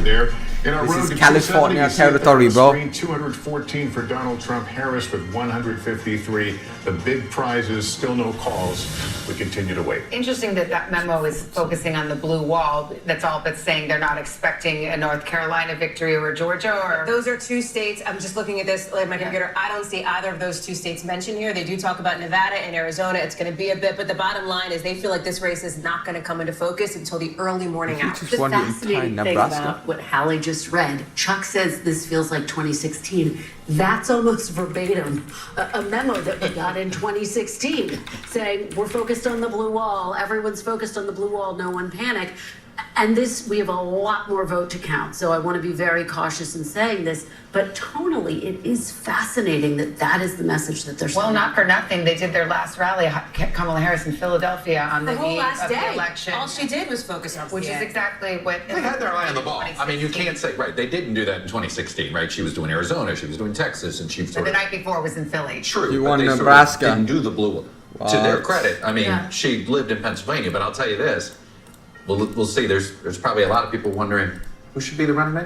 This is California territory, bro. 214 for Donald Trump, Harris with 153. The big prizes, still no calls. We continue to wait. Interesting that that memo is focusing on the blue wall. That's all but saying they're not expecting a North Carolina victory or a Georgia or... Those are two states. I'm just looking at this on my computer. I don't see either of those two states mentioned here. They do talk about Nevada and Arizona. It's going to be a bit, but the bottom line is they feel like this race is not going to come into focus until the early morning hours. The fascinating thing about what Hallie just read, Chuck says this feels like 2016. That's almost verbatim a memo that we got in 2016 saying we're focused on the blue wall, everyone's focused on the blue wall, no one panic. And this, we have a lot more vote to count. So I want to be very cautious in saying this, but tonally, it is fascinating that that is the message that they're sending. Well, not for nothing. They did their last rally, Kamala Harris in Philadelphia on the eve of the election. All she did was focus on which is exactly what they had their eye on the ball. I mean, you can't say, right, they didn't do that in 2016, right? She was doing Arizona, she was doing Texas, and she the night before was in Philly. True, you but won they Nebraska. Sort of didn't do the blue one. To their credit, I mean, she lived in Pennsylvania, but I'll tell you this. We'll see. There's probably a lot of people wondering who should be the running mate?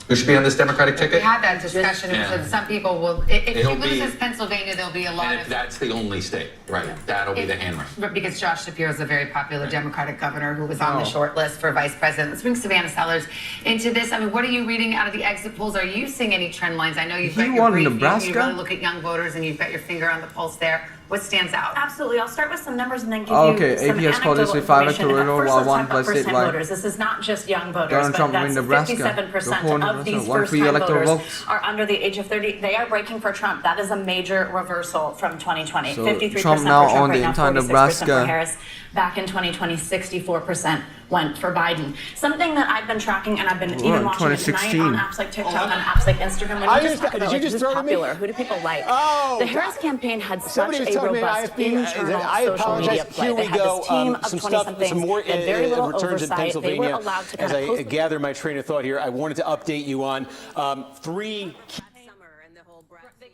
Who should be on this Democratic ticket? We had that discussion. So some people will, if she loses Pennsylvania, there'll be a lot of... That's the only state, right? That'll be the hand race. Because Josh Shapiro is a very popular Democratic governor who was on the short list for vice president. Let's bring Savannah Sellers into this. I mean, what are you reading out of the exit polls? Are you seeing any trend lines? I know you've got your brief view. You really look at young voters and you've got your finger on the pulse there. What stands out? Absolutely. I'll start with some numbers and then give you some anecdotal information. First, let's talk about first-time voters. This is not just young voters, but that's 57% of these first-time voters are under the age of 30. They are breaking for Trump. That is a major reversal from 2020. So 53% Trump now for Trump on right the now, entire 46% Nebraska. for Harris. Back in 2020, 64% went for Biden. Something that I've been tracking, and I've been even watching it tonight on apps like TikTok, on apps like Instagram. When you just talk about who's popular, who do people like? The Harris campaign had such a robust internal social media play. They had this team of 20-somethings, they had very little oversight. They were allowed to kind of post. As I gather my train of thought here, I wanted to update you on three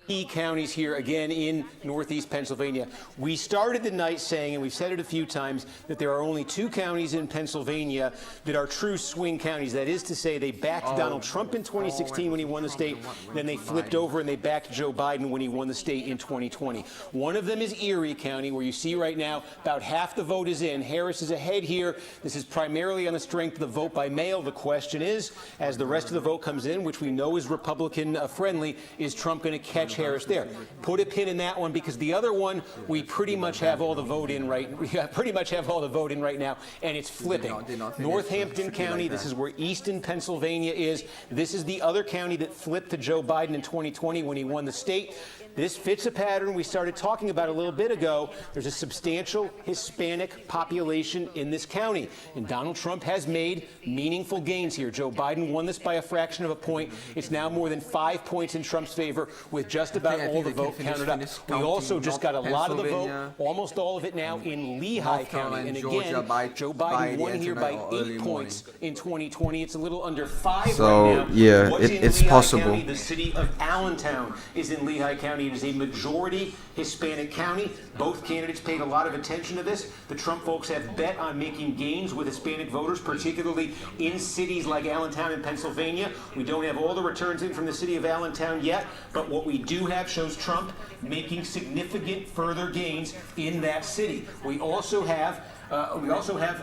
key counties here again in Northeast Pennsylvania. We started the night saying, and we've said it a few times, that there are only two counties in Pennsylvania that are true swing counties. That is to say, they backed Donald Trump in 2016 when he won the state, then they flipped over and they backed Joe Biden when he won the state in 2020. One of them is Erie County, where you see right now about half the vote is in. Harris is ahead here. This is primarily on the strength of the vote by mail. The question is, as the rest of the vote comes in, which we know is Republican friendly, is Trump going to catch Harris there? Put a pin in that one, because the other one we pretty much have all the vote in right. We pretty much have all the vote in right now, and it's flipping. Northampton County. This is where Easton, Pennsylvania is. This is the other county that flipped to Joe Biden in 2020 when he won the state. This fits a pattern we started talking about a little bit ago. There's a substantial Hispanic population in this county, and Donald Trump has made meaningful gains here. Joe Biden won this by a fraction of a point. It's now more than 5 points in Trump's favor with just about all the vote counted up. We also just got a lot of the vote, almost all of it now in Lehigh County. And again, Joe Biden won here by 8 points in 2020. It's a little under 5 right now. Yeah, it's possible. County, the city of Allentown is in Lehigh County. It is a majority Hispanic county. Both candidates paid a lot of attention to this. The Trump folks have bet on making gains with Hispanic voters, particularly in cities like Allentown in Pennsylvania. We don't have all the returns in from the city of Allentown yet, but what we do have shows Trump making significant further gains in that city. We also have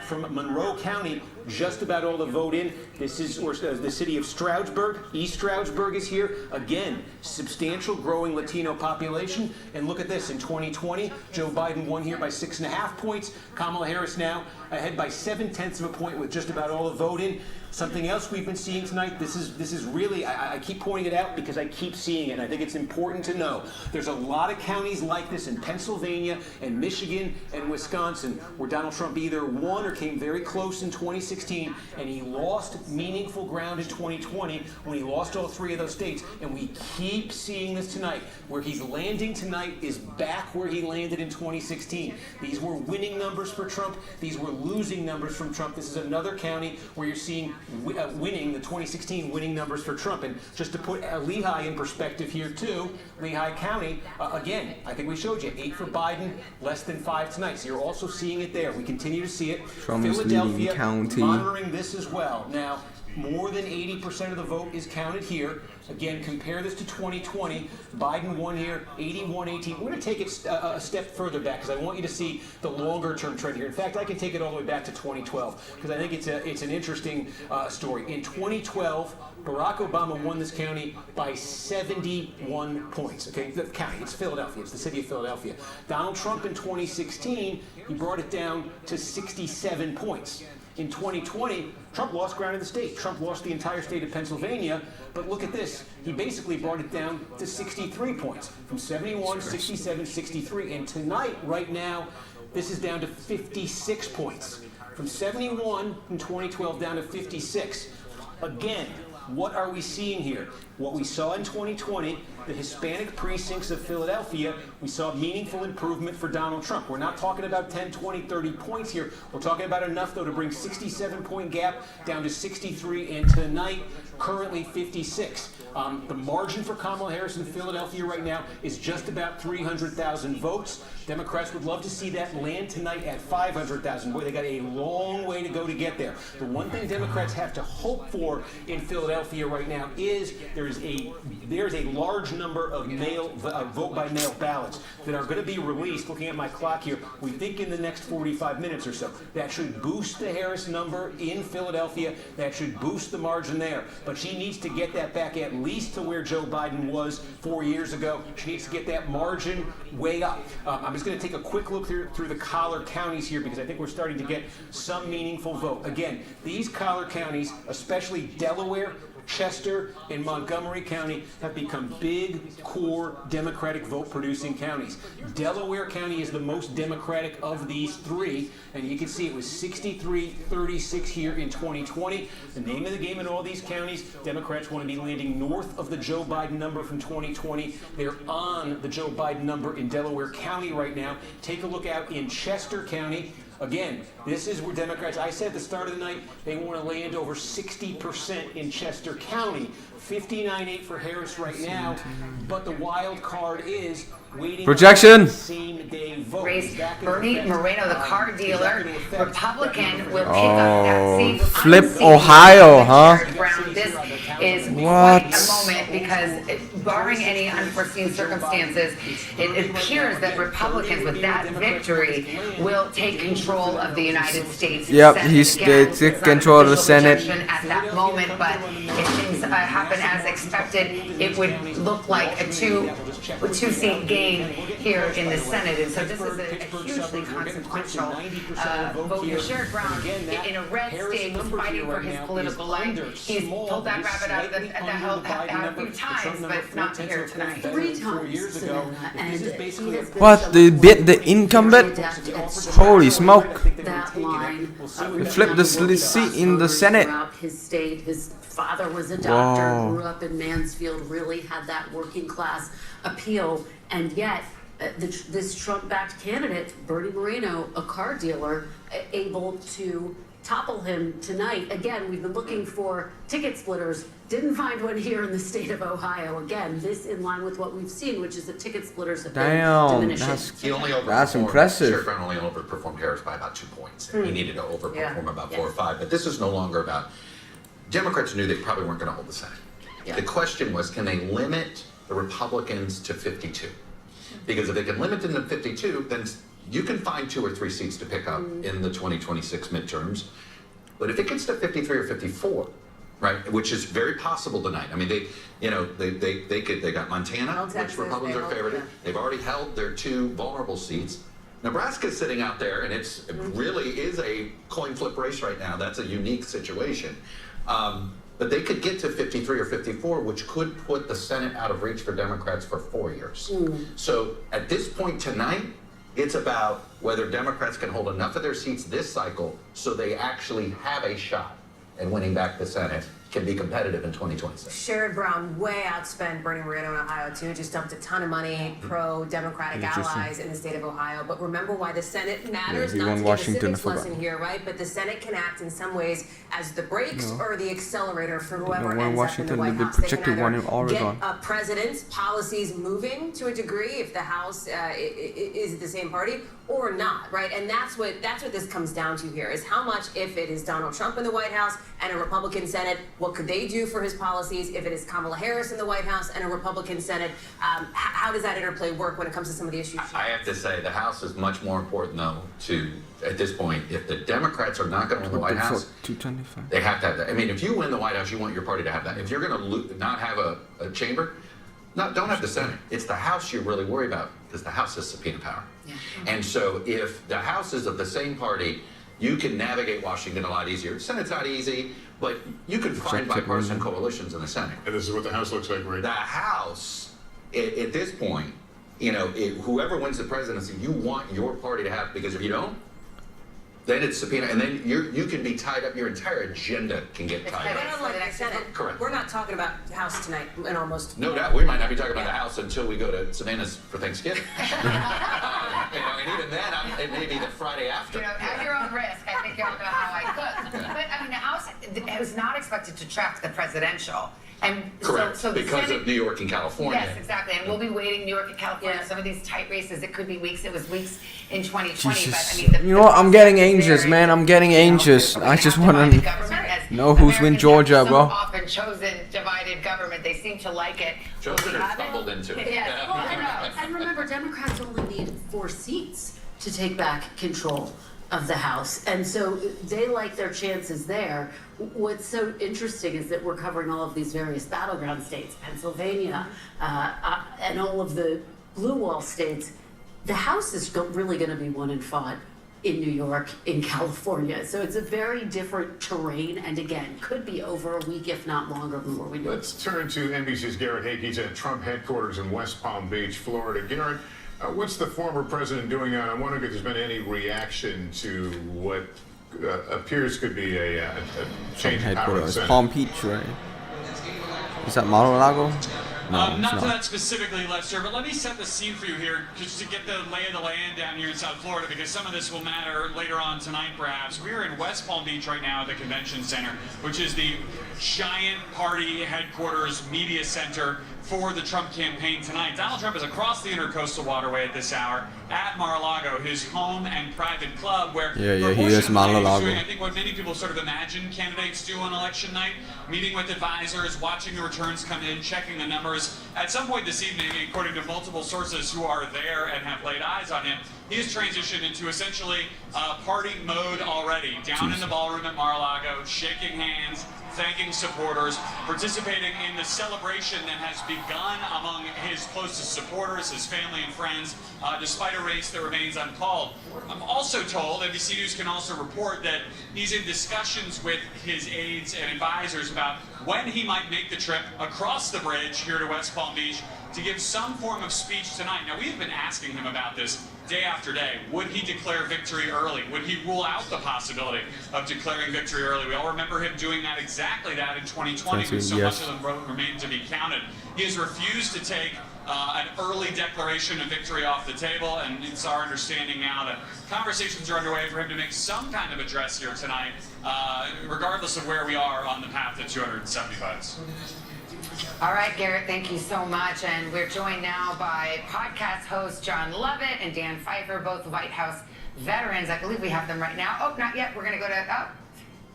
from Monroe County just about all the vote in. This is the city of Stroudsburg. East Stroudsburg is here. Again, substantial growing Latino population. And look at this. In 2020, Joe Biden won here by 6.5 points. Kamala Harris now ahead by 0.7 of a point with just about all the vote in. Something else we've been seeing tonight, this is really, I keep pointing it out because I keep seeing it, and I think it's important to know. There's a lot of counties like this in Pennsylvania and Michigan and Wisconsin where Donald Trump either won or came very close in 2016, and he lost meaningful ground in 2020 when he lost all 3 of those states, and we keep seeing this tonight. Where he's landing tonight is back where he landed in 2016. These were winning numbers for Trump. These were losing numbers from Trump. This is another county where you're seeing winning, the 2016 winning numbers for Trump. And just to put Lehigh in perspective here too, Lehigh County, again, I think we showed you 8 for Biden, less than 5 tonight. So you're also seeing it there. We continue to see it. Trump's leading county. Monitoring this as well. Now, more than 80% of the vote is counted here. Again, compare this to 2020. Biden won here, 81-18. We're going to take it a step further back because I want you to see the longer-term trend here. In fact, I can take it all the way back to 2012 because I think it's an interesting story. In 2012, Barack Obama won this county by 71 points. Okay, the county, it's Philadelphia, it's the city of Philadelphia. Donald Trump in 2016, he brought it down to 67 points. In 2020, Trump lost ground in the state. Trump lost the entire state of Pennsylvania. But look at this. He basically brought it down to 63 points. From 71, 67, 63. And tonight, right now, this is down to 56 points. From 71 in 2012 down to 56. Again, what are we seeing here? What we saw in 2020, the Hispanic precincts of Philadelphia, we saw meaningful improvement for Donald Trump. We're not talking about 10, 20, 30 points here. We're talking about enough, though, to bring 67-point gap down to 63, and tonight, currently 56. The margin for Kamala Harris in Philadelphia right now is just about 300,000 votes. Democrats would love to see that land tonight at 500,000. Boy, they got a long way to go to get there. The one thing Democrats have to hope for in Philadelphia right now is there's a large number of vote-by-mail ballots that are going to be released. Looking at my clock here, we think in the next 45 minutes or so. That should boost the Harris number in Philadelphia. That should boost the margin there. But she needs to get that back at least to where Joe Biden was 4 years ago. She needs to get that margin way up. I'm just going to take a quick look through the collar counties here because I think we're starting to get some meaningful vote. Again, these collar counties, especially Delaware, Chester, and Montgomery County, have become big, core Democratic vote-producing counties. Delaware County is the most Democratic of these 3, and you can see it was 63-36 here in 2020. The name of the game in all these counties, Democrats want to be landing north of the Joe Biden number from 2020. They're on the Joe Biden number in Delaware County right now. Take a look out in Chester County. Again, this is where Democrats, I said at the start of the night, they want to land over 60% in Chester County. 59-8 for Harris right now, but the wild card is waiting projection. Same day vote. Bernie Moreno, the car dealer, Republican, will pick up that seat. Flip Ohio, huh? Brown, this is quite a moment because, barring any unforeseen circumstances, it appears that Republicans, with that victory, will take control of the United States Yep, Senate. he's Again, took control of the Senate. at that moment, but if things happen as expected, it would look like a two-seat game here in the Senate. And so this is a hugely consequential vote here. Sherrod Brown, in a red state, was fighting for his political life. He's pulled that rabbit out of the hat a few times, but not here tonight. 3 times, and What, they beat the incumbent? Holy smoke. that line. They flipped the seat in the Senate. Throughout his state, his father was a doctor, Wow. grew up in Mansfield, really had that working class appeal, and yet this Trump-backed candidate, Bernie Moreno, a car dealer, able to topple him tonight. Again, we've been looking for ticket splitters. Didn't find one here in the state of Ohio. Again, this in line with what we've seen, which is that ticket splitters have been diminishing. That's impressive. Sherrod Brown only overperformed Harris by about 2 points. He needed to overperform about 4 or 5. But this is no longer about. Democrats knew they probably weren't going to hold the Senate. The question was, can they limit the Republicans to 52? Because if they can limit them to 52, then you can find 2 or 3 seats to pick up in the 2026 midterms. But if it gets to 53 or 54, right, which is very possible tonight. I mean, they got Montana, which Republicans are favored. They've already held their 2 vulnerable seats. Nebraska's sitting out there, and it really is a coin flip race right now. That's a unique situation. But they could get to 53 or 54, which could put the Senate out of reach for Democrats for 4 years. So at this point tonight, it's about whether Democrats can hold enough of their seats this cycle so they actually have a shot at winning back the Senate, can be competitive in 2026. Sherrod Brown way outspent Bernie Moreno in Ohio, too. Just dumped a ton of money, pro-Democratic allies in the state of Ohio. But remember why the Senate matters, he not won to Washington, give a civics I forgot. lesson here, right? But the Senate can act in some ways as the brakes or the accelerator for whoever won ends up in the Washington, White the House. They can projected one in either Oregon. get a president's policies moving to a degree if the House is the same party, or not, right? And that's what this comes down to here, is how much, if it is Donald Trump in the White House and a Republican Senate, what could they do for his policies? If it is Kamala Harris in the White House and a Republican Senate, how does that interplay work when it comes to some of the issues? I have to say, the House is much more important, though, to, at this point, if the Democrats are not going to win the White House, 225. they have to have that. I mean, if you win the White House, you want your party to have that. If you're going to not have a chamber, don't have the Senate. It's the House you're really worried about, because the House has subpoena power. And so if the House is of the same party, you can navigate Washington a lot easier. The Senate's not easy, but you can find bipartisan coalitions in the Senate. And this is what the House looks like right The now. House, at this point, you know, whoever wins the presidency, you want your party to have, because if you don't, then it's subpoena, and then you can be tied up. Your entire agenda can get tied up. But unlike the Senate, Correct. we're not talking about House tonight in almost. No doubt, we might not be talking about the House until we go to Savannah's for Thanksgiving. You know, and even then, it may be the Friday after. You know, at your own risk, I think you'll know how I cook. But I mean, the House was not expected to track the presidential. And Correct, so the because Senate, of New York and California. Yes, exactly. And we'll be waiting New York and California. Some of these tight races, it could be weeks. It was weeks in 2020. Jesus. But I mean, You know what? I'm getting anxious, man. I'm getting anxious. I just want to know who's win Georgia, so bro. often chosen divided government. They seem to like it. Chosen or stumbled into it. Yes. Well, and remember, Democrats only need 4 seats to take back control of the House. And so they like their chances there. What's so interesting is that we're covering all of these various battleground states, Pennsylvania, and all of the blue wall states. The House is really going to be won and fought in New York, in California. So it's a very different terrain, and again, could be over a week, if not longer, before we know. Let's turn to NBC's Garrett Hake. He's at Trump headquarters in West Palm Beach, Florida. Garrett, what's the former president doing now? I'm wondering if there's been any reaction to what appears could be a change in power in the Headquarters, Senate. Palm Beach, right? Is that Mar-a-Lago? No, it's Not to not. that specifically, Lester, but let me set the scene for you here, just to get the lay of the land down here in South Florida, because some of this will matter later on tonight, perhaps. We're in West Palm Beach right now at the Convention Center, which is the giant party headquarters media center for the Trump campaign tonight. Donald Trump is across the Intercoastal Waterway at this hour at Mar-a-Lago, his home and private club, where Yeah, for a he portion is of the night, he's Mar-a-Lago. doing, I think, what many people sort of imagine candidates do on election night, meeting with advisors, watching the returns come in, checking the numbers. At some point this evening, according to multiple sources who are there and have laid eyes on him, he has transitioned into essentially party mode already, down in the ballroom at Mar-a-Lago, shaking hands, thanking supporters, participating in the celebration that has begun among his closest supporters, his family and friends, despite a race that remains uncalled. I'm also told, NBC News can also report, that he's in discussions with his aides and advisors about when he might make the trip across the bridge here to West Palm Beach to give some form of speech tonight. Now, we have been asking him about this day after day. Would he declare victory early? Would he rule out the possibility of declaring victory early? We all remember him doing that, exactly that, in 2020, when so much of the vote remained to be counted. He has refused to take an early declaration of victory off the table, and it's our understanding now that conversations are underway for him to make some kind of address here tonight, regardless of where we are on the path to 275. All right, Garrett, thank you so much. And we're joined now by podcast host John Lovett and Dan Pfeiffer, both White House veterans. I believe we have them right now. Oh, not yet. We're going to go to,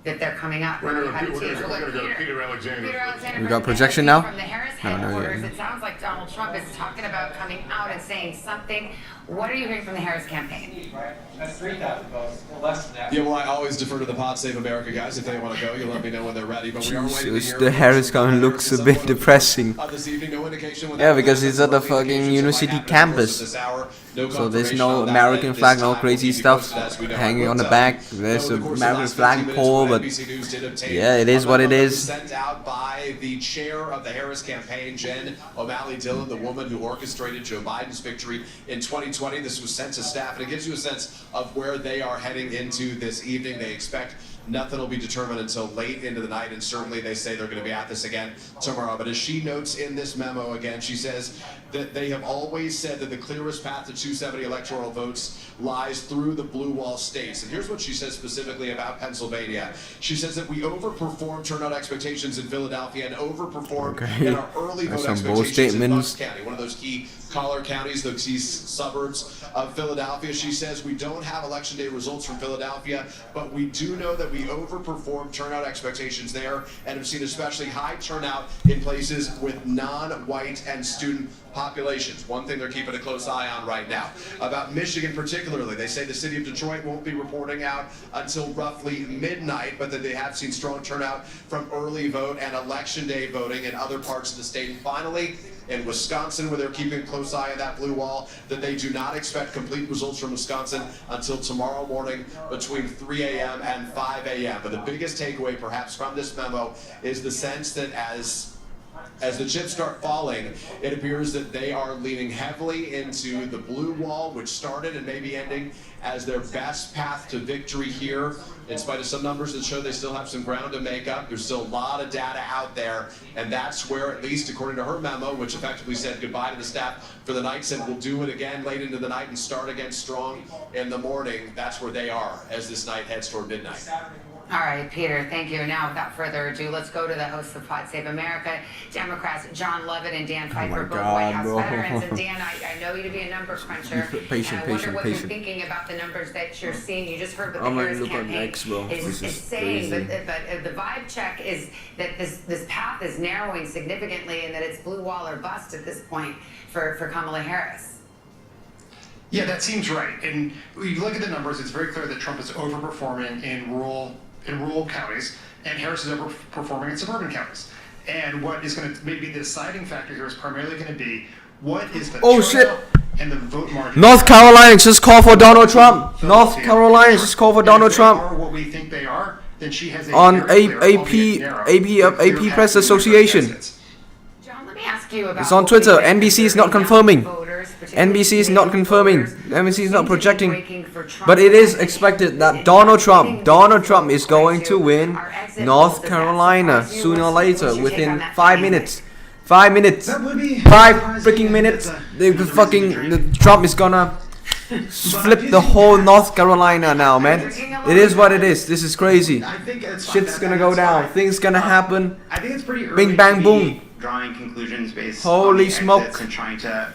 that they're coming up. We're going to go to Peter Alexander. Peter Alexander We got projection now? from the Harris No, headquarters. yet. It sounds like Donald Trump is talking about coming out and saying something. What are you hearing from the Harris campaign? That's 3,000 votes, less than that. Yeah, well, I always defer to the Pod Save America guys. If they want to go, you let me know when they're ready. But we are waiting to Jesus, hear. the Harris campaign looks a bit depressing. This evening, no indication when Yeah, because it's at the fucking university campus. So there's no American flag, no crazy stuff hanging on the back. There's an American flag pole, but yeah, it is what it is. Sent out by the chair of the Harris campaign, Jen O'Malley Dillon, the woman who orchestrated Joe Biden's victory in 2020. This was sent to staff, and it gives you a sense of where they are heading into this evening. They expect nothing will be determined until late into the night, and certainly they say they're going to be at this again tomorrow. But as she notes in this memo again, she says that they have always said that the clearest path to 270 electoral votes lies through the blue wall states. And here's what she says specifically about Pennsylvania. She says that we overperformed turnout expectations in Philadelphia and overperformed in our early vote expectations in Bucks County, one of those key collar counties, those key suburbs of Philadelphia. She says we don't have election day results from Philadelphia, but we do know that we overperformed turnout expectations there and have seen especially high turnout in places with non-white and student populations. One thing they're keeping a close eye on right now. About Michigan particularly, they say the city of Detroit won't be reporting out until roughly midnight, but that they have seen strong turnout from early vote and election day voting in other parts of the state. And finally, in Wisconsin, where they're keeping a close eye on that blue wall, that they do not expect complete results from Wisconsin until tomorrow morning between 3 a.m. and 5 a.m. But the biggest takeaway perhaps from this memo is the sense that as the chips start falling, it appears that they are leaning heavily into the blue wall, which started and may be ending as their best path to victory here. In spite of some numbers that show they still have some ground to make up, there's still a lot of data out there, and that's where, at least according to her memo, which effectively said goodbye to the staff for the night, said we'll do it again late into the night and start again strong in the morning. That's where they are as this night heads toward midnight. All right, Peter, thank you. Now, without further ado, let's go to the hosts of Pod Save America, Democrats John Lovett and Dan Pfeiffer, both White House veterans. And Dan, I know you to be a number cruncher. Patient. You're thinking about the numbers that you're seeing. You just heard what the Harris campaign is saying, but the vibe check is that this path is narrowing significantly and that it's blue wall or bust at this point for Kamala Harris. Yeah, that seems right. And you look at the numbers, it's very clear that Trump is overperforming in rural counties, and Harris is overperforming in suburban counties. And what is going to maybe the deciding factor here is primarily going to be what is the turnout and the vote margin. North Carolina just called for Donald Trump. North Carolina just called for Donald Trump. If they are what we think they are, then she has a on AP Press Association. John, let me ask you about. It's on Twitter. NBC is not confirming. NBC is not confirming. NBC is not projecting. But it is expected that Donald Trump is going to win North Carolina sooner or later within 5 minutes. 5 minutes. 5 freaking minutes. The Trump is gonna flip the whole North Carolina now, man. It is what it is. This is crazy. Shit's gonna go down. Things gonna happen. I think it's pretty early. Bing bang boom. Drawing conclusions based Holy on smoke. and trying to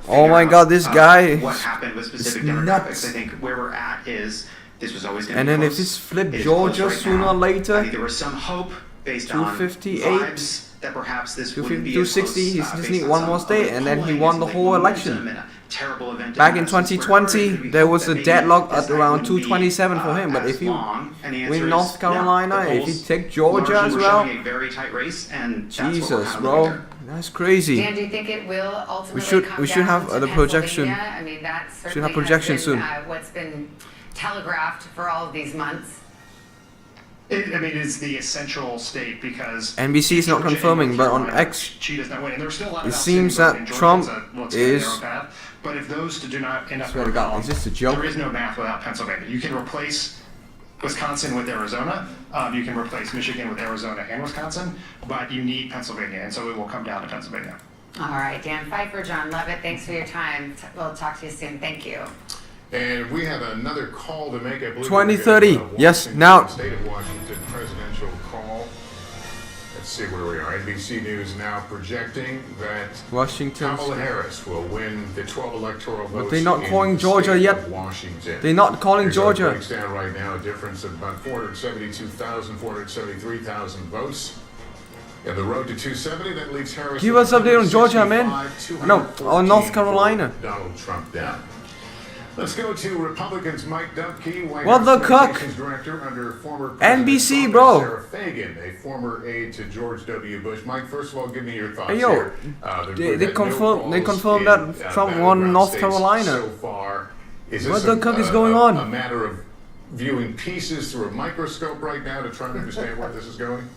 oh my god, this guy what happened with specific demographics. nuts. I think where we're at is this was always going to And be then close. if this flip It is Georgia close right sooner now. or later, I think there was some hope based on 258, vibes that perhaps this wouldn't be 260, he just based need on one some more state, other and then he polling won and the some whole big election. momentum and a terrible event Back in Madison Square 2020, Garden. there was a Maybe deadlock this at night around wouldn't be, 227 for him. But as if you long, and the answer win is North Carolina, no. The if you polls take Georgia as largely were well, showing a very tight race, and that's what we're Jesus, kind of bro, looking at. that's crazy. Dan, do you think it will ultimately We should come have down to the projection. Pennsylvania? I mean, that Should certainly have projection has been, soon. what's been telegraphed for all of these months. It's the essential state because NBC is not confirming, but on X, she does not win, and there's still a lot it of seems outstanding that vote in Trump Georgia. It's a is. narrow path. But if those do not end up Swear to in God, column, is this a joke? there is no math without Pennsylvania. You can replace Wisconsin with Arizona. You can replace Michigan with Arizona and Wisconsin, but you need Pennsylvania, and so it will come down to Pennsylvania. All right, Dan Pfeiffer, John Lovett, thanks for your time. We'll talk to you soon. Thank you. And we have another call to make. I believe 2030. Yes, now. State of Washington presidential call. Let's see where we are. NBC News now projecting that Washington. Kamala Harris will win the 12 electoral votes. But they're not calling in the Georgia state yet. of Washington. They're not calling Here's Georgia. how it breaks down right now, a difference of about 473,000 votes. And the road to 270, that leaves Harris. Give us update on Georgia, man. No, on North Carolina. Donald Trump down. Let's go to Republicans Mike Dubke, White What House the cuck? Communications Director under former NBC, President bro. Sarah Fagan, a former aide to George W. Bush. Mike, first of all, give me your thoughts Hey yo, here. they confirmed that Trump won North Carolina. So far, is What this the cuck is going on? A matter of viewing pieces through a microscope right now to try to understand where this is going?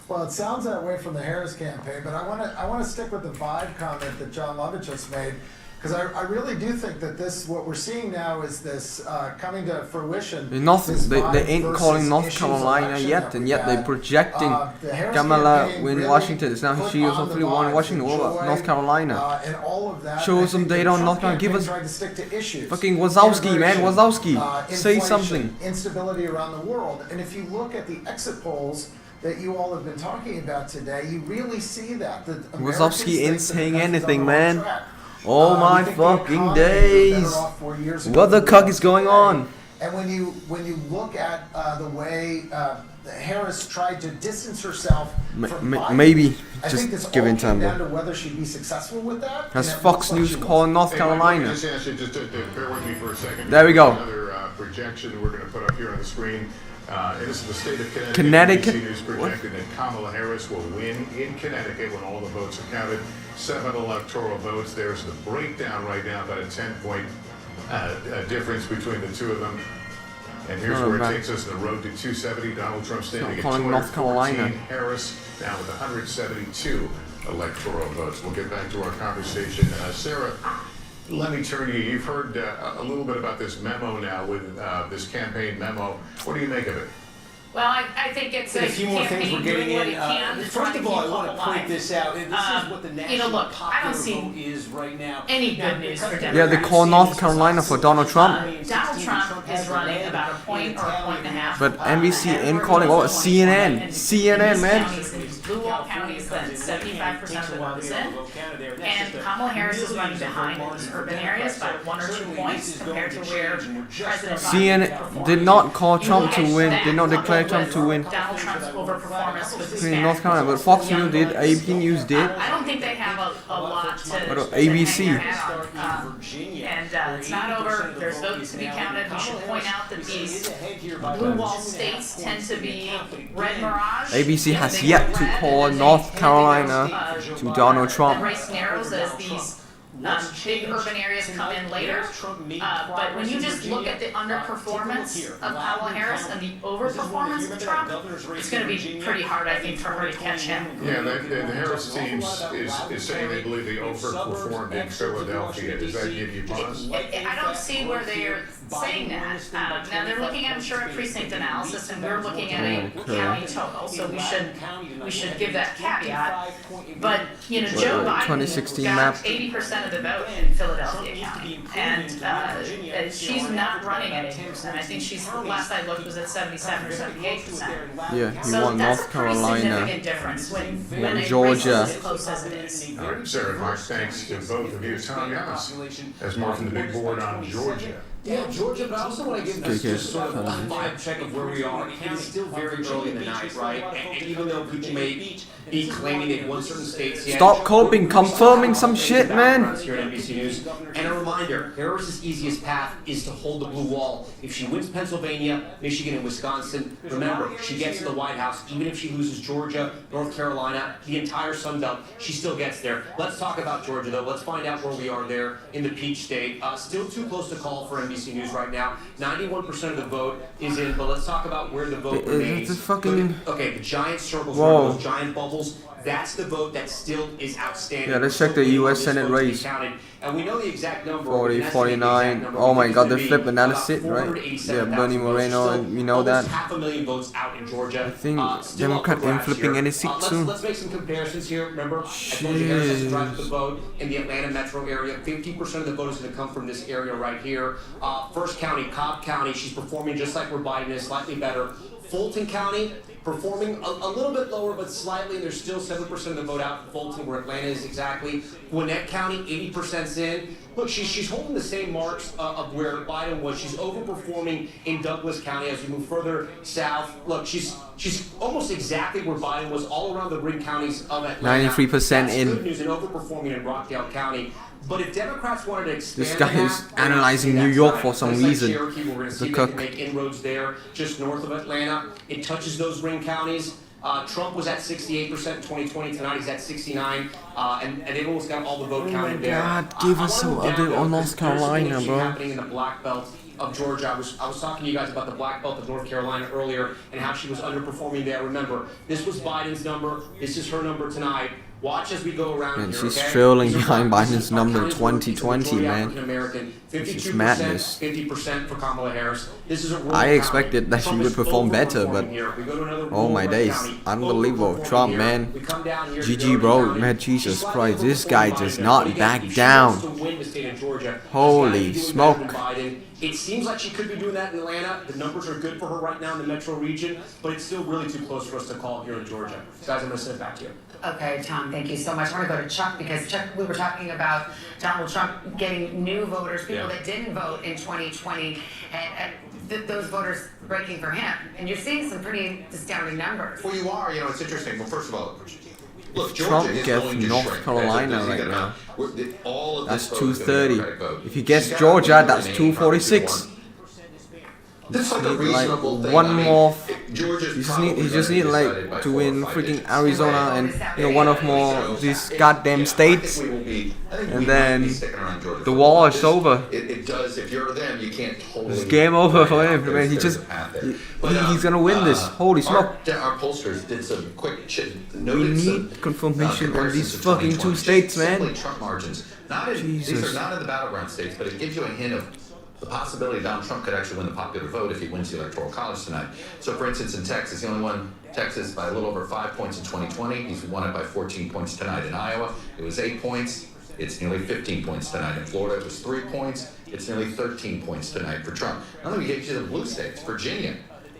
Well, it sounds that way from the Harris campaign, but I want to stick with the vibe comment that John Lovett just made, because I really do think that what we're seeing now is this coming to fruition. They ain't calling North Carolina yet, and yet they're projecting Kamala win Washington. It's now she hopefully won Washington over North Carolina. And all of that. Show some data on North Carolina. Give us fucking Wazowski, man. Wazowski. Say something. Instability around the world. And if you look at the exit polls that you all have been talking about today, you really see that. Wazowski ain't saying anything, man. Oh my fucking days! What the cuck is going on? And when you look at the way Harris tried to distance herself from Biden, maybe I think this just giving all time. came down to whether she'd be successful with that. Has Fox News called North Carolina? Just ask you just to bear with me for a second. There we go. Another projection we're going to put up here on the screen. And this is the state of Connecticut. Connecticut? NBC News projected that Kamala Harris will win in Connecticut when all the votes are counted. 7 electoral votes. There's the breakdown right now, about a 10-point difference between the two of them. And here's where it takes us, the road to 270. Donald Trump standing at 214. Harris now with 172 electoral votes. We'll get back to our conversation. Sarah, let me turn to you. You've heard a little bit about this memo now with this campaign memo. What do you make of it? Well, I think it's a few more things we're getting in. First of all, I want to point this out. This is what the national popular vote is right now. Any good news for Democrats. Yeah, they call North Carolina for Donald Trump. Donald Trump is running about a point or a point and a half. But NBC ain't calling. What? CNN. CNN, man. Blue wall counties that 75% of the vote is in. And Kamala Harris is running behind in these urban areas by 1 or 2 points compared to where President Biden CNN did not call Trump to win. Did not declare Trump to win. Donald Trump's overperformance with In North Carolina, but Fox News did, AP News did. I don't think they have a lot to ABC. hang their hat on. And it's not over. There's votes to be counted. We should point out that these blue wall states tend to be red mirage. ABC has yet to call North Carolina to Donald Trump. The race narrows as these big urban areas come in later. But when you just look at the underperformance of Kamala Harris and the overperformance of Trump, it's going to be pretty hard, I think, for her to catch him. Yeah, the Harris team is saying they believe they overperformed in Philadelphia. Does that give you pause? I don't see where they're saying that. Now they're looking, I'm sure, at precinct analysis, and we're looking at a county total, so we should give that caveat. But Joe Biden 2016 got map. 80% of the vote in Philadelphia County, and she's not running at 80%. I think she's, last I looked, was at 77 or 78%. Yeah, he So won that's North a pretty Carolina. significant difference when a Georgia. race is as close as it is. All right, Sarah, Mark, thanks to both of you. Tom Yamas has more from the big board on Georgia. Yeah, Georgia, but I also want to give this just sort of a vibe check of where we are. It is still very early in the night, right? And even though people may be claiming they've won certain states yet. Stop coping, confirming some shit, man. Here at NBC News. And a reminder, Harris's easiest path is to hold the blue wall. If she wins Pennsylvania, Michigan, and Wisconsin, remember, she gets to the White House. Even if she loses Georgia, North Carolina, the entire Sun Belt, she still gets there. Let's talk about Georgia, though. Let's find out where we are there in the Peach State. Still too close to call for NBC News right now. 91% of the vote is in, but let's talk about where the vote remains. Okay, the giant circles, those giant bubbles, that's the vote that still is outstanding. Yeah, let's check the U.S. Senate race. And we know the exact number. 40, 49. Oh my God, they flipped analysis, right? Yeah, Bernie Moreno, and we know that. Half a million votes out in Georgia. I think Democrat ain't flipping any seats soon. Let's make some comparisons here. Remember, I told you Harris has to drive the vote in the Atlanta metro area. 50% of the vote is going to come from this area right here. First county, Cobb County, she's performing just like where Biden is, slightly better. Fulton County, performing a little bit lower, but slightly. There's still 7% of the vote out in Fulton, where Atlanta is exactly. Gwinnett County, 80%'s in. Look, she's holding the same marks of where Biden was. She's overperforming in Douglas County as we move further south. Look, she's almost exactly where Biden was all around the ring counties of Atlanta. 93% in. Good news, and overperforming in Rockdale County. But if Democrats wanted to expand This guy the is map, analyzing that's New York right. for some Places like reason. Cherokee, we're going to see they can make inroads there, just north of Atlanta. It touches those ring counties. Trump was at 68% in 2020. Tonight he's at 69, and they've almost got all the vote counted there. God, give us some update on North Carolina, bro. Happening in the Black Belt of Georgia. I was talking to you guys about the Black Belt of North Carolina earlier and how she was underperforming there. Remember, this was Biden's number. This is her number tonight. Watch as we go around And here, she's okay? trailing behind Biden's number 2020, man. This is madness. 50% for Kamala Harris. This is a I expected that she would perform better, but oh my days, unbelievable. Trump, man. GG, bro, man, Jesus Christ, this guy does not back down. Holy smoke. It seems like she could be doing that in Atlanta. The numbers are good for her right now in the metro region, but it's still really too close for us to call here in Georgia. Guys, I'm going to send it back to you. Okay, Tom, thank you so much. I want to go to Chuck because, Chuck, we were talking about Donald Trump getting new voters, people that didn't vote in 2020, and those voters breaking for him. And you're seeing some pretty astounding numbers. Well, you are. You know, it's interesting. Well, first of all, look, Trump Georgia is gets going to North shrink. Carolina right now. All of That's this vote is gonna be 230. Democratic vote. If he gets Georgia, that's 246. This is like a Need reasonable like thing. one I mean, more. Georgia's He probably just gonna need be like decided by to 4 or win 5 freaking days. Arizona and one of more these goddamn states, and then the war is over. It does. If you're them, you can't totally. It's game over for him, man. He's gonna win this. Holy smoke! Our pollsters did some quick We need confirmation on these fucking 2 states, man. Simply Trump margins. These are not in the battleground states, but it gives you a hint of the possibility Donald Trump could actually win the popular vote if he wins the Electoral College tonight. So, for instance, in Texas, he only won Texas by a little over 5 points in 2020. He's won it by 14 points tonight. In Iowa, it was 8 points. It's nearly 15 points tonight. In Florida, it was 3 points. It's nearly 13 points tonight for Trump. Now, let me get you the blue states. Virginia,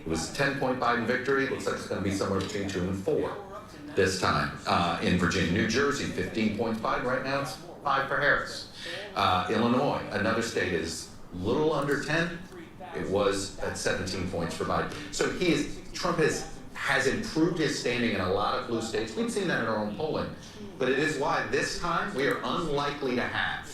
it was a 10-point Biden victory. Looks like it's going to be somewhere between 2 and 4 this time in Virginia. New Jersey, 15 points Biden. Right now, it's 5 for Harris. Illinois, another state, is a little under 10. It was at 17 points for Biden. So Trump has improved his standing in a lot of blue states. We've seen that in our own polling. But it is why this time we are unlikely to have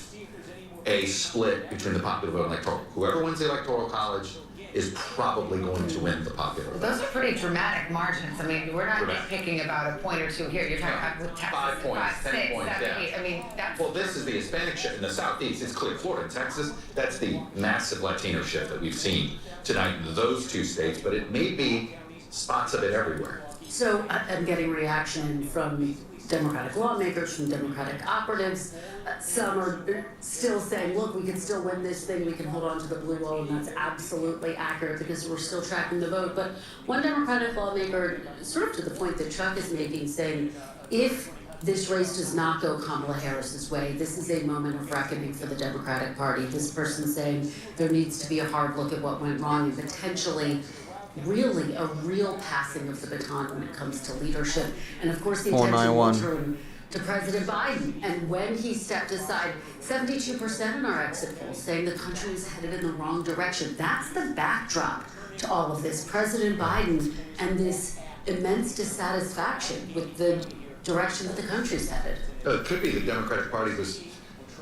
a split between the popular vote and electoral. Whoever wins the Electoral College is probably going to win the popular vote. Those are pretty dramatic margins. I mean, we're not nitpicking about a point or 2 here. You're talking about with Texas, 5 points, 10 6, points, 7, 8. I mean, that's... Well, this is the Hispanic shift in the Southeast. It's clear. Florida and Texas, that's the massive Latino shift that we've seen tonight in those 2 states, but it may be spots of it everywhere. So I'm getting reaction from Democratic lawmakers, from Democratic operatives. Some are still saying, look, we can still win this thing, we can hold on to the blue wall, and that's absolutely accurate because we're still tracking the vote. But one Democratic lawmaker, sort of to the point that Chuck is making, saying, if this race does not go Kamala Harris's way, this is a moment of reckoning for the Democratic Party. This person saying there needs to be a hard look at what went wrong and potentially really a real passing of the baton when it comes to leadership. And of course the attention will turn to President Biden. And when he stepped aside, 72% in our exit polls saying the country is headed in the wrong direction. That's the backdrop to all of this. President Biden and this immense dissatisfaction with the direction that the country's headed. It could be the Democratic Party was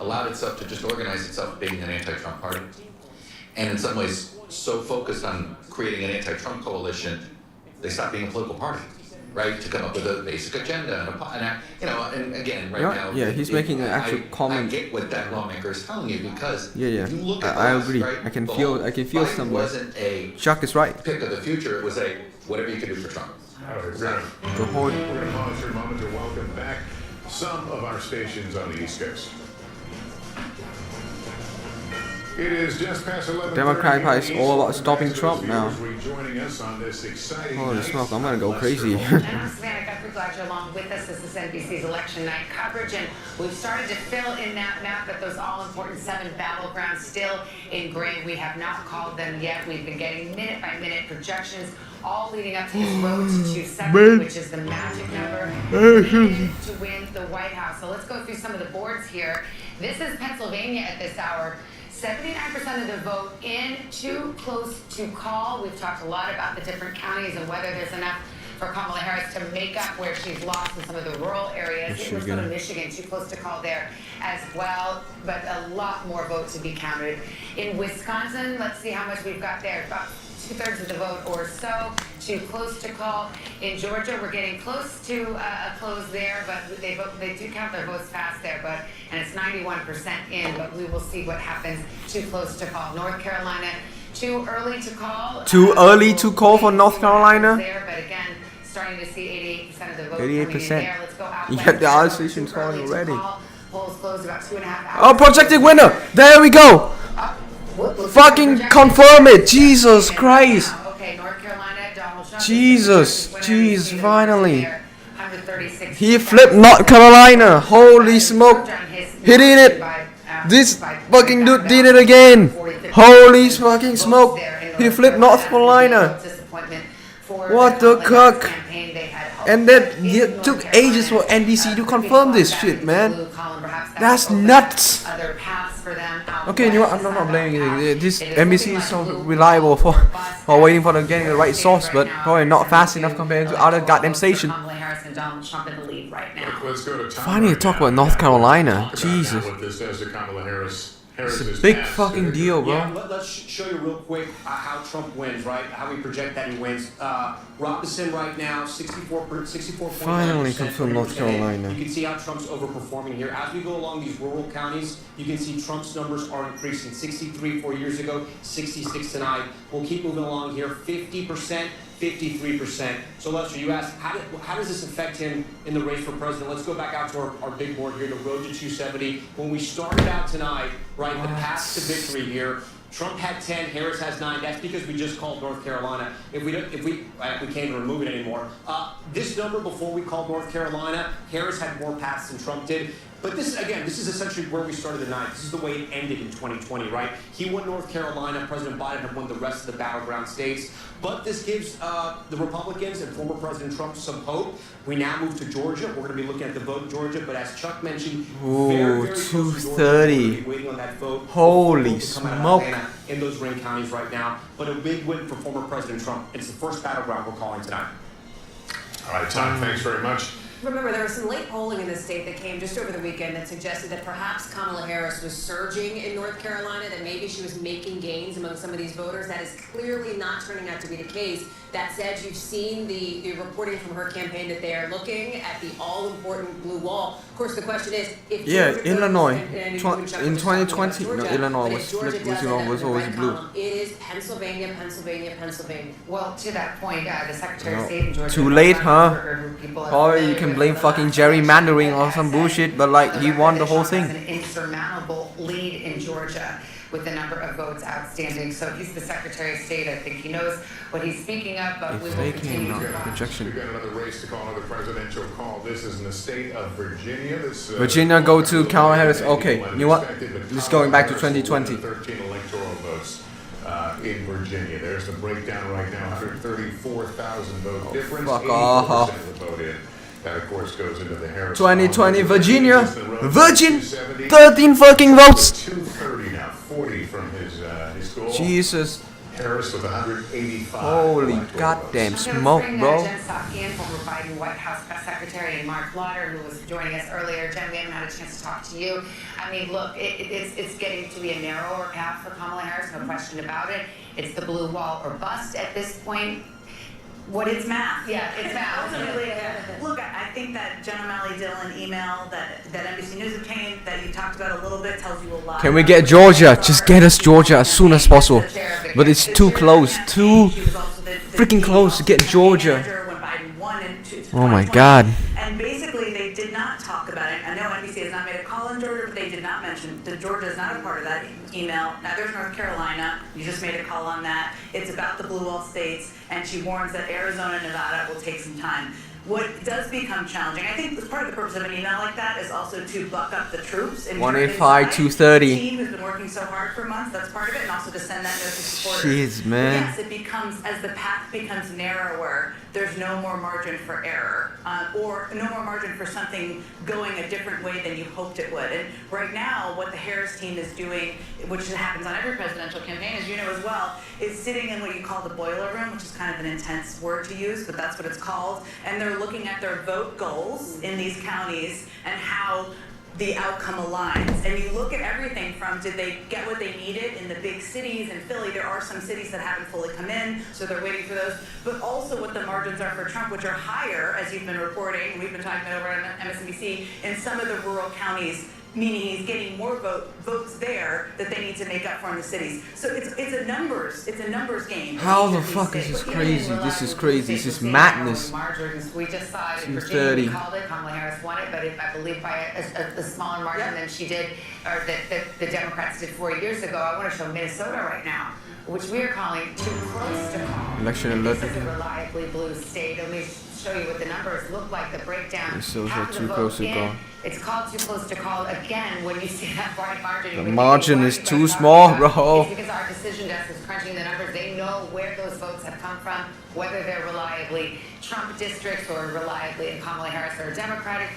allowed itself to just organize itself being an anti-Trump party. And in some ways, so focused on creating an anti-Trump coalition, they stopped being a political party, right? To come up with a basic agenda and again, right now. Yeah, he's making an actual comment. I get what that lawmaker is telling you because you look at I agree. Right? I can feel something. Wasn't a Chuck is right. Pick of the future. It was a whatever you can do for Trump. We're going to pause for a moment to welcome back some of our stations on the East Coast. It is just past 11:30. Democratic Party is all about stopping Trump now. Joining us on this exciting Holy smoke, I'm gonna go crazy. And I'm Savannah Guthrie, glad you're along with us. This is NBC's election night coverage, and we've started to fill in that map, but those all-important 7 battlegrounds still in gray. We have not called them yet. We've been getting minute-by-minute projections, all leading up to this road to 270, which is the magic number to win the White House. So let's go through some of the boards here. This is Pennsylvania at this hour. 79% of the vote in, too close to call. We've talked a lot about the different counties and whether there's enough for Kamala Harris to make up where she's lost in some of the rural areas. It was go to Michigan, too close to call there as well, but a lot more votes to be counted. In Wisconsin, let's see how much we've got there. About 2/3 of the vote or so, too close to call. In Georgia, we're getting close to a close there, but they do count their votes fast there, and it's 91% in, but we will see what happens. Too close to call. North Carolina, too early to call. Too early to call for North Carolina? There, but again, starting to see 88% of the vote 88%. coming in there. Let's go out You west. have the opposition calling already. Polls closed about 2.5 hours. Oh, projected winner! There we go! Fucking confirm it! Jesus Christ! Okay, North Carolina, Donald Trump. Jesus! Jeez, finally! He flipped North Carolina! Holy smoke! He did it! This fucking dude did it again! Holy fucking smoke! He flipped North Carolina! What the cuck? And then it took ages for NBC to confirm this shit, man. That's nuts. Okay, you know what? I'm not blaming anything. This NBC is so reliable for waiting for them getting the right source, but probably not fast enough compared to other goddamn stations. Let's go to Tom Finally, right talk now. about North Carolina. Talk about Jesus. What this does to Kamala Harris. It's a big fucking deal, bro. Yeah, let's show you real quick how Trump wins, right? How we project that he wins. Robinson right now, 64.9%. Finally confirmed North Carolina. You can see how Trump's overperforming here. As we go along these rural counties, you can see Trump's numbers are increasing. 63 4 years ago, 66 tonight. We'll keep moving along here. 50%. 53%. So Lester, you asked, how does this affect him in the race for president? Let's go back out to our big board here, the road to 270. When we started out tonight, right, the path to victory here, Trump had 10, Harris has 9. That's because we just called North Carolina. We can't even remove it anymore. This number before we called North Carolina, Harris had more paths than Trump did. But this is essentially where we started the night. This is the way it ended in 2020, right? He won North Carolina. President Biden had won the rest of the battleground states. But this gives the Republicans and former President Trump some hope. We now move to Georgia. We're going to be looking at the vote in Georgia. But as Chuck mentioned, very close to Georgia. 230. We're waiting on that vote. Holy smoke. In those ring counties right now. But a big win for former President Trump. It's the first battleground we're calling tonight. All right, Tom, thanks very much. Remember, there was some late polling in the state that came just over the weekend that suggested that perhaps Kamala Harris was surging in North Carolina, that maybe she was making gains among some of these voters. That is clearly not turning out to be the case. That said, you've seen the reporting from her campaign that they are looking at the all-important blue wall. Of course, the question is, if Illinois. in 2020, no, Illinois was flipped, was always blue. It is Pennsylvania, Pennsylvania, Pennsylvania. Well, to that point, the Secretary of State in Georgia. Too late, huh? Or you can blame fucking gerrymandering or some bullshit, but like he won the whole thing. An insurmountable lead in Georgia with the number of votes outstanding. So he's the Secretary of State. I think he knows what he's speaking of, but we will continue to projection. We've got another race to call, another presidential call. This is in the state of Virginia. Virginia go to Kamala Harris. Okay, you know what? Just going back to 2020. 13 electoral votes in Virginia. There's the breakdown right now. 134,000 vote difference. Fuck off. 84% of the vote in. That, of course, goes into the Harris. 2020 Virginia. Virgin. 13 fucking votes. 230 now. 40 from his goal. Jesus. Harris with 185. Holy goddamn smoke, bro. Jen Psaki, former Biden White House Press Secretary, and Mark Lauder, who was joining us earlier. Jen, we haven't had a chance to talk to you. I mean, look, it's getting to be a narrower path for Kamala Harris, no question about it. It's the blue wall or bust at this point. What is math? Yeah, it's math. Ultimately, look, I think that Jen O'Malley Dillon email that NBC News obtained that you talked about a little bit tells you a lot. Can we get Georgia? Just get us Georgia as soon as possible. But it's too close. Too freaking close to get Georgia. Oh my god. And basically, they did not talk about it. I know NBC has not made a call in Georgia, but they did not mention that Georgia is not a part of that email. Neither is North Carolina. You just made a call on that. It's about the blue wall states, and she warns that Arizona and Nevada will take some time. what does become challenging, I think part of the purpose of an email like that is also to buck up the troops. 185, 230. The team who's been working so hard for months, that's part of it, and also to send that note to supporters. Jeez, man. Yes, it becomes, as the path becomes narrower, there's no more margin for error, or no more margin for something going a different way than you hoped it would. And right now, what the Harris team is doing, which happens on every presidential campaign, as you know as well, is sitting in what you call the boiler room, which is kind of an intense word to use, but that's what it's called. And they're looking at their vote goals in these counties and how the outcome aligns. And you look at everything from, did they get what they needed in the big cities? In Philly, there are some cities that haven't fully come in, so they're waiting for those. But also what the margins are for Trump, which are higher, as you've been reporting, and we've been talking about over on Msnbc, in some of the rural counties, meaning he's getting more votes there that they need to make up for in the cities. So it's a numbers game. How the fuck is this crazy? This is crazy. This is madness. Margins. We just saw it in 230. Virginia. We called it. Kamala Harris won it, but I believe by a smaller margin than she did, or that the Democrats did 4 years ago. I want to show Minnesota right now, which we are calling too close to call. Election alert. This is a reliably blue state. Let me show you what the numbers look like. The breakdown. It's also Half of too the close vote to call. It's called too close to call. Again, when you see that wide margin, The margin is too small, bro. it's because our decision desk is crunching the numbers. They know where those votes have come from, whether they're reliably Trump districts or reliably in Kamala Harris or a Democratic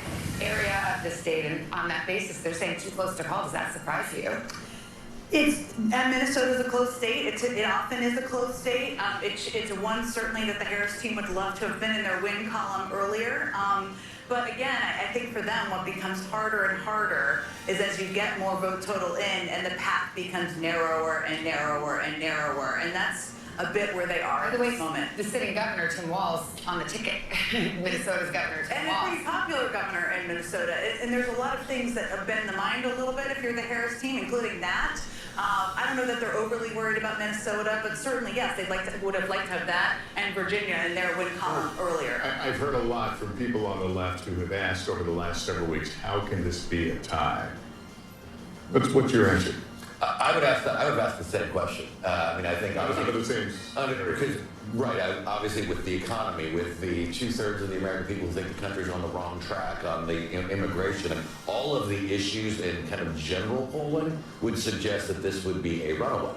area of the state. And on that basis, they're saying too close to call. Does that surprise you? Minnesota's a close state. It often is a close state. It's one certainly that the Harris team would love to have been in their win column earlier. But again, I think for them, what becomes harder and harder is as you get more vote total in, and the path becomes narrower and narrower and narrower, and that's a bit where they are at this moment. The sitting governor, Tim Walz, on the ticket. Minnesota's governor, Tim Walz. And a pretty popular governor in Minnesota. And there's a lot of things that have been in the mind a little bit if you're the Harris team, including that. I don't know that they're overly worried about Minnesota, but certainly, yes, would have liked to have that and Virginia in their win column earlier. I've heard a lot from people on the left who have asked over the last several weeks, how can this be a tie? What's your answer? I would ask the same question. I think obviously obviously with the economy, with the 2/3 of the American people who think the country's on the wrong track on the immigration, and all of the issues in kind of general polling would suggest that this would be a runaway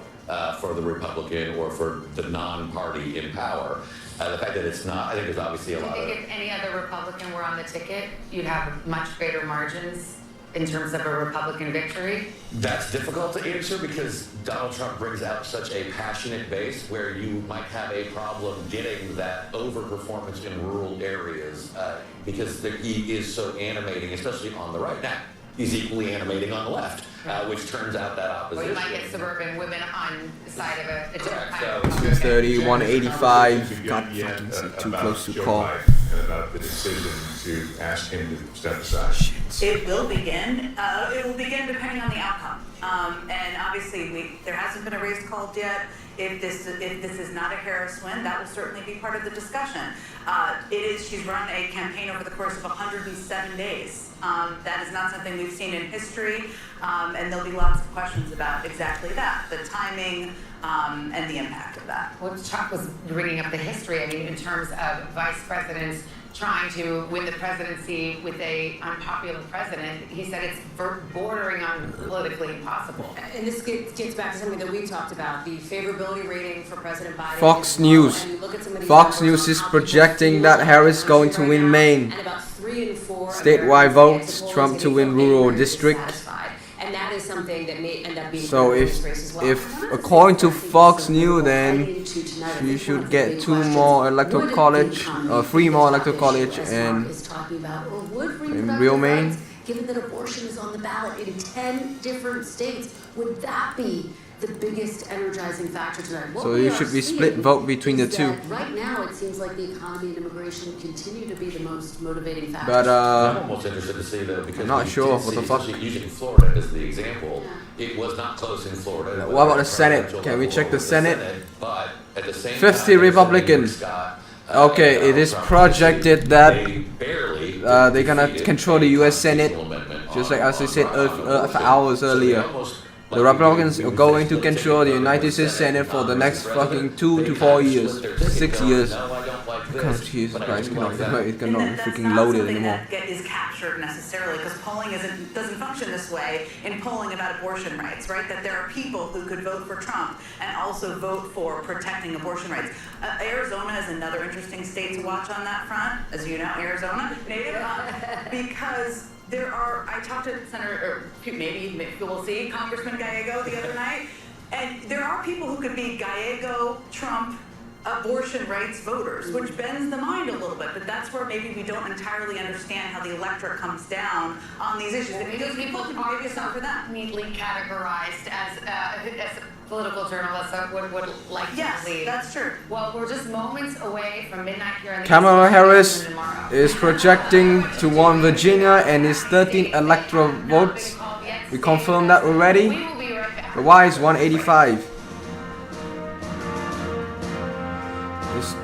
for the Republican or for the non-party in power. The fact that it's not, I think there's obviously a lot of... Do you think if any other Republican were on the ticket, you'd have much greater margins in terms of a Republican victory? That's difficult to answer because Donald Trump brings out such a passionate base where you might have a problem getting that overperformance in rural areas because he is so animating, especially on the right. Now, he's equally animating on the left, which turns out that opposition. Or you might get suburban women on the side of a different kind of... 230, 185. God fucking too close to call. About the decision to ask him to step aside. It will begin. It will begin depending on the outcome. And obviously, there hasn't been a race called yet. If this is not a Harris win, that will certainly be part of the discussion. She's run a campaign over the course of 107 days. That is not something we've seen in history, and there'll be lots of questions about exactly that, the timing and the impact of that. Well, Trump was bringing up the history, in terms of vice presidents trying to win the presidency with an unpopular president. He said it's bordering on politically impossible. And this gets back to something that we talked about, the favorability rating for President Biden. Fox News. Fox News is projecting that Harris is going to win Maine. And about 3 in 4 statewide votes, Trump to win rural district. And that is something that may end up being so if according to Fox News, then she should get 2 more electoral college, 3 more electoral college, and in real Maine. Given that abortion is on the ballot in 10 different states, would that be the biggest energizing factor tonight? So you should be split vote between the two. Right now, it seems like the economy and immigration continue to be the most motivating factor. But I'm almost interested to see though, because I'm not sure what the fuck. Using Florida as the example, it was not close in Florida. What about the Senate? Can we check the Senate? But at the same 50 Republicans. Okay, it is projected that they're gonna control the U.S. Senate, just like as I said hours earlier. The Republicans are going to control the United States Senate for the next fucking 2 to 4 years, 6 years. this. Jesus But I Christ, do like that. it cannot And that's freaking not load it something anymore. that is captured necessarily, because polling doesn't function this way in polling about abortion rights, right? That there are people who could vote for Trump and also vote for protecting abortion rights. Arizona is another interesting state to watch on that front, as you know, Arizona, because there are. I talked to Senator, or maybe we'll see, Congressman Gallego the other night, and there are people who could be Gallego, Trump, abortion rights voters, which bends the mind a little bit, but that's where maybe we don't entirely understand how the electorate comes down on these issues. Because people are maybe not for that neatly categorized as political journalists would like to believe. Yes, that's true. Well, we're just moments away from midnight here in the Kamala Harris is projecting to won Virginia and is 13 electoral votes. We confirmed that already. The Y is 185.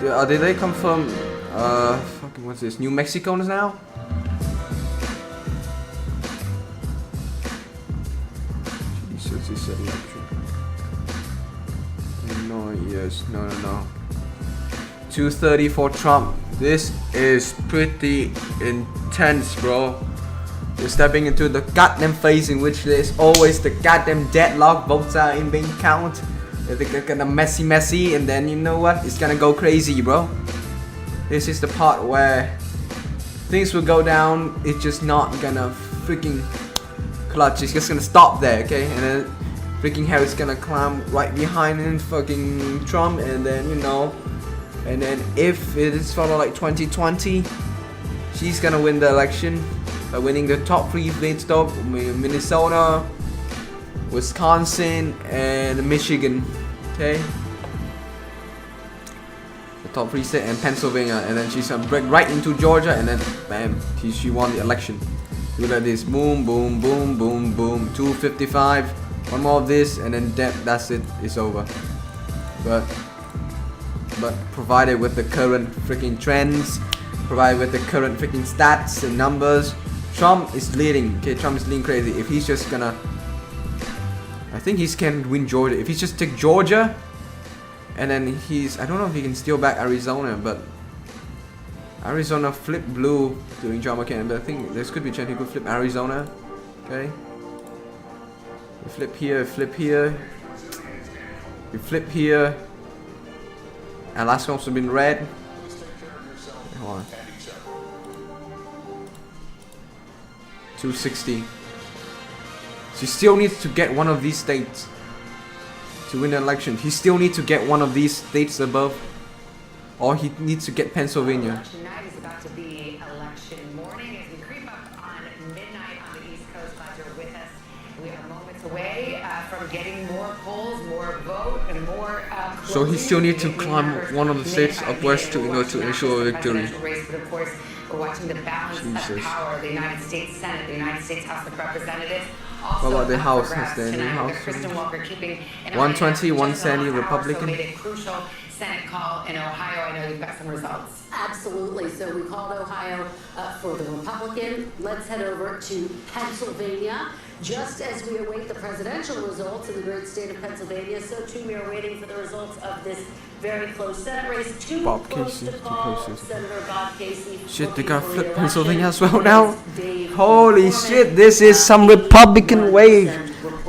Did they confirm fucking what's this? New Mexico now? Jesus, he said election. No, yes, no. 230 for Trump. This is pretty intense, bro. You're stepping into the goddamn phase in which there's always the goddamn deadlock. Votes are in being counted. They're gonna messy, and then you know what? It's gonna go crazy, bro. This is the part where things will go down. It's just not gonna freaking clutch. It's just gonna stop there, okay? And then freaking Harris gonna climb right behind him, fucking Trump, and then you know, and then if it is sort of like 2020, she's gonna win the election by winning the top 3 states, though: Minnesota, Wisconsin, and Michigan. Okay, the top 3 states and Pennsylvania, and then she's gonna break right into Georgia, and then bam, she won the election. Look at this, boom, boom, boom, boom, boom. 255. One more of this, and then that's it. It's over. But provided with the current freaking trends, provided with the current freaking stats and numbers, Trump is leading. Okay, Trump is leading crazy. If he's just gonna, I think he can win Georgia. If he just take Georgia, and then I don't know if he can steal back Arizona, but Arizona flipped blue during John McCain, but I think there could be a chance he could flip Arizona. Okay. You flip here, flip here. You flip here. Alaska also been red. Hold on. 260. So he still needs to get one of these states to win the election. He still needs to get one of these states above, or he needs to get Pennsylvania. Tonight is about to be election morning as we creep up on midnight on the East Coast. Glad you're with us. We are moments away from getting more polls, more vote, and more. So he still needs to climb one of the states up west to ensure a victory. Race, but of course, we're watching the balance of power. The United States Senate, the United States House of Representatives. What about the House? Has the new House? 120, 170 Republican. Made a crucial Senate call in Ohio. I know you've got some results. Absolutely. So we called Ohio for the Republican. Let's head over to Pennsylvania. Just as we await the presidential results in the great state of Pennsylvania, so too we are waiting for the results of this very close Senate race. Bob Casey, Senator Bob Casey. Shit, they got flipped Pennsylvania as well now. Holy shit, this is some Republican wave.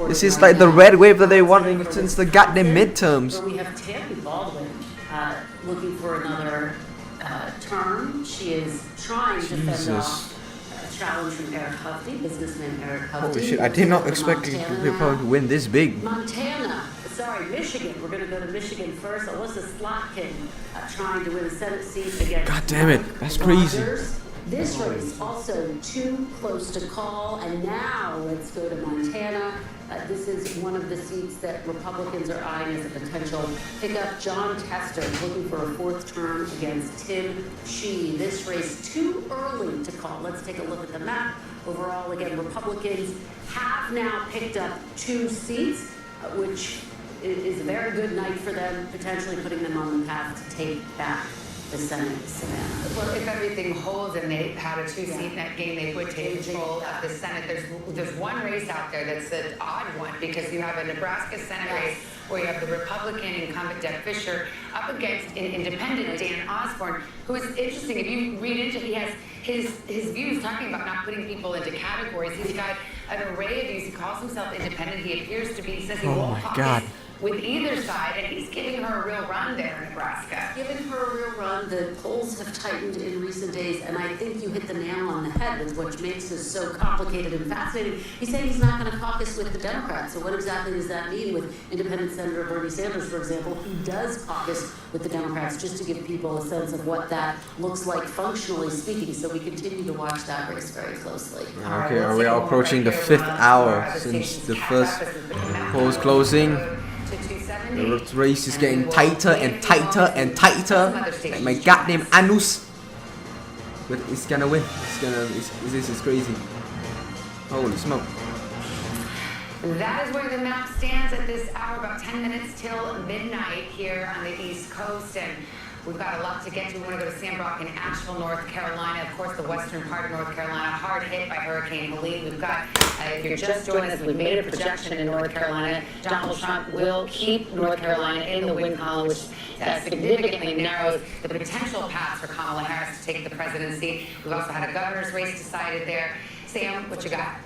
This is like the red wave that they wanted since the goddamn midterms. We have Tammy Baldwin looking for another term. She is trying to fend off challenge from Eric Huffey, businessman Eric Huffey. Holy shit, I did not expect people to win this big. Michigan. We're going to go to Michigan first. Alyssa Slotkin trying to win a Senate seat against. God damn it, that's crazy. This race also too close to call. And now let's go to Montana. This is one of the seats that Republicans are eyeing as a potential pickup. John Tester looking for a 4th term against Tim Sheehy. This race too early to call. Let's take a look at the map. Overall, again, Republicans have now picked up 2 seats, which is a very good night for them, potentially putting them on the path to take back the Senate, Savannah. Well, if everything holds and they had a 2-seat net game, they would take control of the Senate. There's one race out there that's an odd one because you have a Nebraska Senate race where you have the Republican incumbent Deb Fischer up against an independent Dan Osborne, who is interesting. If you read into it, he has his views talking about not putting people into categories. He's got an array of views. He calls himself independent. He appears to be, he says he won't caucus with either side, and he's giving her a real run there in Nebraska. Giving her a real run. The polls have tightened in recent days, and I think you hit the nail on the head with what makes this so complicated and fascinating. He's saying he's not going to caucus with the Democrats. So what exactly does that mean with independent Senator Bernie Sanders, for example, who does caucus with the Democrats, just to give people a sense of what that looks like functionally speaking. So we continue to watch that race very closely. Okay, we are approaching the 5th hour since the first polls closing. The race is getting tighter and tighter and tighter. Like my goddamn anus. But it's gonna win. This is crazy. Holy smoke. That is where the map stands at this hour, about 10 minutes till midnight here on the East Coast. And we've got a lot to get to. We want to go to Sandrock in Asheville, North Carolina. Of course, the western part of North Carolina, hard hit by Hurricane Helene. We've got, if you're just joining us, we made a projection in North Carolina. Donald Trump will keep North Carolina in the win column, which significantly narrows the potential path for Kamala Harris to take the presidency. We've also had a governor's race decided there. Sam, what you got?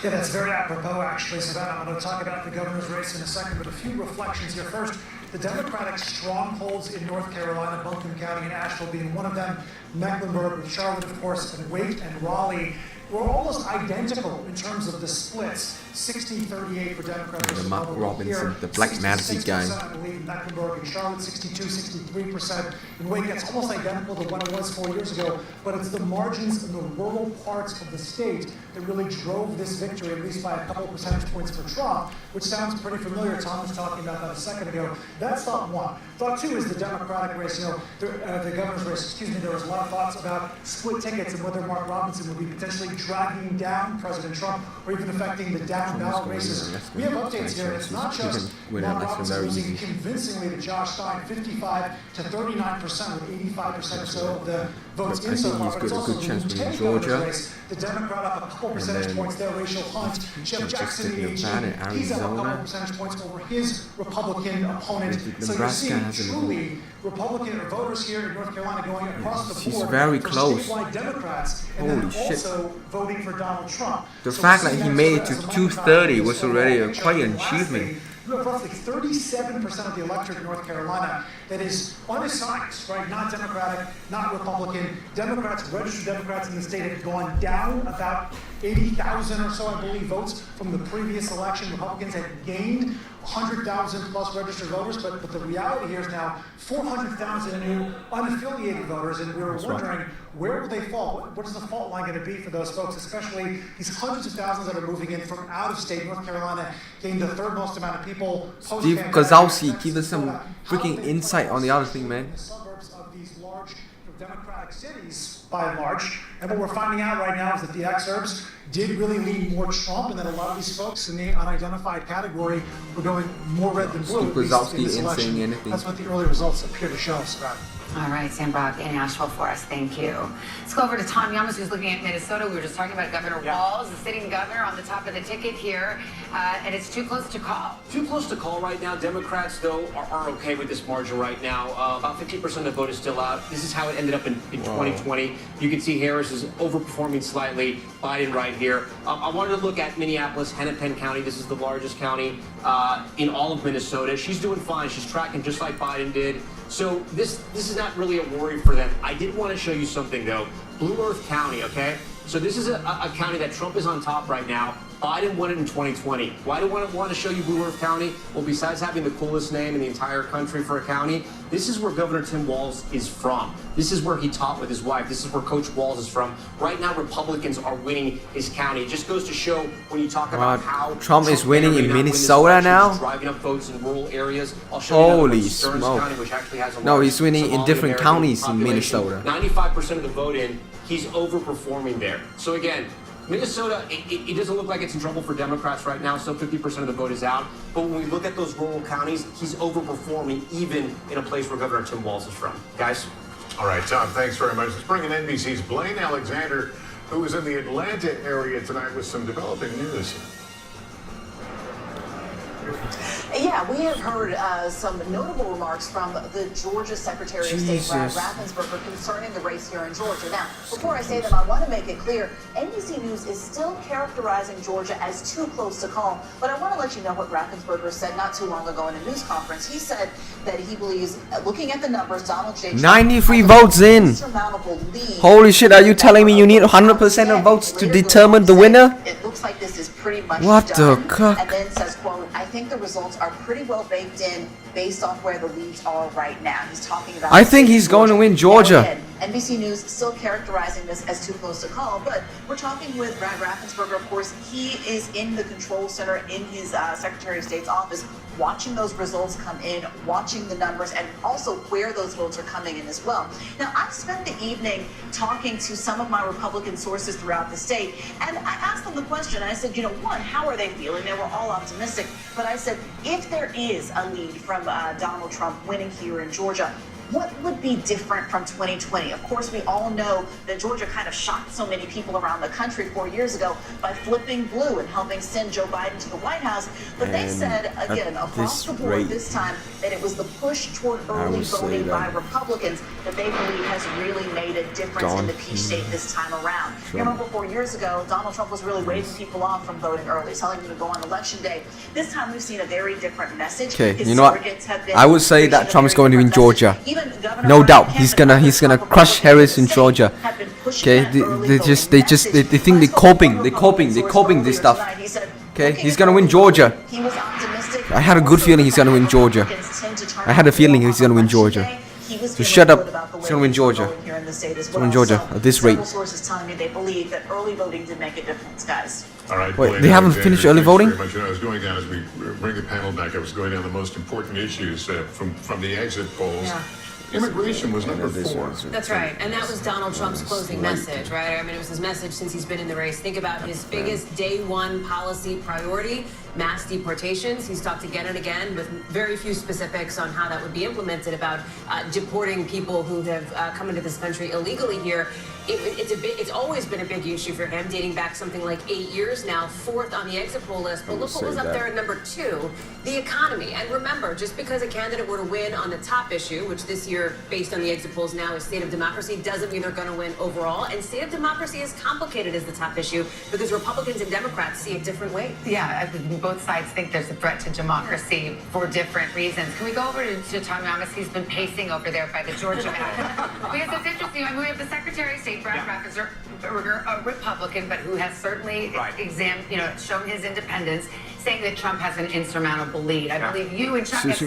Yeah, that's very apropos, actually, Savannah. I'm going to talk about the governor's race in a second, but a few reflections here. First, the Democratic strongholds in North Carolina, Buncombe County and Asheville being one of them, Mecklenburg with Charlotte, of course, and Waite and Raleigh, were almost identical in terms of the splits. 60-38 for Democrats. The Mark Robinson, the Black Magic guy. I believe in Mecklenburg and Charlotte, 62-63%. In Waite, that's almost identical to what it was 4 years ago, but it's the margins in the rural parts of the state that really drove this victory, at least by a couple of percentage points for Trump, which sounds pretty familiar. Tom was talking about that a second ago. That's thought one. Thought two is the Democratic race, the governor's race, there was a lot of thoughts about split tickets and whether Mark Robinson would be potentially dragging down President Trump or even affecting the down ballot races. We have updates here. It's not just Mark Robinson losing convincingly to Josh Stein, 55 to 39%, with 85% or so of the votes in so far. But it's also the Georgia race. The Democrat up a couple percentage points there, Rachel Hunt. Jeff Jackson, the AG, he's up a couple percentage points over his Republican opponent. So you're seeing truly Republican voters here in North Carolina going across the board very for close. statewide Democrats, and Holy then shit. also voting for Donald Trump. The So fact we're that he seeing made it that to as a 230 was so already quite an lastly, achievement. you have roughly 37% of the electorate in North Carolina that is unassigned, right? Not Democratic, not Republican. Democrats, registered Democrats in the state have gone down about 80,000 or so, I believe, votes from the previous election. Republicans had gained 100,000 plus registered voters, but the reality here is now 400,000 new unaffiliated voters, and we were wondering where would they fall? What is the fault line going to be for those folks, especially these hundreds of thousands that are moving in from out of state? North Carolina gained the third most amount of people. Steve Kozlowski, give us some freaking insight on the other thing, man. The suburbs of these large Democratic cities, by and large, and what we're finding out right now is that the exurbs did really lean more Trump, and that a lot of these folks in the unidentified category were going more red than blue. Steve Kozlowski ain't saying anything. That's what the early results appear to show us, Scott. All right, Sam Brock in Asheville for us. Thank you. Let's go over to Tom Yamas, who's looking at Minnesota. We were just talking about Governor Walz, the sitting governor, on the top of the ticket here, and it's too close to call. Too close to call right now. Democrats, though, are okay with this margin right now. About 50% of the vote is still out. This is how it ended up in 2020. You can see Harris is overperforming slightly. Biden right here. I wanted to look at Minneapolis, Hennepin County. This is the largest county in all of Minnesota. She's doing fine. She's tracking just like Biden did. So this is not really a worry for them. I did want to show you something, though. Blue Earth County, okay? So this is a county that Trump is on top right now. Biden won it in 2020. Why do I want to show you Blue Earth County? Well, besides having the coolest name in the entire country for a county, this is where Governor Tim Walz is from. This is where he taught with his wife. This is where Coach Walz is from. Right now, Republicans are winning his county. It just goes to show when you talk about how Trump is winning in Minnesota now? Driving up votes in rural areas. I'll show you Holy Stearns smoke. County, which actually has a No, large he's winning in Somali different American counties in population. Minnesota. 95% of the vote in, he's overperforming there. So again, Minnesota, it doesn't look like it's in trouble for Democrats right now. Still 50% of the vote is out. But when we look at those rural counties, he's overperforming even in a place where Governor Tim Walz is from. Guys? All right, Tom, thanks very much. Let's bring in NBC's Blaine Alexander, who is in the Atlanta area tonight with some developing news. Yeah, we have heard some notable remarks from the Georgia Secretary of State, Brad Raffensperger, concerning the race here in Georgia. Now, before I say them, I want to make it clear, NBC News is still characterizing Georgia as too close to call, but I want to let you know what Raffensperger said not too long ago in a news conference. He said that he believes, looking at the numbers, Donald J. Trump 93 votes in. Holy shit, are you telling me you need 100% of votes to determine the winner? It looks like this is pretty much what done. the cuck? And then says, quote, I think the results are pretty well baked in based on where the leads are right now. He's talking about I think he's going to win Georgia. NBC News still characterizing this as too close to call, but we're talking with Brad Raffensperger. Of course, he is in the control center in his Secretary of State's office, watching those results come in, watching the numbers, and also where those votes are coming in as well. Now, I spent the evening talking to some of my Republican sources throughout the state, and I asked them the question. I said, you know, one, how are they feeling? They were all optimistic, but I said, if there is a lead from Donald Trump winning here in Georgia, what would be different from 2020? Of course, we all know that Georgia kind of shocked so many people around the country 4 years ago by flipping blue and helping send Joe Biden to the White House. But they said, again, across the board this time, that it was the push toward early voting by Republicans that they believe has really made a difference in the Peach State this time around. You remember 4 years ago, Donald Trump was really waving people off from voting early, telling them to go on election day. This time we've seen a very different message. Okay, you know what? I would say that Trump's going to win Georgia. No doubt, he's gonna crush Harris in Georgia. Okay, they think they're coping this stuff. Okay, he's gonna win Georgia. I had a good feeling he's gonna win Georgia. I had a feeling he's gonna win Georgia. So shut up. He's gonna win Georgia. He's gonna win Georgia at this rate. Several sources telling me they believe that early voting did make a difference, guys. All right. Wait, they haven't finished early voting? Very much. You know, I was going down as we bring the panel back. I was going down the most important issues from the exit polls. Yeah. Immigration was number 4. That's right, and that was Donald Trump's closing message, right? I mean, it was his message since he's been in the race. Think about his biggest day one policy priority, mass deportations. He's talked again and again with very few specifics on how that would be implemented about deporting people who have come into this country illegally here. It's always been a big issue for him, dating back something like 8 years now, 4th on the exit poll list. But look what was up there at number 2, the economy. And remember, just because a candidate were to win on the top issue, which this year, based on the exit polls now, is state of democracy, doesn't mean they're going to win overall. And state of democracy is complicated as the top issue because Republicans and Democrats see it different ways. Yeah, both sides think there's a threat to democracy for different reasons. Can we go over to Tom Yamas? He's been pacing over there by the Georgia map. Because it's interesting. I mean, we have the Secretary of State, Brad Raffensperger, a Republican, but who has certainly shown his independence, saying that Trump has an insurmountable lead. I believe you and Chuck have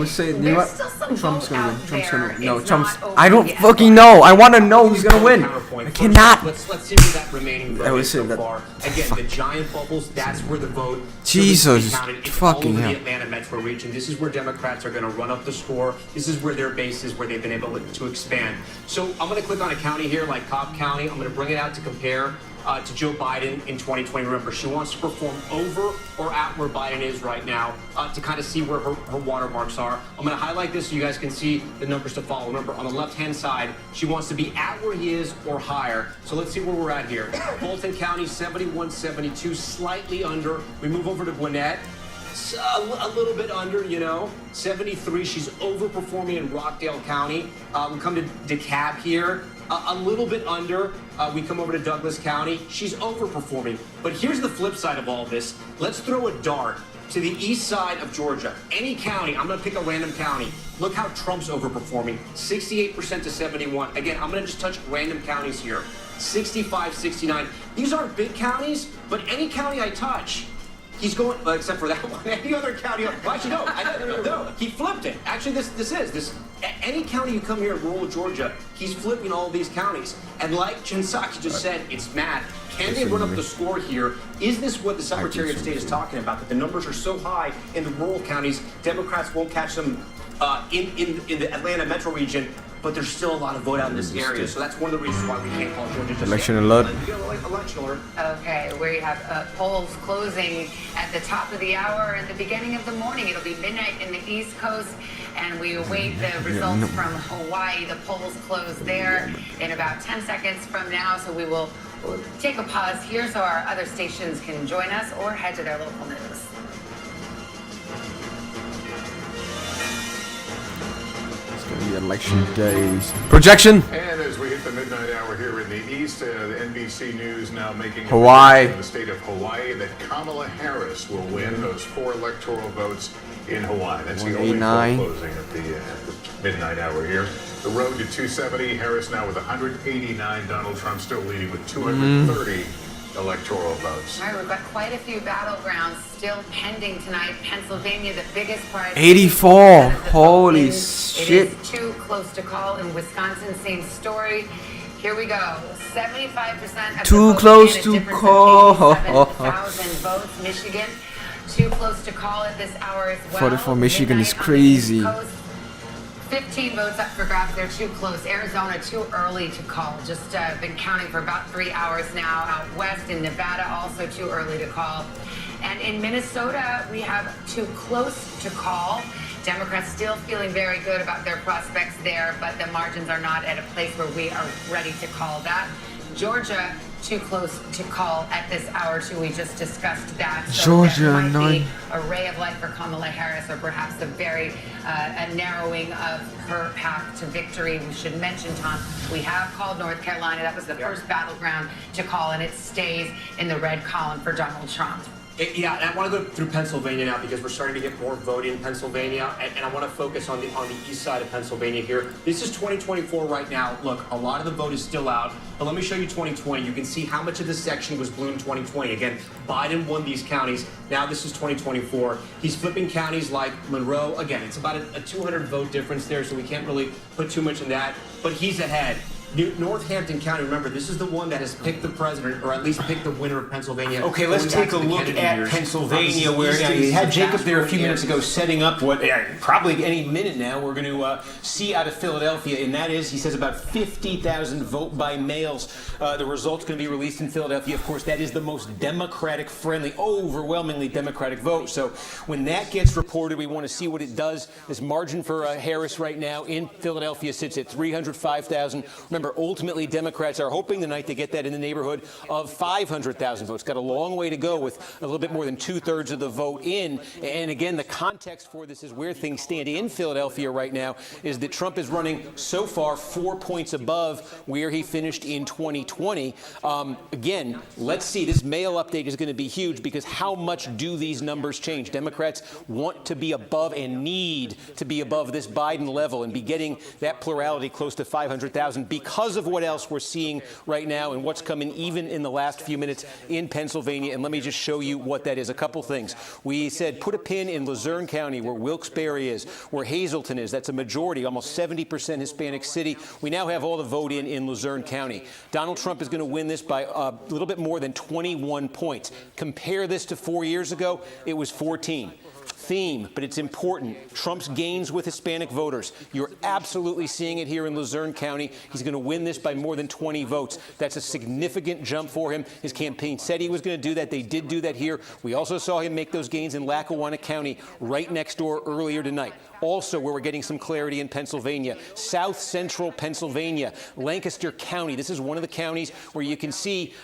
said there's still some Trump's vote out there. No, Trump's. I don't fucking know. I want to know who's gonna win. I cannot. Let's see where that remaining vote is so far. Again, the giant bubbles, that's where the vote Jesus fucking hell. The Atlanta metro region. This is where Democrats are going to run up the score. This is where their base is, where they've been able to expand. So I'm going to click on a county here, like Cobb County. I'm going to bring it out to compare to Joe Biden in 2020. Remember, she wants to perform over or at where Biden is right now to kind of see where her watermarks are. I'm going to highlight this so you guys can see the numbers to follow. Remember, on the left-hand side, she wants to be at where he is or higher. So let's see where we're at here. Fulton County, 71-72, slightly under. We move over to Gwinnett. A little bit under, 73. She's overperforming in Rockdale County. We come to DeKalb here. A little bit under. We come over to Douglas County. She's overperforming. But here's the flip side of all this. Let's throw a dart to the east side of Georgia. Any county, I'm going to pick a random county. Look how Trump's overperforming. 68% to 71. Again, I'm going to just touch random counties here. 65, 69. These aren't big counties, but any county I touch, he's going, except for that one. Any other county? Well, actually, no. He flipped it. Actually, any county you come here in rural Georgia, he's flipping all these counties. And like Jen Psaki just said, it's math. Can they run up the score here? Is this what the Secretary of State is talking about? That the numbers are so high in the rural counties, Democrats won't catch them in the Atlanta metro region, but there's still a lot of vote out in this area. So that's one of the reasons why we can't call Georgia just election alert. Election alert. Okay, we have polls closing at the top of the hour and the beginning of the morning. It'll be midnight in the East Coast, and we await the results from Hawaii. The polls close there in about 10 seconds from now, so we'll take a pause here so our other stations can join us or head to their local news. The election days. Projection. And as we hit the midnight hour here in the East, the NBC News now making Hawaii. in the state of Hawaii that Kamala Harris will win those 4 electoral votes in Hawaii. That's the only poll closing at the midnight hour here. The road to 270. Harris now with 189. Donald Trump still leading with 230 electoral votes. All right, we've got quite a few battlegrounds still pending tonight. Pennsylvania, the biggest prize. 84. Holy shit. It is too close to call. In Wisconsin, same story. Here we go. 75% of too the close to call. 7,000 votes. Michigan, too close to call at this hour as well. 44 Michigan is crazy. 15 votes up for grabs. They're too close. Arizona, too early to call. Just been counting for about 3 hours now. Out west in Nevada, also too early to call. And in Minnesota, we have too close to call. Democrats still feeling very good about their prospects there, but the margins are not at a place where we are ready to call that. Georgia, too close to call at this hour, too. We just discussed that. So Georgia, might be a ray of light for Kamala Harris, or perhaps a very a narrowing of her path to victory. We should mention, Tom, we have called North Carolina. That was the first battleground to call, and it stays in the red column for Donald Trump. Yeah, and I want to go through Pennsylvania now because we're starting to get more voting in Pennsylvania, and I want to focus on the east side of Pennsylvania here. This is 2024 right now. Look, a lot of the vote is still out, but let me show you 2020. You can see how much of this section was blue in 2020. Again, Biden won these counties. Now this is 2024. He's flipping counties like Monroe. Again, it's about a 200 vote difference there, so we can't really put too much in that, but he's ahead. Northampton County, remember, this is the one that has picked the president, or at least picked the winner of Pennsylvania. Okay, let's take a look at Pennsylvania, where you had Jacob there a few minutes ago setting up what probably any minute now we're going to see out of Philadelphia, and that is, he says, about 50,000 vote by mails. The results going to be released in Philadelphia. Of course, that is the most Democratic-friendly, overwhelmingly Democratic vote. So when that gets reported, we want to see what it does. This margin for Harris right now in Philadelphia sits at 305,000. Remember, ultimately, Democrats are hoping tonight to get that in the neighborhood of 500,000 votes. Got a long way to go with a little bit more than 2/3 of the vote in. And again, the context for this is where things stand in Philadelphia right now is that Trump is running so far 4 points above where he finished in 2020. Again, let's see. This mail update is going to be huge because how much do these numbers change? Democrats want to be above and need to be above this Biden level and be getting that plurality close to 500,000 because of what else we're seeing right now and what's coming even in the last few minutes in Pennsylvania. And let me just show you what that is. A couple things. We said put a pin in Luzerne County, where Wilkes-Barre is, where Hazleton is. That's a majority, almost 70% Hispanic city. We now have all the vote in Luzerne County. Donald Trump is going to win this by a little bit more than 21 points. Compare this to 4 years ago, it was 14. Theme, but it's important. Trump's gains with Hispanic voters. You're absolutely seeing it here in Luzerne County. He's going to win this by more than 20 votes. That's a significant jump for him. His campaign said he was going to do that. They did do that here. We also saw him make those gains in Lackawanna County right next door earlier tonight. Also, where we're getting some clarity in Pennsylvania, South Central Pennsylvania, Lancaster County. This is one of the counties where you can see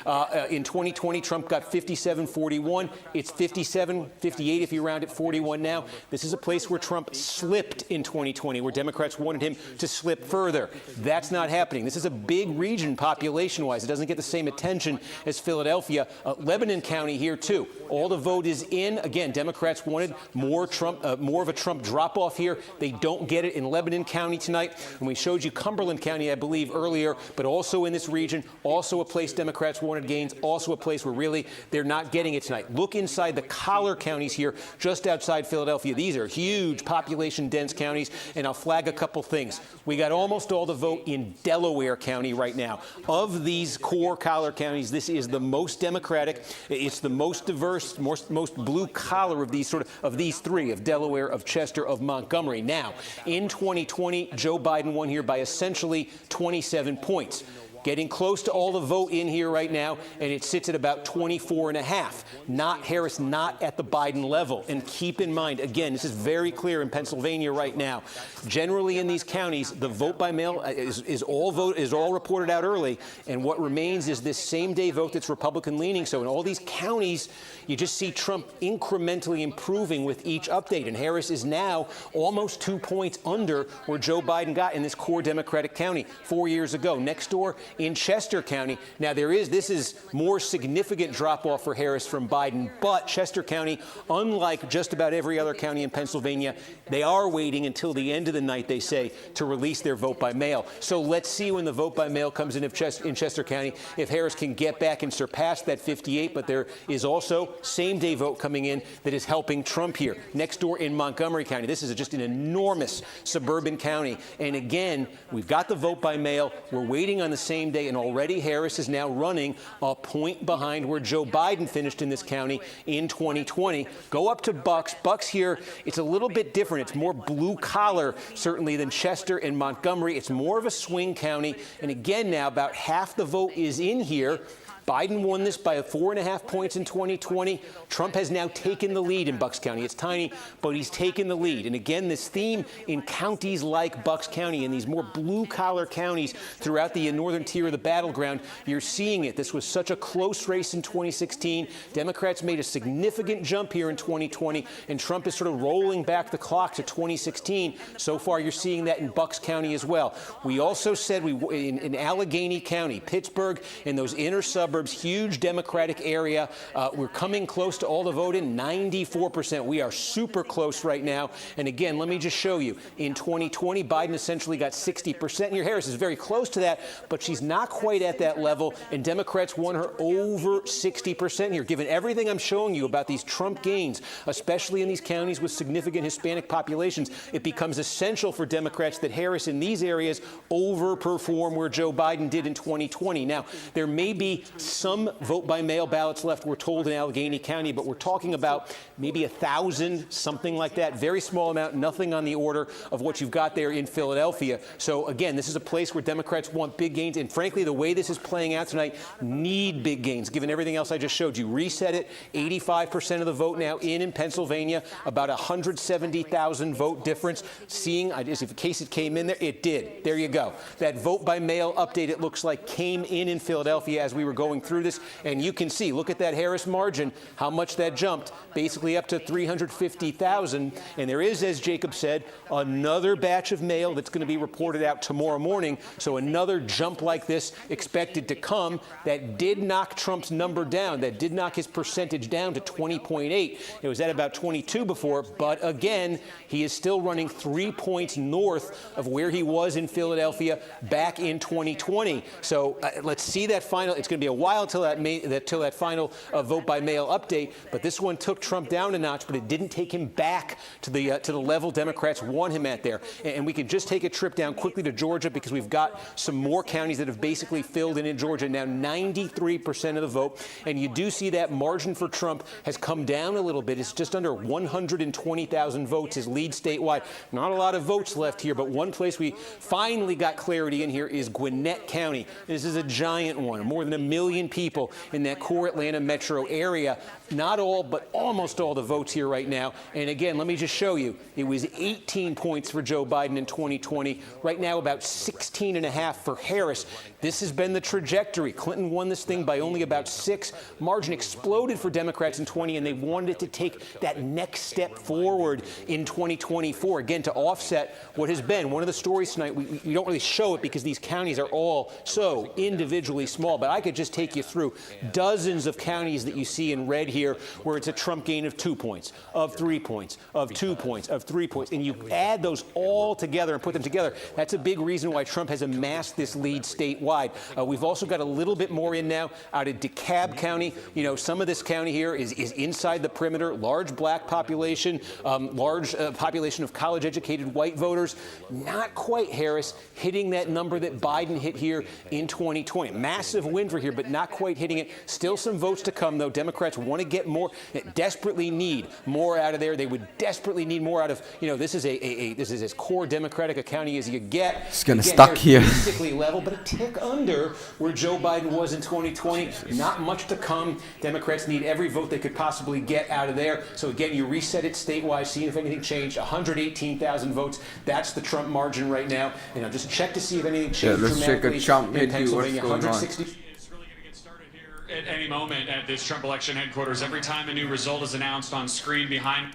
in 2020, Trump got 57-41. It's 57-58 if you round it 41 now. This is a place where Trump slipped in 2020, where Democrats wanted him to slip further. That's not happening. This is a big region population-wise. It doesn't get the same attention as Philadelphia. Lebanon County here, too. All the vote is in. Again, Democrats wanted more of a Trump drop-off here. They don't get it in Lebanon County tonight. And we showed you Cumberland County, I believe, earlier, but also in this region, also a place Democrats wanted gains, also a place where really they're not getting it tonight. Look inside the collar counties here, just outside Philadelphia. These are huge population-dense counties, and I'll flag a couple things. We got almost all the vote in Delaware County right now. Of these core collar counties, this is the most Democratic. It's the most diverse, most blue-collar of these these three, of Delaware, of Chester, of Montgomery. Now, in 2020, Joe Biden won here by essentially 27 points. getting close to all the vote in here right now, and it sits at about 24.5. Not Harris, not at the Biden level. And keep in mind, again, this is very clear in Pennsylvania right now. Generally in these counties, the vote by mail is all reported out early, and what remains is this same-day vote that's Republican leaning. So in all these counties, you just see Trump incrementally improving with each update, and Harris is now almost 2 points under where Joe Biden got in this core Democratic county 4 years ago. Next door in Chester County. Now this is more significant drop-off for Harris from Biden, but Chester County, unlike just about every other county in Pennsylvania, they are waiting until the end of the night, they say, to release their vote by mail. So let's see when the vote by mail comes in Chester County if Harris can get back and surpass that 58, but there is also same-day vote coming in that is helping Trump here. Next door in Montgomery County, this is just an enormous suburban county, and again, we've got the vote by mail, we're waiting on the same day, and already Harris is now running a point behind where Joe Biden finished in this county in 2020. Go up to Bucks. Bucks here, it's a little bit different. It's more blue-collar, certainly, than Chester and Montgomery. It's more of a swing county, and again now, about half the vote is in here. Biden won this by 4.5 points in 2020. Trump has now taken the lead in Bucks County. It's tiny, but he's taken the lead. And again, this theme in counties like Bucks County and these more blue-collar counties throughout the northern tier of the battleground, you're seeing it. This was such a close race in 2016. Democrats made a significant jump here in 2020, and Trump is sort of rolling back the clock to 2016. So far, you're seeing that in Bucks County as well. We also said in Allegheny County, Pittsburgh, and those inner suburbs, huge Democratic area. We're coming close to all the vote in, 94%. We are super close right now. And again, let me just show you. In 2020, Biden essentially got 60%. And your Harris is very close to that, but she's not quite at that level. And Democrats won her over 60% here. Given everything I'm showing you about these Trump gains, especially in these counties with significant Hispanic populations, it becomes essential for Democrats that Harris in these areas overperform where Joe Biden did in 2020. Now, there may be some vote-by-mail ballots left, we're told, in Allegheny County, but we're talking about maybe 1,000, something like that. Very small amount, nothing on the order of what you've got there in Philadelphia. So, again, this is a place where Democrats want big gains, and frankly, the way this is playing out tonight, need big gains, given everything else I just showed you. Reset it, 85% of the vote now in Pennsylvania, about 170,000 vote difference. Seeing, in case it came in there, it did. There you go. That vote-by-mail update, it looks like, came in Philadelphia as we were going through this, and you can see, look at that Harris margin, how much that jumped, basically up to 350,000. And there is, as Jacob said, another batch of mail that's going to be reported out tomorrow morning. So another jump like this expected to come that did knock Trump's number down, that did knock his percentage down to 20.8. It was at about 22 before, but again, he is still running 3 points north of where he was in Philadelphia back in 2020. So let's see that final. It's going to be a while till that final vote by mail update, but this one took Trump down a notch, but it didn't take him back to the level Democrats want him at there. And we can just take a trip down quickly to Georgia because we've got some more counties that have basically filled in Georgia now, 93% of the vote, and you do see that margin for Trump has come down a little bit. It's just under 120,000 votes, his lead statewide. Not a lot of votes left here, but one place we finally got clarity in here is Gwinnett County. This is a giant one, more than 1 million people in that core Atlanta metro area. Not all, but almost all the votes here right now. And again, let me just show you. It was 18 points for Joe Biden in 2020. Right now, about 16.5 for Harris. This has been the trajectory. Clinton won this thing by only about 6. Margin exploded for Democrats in 20, and they wanted it to take that next step forward in 2024, again, to offset what has been one of the stories tonight. We don't really show it because these counties are all so individually small, but I could just take you through dozens of counties that you see in red here where it's a Trump gain of 2 points, of 3 points, of 2 points, of 3 points, and you add those all together and put them together. That's a big reason why Trump has amassed this lead statewide. We've also got a little bit more in now out of DeKalb County. You know, some of this county here is inside the perimeter, large black population, large population of college-educated white voters. Not quite Harris hitting that number that Biden hit here in 2020. Massive win for here, but not quite hitting it. Still some votes to come, though. Democrats want to get more, desperately need more out of there. They would desperately need more out of, this is this is as core Democratic a county as you get. It's gonna stuck here. Basically level, but a tick under where Joe Biden was in 2020. Not much to come. Democrats need every vote they could possibly get out of there. So again, you reset it statewide, see if anything changed. 118,000 votes. That's the Trump margin right now. Just check to see if anything changed let's check a Trump in Pennsylvania. 160. It's really going to get started here at any moment at this Trump election headquarters. Every time a new result is announced on screen behind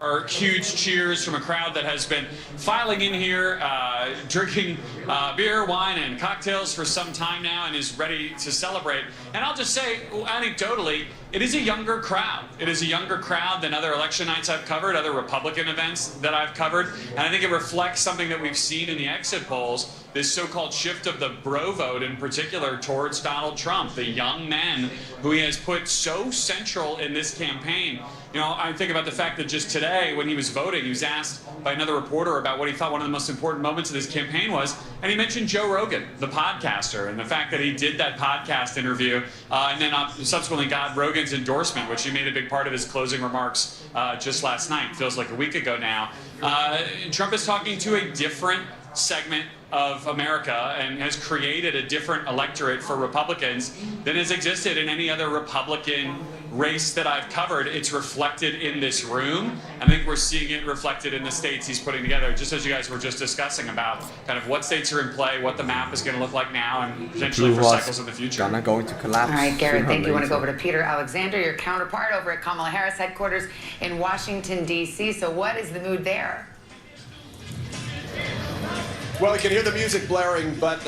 are huge cheers from a crowd that has been filing in here, drinking beer, wine, and cocktails for some time now and is ready to celebrate. And I'll just say, anecdotally, it is a younger crowd. It is a younger crowd than other election nights I've covered, other Republican events that I've covered. And I think it reflects something that we've seen in the exit polls, this so-called shift of the bro vote in particular towards Donald Trump, the young men who he has put so central in this campaign. I think about the fact that just today when he was voting, he was asked by another reporter about what he thought one of the most important moments of this campaign was, and he mentioned Joe Rogan, the podcaster, and the fact that he did that podcast interview and then subsequently got Rogan's endorsement, which he made a big part of his closing remarks just last night. Feels like a week ago now. Trump is talking to a different segment of America and has created a different electorate for Republicans than has existed in any other Republican race that I've covered. It's reflected in this room. I think we're seeing it reflected in the states he's putting together, just as you guys were just discussing about kind of what states are in play, what the map is going to look like now, and potentially for cycles in the future. Going to collapse. All right, Garrett, thank you. I want to go over to Peter Alexander, your counterpart over at Kamala Harris headquarters in Washington, D.C. So what is the mood there? Well, you can hear the music blaring, but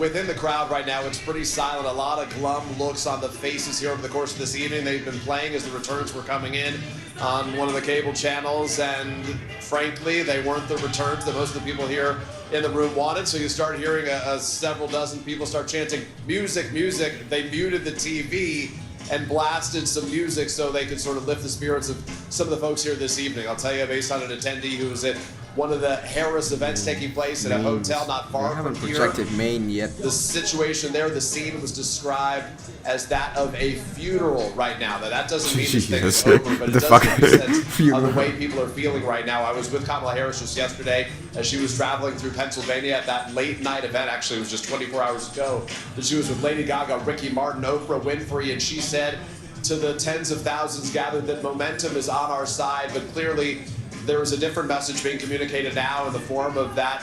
within the crowd right now, it's pretty silent. A lot of glum looks on the faces here over the course of this evening. They've been playing as the returns were coming in on one of the cable channels, and frankly, they weren't the returns that most of the people here in the room wanted. So you start hearing several dozen people start chanting, "Music, music." They muted the TV and blasted some music so they could sort of lift the spirits of some of the folks here this evening. I'll tell you, based on an attendee who was at one of the Harris events taking place at a hotel not far from here. Projected Maine yet. The situation there, the scene was described as that of a funeral right now. Now that doesn't mean this thing is over, but it does give you a sense of the way people are feeling right now. I was with Kamala Harris just yesterday as she was traveling through Pennsylvania at that late night event. Actually, it was just 24 hours ago that she was with Lady Gaga, Ricky Martin, Oprah Winfrey, and she said to the tens of thousands gathered that momentum is on our side, but clearly there was a different message being communicated now in the form of that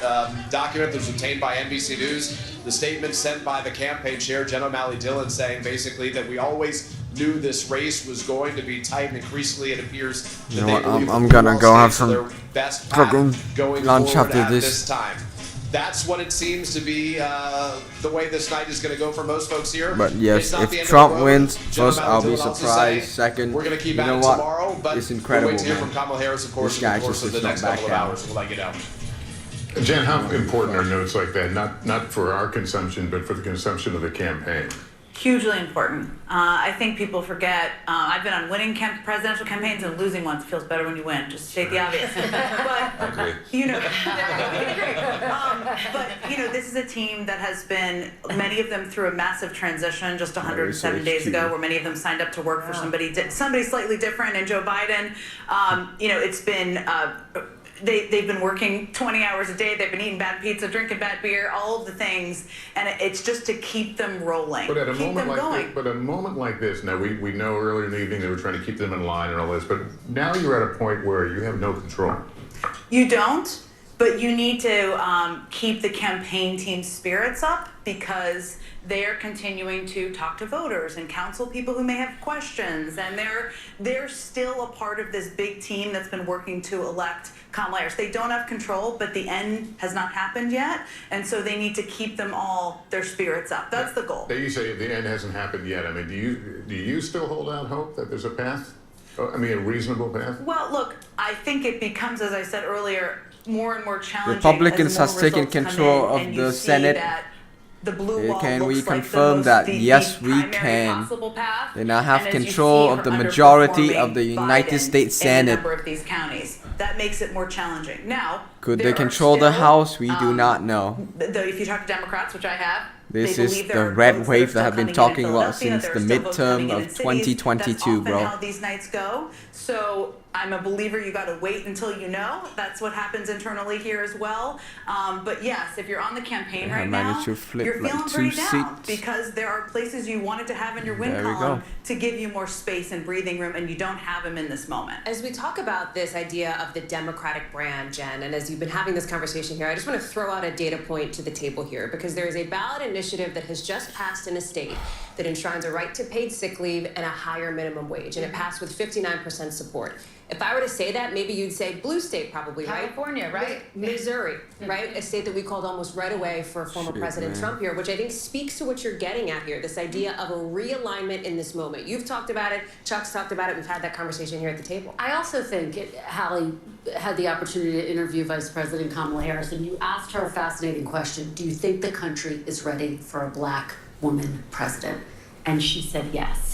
document that was obtained by NBC News. The statement sent by the campaign chair, Jen O'Malley Dillon, saying basically that we always knew this race was going to be tight, and increasingly it appears that they believe I'm gonna go have some best fucking going lunch forward after at this time. That's what it seems to be the way this night is going to go for most folks here. But yes, if Trump wins, first I'll be surprised. Second, we're going to keep you know at what? tomorrow, but It's incredible, we'll wait to hear man. from Kamala Harris, of course, This in guy the course just of the does next not couple of back down. hours. We'll let you know. Jen, how important are notes like that? Not for our consumption, but for the consumption of the campaign. Hugely important. I think people forget. I've been on winning presidential campaigns, and losing ones feels better when you win. Just state the obvious. But this is a team that has been, many of them through a massive transition just 107 days ago, where many of them signed up to work for somebody slightly different. And Joe Biden, it's been. They've been working 20 hours a day. They've been eating bad pizza, drinking bad beer, all of the things, and it's just to keep them rolling, But at a keep moment them like going. this, now we know earlier in the evening they were trying to keep them in line and all this, but now you're at a point where you have no control. You don't, but you need to keep the campaign team's spirits up, because they're continuing to talk to voters and counsel people who may have questions, and they're still a part of this big team that's been working to elect Kamala Harris. They don't have control, but the end has not happened yet, and so they need to keep their spirits up. That's the goal. You say the end hasn't happened yet. I mean, do you still hold out hope that there's a path? I mean, a reasonable path? Well, look, I think it becomes, as I said earlier, more and more challenging. Republicans as has more taken results come control in, of and the you see Senate. that the blue wall Can we looks like confirm that? Yes, we primary can. possible path. They now have And as you control see of the from majority of the underperforming United Biden States in a Senate. number of these counties. That makes it more challenging. Now, Could there they are control the still, House? We do not know. If you talk to Democrats, which I have, This They is believe the there are red votes that are wave that still I've been coming in talking about Philadelphia, since there the are still votes coming midterm in of in cities. 2022, That's often bro. how these nights go. So I'm a believer you got to wait until you know. That's what happens internally here as well. But yes, if you're on the campaign I right now, managed to flip you're like feeling 2 pretty down seats. because there are places you wanted to have in your win There we column go. to give you more space and breathing room, and you don't have them in this moment. As we talk about this idea of the Democratic brand, Jen, and as you've been having this conversation here, I just want to throw out a data point to the table here, because there is a ballot initiative that has just passed in a state that enshrines a right to paid sick leave and a higher minimum wage, and it passed with 59% support. If I were to say that, maybe you'd say blue state probably, right? California, right? Missouri, right? A state that we called almost right away for former President Trump here, which I think speaks to what you're getting at here, this idea of a realignment in this moment. You've talked about it, Chuck's talked about it, we've had that conversation here at the table. I also think Hallie had the opportunity to interview Vice President Kamala Harris, and you asked her a fascinating question. Do you think the country is ready for a black woman president? And she said yes.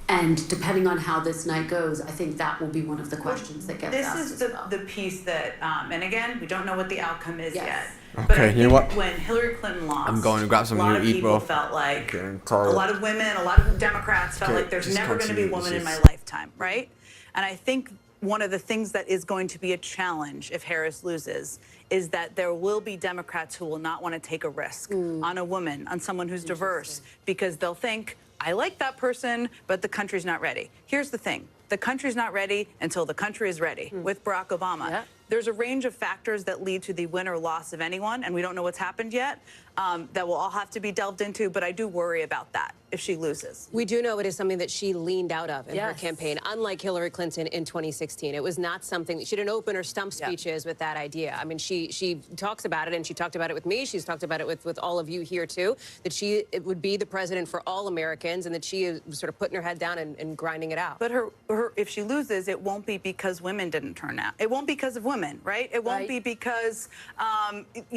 And depending on how this night goes, I think that will be one of the questions that gets asked. This is the piece that, and again, we don't know what the outcome is yet. Okay, But I you know think what? when Hillary Clinton lost, I'm going to grab something a lot to of eat, people bro. felt like, Okay, a lot of women, a lot of Democrats felt Okay, like there's just never going to be a continue, woman in this my is- lifetime, right? And I think one of the things that is going to be a challenge if Harris loses is that there will be Democrats who will not want to take a risk on a woman, on someone who's diverse, because they'll think, I like that person, but the country's not ready. Here's the thing. The country's not ready until the country is ready with Barack Obama. There's a range of factors that lead to the win or loss of anyone, and we don't know what's happened yet, that will all have to be delved into, but I do worry about that if she loses. We do know it is something that she leaned out of in her campaign, unlike Hillary Clinton in 2016. It was not something that she didn't open her stump speeches with that idea. I mean, she talks about it, and she talked about it with me. She's talked about it with all of you here, too, that it would be the president for all Americans, and that she is sort of putting her head down and grinding it out. But if she loses, it won't be because women didn't turn out. It won't be because of women, right? It won't be because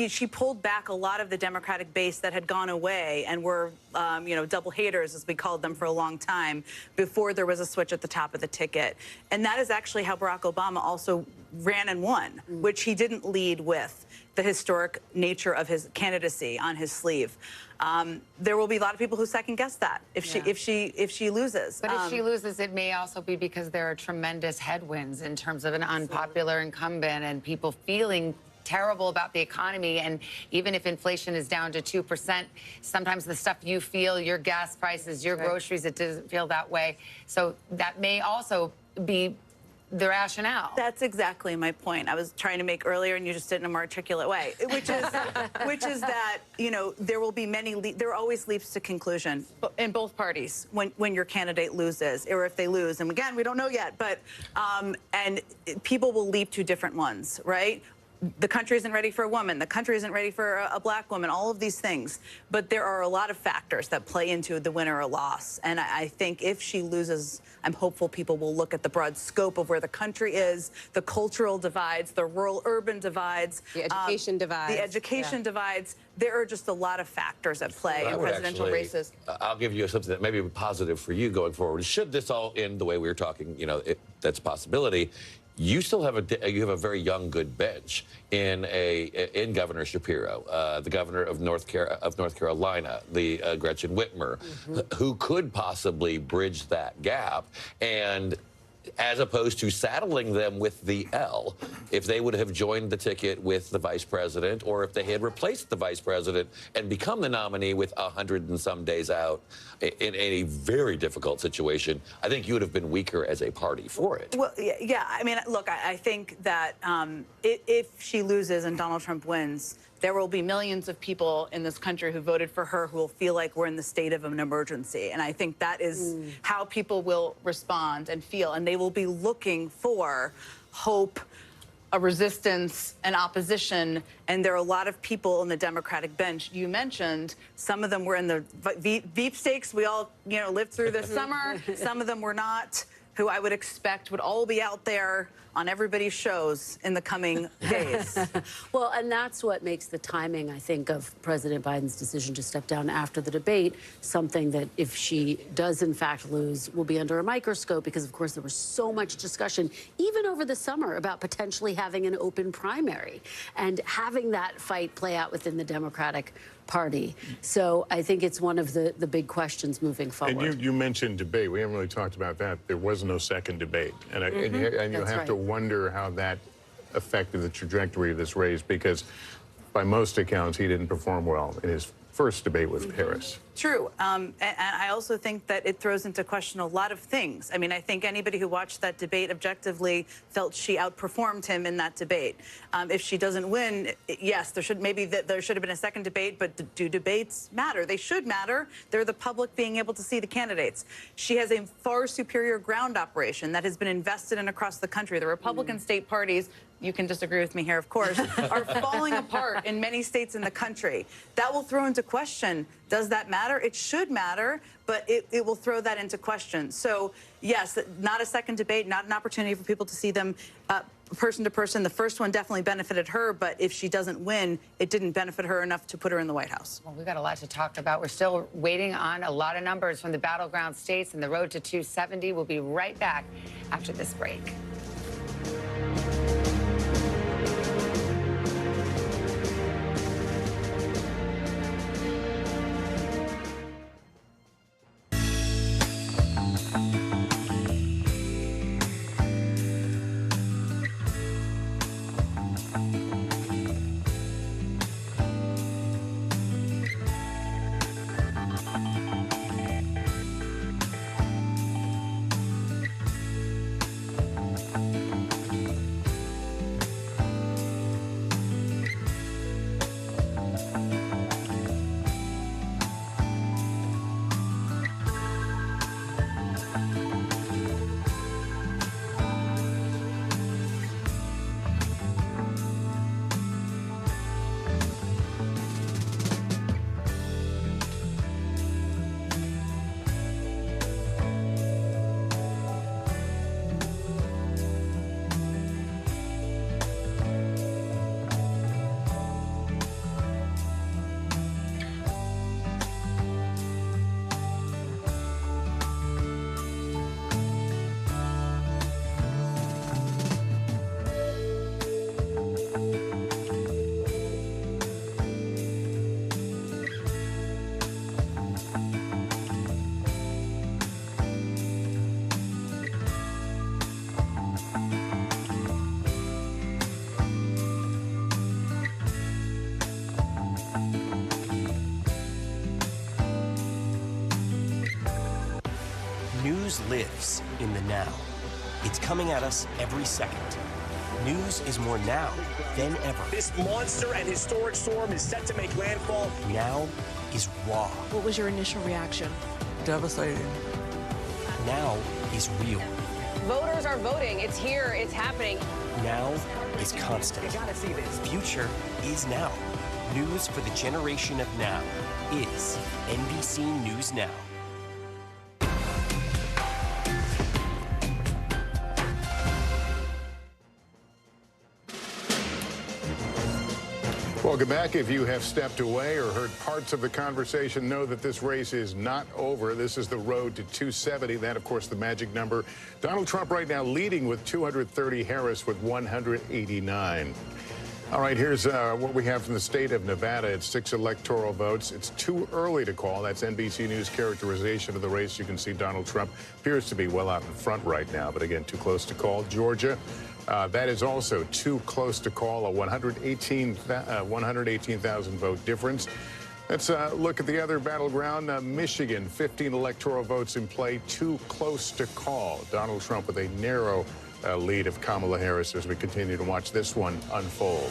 she pulled back a lot of the Democratic base that had gone away and were, double haters, as we called them for a long time, before there was a switch at the top of the ticket. And that is actually how Barack Obama also ran and won, which he didn't lead with the historic nature of his candidacy on his sleeve. There will be a lot of people who second guess that if she loses. But if she loses, it may also be because there are tremendous headwinds in terms of an unpopular incumbent and people feeling terrible about the economy. And even if inflation is down to 2%, sometimes the stuff you feel, your gas prices, your groceries, it doesn't feel that way. So that may also be the rationale. That's exactly my point. I was trying to make earlier, and you just did it in a more articulate way, which is that there will be there are always leaps to conclusion in both parties when your candidate loses, or if they lose. And again, we don't know yet, but and people will leap to different ones, right? The country isn't ready for a woman. The country isn't ready for a black woman, all of these things. But there are a lot of factors that play into the win or loss. And I think if she loses, I'm hopeful people will look at the broad scope of where the country is, the cultural divides, the rural-urban divides. The education divides. The education divides. There are just a lot of factors at play in presidential races. I'll give you something that may be positive for you going forward. Should this all end the way we were talking, that's a possibility. You still have a very young, good bench in Governor Shapiro, the governor of North Carolina, the Gretchen Whitmer, who could possibly bridge that gap, and as opposed to saddling them with the L, if they would have joined the ticket with the vice president, or if they had replaced the vice president and become the nominee with 100 and some days out in a very difficult situation, I think you would have been weaker as a party for it. Well, yeah. I mean, look, I think that if she loses and Donald Trump wins, there will be millions of people in this country who voted for her who will feel like we're in the state of an emergency. And I think that is how people will respond and feel. And they will be looking for hope, a resistance, an opposition. And there are a lot of people on the Democratic bench. You mentioned some of them were in the Veep stakes. We all, lived through this summer. Some of them were not. who I would expect would all be out there on everybody's shows in the coming days. Well, and that's what makes the timing, I think, of President Biden's decision to step down after the debate something that, if she does in fact lose, will be under a microscope, because, of course, there was so much discussion, even over the summer, about potentially having an open primary and having that fight play out within the Democratic Party. So I think it's one of the big questions moving forward. And you mentioned debate. We haven't really talked about that. There was no second debate. And, and you have to wonder how that affected the trajectory of this race, because by most accounts, he didn't perform well in his first debate with Harris. True. And I also think that it throws into question a lot of things. I mean, I think anybody who watched that debate objectively felt she outperformed him in that debate. If she doesn't win, yes, there should have been a second debate, but do debates matter? They should matter. They're the public being able to see the candidates. She has a far superior ground operation that has been invested in across the country. The Republican state parties, you can disagree with me here, of course, are falling apart in many states in the country. That will throw into question, does that matter? It should matter, but it will throw that into question. So, yes, not a second debate, not an opportunity for people to see them person to person. The first one definitely benefited her, but if she doesn't win, it didn't benefit her enough to put her in the White House. Well, we've got a lot to talk about. We're still waiting on a lot of numbers from the battleground states and the road to 270. We'll be right back after this break. News lives in the now. It's coming at us every second. News is more now than ever. This monster and historic storm is set to make landfall. Now is raw. What was your initial reaction? Devastating. Now is real. Voters are voting. It's here. It's happening. Now is constant. You gotta see this. Future is now. News for the generation of now is NBC News Now. Welcome back. If you have stepped away or heard parts of the conversation, know that this race is not over. This is the road to 270. That, of course, the magic number. Donald Trump right now leading with 230, Harris with 189. All right, here's what we have from the state of Nevada. It's 6 electoral votes. It's too early to call. That's NBC News characterization of the race. You can see Donald Trump appears to be well out in front right now, but again, too close to call. Georgia, that is also too close to call, a 118,000 vote difference. Let's look at the other battleground. Michigan, 15 electoral votes in play, too close to call. Donald Trump with a narrow lead of Kamala Harris as we continue to watch this one unfold.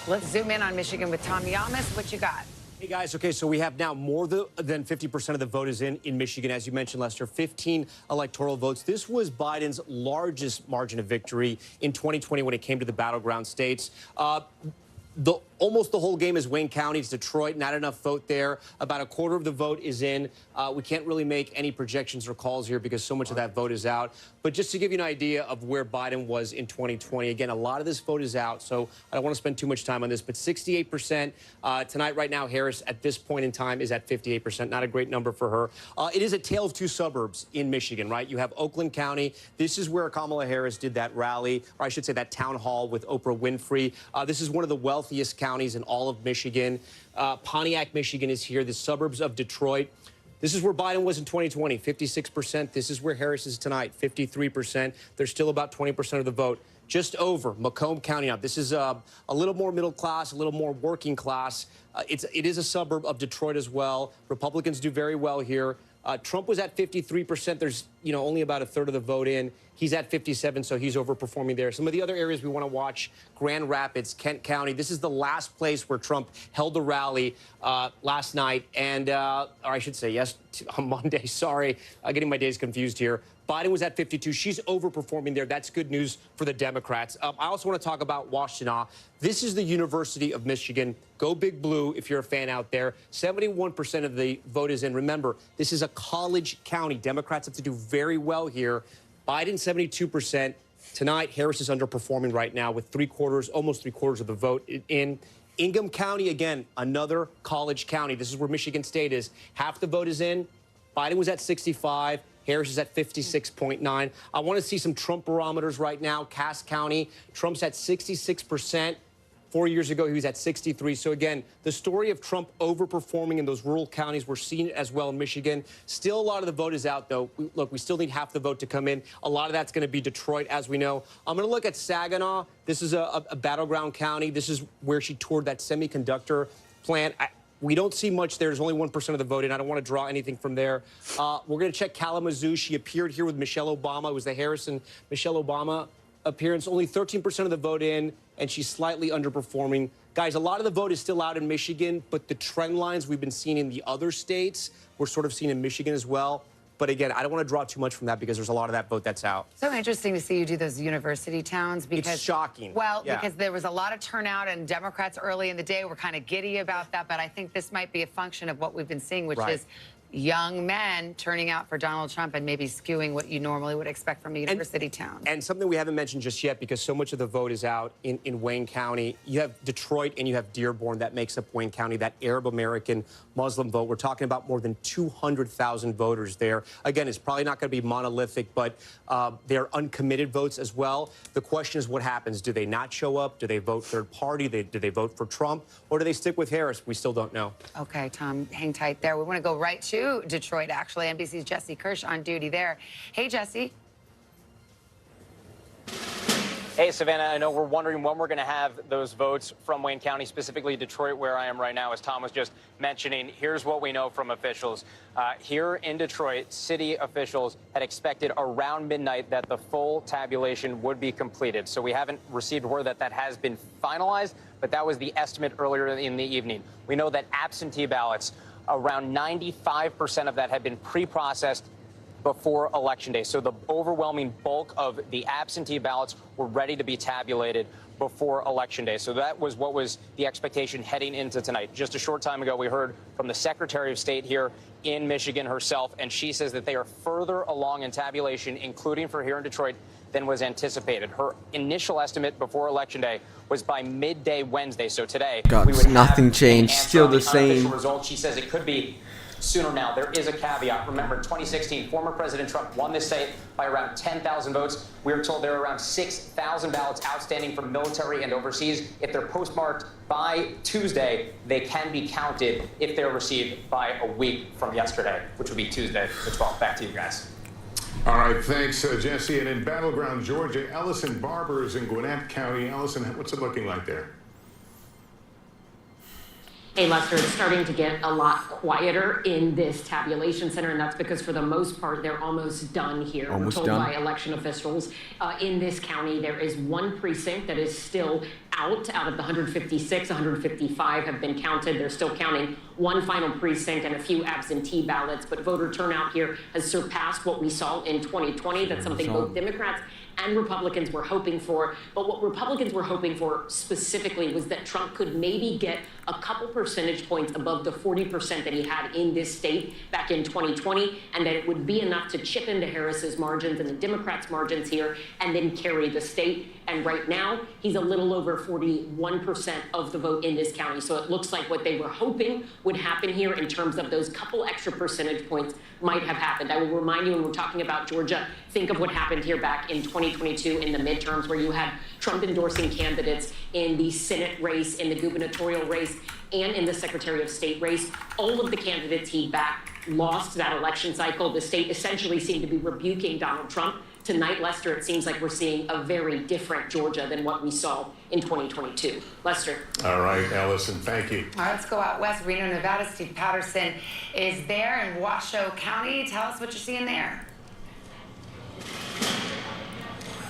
Let's zoom in on Michigan with Tom Yamas. What you got? Hey, guys. Okay, so we have now more than 50% of the vote is in Michigan. As you mentioned, Lester, 15 electoral votes. This was Biden's largest margin of victory in 2020 when it came to the battleground states. The Almost the whole game is Wayne County. It's Detroit, not enough vote there. About a quarter of the vote is in. We can't really make any projections or calls here because so much of that vote is out. But just to give you an idea of where Biden was in 2020, again, a lot of this vote is out, so I don't want to spend too much time on this, but 68% tonight, right now, Harris at this point in time is at 58%. Not a great number for her. It is a tale of two suburbs in Michigan, right? You have Oakland County. This is where Kamala Harris did that rally, or I should say that town hall with Oprah Winfrey. This is one of the wealthiest counties in all of Michigan. Pontiac, Michigan is here, the suburbs of Detroit. This is where Biden was in 2020, 56%. This is where Harris is tonight, 53%. There's still about 20% of the vote. Just over Macomb County. Now, this is a little more middle class, a little more working class. It is a suburb of Detroit as well. Republicans do very well here. Trump was at 53%. There's, only about a third of the vote in. He's at 57, so he's overperforming there. Some of the other areas we want to watch, Grand Rapids, Kent County. This is the last place where Trump held a rally last night. And, or I should say, yes, on Monday. Sorry, getting my days confused here. Biden was at 52. She's overperforming there. That's good news for the Democrats. I also want to talk about Washtenaw. This is the University of Michigan. Go Big Blue if you're a fan out there. 71% of the vote is in. Remember, this is a college county. Democrats have to do very well here. Biden, 72%. Tonight, Harris is underperforming right now with almost three quarters of the vote in. Ingham County, again, another college county. This is where Michigan State is. Half the vote is in. Biden was at 65. Harris is at 56.9. I want to see some Trump barometers right now. Cass County, Trump's at 66%. 4 years ago, he was at 63. So again, the story of Trump overperforming in those rural counties, we're seeing it as well in Michigan. Still, a lot of the vote is out, though. We still need half the vote to come in. A lot of that's going to be Detroit, as we know. I'm going to look at Saginaw. This is a battleground county. This is where she toured that semiconductor plant. We don't see much there. There's only 1% of the vote in. I don't want to draw anything from there. We're going to check Kalamazoo. She appeared here with Michelle Obama. It was the Harris and Michelle Obama appearance. Only 13% of the vote in, and she's slightly underperforming. Guys, a lot of the vote is still out in Michigan, but the trend lines we've been seeing in the other states, we're sort of seeing in Michigan as well. But again, I don't want to draw too much from that because there's a lot of that vote that's out. So interesting to see you do those university towns because it's shocking. Well, yeah. Because there was a lot of turnout and Democrats early in the day were kind of giddy about that. But I think this might be a function of what we've been seeing, which is young men turning out for Donald Trump and maybe skewing what you normally would expect from a university town. And something we haven't mentioned just yet, because so much of the vote is out in Wayne County. You have Detroit and you have Dearborn. That makes up Wayne County, that Arab-American Muslim vote. We're talking about more than 200,000 voters there. Again, it's probably not going to be monolithic, but they're uncommitted votes as well. The question is what happens? Do they not show up? Do they vote third party? Do they vote for Trump? Or do they stick with Harris? We still don't know. Okay, Tom, hang tight there. We want to go right to Detroit, actually. NBC's Jesse Kirsch on duty there. Hey, Jesse. Hey, Savannah, I know we're wondering when we're going to have those votes from Wayne County, specifically Detroit, where I am right now, as Tom was just mentioning. Here's what we know from officials. Here in Detroit, city officials had expected around midnight that the full tabulation would be completed. So we haven't received word that that has been finalized, but that was the estimate earlier in the evening. We know that absentee ballots, around 95% of that had been pre-processed before Election Day. So the overwhelming bulk of the absentee ballots were ready to be tabulated before Election Day. So that was what was the expectation heading into tonight. Just a short time ago, we heard from the Secretary of State here in Michigan herself, and she says that they are further along in tabulation, including for here in Detroit, than was anticipated. Her initial estimate before Election Day was by midday Wednesday. So today, we would nothing have changed. Still the unofficial same. result. She says it could be sooner now. There is a caveat. Remember, in 2016, former President Trump won this state by around 10,000 votes. We were told there are around 6,000 ballots outstanding from military and overseas. If they're postmarked by Tuesday, they can be counted if they're received by a week from yesterday, which would be Tuesday the 12th. Back to you guys. All right, thanks, Jesse. And in battleground Georgia, Ellison Barbers in Gwinnett County. Ellison, what's it looking like there? Hey, Lester, it's starting to get a lot quieter in this tabulation center, and that's because for the most part, they're almost done here. We're told by election officials in this county, there is one precinct that is still out of the 156, 155 have been counted. They're still counting one final precinct and a few absentee ballots, but voter turnout here has surpassed what we saw in 2020. That's something both Democrats and Republicans were hoping for. But what Republicans were hoping for specifically was that Trump could maybe get a couple percentage points above the 40% that he had in this state back in 2020, and that it would be enough to chip into Harris's margins and the Democrats' margins here and then carry the state. And right now, he's a little over 41% of the vote in this county. So it looks like what they were hoping would happen here in terms of those couple extra percentage points might have happened. I will remind you, when we're talking about Georgia, think of what happened here back in 2022 in the midterms, where you had Trump endorsing candidates in the Senate race, in the gubernatorial race, and in the Secretary of State race. All of the candidates he backed lost that election cycle. The state essentially seemed to be rebuking Donald Trump. Tonight, Lester, it seems like we're seeing a very different Georgia than what we saw in 2022. Lester. All right, Allison, thank you. All right, let's go out west. Reno, Nevada. Steve Patterson is there in Washoe County. Tell us what you're seeing there.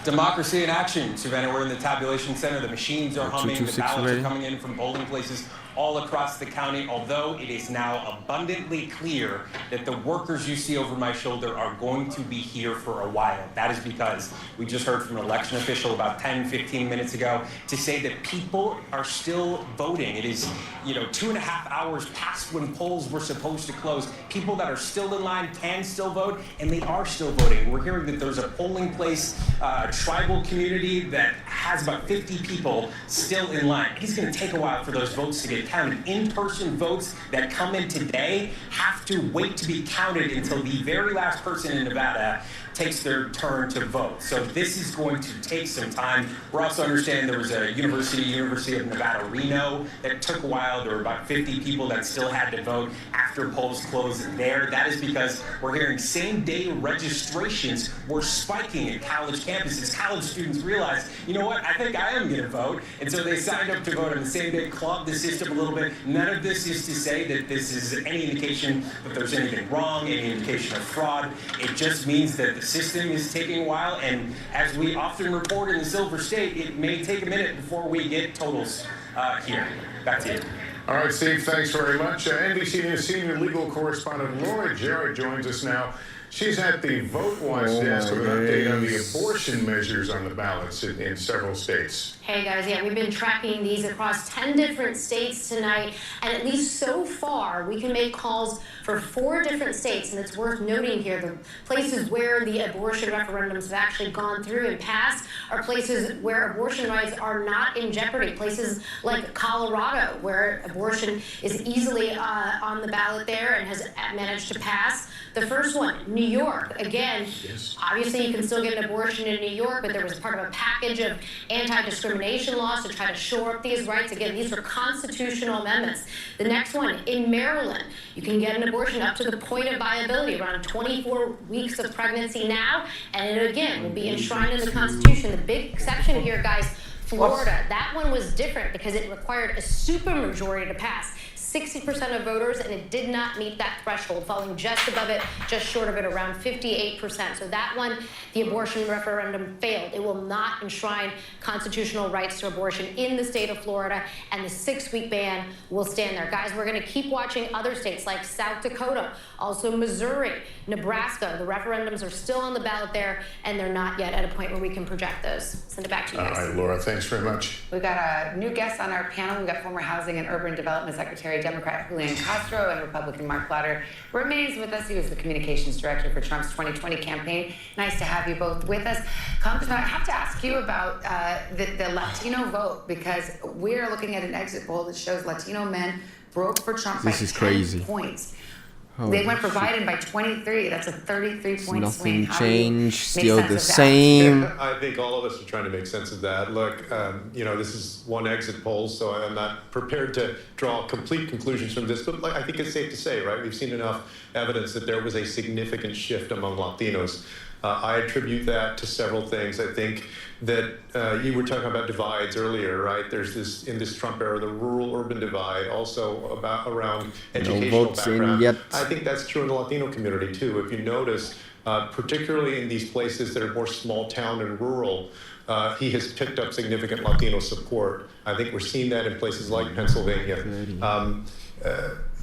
Democracy in action, Savannah. We're in the tabulation center. The machines are humming. The ballots are coming in from polling places all across the county, although it is now abundantly clear that the workers you see over my shoulder are going to be here for a while. That is because we just heard from an election official about 10, 15 minutes ago to say that people are still voting. It is, 2.5 hours past when polls were supposed to close. People that are still in line can still vote, and they are still voting. We're hearing that there's a polling place, a tribal community that has about 50 people still in line. It's going to take a while for those votes to get counted. In-person votes that come in today have to wait to be counted until the very last person in Nevada takes their turn to vote. So this is going to take some time. We're also understanding there was a University of Nevada, Reno, that took a while. There were about 50 people that still had to vote after polls closed there. That is because we're hearing same-day registrations were spiking at college campuses. College students realized, you know what, I think I am going to vote. And so they signed up to vote on the same day, clogged the system a little bit. None of this is to say that this is any indication that there's anything wrong, any indication of fraud. It just means that the system is taking a while, and as we often report in the Silver State, it may take a minute before we get totals here. Back to you. All right, Steve, thanks very much. NBC News senior legal correspondent Laura Jarrett joins us now. She's at the Vote Watch desk with an update on the abortion measures on the ballots in several states. Hey guys, yeah, we've been tracking these across 10 different states tonight, and at least so far, we can make calls for 4 different states, and it's worth noting here, the places where the abortion referendums have actually gone through and passed are places where abortion rights are not in jeopardy, places like Colorado, where abortion is easily on the ballot there and has managed to pass. The first one, New York. Again, obviously you can still get an abortion in New York, but there was part of a package of anti-discrimination laws to try to shore up these rights. Again, these are constitutional amendments. The next one, in Maryland, you can get an abortion up to the point of viability, around 24 weeks of pregnancy now, and it again will be enshrined in the Constitution. The big exception here, guys, Florida. That one was different because it required a supermajority to pass. 60% of voters, and it did not meet that threshold, falling just above it, just short of it, around 58%. So that one, the abortion referendum failed. It will not enshrine constitutional rights to abortion in the state of Florida, and the 6-week ban will stand there. Guys, we're going to keep watching other states like South Dakota, also Missouri, Nebraska. The referendums are still on the ballot there, and they're not yet at a point where we can project those. Send it back to you guys. All right, Laura, thanks very much. We've got a new guest on our panel. We've got former Housing and Urban Development Secretary, Democrat Julian Castro, and Republican Mark Blatter remains with us. He was the communications director for Trump's 2020 campaign. Nice to have you both with us. Congressman, I have to ask you about the Latino vote, because we're looking at an exit poll that shows Latino men broke for Trump by 10 points. They went for Biden by 23. That's a 33-point swing. Nothing changed, still the same. I think all of us are trying to make sense of that. Look, this is one exit poll, so I'm not prepared to draw complete conclusions from this, but I think it's safe to say, right? We've seen enough evidence that there was a significant shift among Latinos. I attribute that to several things. I think that you were talking about divides earlier, right? There's this, in this Trump era, the rural-urban divide, also around educational background. I think that's true in the Latino community, too. If you notice, particularly in these places that are more small town and rural, he has picked up significant Latino support. I think we're seeing that in places like Pennsylvania.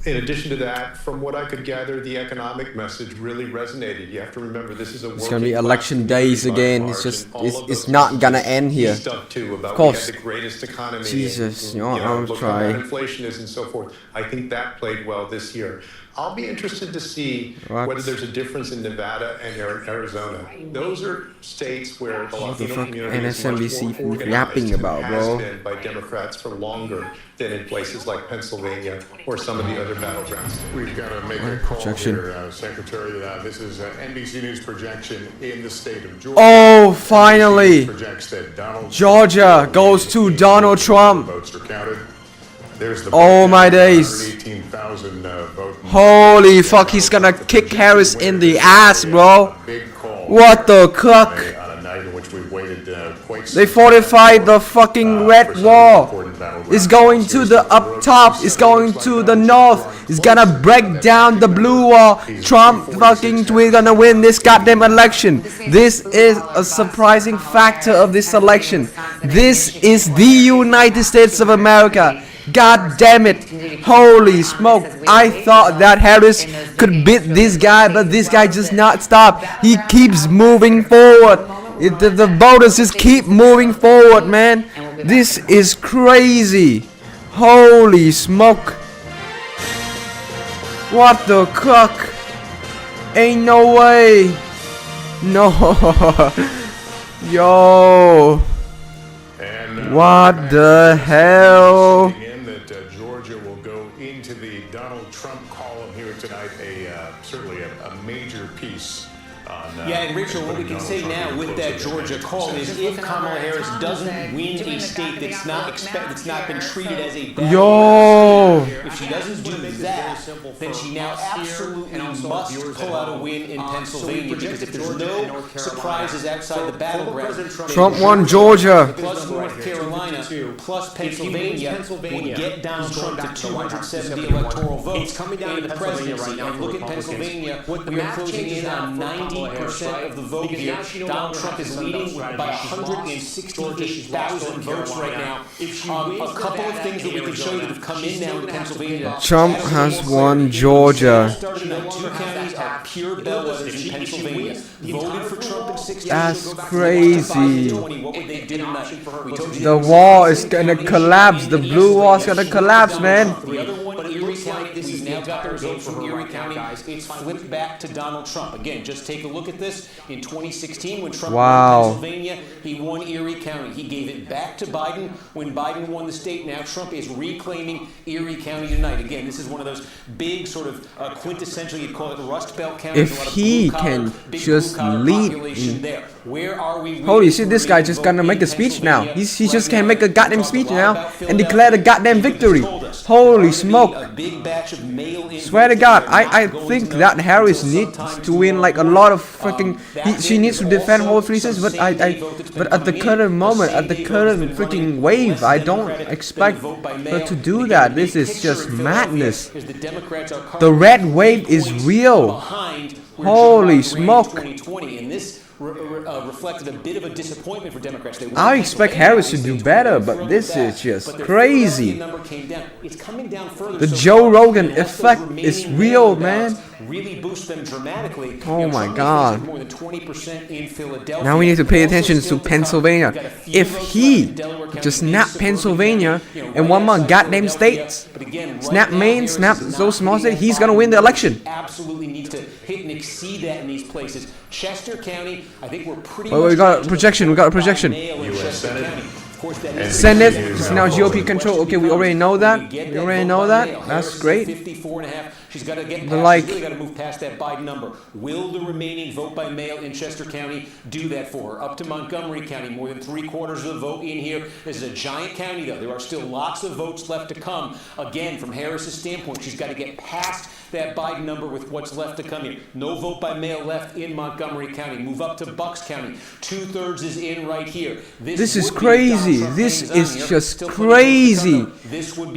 in addition to that, from what I could gather, the economic message really resonated. You have to remember, this is a it's gonna be election days again. It's just it's not gonna end here. Of course. The greatest economy. Jesus, and, I'm look trying. how bad inflation is and so forth. I think that played well this year. I'll be interested to see whether there's a difference in Nevada and Arizona. Those are states where the Latino community is much more organized about, and has bro? been by Democrats for longer than in places like Pennsylvania or some of the other battlegrounds. We've got to make a call Projection. here, Secretary. This is NBC News projection in the state of Georgia. Oh, finally! Projects that Donald Georgia goes to Donald Trump. Votes are counted. There's the Oh my days. 118,000 vote. Holy fuck, he's gonna kick Harris in the ass, bro. What the cuck? On a night in which we waited quite They fortified the fucking red wall. It's going to the up top. It's going to the north. It's gonna break down the blue wall. Trump fucking, we're gonna win this goddamn election. This is a surprising factor of this election. This is the United States of America. God damn it. Holy smoke. I thought that Harris could beat this guy, but this guy just not stop. He keeps moving forward. The voters just keep moving forward, man. This is crazy. Holy smoke. What the cuck? Ain't no way. No. Yo. What the hell? Georgia will go into the Donald Trump column here tonight. Certainly a major piece. Yeah, and Rachel, what we can say now with that Georgia call is if Kamala Harris doesn't win a state that's not been treated as a Yo. if she doesn't do that, then she now absolutely must pull out a win in Pennsylvania, because if there's no surprises outside the battleground, Trump won Georgia. plus North Carolina, plus Pennsylvania would get Donald Trump to 270 electoral votes in the presidency. And look at Pennsylvania, we are closing in on 90% of the vote here. Donald Trump is leading by 168,000 votes right now. A couple of things that we can show you that have come in now in Pennsylvania. Trump has won Georgia. Two counties are pure bellwethers in Pennsylvania. Voted for Trump in 16. That's crazy. What would they do tonight? The wall is gonna collapse. The blue wall is gonna collapse, man. The other one, Erie County, this is now got their vote from Erie County. It's flipped back to Donald Trump. Again, just take a look at this. In 2016, when Trump won Pennsylvania, he won Erie County. He gave it back to Biden when Biden won the state. Now Trump is reclaiming Erie County tonight. Again, this is one of those big sort of quintessentially, you'd call it Rust Belt counties. If he can just lead. Where are we? Holy shit, this guy just gonna make a speech now. He just can't make a goddamn speech now and declare the goddamn victory. Holy smoke. Swear to God, I think that Harris needs to win like a lot of freaking. She needs to defend all 3 states, but but at the current moment, at the current freaking wave, I don't expect her to do that. This is just madness. The red wave is real. Holy smoke. Reflected a bit of a disappointment for Democrats. I expect Harris to do better, but this is just crazy. It's coming down further. The Joe Rogan effect is real, man. Really boost them dramatically. Oh my God. More than 20% in Philadelphia. Now we need to pay attention to Pennsylvania. If he just snap Pennsylvania and one more goddamn states, snap Maine, snap those small states, he's gonna win the election. Absolutely needs to hit and exceed that in these places. Chester County, I think we're pretty. We got a projection. We got a projection. Senate is now GOP control. Okay, we already know that. We already know that. That's great. 54.5. She's got to get past, really got to move past that Biden number. Will the remaining vote by mail in Chester County do that for her? Up to Montgomery County, more than 3/4 of the vote in here. This is a giant county, though. There are still lots of votes left to come. Again, from Harris's standpoint, she's got to get past that Biden number with what's left to come here. No vote by mail left in Montgomery County. Move up to Bucks County. 2/3 is in right here. This is crazy. This is just crazy.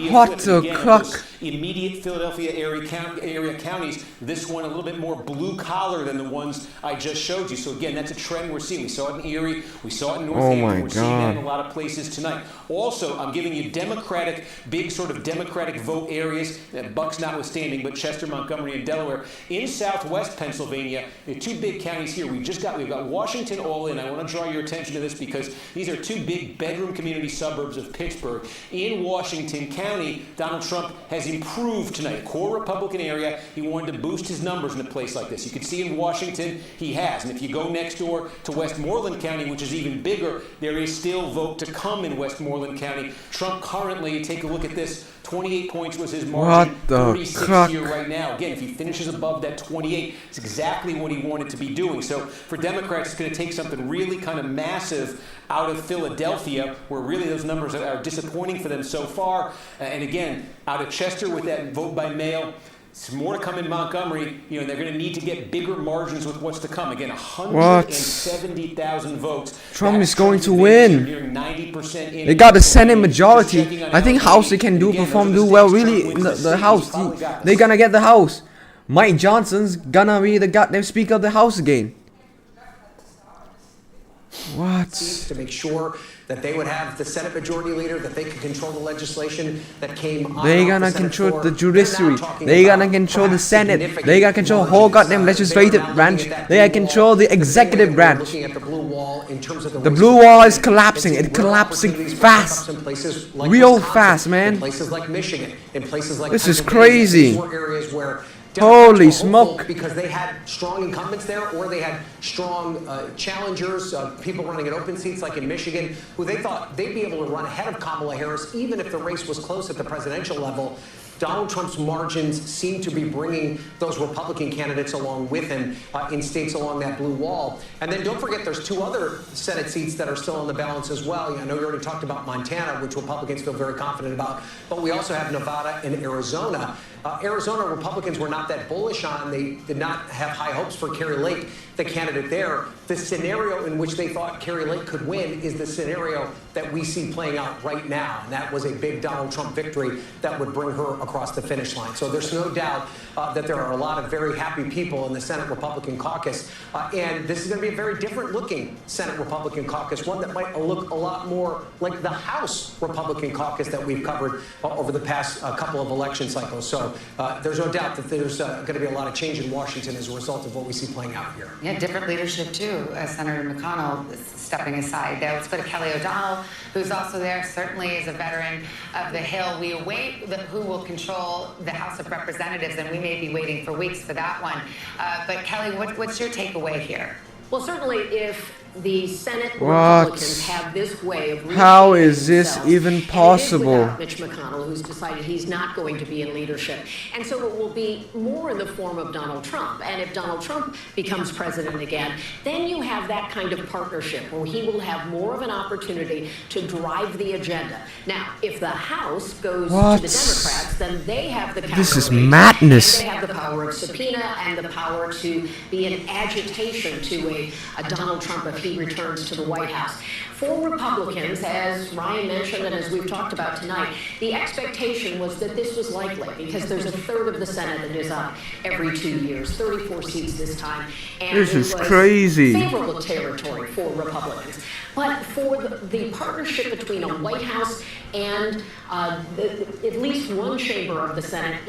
What the cuck? immediate Philadelphia area counties. This one a little bit more blue collar than the ones I just showed you. So again, that's a trend we're seeing. We saw it in Erie, we saw it in Northampton, we're seeing that in a lot of places tonight. Also, I'm giving you Democratic, big sort of Democratic vote areas, Bucks notwithstanding, but Chester, Montgomery, and Delaware. In Southwest Pennsylvania, the two big counties here, we've got Washington all in. I want to draw your attention to this because these are two big bedroom community suburbs of Pittsburgh. In Washington County, Donald Trump has improved tonight. Core Republican area, he wanted to boost his numbers in a place like this. You can see in Washington, he has. And if you go next door to Westmoreland County, which is even bigger, there is still vote to come in Westmoreland County. Trump currently, take a look at this, 28 points was his margin, 36 here right now. Again, if he finishes above that 28, it's exactly what he wanted to be doing. So for Democrats, it's going to take something really kind of massive out of Philadelphia, where really those numbers are disappointing for them so far. And again, out of Chester with that vote by mail, some more to come in Montgomery. They're going to need to get bigger margins with what's to come. Again, 170,000 votes. Trump is going to win. They got the Senate majority. I think House they can do well really in the House. They're gonna get the House. Mike Johnson's gonna be the goddamn Speaker of the House again. What? To make sure that they would have the Senate Majority Leader, that they could control the legislation that came on. They're gonna control the judiciary. They're gonna control the Senate. They're gonna control the whole goddamn legislative branch. They are control the executive branch. The blue wall is collapsing. It's collapsing fast. Real fast, man. This is crazy. Holy smoke. Because they had strong incumbents there, or they had strong challengers, people running in open seats like in Michigan, who they thought they'd be able to run ahead of Kamala Harris, even if the race was close at the presidential level. Donald Trump's margins seem to be bringing those Republican candidates along with him in states along that blue wall. And then don't forget, there's two other Senate seats that are still on the balance as well. I know you already talked about Montana, which Republicans feel very confident about, but we also have Nevada and Arizona. Arizona Republicans were not that bullish on. They did not have high hopes for Carrie Lake, the candidate there. The scenario in which they thought Carrie Lake could win is the scenario that we see playing out right now. And that was a big Donald Trump victory that would bring her across the finish line. So there's no doubt that there are a lot of very happy people in the Senate Republican caucus. And this is going to be a very different looking Senate Republican caucus, one that might look a lot more like the House Republican caucus that we've covered over the past couple of election cycles. So there's no doubt that there's going to be a lot of change in Washington as a result of what we see playing out here. Yeah, different leadership too. Senator McConnell is stepping aside. Let's go to Kelly O'Donnell, who's also there, certainly is a veteran of the Hill. We await who will control the House of Representatives, and we may be waiting for weeks for that one. But Kelly, what's your takeaway here? Well, certainly if the Senate Republicans have this way of how is this even possible? Mitch McConnell, who's decided he's not going to be in leadership. And so it will be more in the form of Donald Trump. And if Donald Trump becomes president again, then you have that kind of partnership where he will have more of an opportunity to drive the agenda. Now, if the House goes to the Democrats, then they have the power. This is madness. They have the power of subpoena and the power to be an agitation to a Donald Trump if he returns to the White House. For Republicans, as Ryan mentioned and as we've talked about tonight, the expectation was that this was likely because there's a third of the Senate that is up every 2 years, 34 seats this time. And this is crazy. Favorable territory for Republicans. But for the partnership between a White House and at least one chamber of the Senate,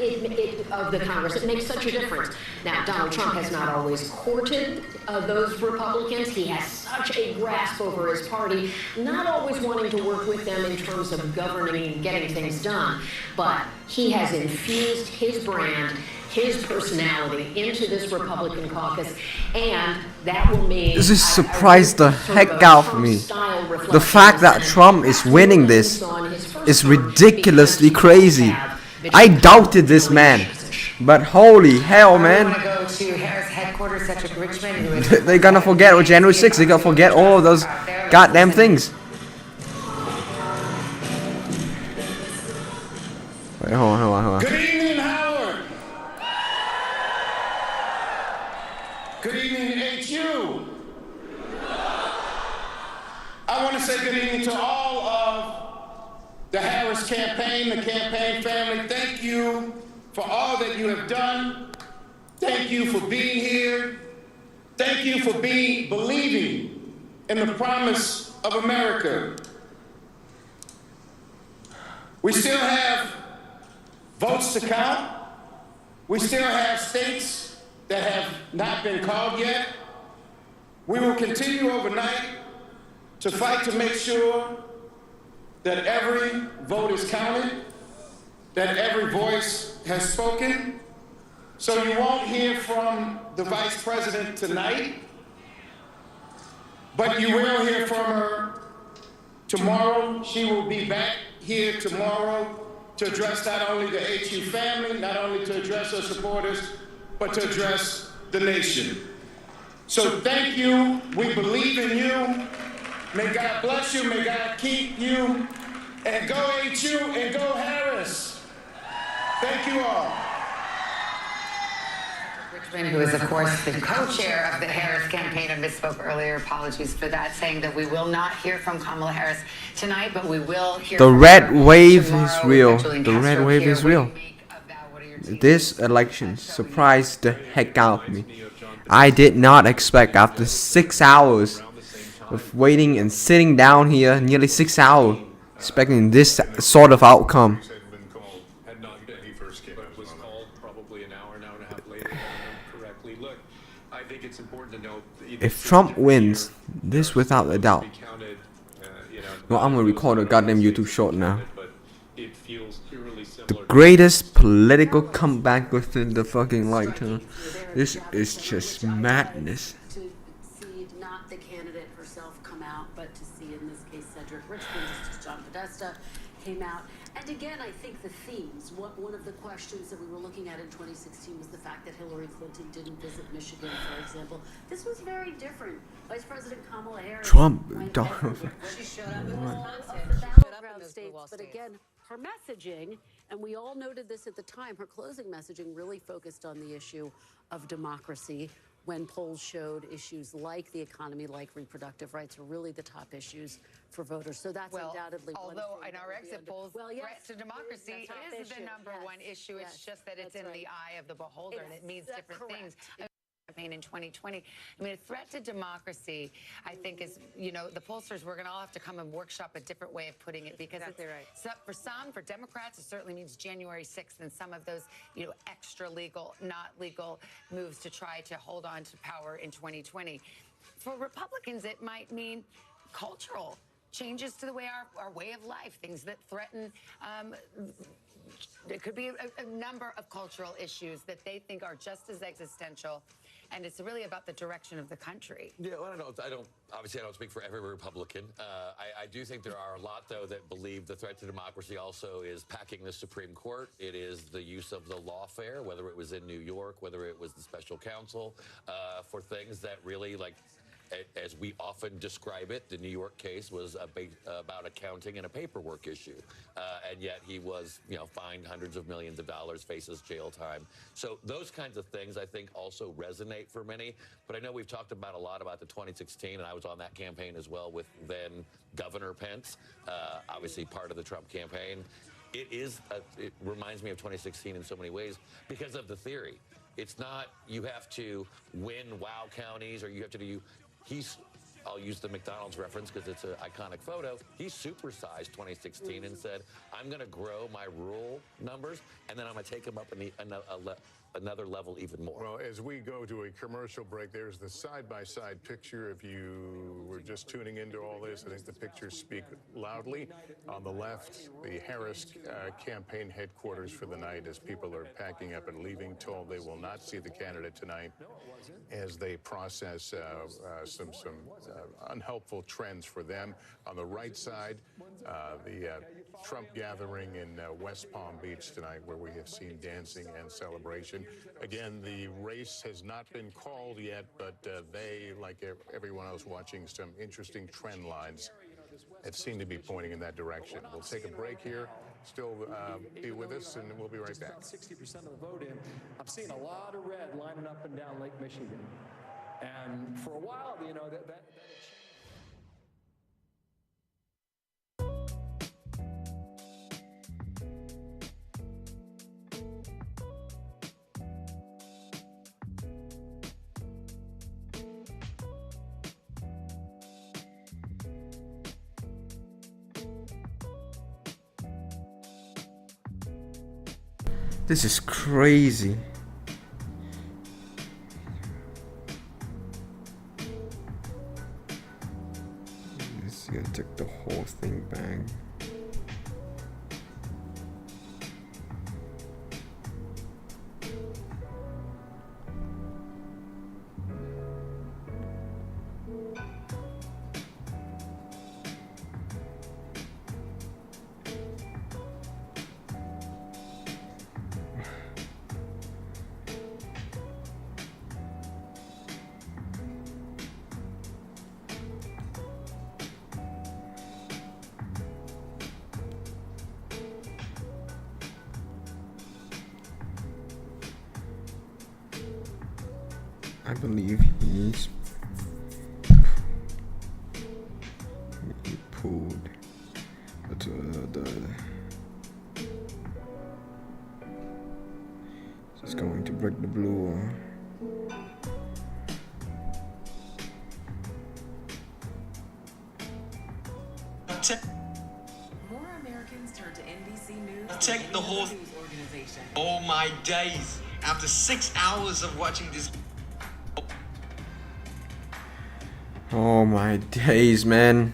of the Congress, it makes such a difference. Now, Donald Trump has not always courted those Republicans. He has such a grasp over his party, not always wanting to work with them in terms of governing and getting things done. But he has infused his brand, his personality into this Republican caucus, and that will mean... This has surprised the heck out of me. The fact that Trump is winning this is ridiculously crazy. I doubted this man, but holy hell, man. They're gonna forget on January 6th, they're gonna forget all of those goddamn things. Wait, hold on. Good evening, Howard. Good evening, HU. I want to say good evening to all of the Harris Harris campaign, the campaign family, thank you for all that you have done. Thank you for being here. Thank you for believing in the promise of America. We still have votes to count. We still have states that have not been called yet. We will continue overnight to fight to make sure that every vote is counted, that every voice has spoken. So you won't hear from the Vice President tonight, but you will hear from her tomorrow. She will be back here tomorrow to address not only the HU family, not only to address her supporters, but to address the nation. So thank you. We believe in you. May God bless you. May God keep you. And go HU and go Harris. Thank you all. Richmond, who is, of course, the co-chair of the Harris campaign, I misspoke earlier, apologies for that, saying that we will not hear from Kamala Harris tonight, but we will hear the from red her wave tomorrow. is real. We've got Julian The red Castro wave here. is What do you real. make of that? What are your takes? This election surprised the heck out of me. I did not expect after 6 hours of waiting and sitting down here, nearly 6 hours, expecting this sort of outcome. If Trump wins, this without a doubt. Well, I'm gonna record a goddamn YouTube short now. The greatest political comeback within the fucking lifetime. This is just madness. To see not the candidate herself come out, but to see, in this case, Cedric Richmond, Justice John Podesta came out. And again, I think the themes, one of the questions that we were looking at in 2016 was the fact that Hillary Clinton didn't visit Michigan, for example. This was very different. Vice President Kamala Harris Trump, she showed up in Wisconsin. Battleground states, but again, her messaging, and we all noted this at the time, her closing messaging really focused on the issue of democracy, when polls showed issues like the economy, like reproductive rights, are really the top issues for voters. So that's undoubtedly one although thing in our exit polls, threat to democracy is the number one issue. It's just that it's in the eye of the beholder, and it means different things. Campaign in 2020. I mean, a threat to democracy, I think, is, you know, the pollsters, we're going to all have to come and workshop a different way of putting it, because it's, so for some, for Democrats, it certainly means January 6th and some of those, you know, extra legal, not legal moves to try to hold on to power in 2020. For Republicans, it might mean cultural changes to the way our way of life, things that threaten it could be a number of cultural issues that they think are just as existential, and it's really about the direction of the country. Yeah, well, obviously I don't speak for every Republican. I do think there are a lot, though, that believe the threat to democracy also is packing the Supreme Court. It is the use of the lawfare, whether it was in New York, whether it was the special counsel, for things that really, like, as we often describe it, the New York case was about accounting and a paperwork issue. And yet he was, you know, fined hundreds of millions of dollars, faces jail time. So those kinds of things, I think, also resonate for many. But I know we've talked about a lot about the 2016, and I was on that campaign as well with then Governor Pence, obviously part of the Trump campaign. It reminds me of 2016 in so many ways because of the theory. It's not you have to win wow counties, or you have to do. I'll use the McDonald's reference because it's an iconic photo. He supersized 2016 and said, I'm going to grow my rural numbers, and then I'm going to take them up another level even more. Well, as we go to a commercial break, there's the side-by-side picture. If you were just tuning into all this, I think the pictures speak loudly. On the left, the Harris campaign headquarters for the night, as people are packing up and leaving, told they will not see the candidate tonight as they process some unhelpful trends for them. On the right side, the Trump gathering in West Palm Beach tonight, where we have seen dancing and celebration. Again, the race has not been called yet, but they, like everyone else, watching some interesting trend lines that seem to be pointing in that direction. We'll take a break here. Still be with us, and we'll be right back. 60% of the vote in. I'm seeing a lot of red lining up and down Lake Michigan. And for a while, you know, that This is crazy. It's gonna take the whole thing back. I believe he pulled just going to break the blue wall. More Americans turn to NBC News. Check the whole news organization. Oh my days. After 6 hours of watching this. Oh my days, man.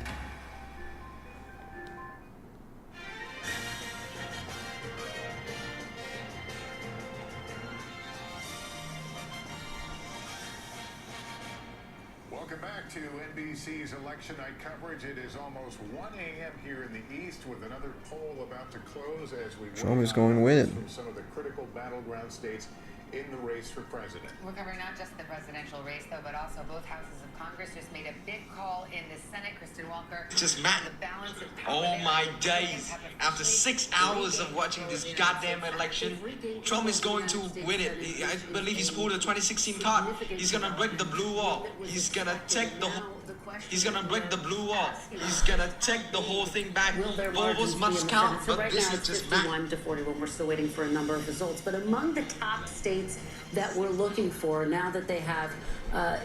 Welcome back to NBC's election night coverage. It is almost 1 a.m. here in the East with another poll about to close as we Trump is going to win. from some of the critical battleground states in the race for president. We're covering not just the presidential race, though, but also both houses of Congress just made a big call in the Senate. Kristen Walker. Just mad. The balance of power Oh there. my days. After 6 hours of watching this goddamn election, Trump is going to win it. I believe he's pulled a 2016 card. He's gonna break the blue wall. He's gonna take the whole. He's gonna break the blue wall. He's gonna take the whole thing back. Votes must count, So but right this now is it's just 51 to 41. We're still waiting for a number of results. But among the top states that we're looking for now that they have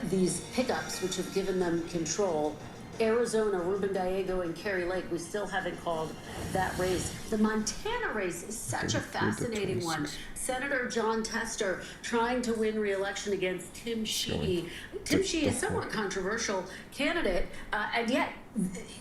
these pickups, which have given them control, Arizona, Ruben Gallego, and Kerry Lake, we still haven't called that race. The Montana race is such a fascinating one. Senator John Tester trying to win re-election against Tim Sheehy. Tim Sheehy is a somewhat controversial candidate, and yet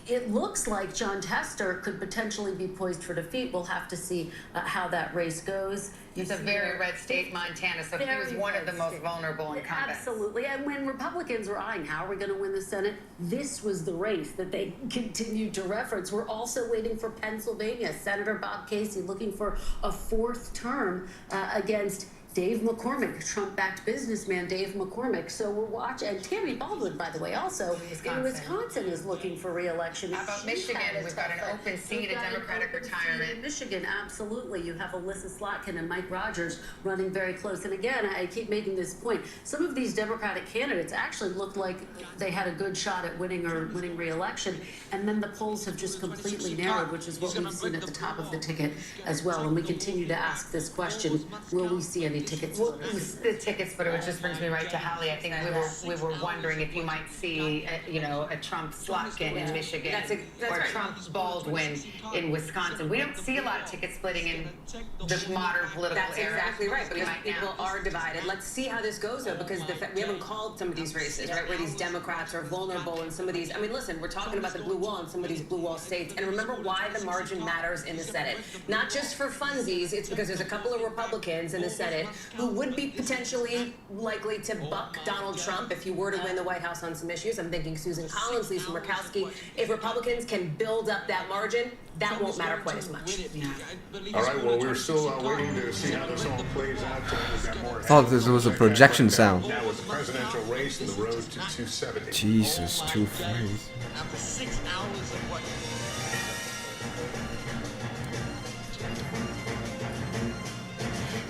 it looks like John Tester could potentially be poised for defeat. We'll have to see how that race goes. It's a very red state, Montana, so he was one of the most vulnerable incumbents. Absolutely, and when Republicans were eyeing how are we going to win the Senate, this was the race that they continued to reference. We're also waiting for Pennsylvania. Senator Bob Casey looking for a fourth term against Dave McCormick, Trump-backed businessman Dave McCormick. So we're watching, and Tammy Baldwin, by the way, also in Wisconsin is looking for re-election. How about Michigan? We've got an open seat, a Democratic retirement. In Michigan, absolutely. You have Alyssa Slotkin and Mike Rogers running very close. And again, I keep making this point. Some of these Democratic candidates actually looked like they had a good shot at winning re-election. And then the polls have just completely narrowed, which is what we've seen at the top of the ticket as well. And we continue to ask this question, will we see any tickets? Well, the tickets, but it just brings me right to Holly. I think we were wondering if you might see, a Trump Slotkin in Michigan or Trump Baldwin in Wisconsin. We don't see a lot of ticket splitting in the modern political era. That's exactly right, because people are divided. Let's see how this goes, though, because we haven't called some of these races, right, where these Democrats are vulnerable in some of these. I mean, listen, we're talking about the blue wall in some of these blue wall states, and remember why the margin matters in the Senate. Not just for funsies, it's because there's a couple of Republicans in the Senate who would be potentially likely to buck Donald Trump if he were to win the White House on some issues. I'm thinking Susan Collins, Lisa Murkowski. If Republicans can build up that margin, that won't matter quite as much. All right, well, we're still waiting to see how this all plays out. We've got more. I thought this was a projection sound. Now with the presidential race and the road to 270. Jesus, 240. After 6 hours of watching.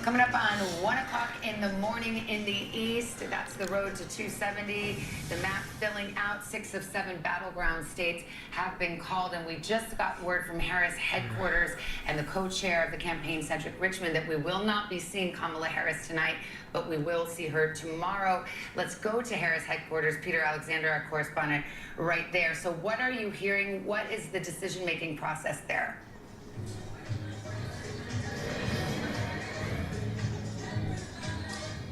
Coming up on 1 o'clock in the morning in the East, that's the road to 270. The map filling out 6 of 7 battleground states have been called, and we just got word from Harris headquarters and the co-chair of the campaign, Cedric Richmond, that we will not be seeing Kamala Harris tonight, but we will see her tomorrow. Let's go to Harris headquarters. Peter Alexander, our correspondent, right there. So what are you hearing? What is the decision-making process there?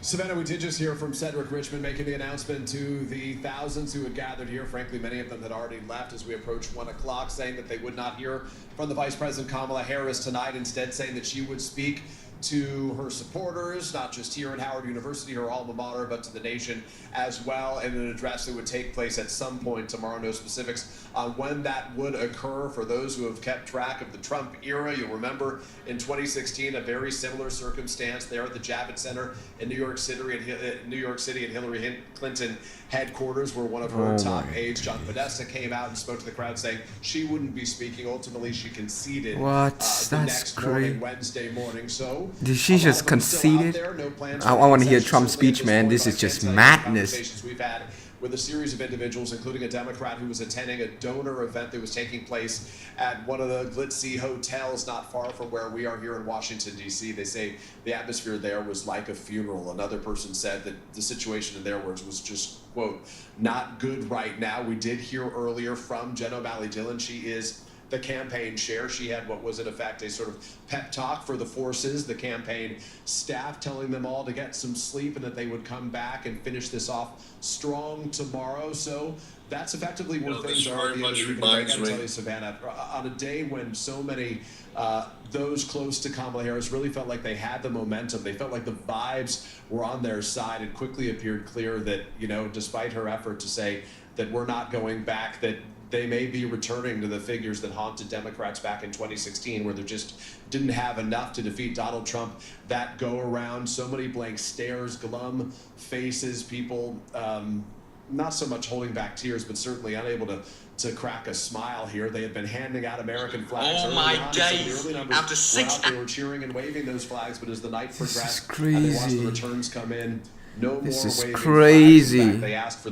Savannah, we did just hear from Cedric Richmond making the announcement to the thousands who had gathered here. Frankly, many of them had already left as we approach 1 o'clock, saying that they would not hear from the Vice President Kamala Harris tonight, instead saying that she would speak to her supporters, not just here at Howard University, her alma mater, but to the nation as well, in an address that would take place at some point tomorrow. No specifics on when that would occur. For those who have kept track of the Trump era, you'll remember in 2016 a very similar circumstance there at the Javits Center in New York City, and Hillary Clinton headquarters, where one of her top aides, John Podesta, came out and spoke to the crowd saying she wouldn't be speaking. Ultimately, she conceded the next morning, Wednesday morning. So did she just conceded? I want to hear Trump's speech, man. This is just madness. We've had with a series of individuals, including a Democrat who was attending a donor event that was taking place at one of the glitzy hotels not far from where we are here in Washington, D.C. They say the atmosphere there was like a funeral. Another person said that the situation, in their words, was just, quote, not good right now. We did hear earlier from Jen O'Malley-Dillon. She is the campaign chair. She had what was in effect a sort of pep talk for the forces, the campaign staff, telling them all to get some sleep and that they would come back and finish this off strong tomorrow. So that's effectively where things are. I gotta tell you, Savannah, on a day when so many those close to Kamala Harris really felt like they had the momentum, they felt like the vibes were on their side, it quickly appeared clear that, you know, despite her effort to say that we're not going back, that they may be returning to the figures that haunted Democrats back in 2016, where they just didn't have enough to defeat Donald Trump that go around. So many blank stares, glum faces, people not so much holding back tears, but certainly unable to crack a smile here. They had been handing out American flags. Oh my days! After 6 hours, they were cheering and waving those flags, but as the night progressed and they watched the returns come in, no more waving flags. In fact, they asked for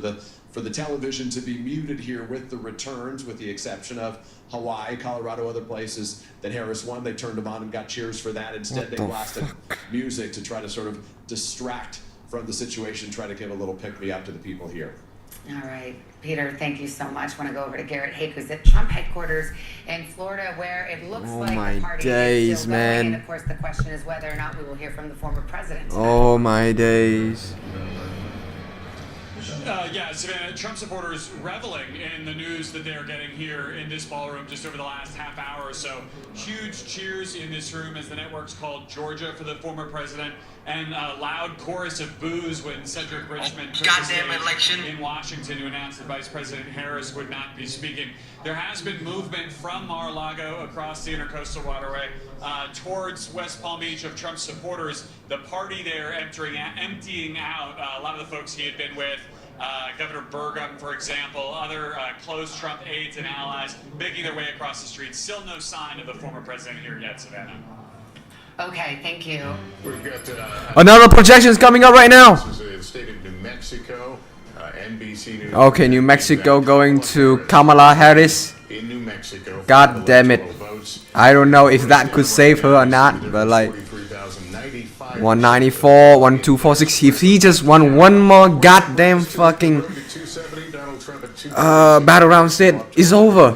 the television to be muted here with the returns, with the exception of Hawaii, Colorado, other places that Harris won. They turned them on and got cheers for that. Instead, they blasted music to try to sort of distract from the situation, try to give a little pick-me-up to the people here. All right, Peter, thank you so much. I want to go over to Garrett Hake, who's at Trump headquarters in Florida, where it looks like the party is still going. And of course, the question is whether or not we will hear from the former president. Oh my days. Yeah, Savannah, Trump supporters reveling in the news that they're getting here in this ballroom just over the last half hour or so. Huge cheers in this room as the network's called Georgia for the former president, and a loud chorus of boos when Cedric Richmond took the stage in Washington to announce that Vice President Harris would not be speaking. There has been movement from Mar-a-Lago across the Intercoastal Waterway towards West Palm Beach of Trump supporters. The party there emptying out a lot of the folks he had been with. Governor Burgum, for example, other close Trump aides and allies making their way across the street. Still no sign of the former president here yet, Savannah. Okay, thank you. We've got another projection is coming up right now. This is the state of New Mexico. NBC News. Okay, New Mexico going to Kamala Harris. In New Mexico. God damn it. I don't know if that could save her or not, but like 194, 1246. If he just won one more goddamn fucking battleground state, it's over.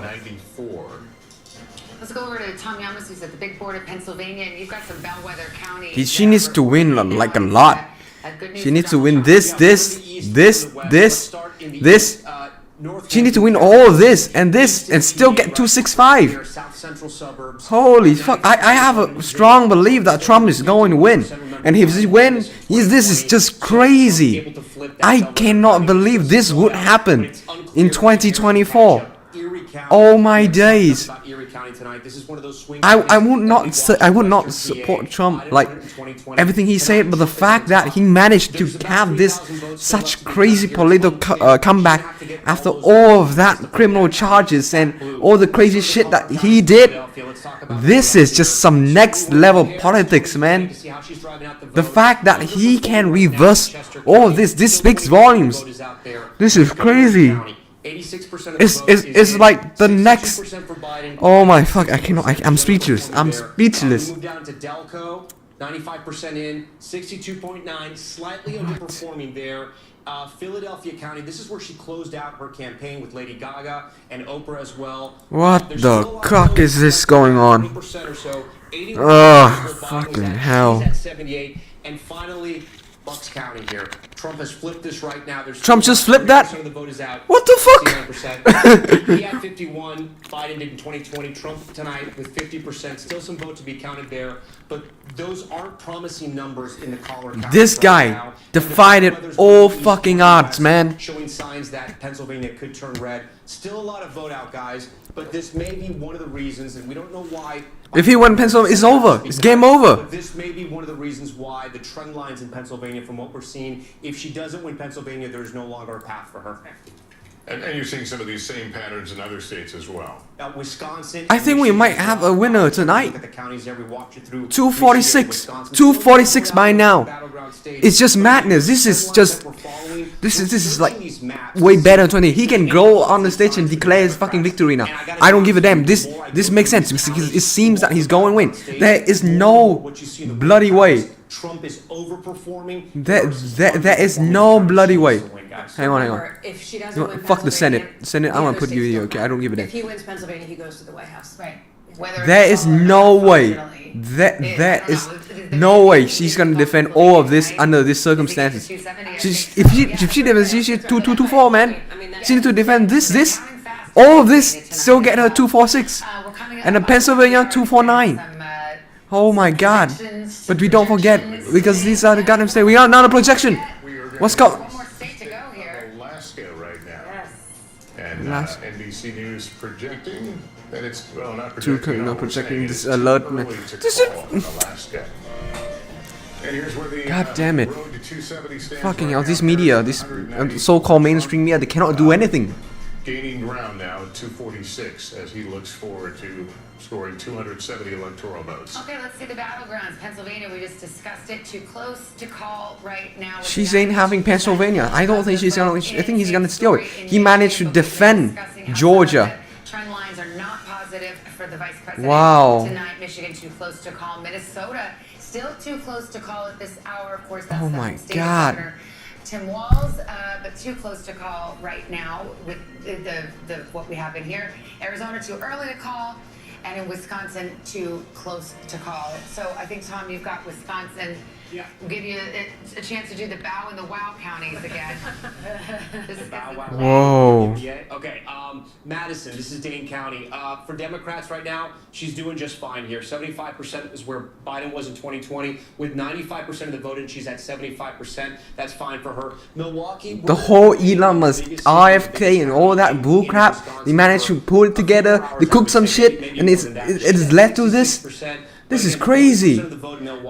Let's go over to Tom Yamas, who's at the big board of Pennsylvania, and you've got some bellwether counties. She needs to win like a lot. She needs to win this. She needs to win all of this and still get 265. Holy fuck. I have a strong belief that Trump is going to win. And if he wins, this is just crazy. I cannot believe this would happen in 2024. Oh my days. I would not support Trump like everything he said, but the fact that he managed to have this such crazy political comeback after all of that criminal charges and all the crazy shit that he did, this is just some next level politics, man. The fact that he can reverse all of this speaks volumes. This is crazy. It's like the next. Oh my fuck! I cannot. I'm speechless. I'm speechless. Move down to Delco, 95% in, 62.9, slightly underperforming there. Philadelphia County. This is where she closed out her campaign with Lady Gaga and Oprah as well. What the fuck is this going on? Oh, fucking hell! And finally, Bucks County here. Trump has flipped this right now. There's Trump just flipped that? of the vote is out. What the fuck? He had 51. Biden did in 2020. Trump tonight with 50%. Still some vote to be counted there. But those aren't promising numbers in the Collar County. This guy defied all fucking odds, man. Showing signs that Pennsylvania could turn red. Still a lot of vote out, guys. But this may be one of the reasons, and we don't know why. If he won Pennsylvania, it's over. It's game over. But this may be one of the reasons why the trend lines in Pennsylvania, from what we're seeing, if she doesn't win Pennsylvania, there's no longer a path for her. And you're seeing some of these same patterns in other states as well. Wisconsin. I think we might have a winner tonight. The counties there, we walked you through. 246. 246 by now. It's just madness. This is just. This is like way better than 20. He can go on the stage and declare his fucking victory now. I don't give a damn. This makes sense because it seems that he's going to win. There is no bloody way. Trump is overperforming. There is no bloody way. Hang on. If she doesn't win Fuck the Senate. Pennsylvania, Senate, I want to put you here. Okay, I don't give a damn. If he wins Pennsylvania, he goes to the White House. Right. There is no way. There is no way she's gonna defend all of this under these circumstances. If she defends, she should 224, man. She need to defend this. All of this still get her 246, and then Pennsylvania 249. Oh my God! But we don't forget because these are the goddamn states. We are not a projection. What's called? Alaska right now. And NBC News projecting that it's not projecting. Not projecting this alert, man. Alaska. And here's where the God damn it! road to 270 stands Fucking right hell! now. This media, this so-called mainstream media, they cannot do anything. Gaining ground now at 246 as he looks forward to scoring 270 electoral votes. Okay, let's see the battlegrounds. Pennsylvania, we just discussed it. Too close to call right now. She's ain't having Pennsylvania. I don't think she's gonna. I think he's gonna steal it. He managed to defend Georgia. Trend lines are not positive for the vice president. Wow. Tonight, Michigan too close to call. Minnesota still too close to call at this hour. Of course, that's Oh the my state God. governor Tim Walz, but too close to call right now with the what we have in here. Arizona too early to call, and in Wisconsin too close to call. So I think, Tom, you've got Wisconsin. Yeah. We'll give you a chance to do the bow and the wow counties again. Whoa. Yeah. Okay. Madison, this is Dane County. For Democrats right now, she's doing just fine here. 75% is where Biden was in 2020. With 95% of the vote, and she's at 75%. That's fine for her. Milwaukee. The whole Elon Musk, RFK, and all that bullcrap, they managed to pull it together. They cooked some shit, and it's led to this. This is crazy.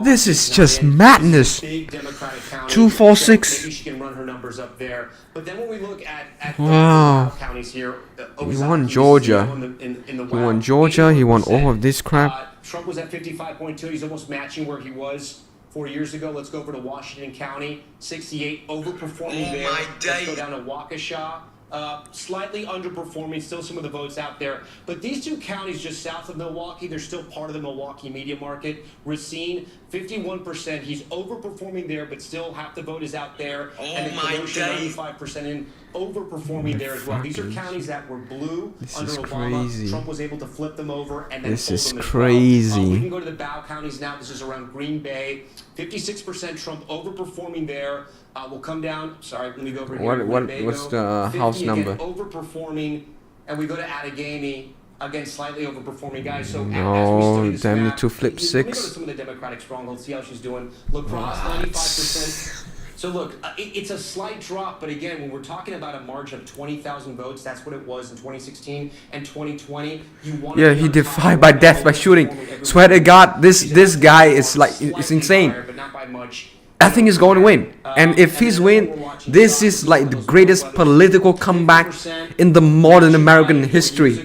This is just madness. 246. Maybe she can run her numbers up there. But then when we look at Wow. counties here, He won Georgia. He won Georgia. He won all of this crap. Trump was at 55.2. He's almost matching where he was 4 years ago. Let's go over to Washington County. 68, overperforming there. Let's go down to Waukesha. Slightly underperforming, still some of the votes out there. But these two counties just south of Milwaukee, they're still part of the Milwaukee media market. Racine, 51%. He's overperforming there, but still half the vote is out there. And then Kenosha, 95% in, overperforming there as well. These are counties that were blue under Obama. Crazy. Trump was able to flip them over and then This fold is them as crazy. well. We can go to the bow counties now. This is around Green Bay. 56% Trump overperforming there. We'll come down. Sorry, let me go over here. What's the house number? Again, overperforming, and we go to Allegheny. Again, slightly overperforming, guys. So No, as damn we you map, to flip let me go to 6. some of the Democratic strongholds. See how she's doing. Lacrosse, 95%. So look, it's a slight drop, but again, when we're talking about a margin of 20,000 votes, that's what it was in 2016 and 2020. Yeah, he defied by death by shooting. Swear to God, this guy is like, it's insane. But not by much. I think he's going to win. And if he's win, this is like the greatest political comeback in the modern American history.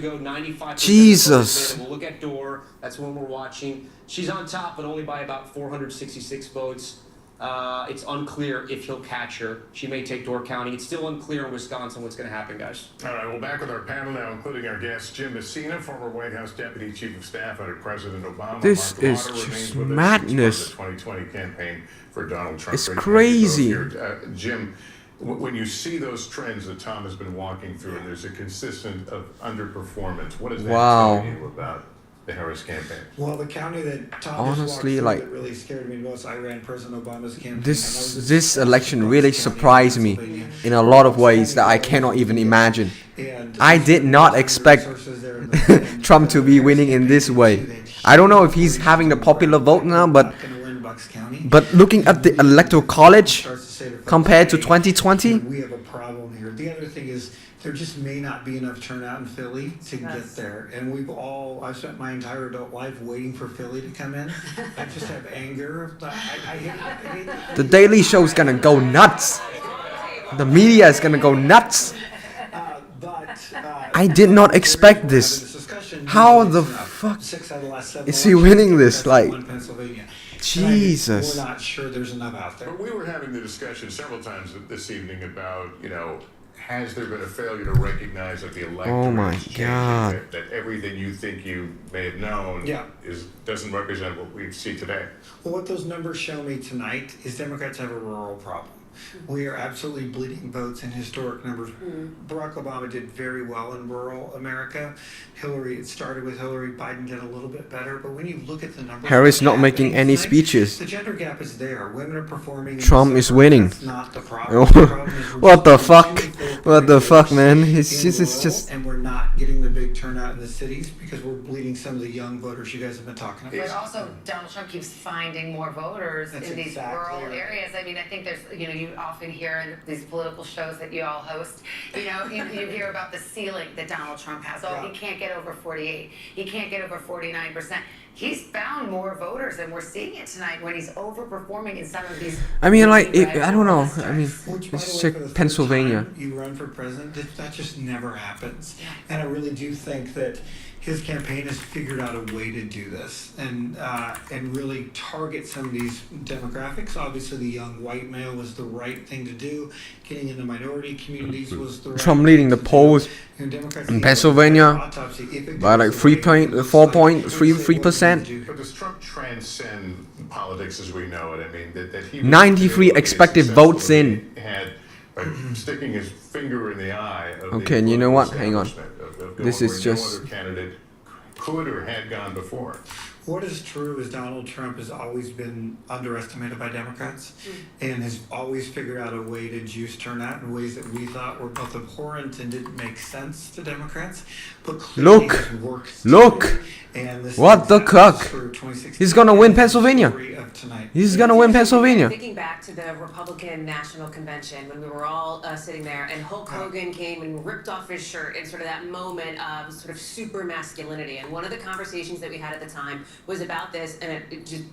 Jesus. We'll look at Dorr. That's when we're watching. She's on top, but only by about 466 votes. It's unclear if he'll catch her. She may take Door County. It's still unclear in Wisconsin what's going to happen, guys. All right, well, back with our panel now, including our guest, Jim Messina, former White House Deputy Chief of Staff under President Obama. This Mark is Lauder just remains with us madness. since the 2020 campaign for Donald Trump. It's Great to have you crazy. both here. Jim, when you see those trends that Tom has been walking through, and there's a consistent of underperformance, what does that Wow. tell you about the Harris campaign? Well, the county that Tom honestly, just like, that really scared me most, I ran President Obama's campaign. this election really surprised me in a lot of ways that I cannot even imagine. I did not expect Trump to be winning in this way. I don't know if he's having the popular vote now, but looking at the electoral college compared to 2020, we have a problem here. The other thing is there just may not be enough turnout in Philly to get there. And I've spent my entire adult life waiting for Philly to come in. I just have anger. I hate the Daily Show is gonna go nuts. The media is gonna go nuts. I did not expect this. How the fuck is he winning this? Like, Jesus. We're not sure there's enough out there. But we were having the discussion several times this evening about, has there been a failure to recognize that the electorate Oh my is changing, God. that everything you think you may have known doesn't represent what we see today? Well, what those numbers show me tonight is Democrats have a rural problem. We are absolutely bleeding votes in historic numbers. Barack Obama did very well in rural America. It started with Hillary. Biden did a little bit better. But when you look at the numbers, Harris not making any speeches. The gender gap is there. Women are performing. Trump is winning. That's not the problem. The problem is What the fuck? What the fuck, man? It's just. And we're not getting the big turnout in the cities because we're bleeding some of the young voters you guys have been talking about. But also, Donald Trump keeps finding more voters in these rural areas. I mean, I think there's, you often hear in these political shows that you all host, you hear about the ceiling that Donald Trump has. Oh, he can't get over 48. He can't get over 49%. He's found more voters, and we're seeing it tonight when he's overperforming in some of these. I mean, like, I don't know. I mean, let's check Pennsylvania. You run for president, that just never happens. And I really do think that his campaign has figured out a way to do this and really target some of these demographics. Obviously, the young white male was the right thing to do. Getting into minority communities was the right Trump leading the polls in Pennsylvania by like 4.3%. But does Trump transcend politics as we know it? I mean, that he 93 expected votes in. Had by sticking his finger in the eye of Okay, and you know what? Hang on. This is no just. other candidate could or had gone before. What is true is Donald Trump has always been underestimated by Democrats and has always figured out a way to juice turnout in ways that we thought were both abhorrent and didn't make sense to Democrats. But clearly Look! it's worked. Look! What the cuck? He's gonna win Pennsylvania. He's gonna win Pennsylvania. Thinking back to the Republican National Convention when we were all sitting there and Hulk Hogan came and ripped off his shirt in sort of that moment of sort of super masculinity. And one of the conversations that we had at the time was about this, and it just,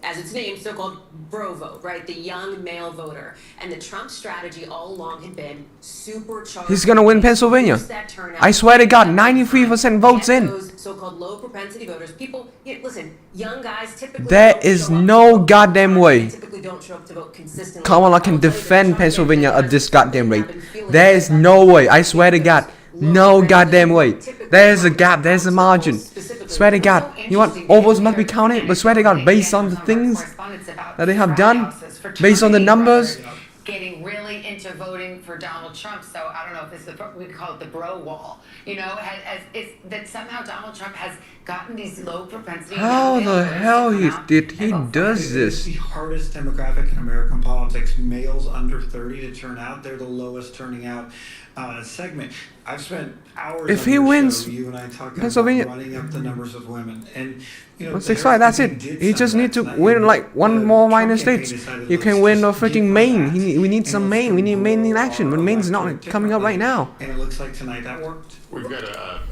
as its name, so-called bro vote, right? The young male voter. And the Trump strategy all along had been supercharged. He's gonna win Pennsylvania. I swear to God, 93% votes in. Those so-called low propensity voters, people, listen, young guys typically. There is no goddamn way typically don't show up to vote consistently. Kamala can defend Pennsylvania at this goddamn rate. There is no way. I swear to God. No goddamn way. There's a gap. There's a margin. Swear to God. You want all votes must be counted, but swear to God, based on the things that they have done, based on the numbers. Getting really into voting for Donald Trump, so I don't know if this is we call it the bro wall. That somehow Donald Trump has gotten these low propensity. How the hell did he does this? It's the hardest demographic in American politics. Males under 30 to turn out. They're the lowest turning out segment. I've spent hours. If on he your wins show, you and I talking Pennsylvania, about running up the numbers of women, and 165. That's it. He just need to win like one more minor states. He can win a freaking Maine. We need some Maine. We need Maine in action, but Maine's not coming up right now. And it looks like tonight that worked. We've got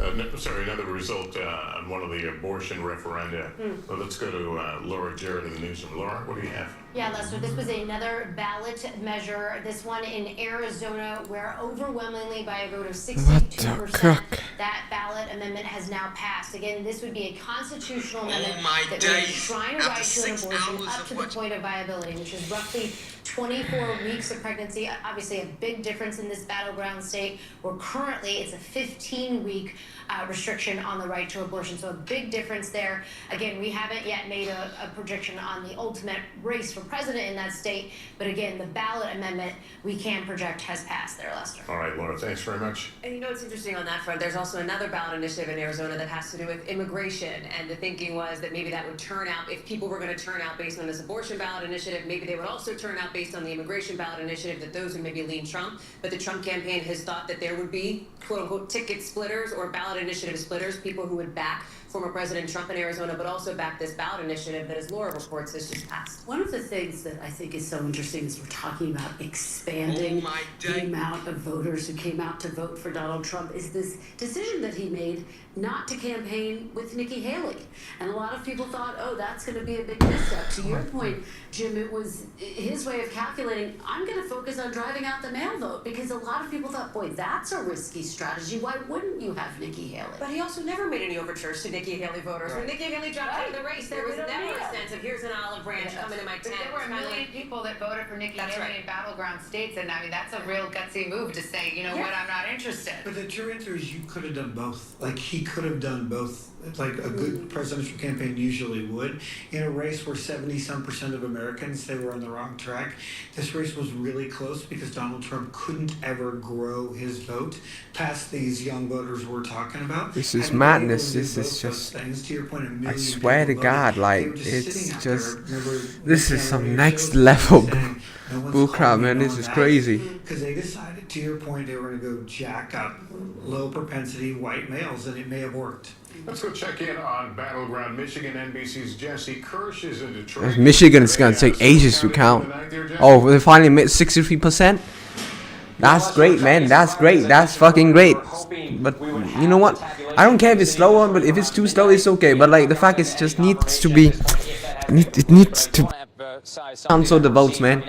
another result on one of the abortion referenda. So let's go to Laura Jarrett in the newsroom. Laura, what do you have? Yeah, Lester, this was another ballot measure, this one in Arizona, where overwhelmingly by a vote of 62%, that ballot amendment has now passed. Again, this would be a constitutional amendment that would enshrine a right to an abortion up to the point of viability, which is roughly 24 weeks of pregnancy, obviously a big difference in this battleground state where currently it's a 15-week restriction on the right to abortion. So a big difference there. Again, we haven't yet made a prediction on the ultimate race for president in that state. But again, the ballot amendment we can project has passed there, Lester. All right, Laura, thanks very much. And you know what's interesting on that front? There's also another ballot initiative in Arizona that has to do with immigration. And the thinking was that maybe that would turn out, if people were going to turn out based on this abortion ballot initiative, maybe they would also turn out based on the immigration ballot initiative, that those would maybe lean Trump. But the Trump campaign has thought that there would be, quote unquote, ticket splitters or ballot initiative splitters, people who would back former President Trump in Arizona, but also back this ballot initiative that, as Laura reports, has just passed. One of the things that I think is so interesting is we're talking about expanding the amount of voters who came out to vote for Donald Trump is this decision that he made not to campaign with Nikki Haley. And a lot of people thought, oh, that's going to be a big misstep. To your point, Jim, it was his way of calculating, I'm going to focus on driving out the mail vote, because a lot of people thought, boy, that's a risky strategy. Why wouldn't you have Nikki Haley? But he also never made any overtures to Nikki Haley voters. When Nikki Haley dropped out of the race, there was never a sense of, here's an olive branch, come into my tent. There were a million people that voted for Nikki Haley in battleground states, and I mean, that's a real gutsy move to say, you know what, I'm not interested. But the true answer is you could have done both. Like, he could have done both, like a good presidential campaign usually would. In a race where 70-some% of Americans say we're on the wrong track, this race was really close because Donald Trump couldn't ever grow his vote past these young voters we're talking about. This is madness. This is just, to your point, I swear to God, like, it's just, this is some next level bullcrap, man. This is crazy. Because they decided, to your point, they were going to go jack up low propensity white males, and it may have worked. Let's go check in on battleground Michigan. NBC's Jesse Kirsch is in Detroit. Michigan is going to take ages to count. Oh, they finally made 63%? That's great, man. That's great. That's fucking great. But you know what? I don't care if it's slower, but if it's too slow, it's okay. But like, the fact is, just needs to be, it needs to cancel the votes, man.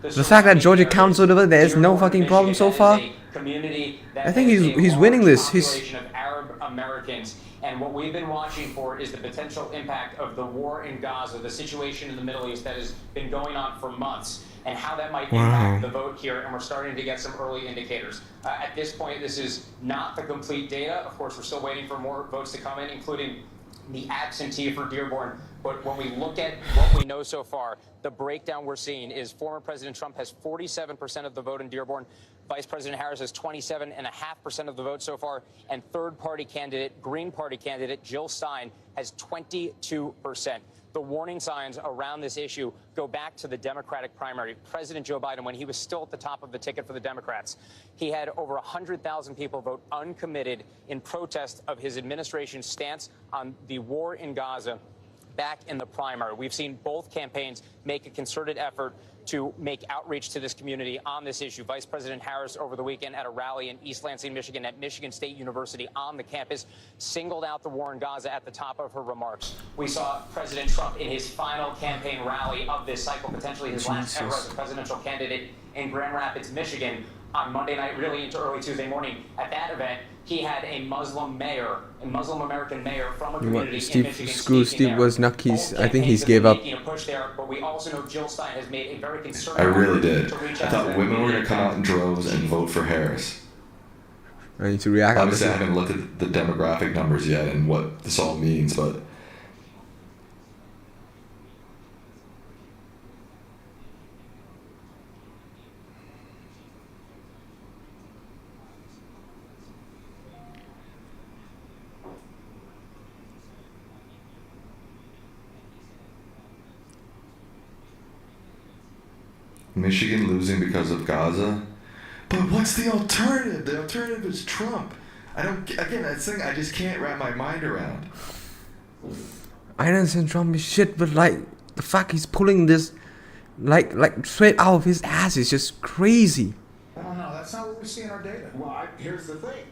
The fact that Georgia canceled the vote, there's no fucking problem so far. I think he's winning this. He's Arab Americans. And what we've been watching for is the potential impact of the war in Gaza, the situation in the Middle East that has been going on for months, and how that might impact the vote here. And we're starting to get some early indicators. At this point, this is not the complete data. Of course, we're still waiting for more votes to come in, including the absentee for Dearborn. But when we look at what we know so far, the breakdown we're seeing is former President Trump has 47% of the vote in Dearborn. Vice President Harris has 27.5% of the vote so far. And third-party candidate, Green Party candidate, Jill Stein has 22%. The warning signs around this issue go back to the Democratic primary. President Joe Biden, when he was still at the top of the ticket for the Democrats, he had over 100,000 people vote uncommitted in protest of his administration's stance on the war in Gaza back in the primary. We've seen both campaigns make a concerted effort to make outreach to this community on this issue. Vice President Harris over the weekend at a rally in East Lansing, Michigan at Michigan State University on the campus singled out the war in Gaza at the top of her remarks. We saw President Trump in his final campaign rally of this cycle, potentially his last ever as a presidential candidate in Grand Rapids, Michigan, on Monday night, really into early Tuesday morning. At that event, he had a Muslim mayor, a Muslim American mayor from a community in Michigan. Steve Wozniak, I think he's gave up. But we also know Jill Stein has made a very concerted I really did. I thought women were going to come out in droves and vote for Harris. I need to react. Obviously, I haven't looked at the demographic numbers yet and what this all means, but Michigan losing because of Gaza. But what's the alternative? The alternative is Trump. That's thing I just can't wrap my mind around. I understand Trump is shit, but like, the fact he's pulling this like straight out of his ass is just crazy. I don't know. That's not what we see in our data. Well, here's the thing.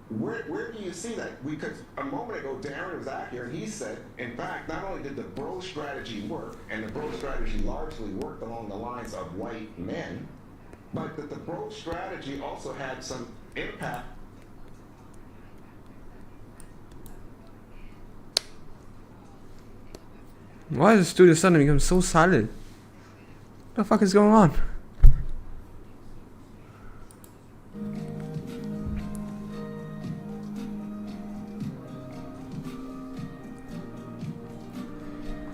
Where do you see that? Because a moment ago, Darren was out here and he said, in fact, not only did the bro strategy work, and the bro strategy largely worked along the lines of white men, but that the bro strategy also had some impact. Why does the studio suddenly become so silent? the fuck is going on?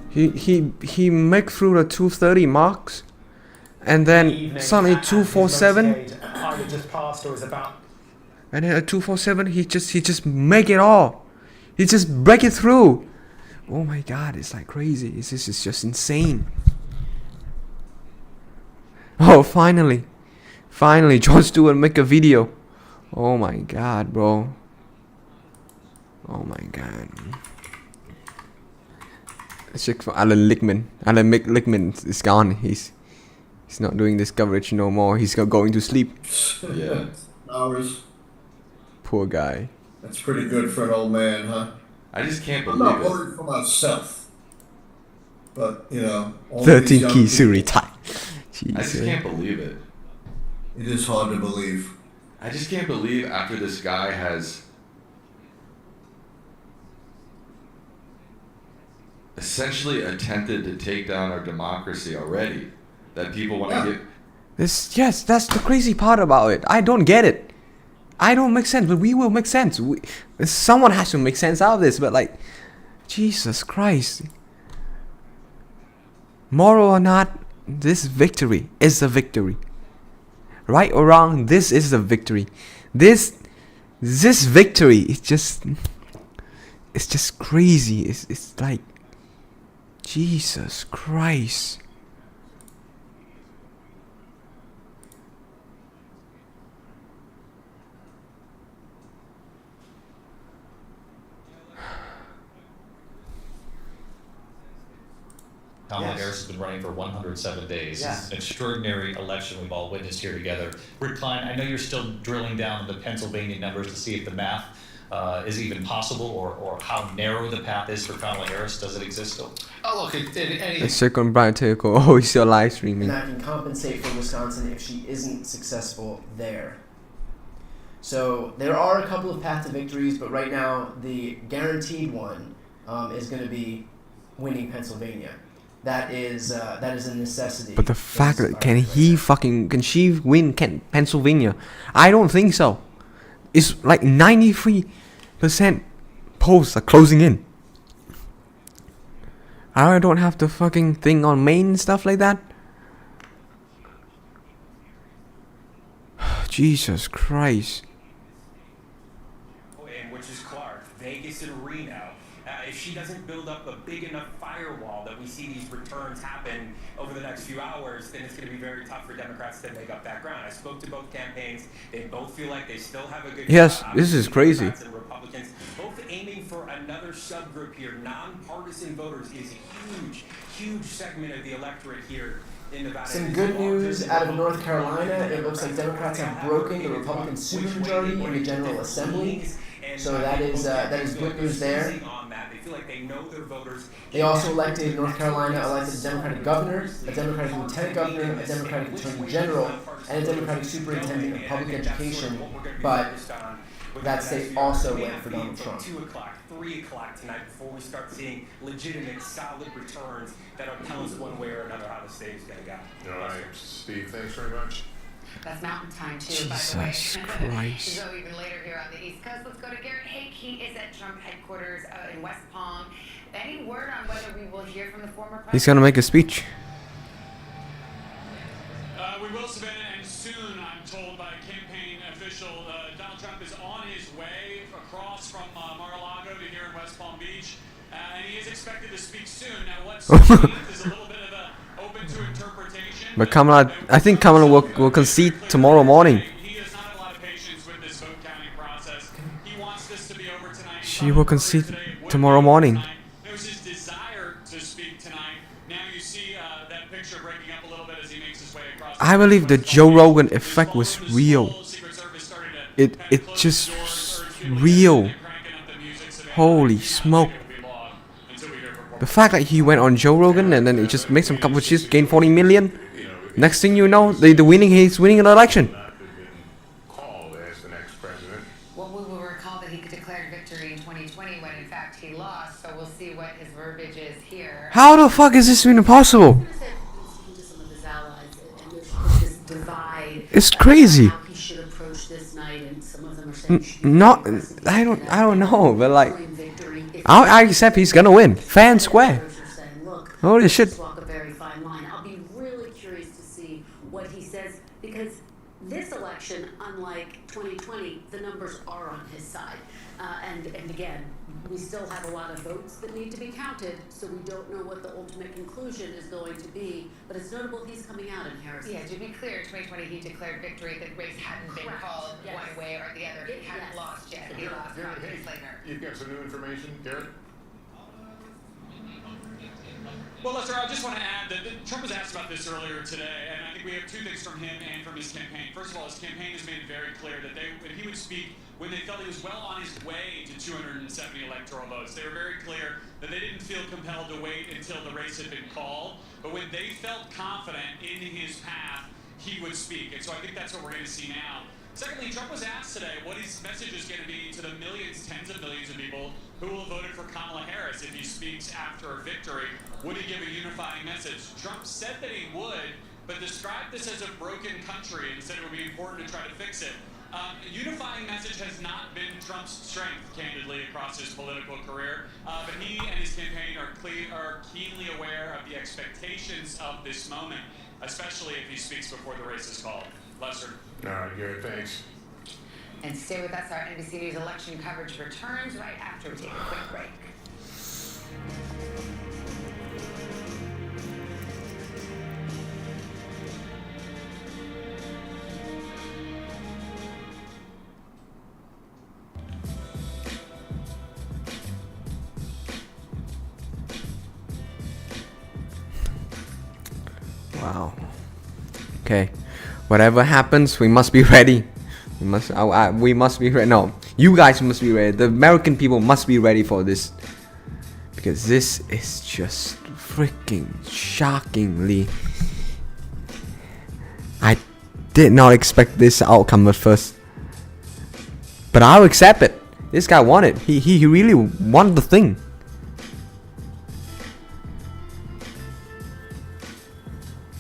He make through the 230 marks, and then suddenly 247. Either just passed or is about. And then at 247, he just make it all. He just break it through. Oh my god, it's like crazy. It's just insane. Oh, finally, Jon Stewart make a video. Oh my god, bro. Oh my god. Let's check for Alan Lickman. Alan Lickman is gone. He's not doing this coverage no more. He's going to sleep. Yeah. Hours. Poor guy. That's pretty good for an old man, huh? I just can't I'm believe not worried for myself. But, you know, all 13 keys to retire. I just can't believe it. It is hard to believe. I just can't believe after this guy has essentially attempted to take down our democracy already, that people want to get. Yes, that's the crazy part about it. I don't get it. I don't make sense, but we will make sense. Someone has to make sense out of this, but like, Jesus Christ. Moral or not, this victory is a victory. Right or wrong, this is a victory. This victory is just crazy. It's like, Jesus Christ. Kamala Harris has been running for 107 days. Yeah. It's an extraordinary election we've all witnessed here together. Rick Klein, I know you're still drilling down the Pennsylvania numbers to see if the math is even possible or how narrow the path is for Kamala Harris. Does it exist still? Oh, look, any. Let's check on Brian Taylor. Oh, he's still live streaming. And that can compensate for Wisconsin if she isn't successful there. So there are a couple of path to victories, but right now the guaranteed one is going to be winning Pennsylvania. That is a necessity. But the fact that can she win Pennsylvania? I don't think so. It's like 93% polls are closing in. I don't have the fucking thing on Maine and stuff like that. Jesus Christ. Which is Clark, Vegas and Reno. If she doesn't build up a big enough firewall that we see these returns happen over the next few hours, then it's going to be very tough for Democrats to make up that ground. I spoke to both campaigns. They both feel like they still have a good Yes, this is crazy. Democrats and Republicans both aiming for another subgroup here. Nonpartisan voters is a huge segment of the electorate here in Nevada. Some good news out of North Carolina. It looks like Democrats have broken the Republican supermajority in the General Assembly. So that is good news there. They also elected North Carolina elected a Democratic governor, a Democratic lieutenant governor, a Democratic attorney general, and a Democratic superintendent of public education. But that state also went for Donald Trump. 2 o'clock, 3 o'clock tonight before we start seeing legitimate, solid returns that'll tell us one way or another how the state is going to go. All right, Steve, thanks very much. That's mountain time too, Jesus by the way. Christ. So even later here on the East Coast, let's go to Garrett Hake. He is at Trump headquarters in West Palm. Any word on whether we will hear from the former president? He's gonna make a speech. We will, Savannah, and soon, I'm told by a campaign official, Donald Trump is on his way across from Mar-a-Lago to here in West Palm Beach, and he is expected to speak soon. Now, what's is a little bit of a open to interpretation. But Kamala, I think Kamala will concede tomorrow morning. He does not have a lot of patience with this vote counting process. He wants this to be over tonight. She will concede tomorrow morning. It was his desire to speak tonight. Now you see that picture breaking up a little bit as he makes his way across. I believe the Joe Rogan effect was real. It just real. Holy smoke. The fact that he went on Joe Rogan and then it just makes some couple of shits, gain 40 million. Next thing you know, he's winning an election. Well, we will recall that he declared victory in 2020 when in fact he lost, so we'll see what his verbiage is here. How the fuck is this even possible? Some of his allies divide. It's crazy. How he should approach this night, and some of them are saying Not, I don't know, but like, I accept he's gonna win, fair and square. Holy shit. Walk a very fine line. I'll be really curious to see what he says, because this election, unlike 2020, the numbers are on his side. And again, we still have a lot of votes that need to be counted, so we don't know what the ultimate conclusion is going to be. But it's notable he's coming out in Harrison. Yeah, to be clear, 2020 he declared victory. The race hadn't been called one way or the other. He hadn't lost yet. He lost 5 days later. You've got some new information, Garrett? Well, Lester, I just want to add that Trump was asked about this earlier today, and I think we have two things from him and from his campaign. First of all, his campaign has made it very clear that he would speak when they felt he was well on his way to 270 electoral votes. They were very clear that they didn't feel compelled to wait until the race had been called, but when they felt confident in his path, he would speak. And so I think that's what we're going to see now. Secondly, Trump was asked today what his message is going to be to the millions, tens of millions of people who will have voted for Kamala Harris if he speaks after a victory. Would he give a unifying message? Trump said that he would, but described this as a broken country and said it would be important to try to fix it. A unifying message has not been Trump's strength, candidly, across his political career, but he and his campaign are keenly aware of the expectations of this moment, especially if he speaks before the race is called. Lester. All right, Garrett, thanks. And stay with us. Our NBC News election coverage returns right after we take a quick break. Wow. Okay. Whatever happens, we must be ready. We must be ready. No, you guys must be ready. The American people must be ready for this, because this is just freaking shockingly. I did not expect this outcome at first, but I'll accept it. This guy won it. He really won the thing.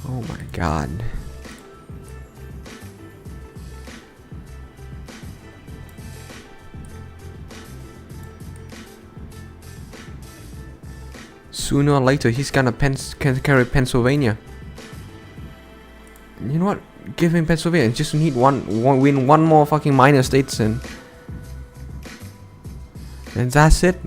Oh my God. Sooner or later, he's gonna carry Pennsylvania. You know what? Give him Pennsylvania. Just need win one more fucking minor states, and that's it.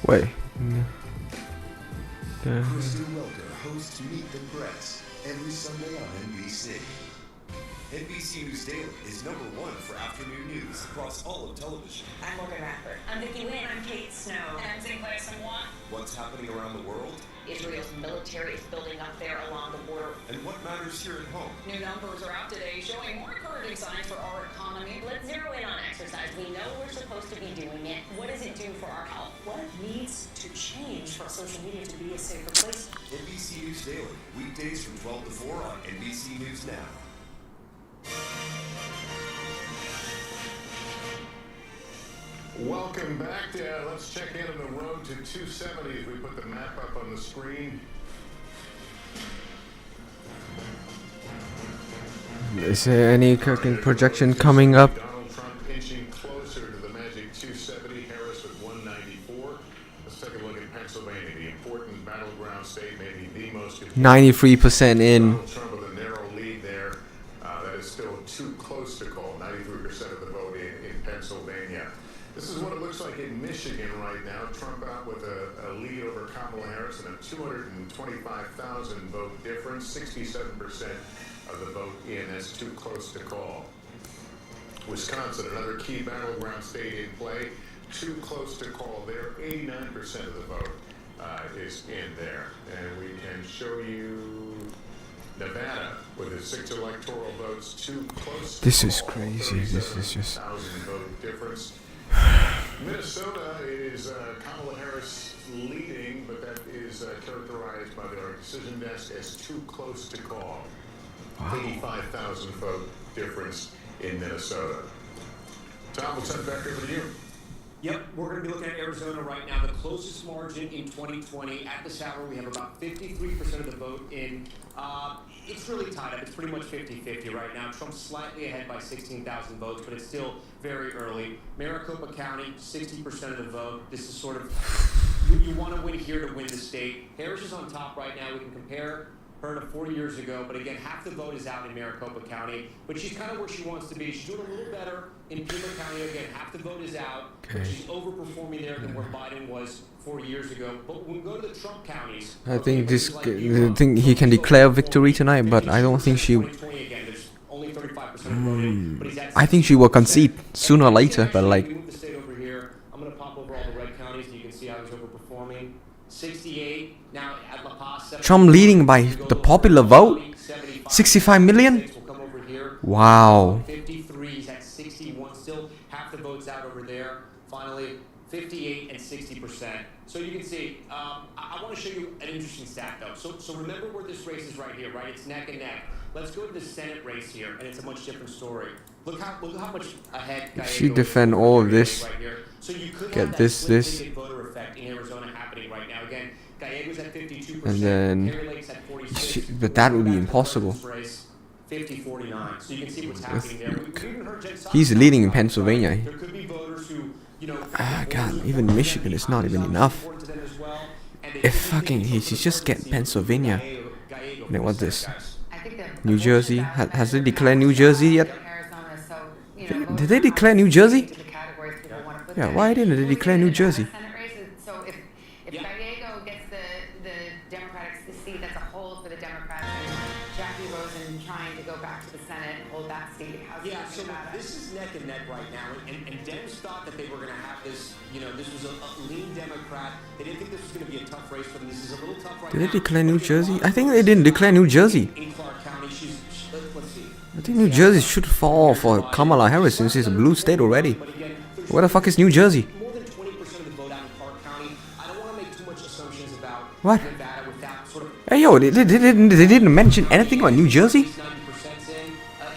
Wait. Kristen Welker hosts Meet the Press every Sunday on NBC. NBC News Daily is #1 for afternoon news across all of television. I'm Morgan Radford. I'm Vicki Wynn. I'm Kate Snow. And I'm Sinclair Samoa. What's happening around the world? Israel's military is building up there along the border. And what matters here at home? New numbers are out today showing more encouraging signs for our economy. Let's zero in on exercise. We know we're supposed to be doing it. What does it do for our health? What needs to change for social media to be a safer place? NBC News Daily, weekdays from 12 to 4 on NBC News Now. Welcome back. Let's check in on the road to 270 as we put the map up on the screen. Is there any projection coming up? Donald Trump inching closer to the magic 270. Harris with 194. Let's take a look at Pennsylvania, the important battleground state, maybe the most important. 93% in. Donald Trump with a narrow lead there. That is still too close to call. 93% of the vote in Pennsylvania. This is what it looks like in Michigan right now. Trump out with a lead over Kamala Harris and a 225,000 vote difference. 67% of the vote in. That's too close to call. Wisconsin, another key battleground state in play. Too close to call there. 89% of the vote is in there. And we can show you Nevada with its 6 electoral votes. Too close to This is call. crazy. This is just 37,000 vote difference. Minnesota is Kamala Harris leading, but that is characterized by our decision desk as too close to call. 85,000 vote difference in Minnesota. Tom, we'll send it back over to you. Yep, we're going to be looking at Arizona right now. The closest margin in 2020. At this hour, we have about 53% of the vote in. It's really tied up. It's pretty much 50-50 right now. Trump's slightly ahead by 16,000 votes, but it's still very early. Maricopa County, 60% of the vote. This is sort of, you want to win here to win the state. Harris is on top right now. We can compare her to 40 years ago, but again, half the vote is out in Maricopa County, but she's kind of where she wants to be. She's doing a little better in Pima County. Again, half the vote is out, but she's overperforming there than where Biden was 4 years ago. But when we go to the Trump counties, I think he can declare victory tonight, but I don't think she. I think she will concede sooner or later, but like. I'm gonna pop over all the red counties, and you can see how he's overperforming. 68 now at La Paz. Trump leading by the popular vote, 65 million. Wow. 53, he's at 61 still. Half the votes out over there. Finally, 58 and 60%. So you can see, I want to show you an interesting stat though. So remember where this race is right here, right? It's neck and neck. Let's go to the Senate race here, and it's a much different story. Look how much ahead. If she defend all of this, right here. So you could get have this, voter effect in Arizona happening right now. Again, Gallego's at 52%. and then, but that would be impossible. 50-49. So you can see what's happening there. He's leading in Pennsylvania. There could be voters who, God, even Michigan is not even enough. If fucking he just get Pennsylvania, then what's this? New Jersey? Has they declared New Jersey yet? Did they declare New Jersey? Yeah, why didn't they declare New Jersey? So if Gallego gets the Democratic seat, that's a hold for the Democrats. And Jackie Rosen trying to go back to the Senate and hold that seat. Yeah, so this is neck and neck right now, and Dems thought that they were going to have this, this was a lean Democrat. They didn't think this was going to be a tough race for them. This is a little tough right now. Did they declare New Jersey? I think they didn't declare New Jersey. In Clark County, let's see. I think New Jersey should fall for Kamala Harris since it's a blue state already. Where the fuck is New Jersey? More than 20% of the vote out in Clark County. I don't want to make too much assumptions about What? Nevada with that sort of. Hey yo, they didn't mention anything about New Jersey? 90%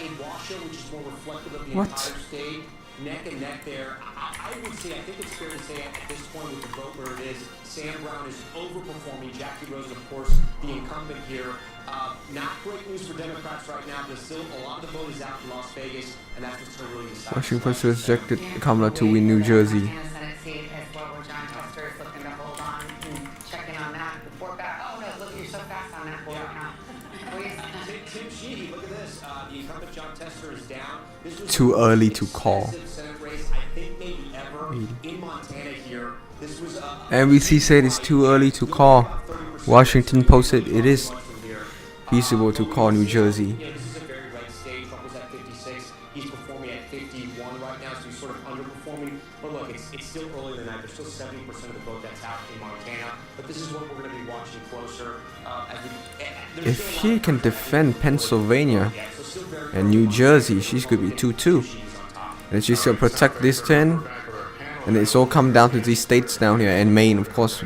in Washoe, which is more reflective of the What? entire state. Neck and neck there. I would say, I think it's fair to say at this point with the vote where it is, Sam Brown is overperforming Jackie Rosen, of course, the incumbent here. Not great news for Democrats right now, but still a lot of the vote is out in Las Vegas, and that's what's going to really decide. Washington rejected Kamala to win New Jersey. Montana Senate seat as well, where John Tester is looking to hold on and checking on that report back. Oh no, look, you're so fast on that board now. Tim Sheehy, look at this. The incumbent John Tester is down. This was Too early to call. Senate race, I think maybe ever in Montana here. This was NBC said it's too early to call. Washington posted it is feasible to call New Jersey. Yeah, this is a very red state. Trump was at 56. He's performing at 51 right now, so he's sort of underperforming. But look, it's still early in the night. There's still 70% of the vote that's out in Montana. But this is what we're going to be watching closer. If she can defend Pennsylvania and New Jersey, she's going to be 2-2. And she's going to protect this 10. And it's all come down to these states down here, and Maine, of course.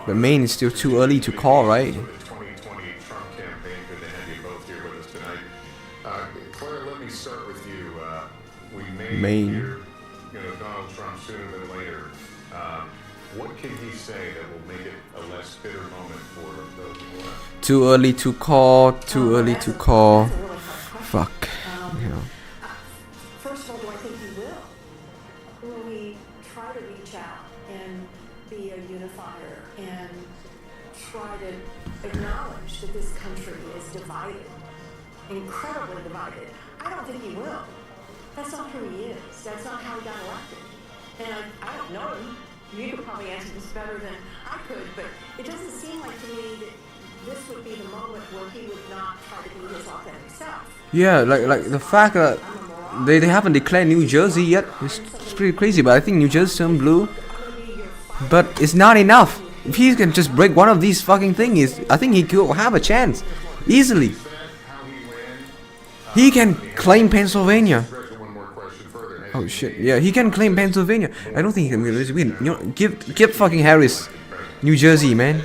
But Maine is still too early to call, right? Claire, let me start with you. We may Maine. hear Donald Trump sooner than later. What can he say that will make it a less bitter moment for those who left? Too early to call, too early to call. Fuck. You know. First of all, do I think he will? Will he try to reach out and be a unifier and try to acknowledge that this country is divided, incredibly divided? I don't think he will. That's not who he is. That's not how he got elected. And I don't know him. You could probably answer this better than I could, but it doesn't seem like to me that this would be the moment where he would not try to be his authentic self. Yeah, like the fact that they haven't declared New Jersey yet is pretty crazy, but I think New Jersey's still blue. But it's not enough. If he can just break one of these fucking things, I think he could have a chance. Easily. He can claim Pennsylvania. Oh shit! Yeah, he can claim Pennsylvania. I don't think he can really win. You know, give fucking Harris New Jersey, man.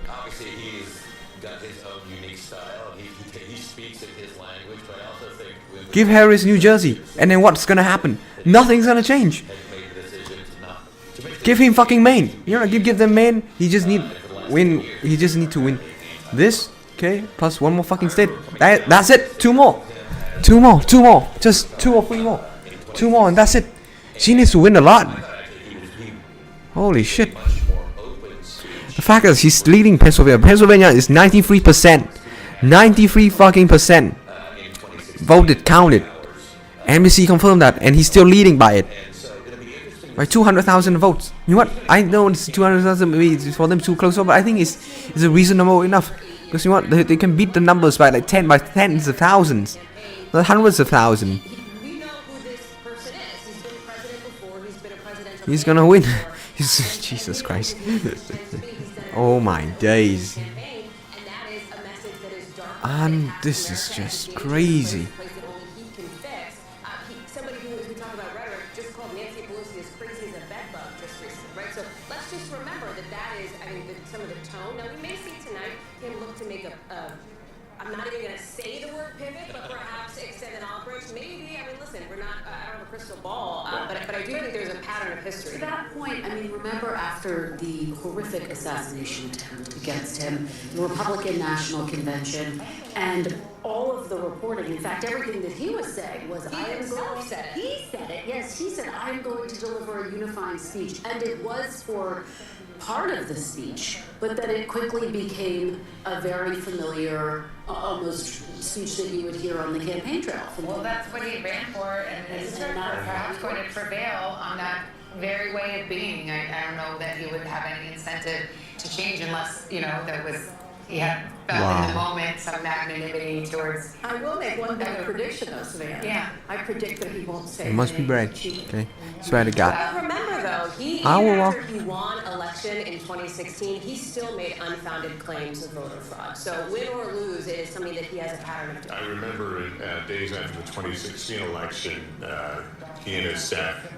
Obviously, he's got his own unique style. He speaks in his language, but I also think Give Harris New Jersey, and then what's gonna happen? Nothing's gonna change. Give him fucking Maine. You know, give them Maine. He just need win. He just need to win this. Okay, plus one more fucking state. That's it. Two more. Just 2 or 3 more. 2 more, and that's it. She needs to win a lot. Holy shit. The fact is, he's leading Pennsylvania. Pennsylvania is 93%. 93 fucking percent. Voted, counted. NBC confirmed that, and he's still leading by it. By 200,000 votes. You know what? I know it's 200,000, maybe it's for them too close, but I think it's a reasonable enough. Because you know what? They can beat the numbers by like tens of thousands. Not hundreds of thousands. He's gonna win. Jesus Christ. Oh my days. And this is just crazy. Somebody who, as we talk about rhetoric, just called Nancy Pelosi as crazy as a bedbug just recently, right? So let's just remember that is, I mean, some of the tone. Now, we may see tonight him look to make I'm not even going to say the word pivot, but perhaps extend an olive branch. Maybe, I mean, listen, we're not, I don't have a crystal ball, but I do think there's a pattern of history. To that point, I mean, remember after the horrific assassination attempt against him, the Republican National Convention, and all of the reporting, in fact, everything that he was saying was, He himself said it. He said it, yes, he said, I'm going to deliver a unifying speech, and it was for part of the speech, but then it quickly became a very familiar, almost speech that you would hear on the campaign trail. Well, that's what he ran for, and is perhaps going to prevail on that very way of being. I don't know that he would have any incentive to change unless, you know, he had felt in the moment some magnanimity towards. I will make one better prediction, though, Savannah. Yeah. I predict that he won't say It must be bread. Okay. Swear to God. Remember, though, even after he won election in 2016, he still made unfounded claims of voter fraud. So win or lose, it is something that he has a pattern of doing. I remember days after the 2016 election, he and his staff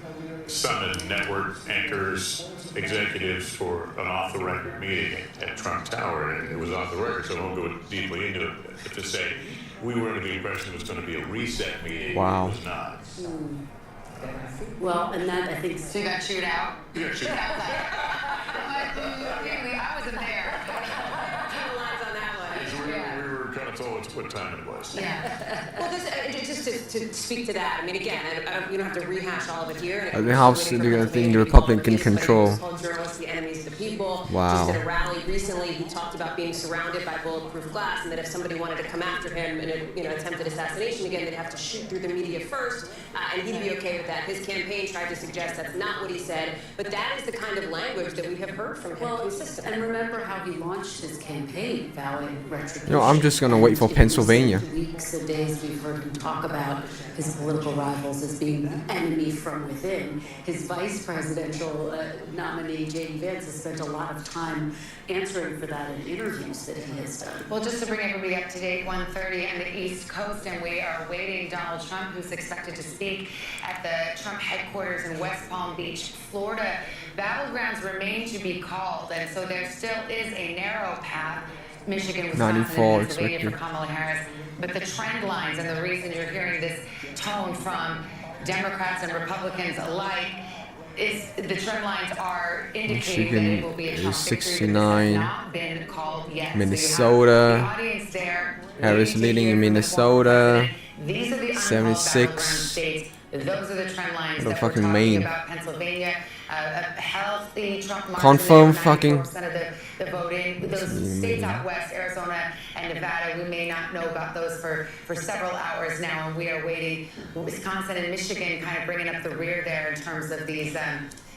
summoned network anchors, executives for an off-the-record meeting at Trump Tower, and it was off the record, so I won't go deeply into it, but to say we were under the impression it was going to be a reset meeting. Wow. It was not. Well, and that, I think... So you got chewed out? You got chewed out. I wasn't there. We were kind of told what time it was. Yeah. Well, just to speak to that, I mean, again, you don't have to rehash all of it here. The House, the thing the Republican control. Called journalists the enemies of the people. Wow. Just at a rally recently, he talked about being surrounded by bulletproof glass, and that if somebody wanted to come after him in an attempted assassination again, they'd have to shoot through the media first, and he'd be okay with that. His campaign tried to suggest that's not what he said, but that is the kind of language that we have heard from him consistently. And remember how he launched his campaign, vowing retribution. No, I'm just gonna wait for Pennsylvania. Weeks and days we've heard him talk about his political rivals as being the enemy from within. His vice presidential nominee, J.D. Vance, has spent a lot of time answering for that in interviews that he has done. Well, just to bring everybody up to date, 1:30 on the East Coast, and we are awaiting Donald Trump, who's expected to speak at the Trump headquarters in West Palm Beach, Florida. Battlegrounds remain to be called, and so there still is a narrow path. Michigan, Wisconsin, and Pennsylvania for Kamala Harris. But the trend lines and the reason you're hearing this tone from Democrats and Republicans alike is the trend lines are indicating that it will be a Trump victory, but this has not been called yet. Minnesota. So the audience there Harris leading in Minnesota. These are the 76. states. Those are the trend lines that fucking we're talking Maine. about. Pennsylvania, a healthy Trump margin. Confirm fucking. 94% of the voting. Those states out west, Arizona and Nevada, we may not know about those for several hours now, and we are waiting. Wisconsin and Michigan kind of bringing up the rear there in terms of these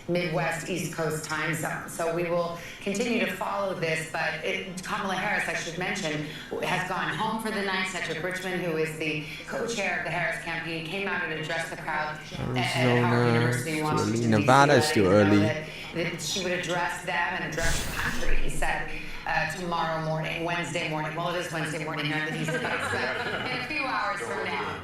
Midwest, East Coast time zones. So we will continue to follow this, but Kamala Harris, I should mention, has gone home for the night. Cedric Richmond, who is the co-chair of the Harris campaign, came out and addressed the crowd at Howard University in Washington, Nevada is D.C. still early. That she would address them and address the country, he said, tomorrow morning, Wednesday morning. Well, it is Wednesday morning here in the East Coast, but in a few hours from now.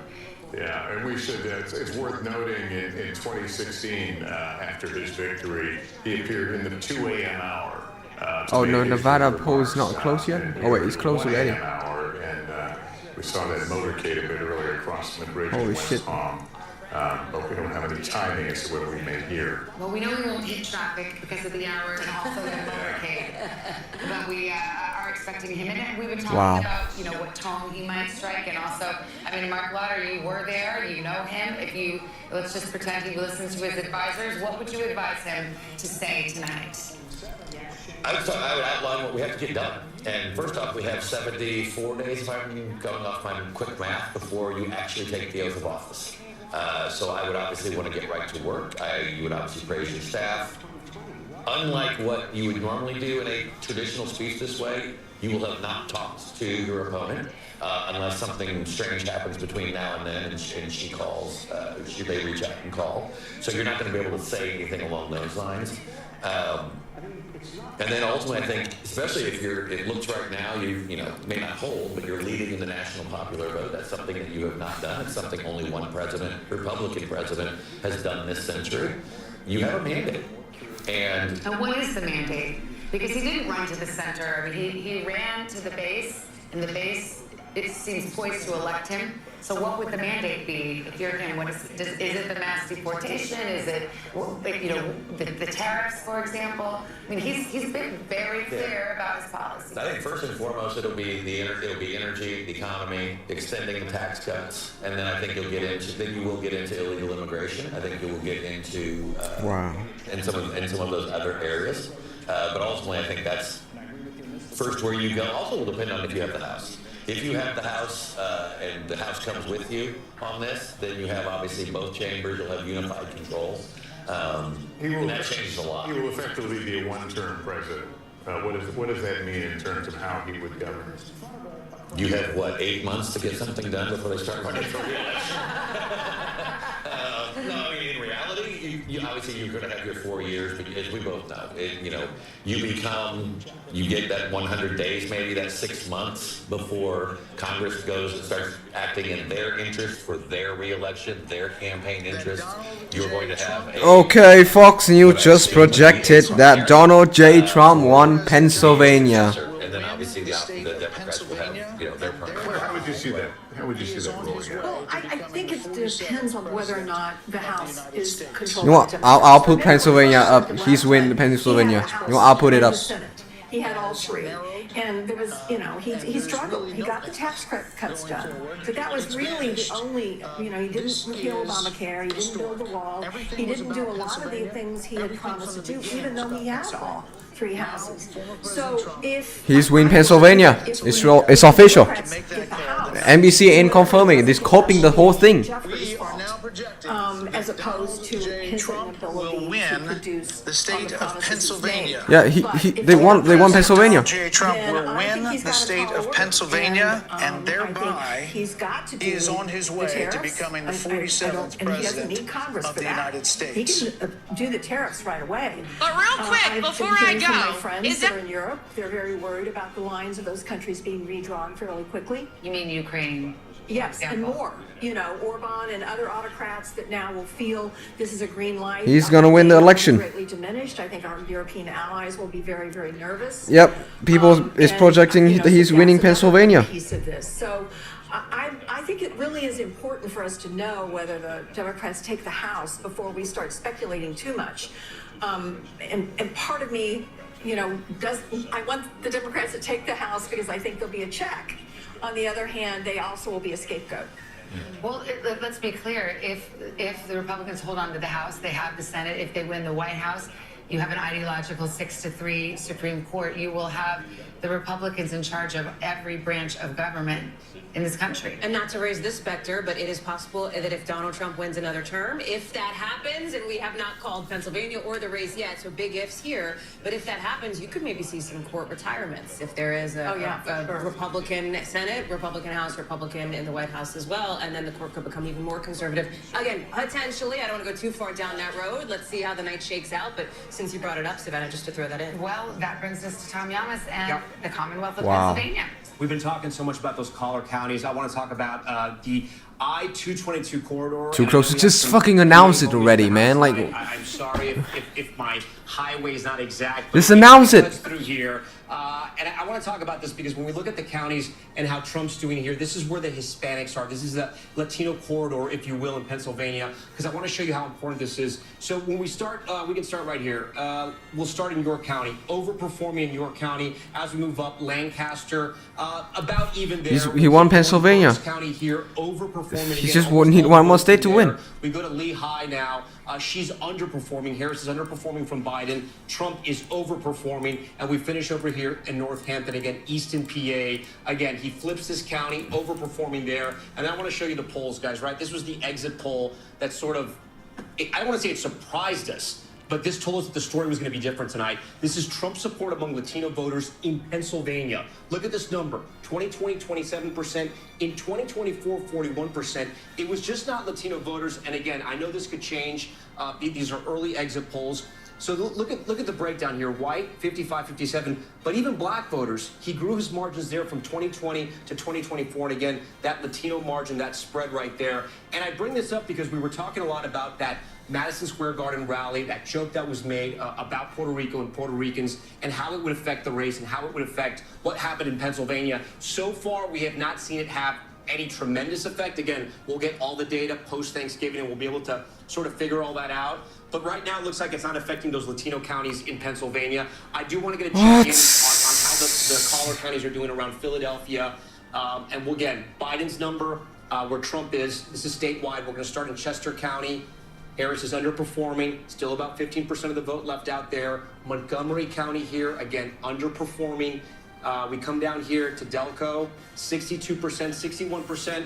Yeah, and we should, it's worth noting in 2016, after his victory, he appeared in the 2 a.m. hour. Oh no, Nevada poll is not closed yet? Oh wait, it's closed already. Hour, and we saw that motorcade a bit earlier crossing the bridge Holy in West shit. Palm. But we don't have any timing as to whether we may hear. Well, we know we won't hit traffic because of the hour and also the motorcade. But we are expecting him. And we've been talking about, you know, what tone he might strike. And also, I mean, Mark Lauder, you were there, you know him. If you, let's just pretend he listens to his advisors, what would you advise him to say tonight? I would outline what we have to get done. And first off, we have 74 days, if I'm going off my quick math, before you actually take the oath of office. So I would obviously want to get right to work. You would obviously praise your staff. Unlike what you would normally do in a traditional speech this way, you will have not talked to your opponent unless something strange happens between now and then and she calls, they reach out and call. So you're not going to be able to say anything along those lines. And then ultimately, I think, especially if it looks right now, you know, may not hold, but you're leading in the national popular vote. That's something that you have not done. It's something only one president, Republican president, has done this century. You have a mandate. And what is the mandate? Because he didn't run to the center. I mean, he ran to the base, and the base, it seems poised to elect him. So what would the mandate be if you're him? What is it the mass deportation? Is it, you know, the tariffs, for example? I mean, he's been very clear about his policy. I think first and foremost, it'll be energy, the economy, extending the tax cuts, and then I think you will get into illegal immigration. I think you will get into in some of those other areas. But ultimately, I think that's first where you go. Also, will depend on if you have the House. If you have the House and the House comes with you on this, then you have obviously both chambers. You'll have unified control. And that changes a lot. He will effectively be a one-term president. What does that mean in terms of how he would govern? You have, 8 months to get something done before they start running for re-election? No, I mean, in reality, obviously you're going to have your 4 years, but as we both know, you get that 100 days, maybe that 6 months before Congress goes and starts acting in their interest for their re-election, their campaign interest. You're going to have Okay, Fox News just projected that Donald J. Trump won Pennsylvania. And then obviously the Democrats will have, their primary. How would you see that? How would you see that rolling out? Well, I think it depends on whether or not the House is controlled. You know what? I'll put Pennsylvania up. He's win Pennsylvania. You know what? I'll put it up. He had all three, and there was, he struggled. He got the tax cuts done, but that was really the only, he didn't repeal Obamacare, he didn't build the wall, he didn't do a lot of the things he had promised to do, even though he had all three houses. So if he's win Pennsylvania, it's official. NBC ain't confirming it. They're copying the whole thing. As opposed to his inability to produce the state of Pennsylvania. Yeah, they won Pennsylvania. J. Trump will win the state of Pennsylvania, and thereby he is on his way to becoming the 47th president of the United States. He can do the tariffs right away. But real quick, before I go, my friends that are in Europe, they're very worried about the lines of those countries being redrawn fairly quickly. You mean Ukraine? Yes, and more. Orban and other autocrats that now will feel this is a green light. He's gonna win the election. Greatly diminished. I think our European allies will be very, very nervous. Yep, people is projecting that he's winning Pennsylvania. Piece of this. So, I think it really is important for us to know whether the Democrats take the House before we start speculating too much. And part of me, I want the Democrats to take the House because I think there'll be a check. On the other hand, they also will be a scapegoat. Well, let's be clear. If the Republicans hold on to the House, they have the Senate. If they win the White House, you have an ideological 6-3 Supreme Court. You will have the Republicans in charge of every branch of government in this country. And not to raise this specter, but it is possible that if Donald Trump wins another term, if that happens, and we have not called Pennsylvania or the race yet, so big ifs here, but if that happens, you could maybe see some court retirements if there is a Republican Senate, Republican House, Republican in the White House as well, and then the court could become even more conservative. Again, potentially, I don't want to go too far down that road. Let's see how the night shakes out, but since you brought it up, Savannah, just to throw that in. Well, that brings us to Tom Yamas and the Commonwealth of Wow. Pennsylvania. We've been talking so much about those collar counties. I want to talk about the I-222 corridor. Too close to just fucking announce it already, man. Like, I'm sorry if my highway is not exact. Just announce it. Through here. And I want to talk about this because when we look at the counties and how Trump's doing here, this is where the Hispanics are. This is the Latino corridor, if you will, in Pennsylvania, because I want to show you how important this is. So when we start, we can start right here. We'll start in York County, overperforming in York County. As we move up, Lancaster, about even there. he won Pennsylvania. County here, overperforming. He just need one more state to win. We go to Lehigh now. She's underperforming. Harris is underperforming from Biden. Trump is overperforming. And we finish over here in Northampton again, Easton, PA. Again, he flips this county, overperforming there. And I want to show you the polls, guys, right? This was the exit poll that sort of, I don't want to say it surprised us, but this told us that the story was going to be different tonight. This is Trump support among Latino voters in Pennsylvania. Look at this number, 2020, 27%. In 2024, 41%. It was just not Latino voters. And again, I know this could change. These are early exit polls. So look at the breakdown here. White, 55, 57. But even black voters, he grew his margins there from 2020 to 2024. And again, that Latino margin, that spread right there. And I bring this up because we were talking a lot about that Madison Square Garden rally, that joke that was made about Puerto Rico and Puerto Ricans and how it would affect the race and how it would affect what happened in Pennsylvania. So far, we have not seen it have any tremendous effect. Again, we'll get all the data post-Thanksgiving and we'll be able to sort of figure all that out. But right now, it looks like it's not affecting those Latino counties in Pennsylvania. I do want to get a check in on how the collar counties are doing around Philadelphia. And we'll, again, Biden's number, where Trump is. This is statewide. We're going to start in Chester County. Harris is underperforming, still about 15% of the vote left out there. Montgomery County here, again, underperforming. We come down here to Delco, 62%, 61%.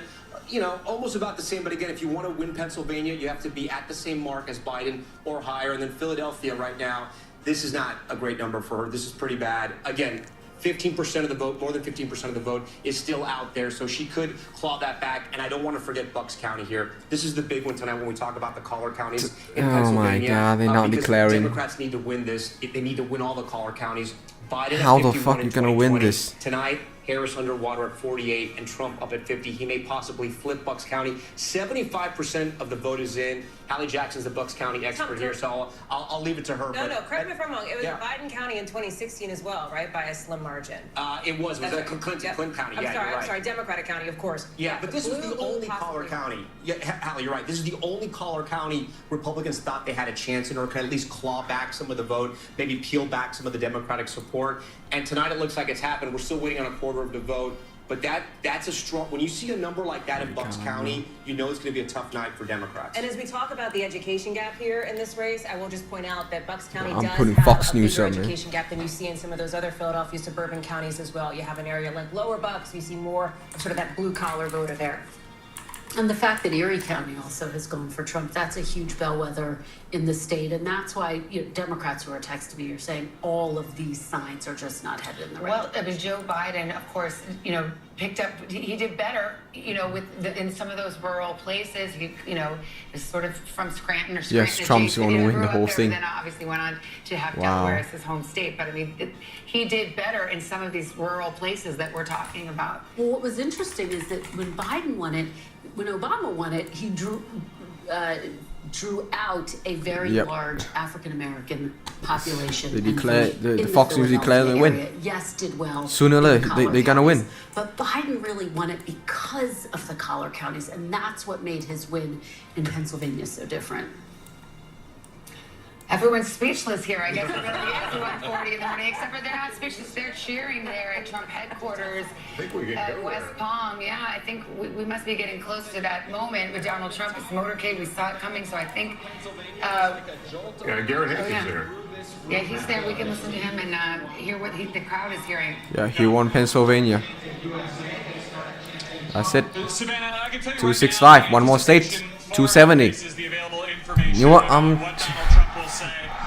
You know, almost about the same. But again, if you want to win Pennsylvania, you have to be at the same mark as Biden or higher. And then Philadelphia right now, this is not a great number for her. This is pretty bad. Again, 15% of the vote, more than 15% of the vote is still out there. So she could claw that back. And I don't want to forget Bucks County here. This is the big one tonight when we talk about the collar counties in Pennsylvania. Oh my God, they're not declaring. Democrats need to win this. They need to win all the collar counties. Biden How the fuck are you gonna win this? Tonight, Harris underwater at 48 and Trump up at 50. He may possibly flip Bucks County. 75% of the vote is in. Hallie Jackson's the Bucks County expert here, so I'll leave it to her. No, correct me if I'm wrong. It was Biden County in 2016 as well, right? By a slim margin. It was Clinton County. I'm sorry, Democratic County, of course. Yeah, but this is the only collar county. Yeah, Hallie, you're right. This is the only collar county Republicans thought they had a chance in, or could at least claw back some of the vote, maybe peel back some of the Democratic support. And tonight it looks like it's happened. We're still waiting on a quarter of the vote. But that's a strong, when you see a number like that in Bucks County, you know it's going to be a tough night for Democrats. And as we talk about the education gap here in this race, I will just point out that Bucks County does putting have Fox a News bigger on there. education gap than you see in some of those other Philadelphia suburban counties as well. You have an area like Lower Bucks, you see more of sort of that blue collar voter there. And the fact that Erie County also has gone for Trump, that's a huge bellwether in the state. And that's why Democrats who are texting me are saying all of these signs are just not headed in the right Well, I mean, Joe Biden, of course, picked up, he did better, in some of those rural places. He, is sort of from Scranton or Scranton. Yes, Trump's going to win the whole thing. Then obviously went on to have Delaware as his home state. But I mean, he did better in some of these rural places that we're talking about. Well, what was interesting is that when Biden won it, when Obama won it, he drew out a very large African American population. They declare the Fox News declared they win. Yes, did well. Sooner or later, they're gonna win. But Biden really won it because of the collar counties, and that's what made his win in Pennsylvania so different. Everyone's speechless here. I guess it really is 1:40 in the morning, except for they're not speechless. They're cheering there at Trump headquarters at West Palm. Yeah, I think we must be getting close to that moment with Donald Trump's motorcade. We saw it coming, so I think... Garrett Hankins there. Yeah, he's there. We can listen to him and hear what the crowd is hearing. Yeah, he won Pennsylvania. That's it. 265. One more state. 270. You know what?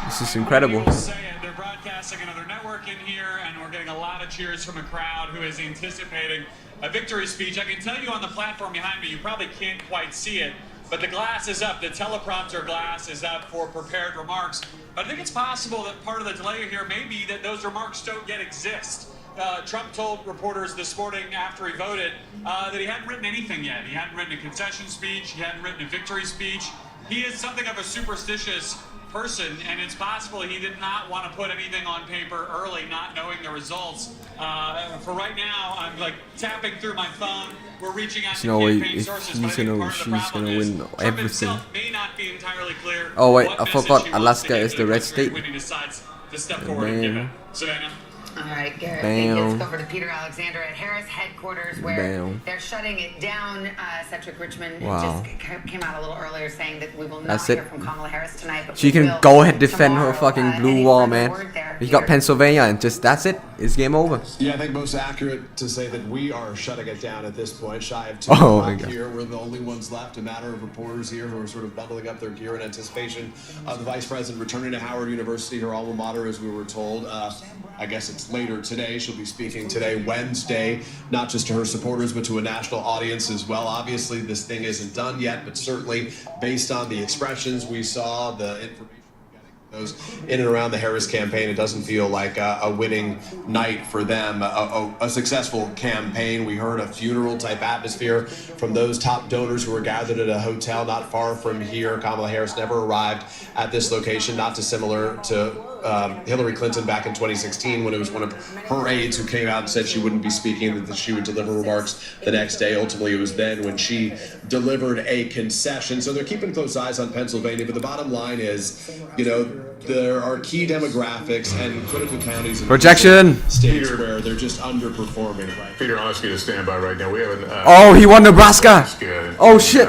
This is incredible. They're broadcasting another network in here, and we're getting a lot of cheers from a crowd who is anticipating a victory speech. I can tell you on the platform behind me, you probably can't quite see it, but the glass is up. The teleprompter glass is up for prepared remarks. But I think it's possible that part of the delay here may be that those remarks don't yet exist. Trump told reporters this morning after he voted that he hadn't written anything yet. He hadn't written a concession speech. He hadn't written a victory speech. He is something of a superstitious person, and it's possible he did not want to put anything on paper early, not knowing the results. For right now, I'm like tapping through my phone. We're reaching out to campaign sources, but I think part of the problem is Trump himself may not be entirely clear. Oh wait, what I message forgot he wants Alaska to give is to the red country state. when he decides to step forward and give it. Savannah? All right, Garrett, Bam. let's go over to Peter Alexander at Harris headquarters where Bam. they're shutting it down. Cedric Richmond Wow. just came out a little earlier saying that we will not That's hear it. from Kamala Harris tonight. But She we can will go ahead defend her tomorrow. fucking blue Any wall, further man. word there, We got Peter? Pennsylvania, and just that's it. It's game over. Yeah, I think most accurate to say that we are shutting it down at this point. Shy of 2 Oh my o'clock God. here. We're the only ones left. A matter of reporters here who are sort of bundling up their gear in anticipation of the vice president returning to Howard University, her alma mater, as we were told. I guess it's later today. She'll be speaking today, Wednesday, not just to her supporters, but to a national audience as well. Obviously, this thing isn't done yet, but certainly based on the expressions we saw, the information those in and around the Harris campaign, it doesn't feel like a winning night for them, a successful campaign. We heard a funeral type atmosphere from those top donors who were gathered at a hotel not far from here. Kamala Harris never arrived at this location, not dissimilar to Hillary Clinton back in 2016 when it was one of her aides who came out and said she wouldn't be speaking, that she would deliver remarks the next day. Ultimately, it was then when she delivered a concession. So they're keeping close eyes on Pennsylvania, but the bottom line is, you know, there are key demographics and critical counties in Projection. states where they're just underperforming. Right? Peter, I'll ask you to stand by right now. We have an. Oh, he won Nebraska. Oh shit.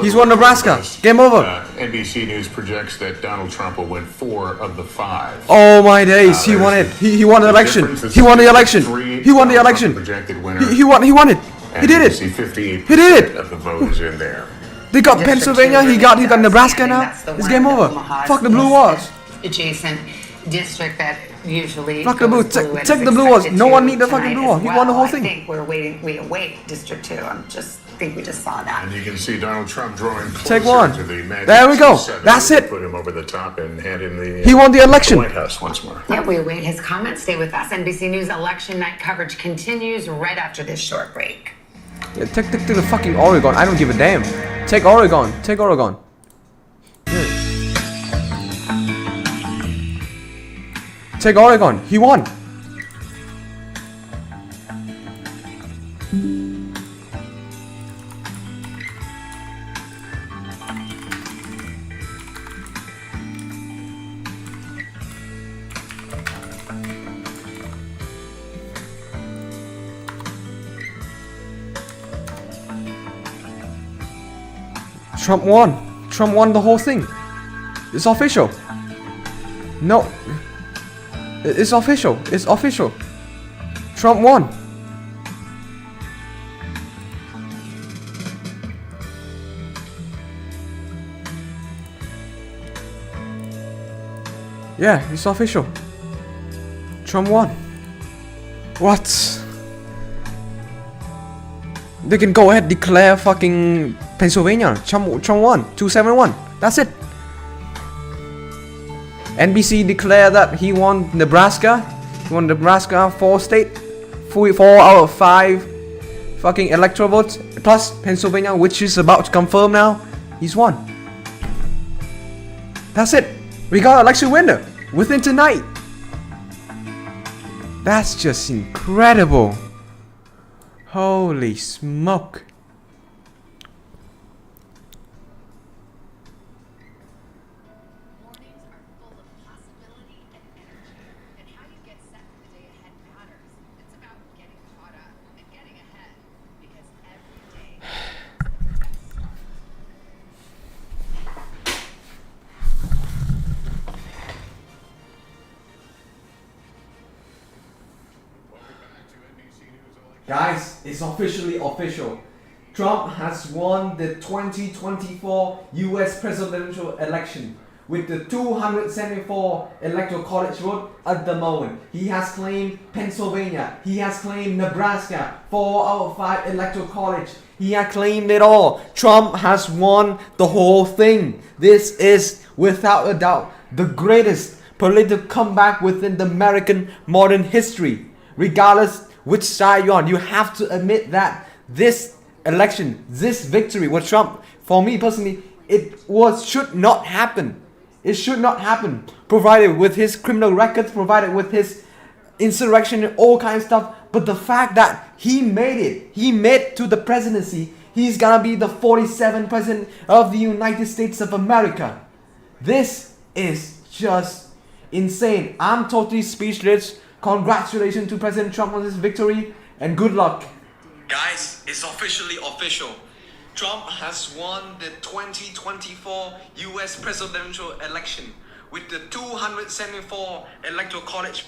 He's won Nebraska. Game over. NBC News projects that Donald Trump will win 4 of the 5. Oh my days, he won it. He won the election. He won the election. He won the election. He won it. He did it. He did it. Of the vote is in there. They got Pennsylvania, he got Nebraska now. It's game over. Fuck the blue walls. Adjacent district that usually Fuck the blue. Take the blue walls. No one need the fucking blue wall. He won the whole thing. I think we await District 2. I think we just saw that. And you can see Donald Trump drawing closer Take one. to the magic There we go. 7. That's it. Put him over the top and hand him the. He won the election. White House once more. Yeah, we await his comments. Stay with us. NBC News election night coverage continues right after this short break. Yeah, take the fucking Oregon. I don't give a damn. Take Oregon. Take Oregon. Yeah. Take Oregon. He won. Trump won. Trump won the whole thing. It's official. No. It's official. It's official. Trump won. Yeah, it's official. Trump won. What? They can go ahead declare fucking Pennsylvania. Trump won. 271. That's it. NBC declared that he won Nebraska. He won Nebraska 4 state. 4 out of 5 fucking electoral votes. Plus Pennsylvania, which is about to confirm now. He's won. That's it. We got election winner within tonight. That's just incredible. Holy smoke. Guys, it's officially official. Trump has won the 2024 US presidential election with the 274 electoral college vote at the moment. He has claimed Pennsylvania. He has claimed Nebraska. 4 out of 5 electoral college. He has claimed it all. Trump has won the whole thing. This is, without a doubt, the greatest political comeback within the American modern history. Regardless which side you're on, you have to admit that this election, this victory with Trump, for me personally, should not happen. It should not happen. Provided with his criminal records, provided with his insurrection and all kinds of stuff. But the fact that he made it, he made to the presidency, he's gonna be the 47th president of the United States of America. This is just insane. I'm totally speechless. Congratulations to President Trump on his victory and good luck. Guys, it's officially official. Trump has won the 2024 US presidential election with the 274 electoral college.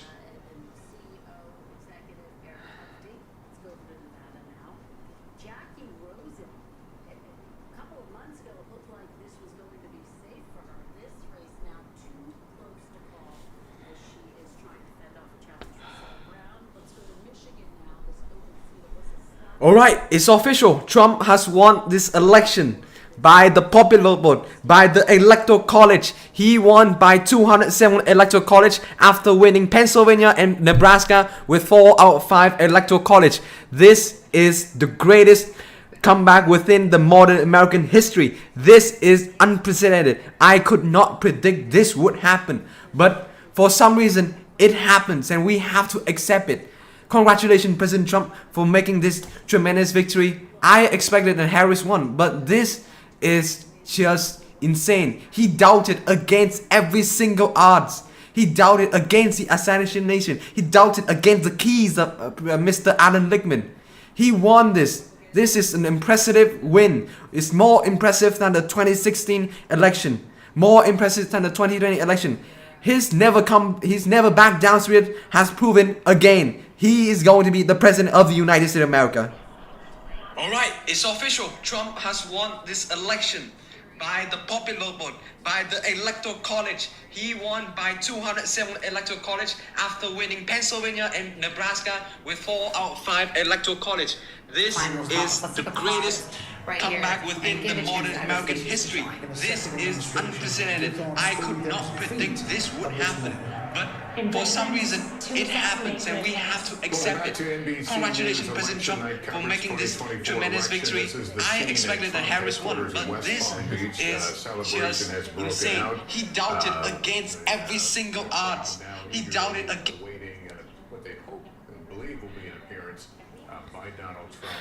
Alright, it's official. Trump has won this election by the popular vote, by the electoral college. He won by 207 electoral college after winning Pennsylvania and Nebraska with 4 out of 5 electoral college. This is the greatest comeback within the modern American history. This is unprecedented. I could not predict this would happen, but for some reason it happens and we have to accept it. Congratulations, President Trump, for making this tremendous victory. I expected that Harris won, but this is just insane. He doubted against every single odds. He doubted against the assassination. He doubted against the keys of Mr. Alan Lichtman. He won this. This is an impressive win. It's more impressive than the 2016 election. More impressive than the 2020 election. He's never backed down spirit has proven again. He is going to be the president of the United States of America. Alright, it's official. Trump has won this election by the popular vote, by the electoral college. He won by 207 electoral college after winning Pennsylvania and Nebraska with 4 out of 5 electoral college. This is the greatest comeback within the modern American history. This is unprecedented. I could not predict this would happen. But for some reason, it happens and we have to accept it. Congratulations, President Trump, for making this tremendous victory. I expected that Harris won, but this is just insane. He doubted against every single odds. He doubted against... What they hope and believe will be an appearance by Donald Trump.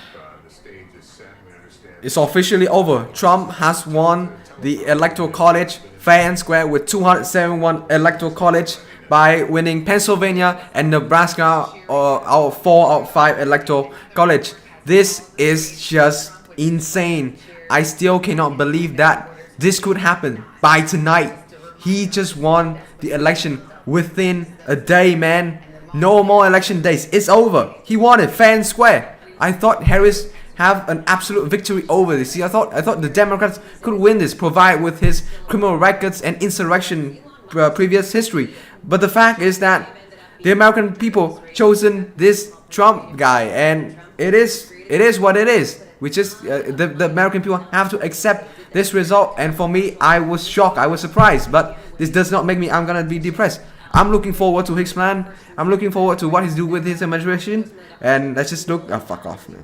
The stage is set, we understand. It's officially over. Trump has won the electoral college fair and square with 271 electoral college by winning Pennsylvania and Nebraska out of 4 out of 5 electoral college. This is just insane. I still cannot believe that this could happen by tonight. He just won the election within a day, man. No more election days. It's over. He won it fair and square. I thought Harris have an absolute victory over this. See, I thought the Democrats could win this, provided with his criminal records and insurrection previous history. But the fact is that the American people chosen this Trump guy, and it is what it is. Which is the American people have to accept this result. And for me, I was shocked, I was surprised, but this does not make me I'm gonna be depressed. I'm looking forward to his plan. I'm looking forward to what he's doing with his administration. And let's just look. Fuck off, man.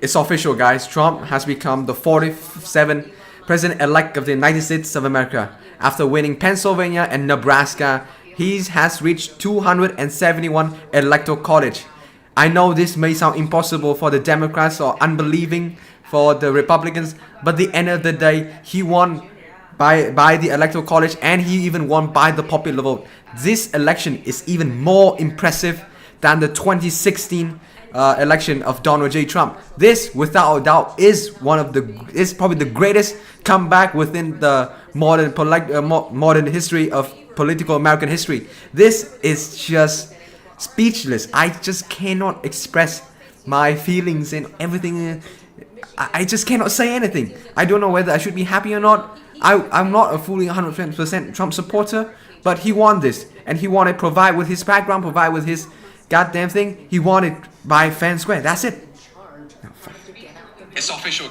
It's official, guys. Trump has become the 47th president-elect of the United States of America. After winning Pennsylvania and Nebraska, he has reached 271 electoral college. I know this may sound impossible for the Democrats or unbelieving for the Republicans, but at the end of the day, he won by the electoral college, and he even won by the popular vote. This election is even more impressive than the 2016 election of Donald J. Trump. This, without a doubt, is probably the greatest comeback within the modern history of political American history. This is just speechless. I just cannot express my feelings and everything. I just cannot say anything. I don't know whether I should be happy or not. I'm not a fully 100% Trump supporter, but he won this, and he won it. Provide with his background, provide with his goddamn thing. He won it by fair and square. That's it. It's official.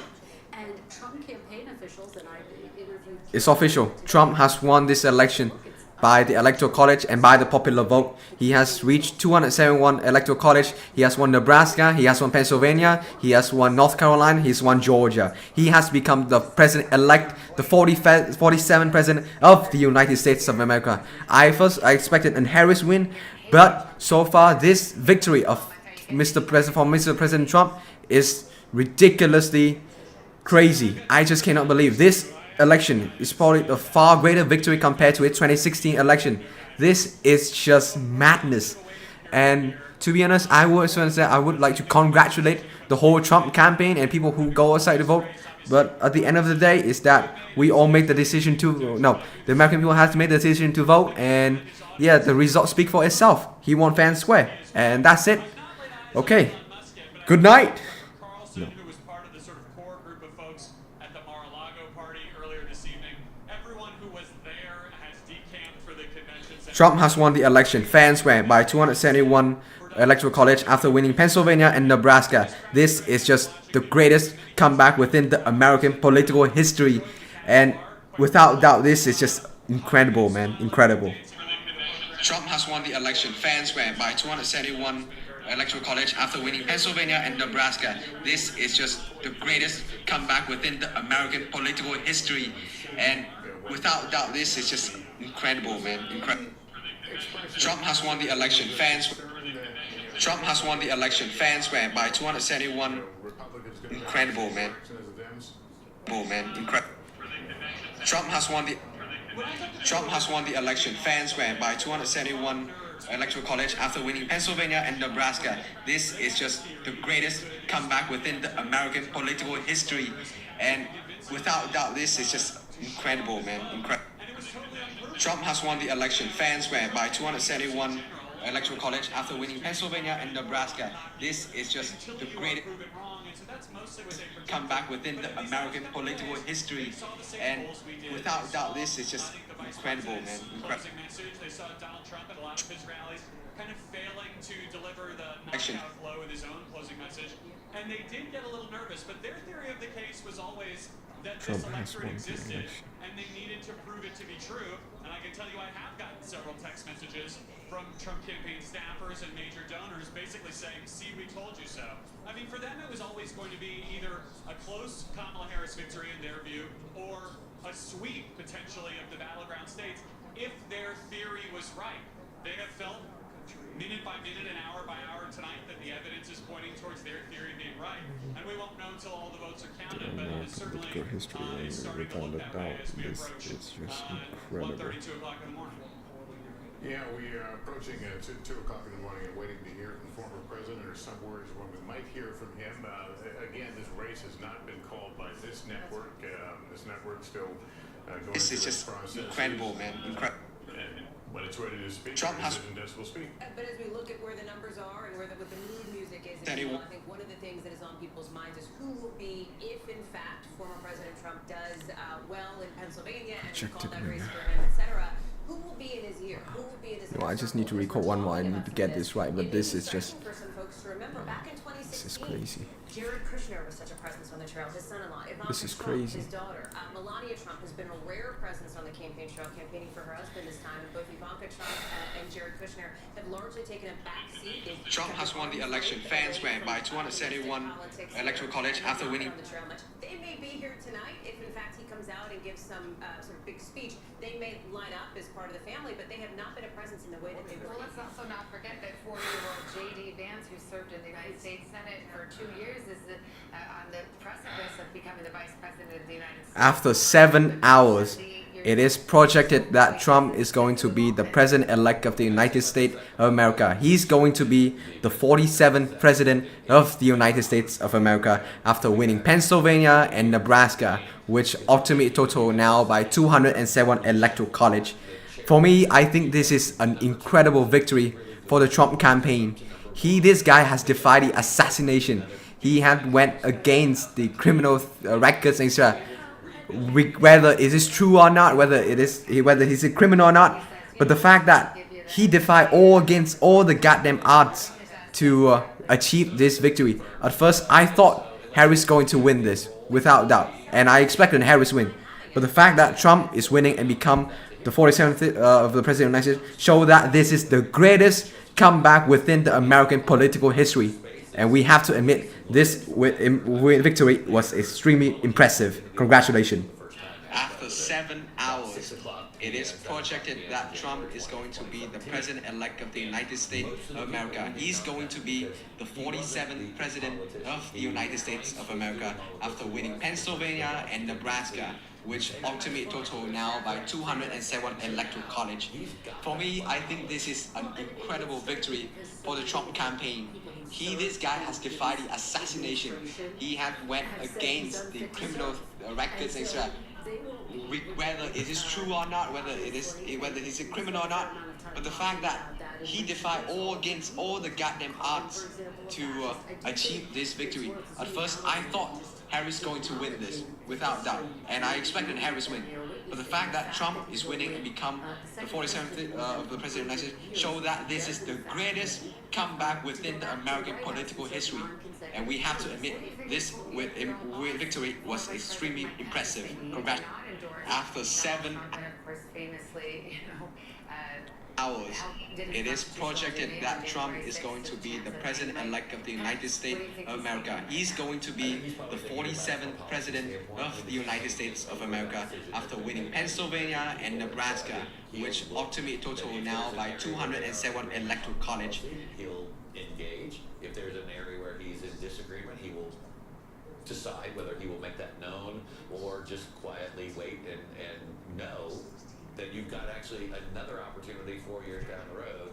And Trump campaign officials, and I interviewed. It's official. Trump has won this election by the Electoral College and by the popular vote. He has reached 271 Electoral College. He has won Nebraska. He has won Pennsylvania. He has won North Carolina. He's won Georgia. He has become the president-elect, the 47th president of the United States of America. I expected a Harris win, but so far this victory of Mr. President Trump is ridiculously crazy. I just cannot believe this election is probably a far greater victory compared to its 2016 election. This is just madness. And to be honest, I would like to congratulate the whole Trump campaign and people who go outside to vote. But at the end of the day, is that we all make the decision to the American people have to make the decision to vote, and yeah, the results speak for itself. He won fair and square, and that's it. Okay, good night. No. Trump has won the election fair and square by 271 Electoral College after winning Pennsylvania and Nebraska. This is just the greatest comeback within the American political history, and without doubt, this is just incredible, man. Incredible. Trump has won the election fair and square by 271 Electoral College after winning Pennsylvania and Nebraska. This is just the greatest comeback within the American political history, and without doubt, this is just incredible, man. Incredible. Trump has won the election fair and square. Trump has won the election fair and square by 271. Incredible, man. Incredible. Trump has won the election fair and square by 271 Electoral College after winning Pennsylvania and Nebraska. This is just the greatest comeback within the American political history, and without doubt, this is just incredible, man. Incredible. Trump has won the election fair and square by 271 Electoral College after winning Pennsylvania and Nebraska. This is just the greatest comeback within the American political history, and without doubt, this is just incredible, man. Incredible. They saw Donald Trump at a lot of his rallies kind of failing to deliver the knockout blow in his own closing message, and they did get a little nervous, but their theory of the case was always that this electorate existed and they needed to prove it to be true. And I can tell you I have gotten several text messages from Trump campaign staffers and major donors basically saying, see, we told you so. I mean, for them it was always going to be either a close Kamala Harris victory in their view, or a sweep potentially of the battleground states if their theory was right. They have felt minute by minute and hour by hour tonight that the evidence is pointing towards their theory being right. And we won't know until all the votes are counted, but it is certainly it's starting to look that way as we approach 1:32 o'clock in the morning. Yeah, we are approaching 2 o'clock in the morning and waiting to hear from the former president, or some words when we might hear from him. Again, this race has not been called by this network. This network still going through this process. Incredible, man. Incredible. When it's ready to speak, Trump has. will speak. But as we look at where the numbers are and where what the mood music is, I think one of the things that is on people's minds is who will be, if in fact former President Trump does well in Pennsylvania and we call that race for him, etc. Who will be in his ear? Who will be in his ear? No, I just need to record one more. I need to get this right, but this is just. For some folks to remember, back in 2016, this is crazy. Jared Kushner was such a presence on the trail. His son-in-law, Ivanka Trump, his daughter, Melania Trump has been a rare presence on the campaign trail, campaigning for her husband this time. And both Ivanka Trump and Jared Kushner have largely taken a back seat. Trump has won the election fair and square by 271 Electoral College after winning. They may be here tonight if, in fact, he comes out and gives some sort of big speech. They may line up as part of the family, but they have not been a presence in the way that they were. Well, let's also not forget that 40-year-old J.D. Vance, who served in the United States Senate for 2 years, is on the precipice of becoming the Vice President of the United States. After 7 hours, it is projected that Trump is going to be the president-elect of the United States of America. He's going to be the 47th president of the United States of America after winning Pennsylvania and Nebraska, which ultimately total now by 207 Electoral College. For me, I think this is an incredible victory for the Trump campaign. This guy has defied the assassination. he had went against the criminal records and stuff. Whether it is true or not, whether he's a criminal or not, but the fact that he defied all against all the goddamn odds to achieve this victory. At first, I thought Harris going to win this without doubt, and I expected Harris win. But the fact that Trump is winning and become the 47th of the president of the United States show that this is the greatest comeback within the American political history, and we have to admit this victory was extremely impressive. Congratulations. After 7 hours, it is projected that Trump is going to be the president-elect of the United States of America. He's going to be the 47th president of the United States of America after winning Pennsylvania and Nebraska, which ultimately total now by 207 electoral college. For me, I think this is an incredible victory for the Trump campaign. This guy has defied the assassination. He had went against the criminal records and stuff. Whether it is true or not, whether he's a criminal or not, but the fact that he defied all against all the goddamn odds to achieve this victory. At first, I thought Harris going to win this without doubt, and I expected Harris win. But the fact that Trump is winning and become the 47th of the president of the United States show that this is the greatest comeback within the American political history, and we have to admit this victory was extremely impressive. Congratulations. After 7 hours, it is projected that Trump is going to be the president-elect of the United States of America. He's going to be the 47th president of the United States of America after winning Pennsylvania and Nebraska, which ultimately total now by 207 electoral college. He'll engage. If there's an area where he's in disagreement, he will decide whether he will make that known or just quietly wait and know that you've got actually another opportunity 4 years down the road,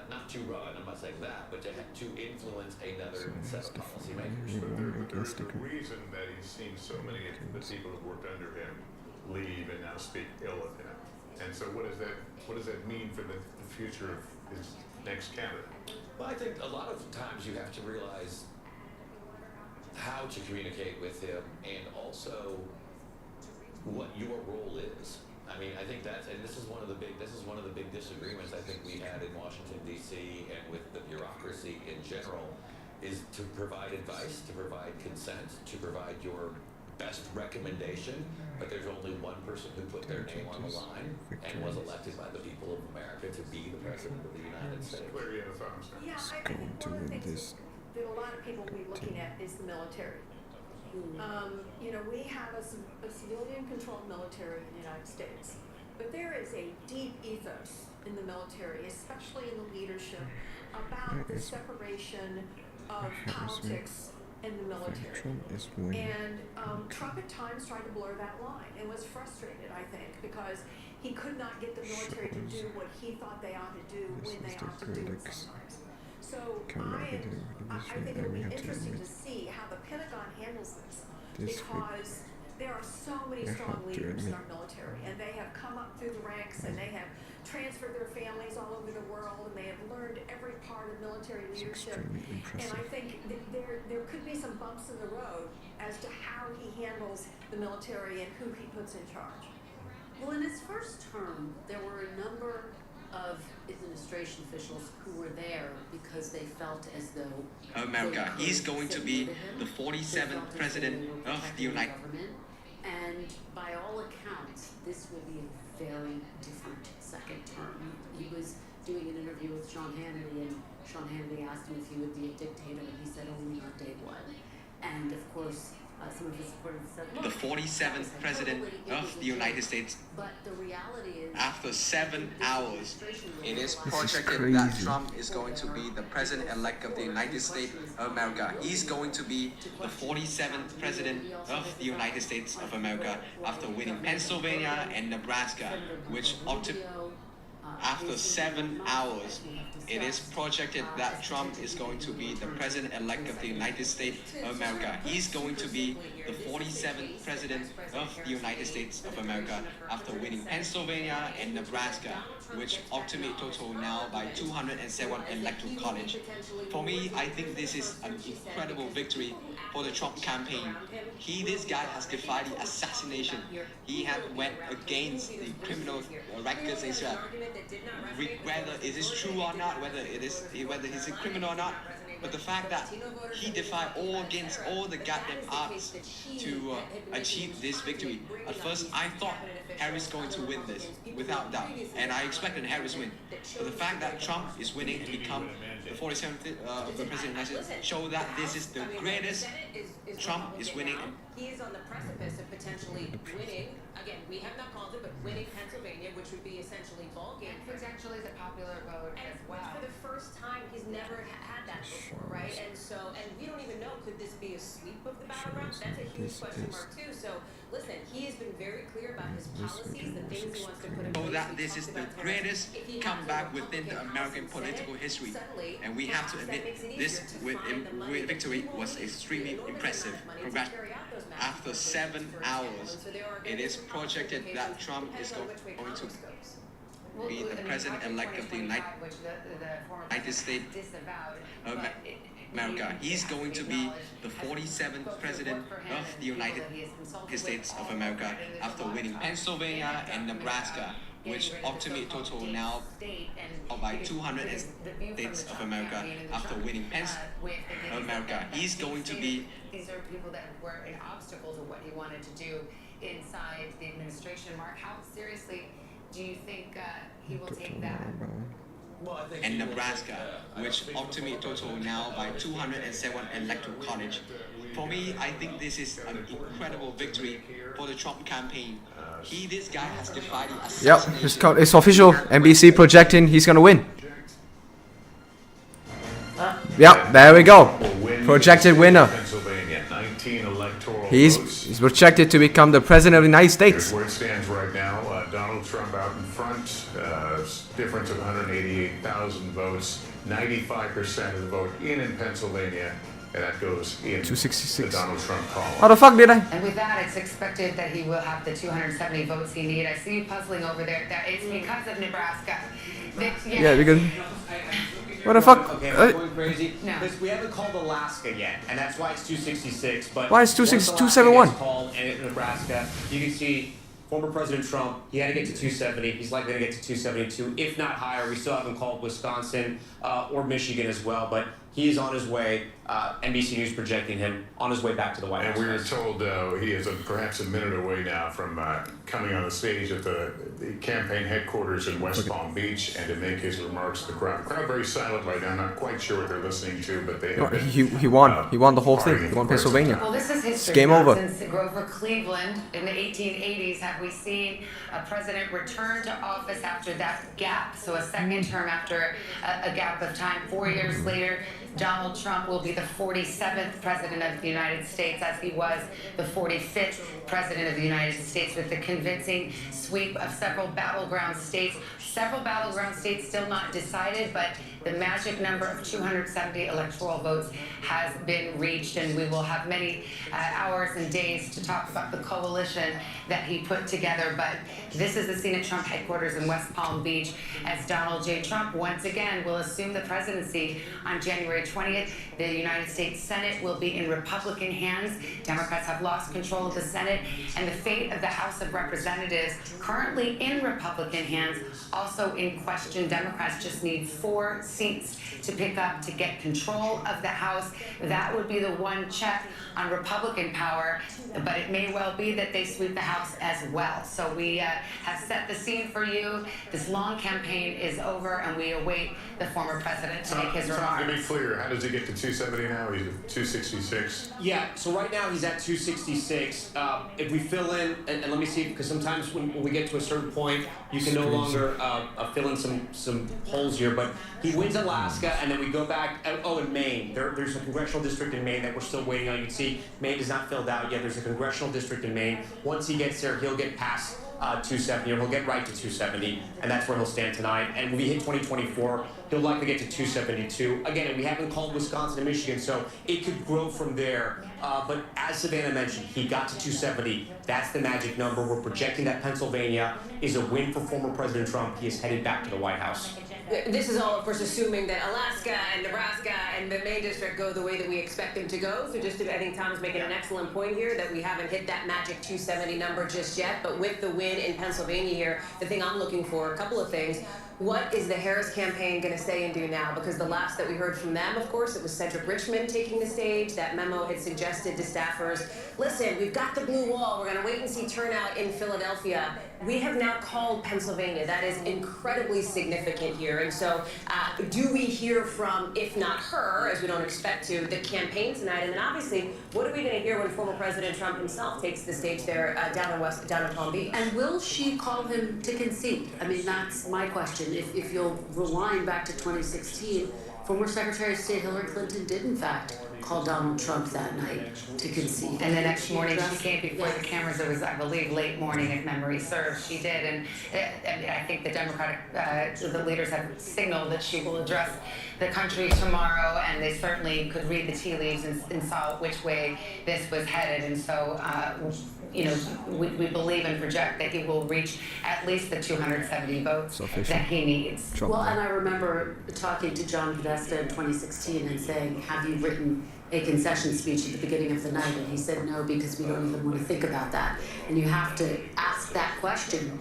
not to run, I'm not saying that, but to influence another set of policymakers. But there's a reason that he's seen so many of the people who worked under him leave and now speak ill of him. And so what does that mean for the future of his next candidate? Well, I think a lot of times you have to realize how to communicate with him and also what your role is. I mean, I think this is one of the big disagreements I think we had in Washington, D.C. and with the bureaucracy in general, is to provide advice, to provide consent, to provide your best recommendation, but there's only one person who put their name on the line and was elected by the people of America to be the president of the United States. Yeah, I think one of the things that a lot of people will be looking at is the military. We have a civilian-controlled military in the United States, but there is a deep ethos in the military, especially in the leadership, about the separation of politics and the military. And Trump at times tried to blur that line and was frustrated, I think, because he could not get the military to do what he thought they ought to do when they ought to do it sometimes. So I think it'll be interesting to see how the Pentagon handles this, because there are so many strong leaders in our military, and they have come up through the ranks, and they have transferred their families all over the world, and they have learned every part of military leadership. And I think there could be some bumps in the road as to how he handles the military and who he puts in charge. Well, in his first term, there were a number of administration officials who were there because they felt as though America. He's going to be the 47th president of the United States. And by all accounts, this will be a very different second term. He was doing an interview with Sean Hannity, and Sean Hannity asked him if he would be a dictator, and he said only on day one. And of course, some of his supporters said, the 47th president of the United States. But the reality is, after 7 hours, it is projected that Trump is going to be the president-elect of the United States of America. He's going to be the 47th president of the United States of America after winning Pennsylvania and Nebraska, which ultimately After 7 hours, it is projected that Trump is going to be the president-elect of the United States of America. He's going to be the 47th president of the United States of America after winning Pennsylvania and Nebraska, which ultimately total now by 207 electoral college. For me, I think this is an incredible victory for the Trump campaign. This guy has defied the assassination. He had went against the criminal records in Israel. Whether it is true or not, whether he's a criminal or not, but the fact that he defied against all the goddamn odds to achieve this victory. At first, I thought Harris going to win this, without doubt, and I expected Harris win. But the fact that Trump is winning and become the 47th of the president show that this is the greatest. Trump is winning. He is on the precipice of potentially winning. Again, we have not called it, but winning Pennsylvania, which would be essentially ball game. Potentially the popular vote as well. For the first time, he's never had that before, right? And we don't even know, could this be a sweep of the battleground? That's a huge question mark too. So listen, he has been very clear about his policies, the things he wants to put in place. So that this is the greatest comeback within the American political history, and we have to admit this victory was extremely impressive. After 7 hours, it is projected that Trump is going to be the president-elect of the United States of America. He's going to be the 47th president of the United States of America after winning Pennsylvania and Nebraska, which ultimately total now by 200 states of America after winning America. He's going to be. These are people that were an obstacle to what he wanted to do inside the administration. Mark, how seriously do you think he will take that? And Nebraska, which ultimately total now by 207 electoral college. For me, I think this is an incredible victory for the Trump campaign. This guy has defied the assassination. Yep, it's official. NBC projecting he's gonna win. Yep, there we go. Projected winner. He's projected to become the president of the United States. Where it stands right now, Donald Trump out in front, difference of 188,000 votes, 95% of the vote in Pennsylvania, and that goes in 266. The Donald Trump column. How the fuck did I? And with that, it's expected that he will have the 270 votes he needs. I see you puzzling over there. That it's because of Nebraska. Yeah, because. What the fuck? Okay, I'm going crazy. Because we haven't called Alaska yet, and that's why it's 266. But why is 271? Called and in Nebraska, you can see former President Trump. He had to get to 270. He's likely to get to 272, if not higher. We still haven't called Wisconsin or Michigan as well, but he is on his way. NBC News projecting him on his way back to the White House. And we were told he is perhaps a minute away now from coming on the stage at the campaign headquarters in West Palm Beach and to make his remarks to the crowd. The crowd very silent right now. Not quite sure what they're listening to, but they have been, he won. He won the whole thing. He won Pennsylvania. Well, this is history. It's game over. Since Grover Cleveland in the 1880s, have we seen a president return to office after that gap? So a second term after a gap of time. 4 years later, Donald Trump will be the 47th president of the United States, as he was the 45th president of the United States, with the convincing sweep of several battleground states. Several battleground states still not decided, but the magic number of 270 electoral votes has been reached, and we will have many hours and days to talk about the coalition that he put together. But this is the scene at Trump headquarters in West Palm Beach, as Donald J. Trump once again will assume the presidency on January 20th. The United States Senate will be in Republican hands. Democrats have lost control of the Senate, and the fate of the House of Representatives, currently in Republican hands, also in question. Democrats just need 4 seats to pick up to get control of the House. That would be the one check on Republican power, but it may well be that they sweep the House as well. So we have set the scene for you. This long campaign is over, and we await the former president to make his remarks. To be clear, how does he get to 270 now? He's at 266. Yeah, so right now he's at 266. If we fill in, and let me see, because sometimes when we get to a certain point, you can no longer fill in some holes here, but he wins Alaska, and then we go back. Oh, in Maine. There's a congressional district in Maine that we're still waiting on. You can see Maine is not filled out yet. There's a congressional district in Maine. Once he gets there, he'll get past 270, or he'll get right to 270, and that's where he'll stand tonight. And when we hit 2024, he'll likely get to 272. Again, we haven't called Wisconsin and Michigan, so it could grow from there. But as Savannah mentioned, he got to 270. That's the magic number. We're projecting that Pennsylvania is a win for former President Trump. He is headed back to the White House. This is all, of course, assuming that Alaska and Nebraska and the Maine district go the way that we expect them to go. So just I think Tom's making an excellent point here that we haven't hit that magic 270 number just yet. But with the win in Pennsylvania here, the thing I'm looking for, a couple of things. What is the Harris campaign going to say and do now? Because the last that we heard from them, of course, it was Cedric Richmond taking the stage. That memo had suggested to staffers, listen, we've got the blue wall. We're going to wait and see turnout in Philadelphia. We have now called Pennsylvania. That is incredibly significant here. And so do we hear from, if not her, as we don't expect to, the campaign tonight? And then obviously, what are we going to hear when former President Trump himself takes the stage there down in Palm Beach? And will she call him to concede? I mean, that's my question. If you'll rewind back to 2016, former Secretary of State Hillary Clinton did, in fact, call Donald Trump that night to concede. And the next morning, she came before the cameras. It was, I believe, late morning, if memory serves. She did, and I think the Democratic the leaders have signaled that she will address the country tomorrow, and they certainly could read the tea leaves and saw which way this was headed. And so, we believe and project that he will reach at least the 270 votes that he needs. Well, and I remember talking to John Podesta in 2016 and saying, have you written a concession speech at the beginning of the night? And he said, no, because we don't even want to think about that. And you have to ask that question.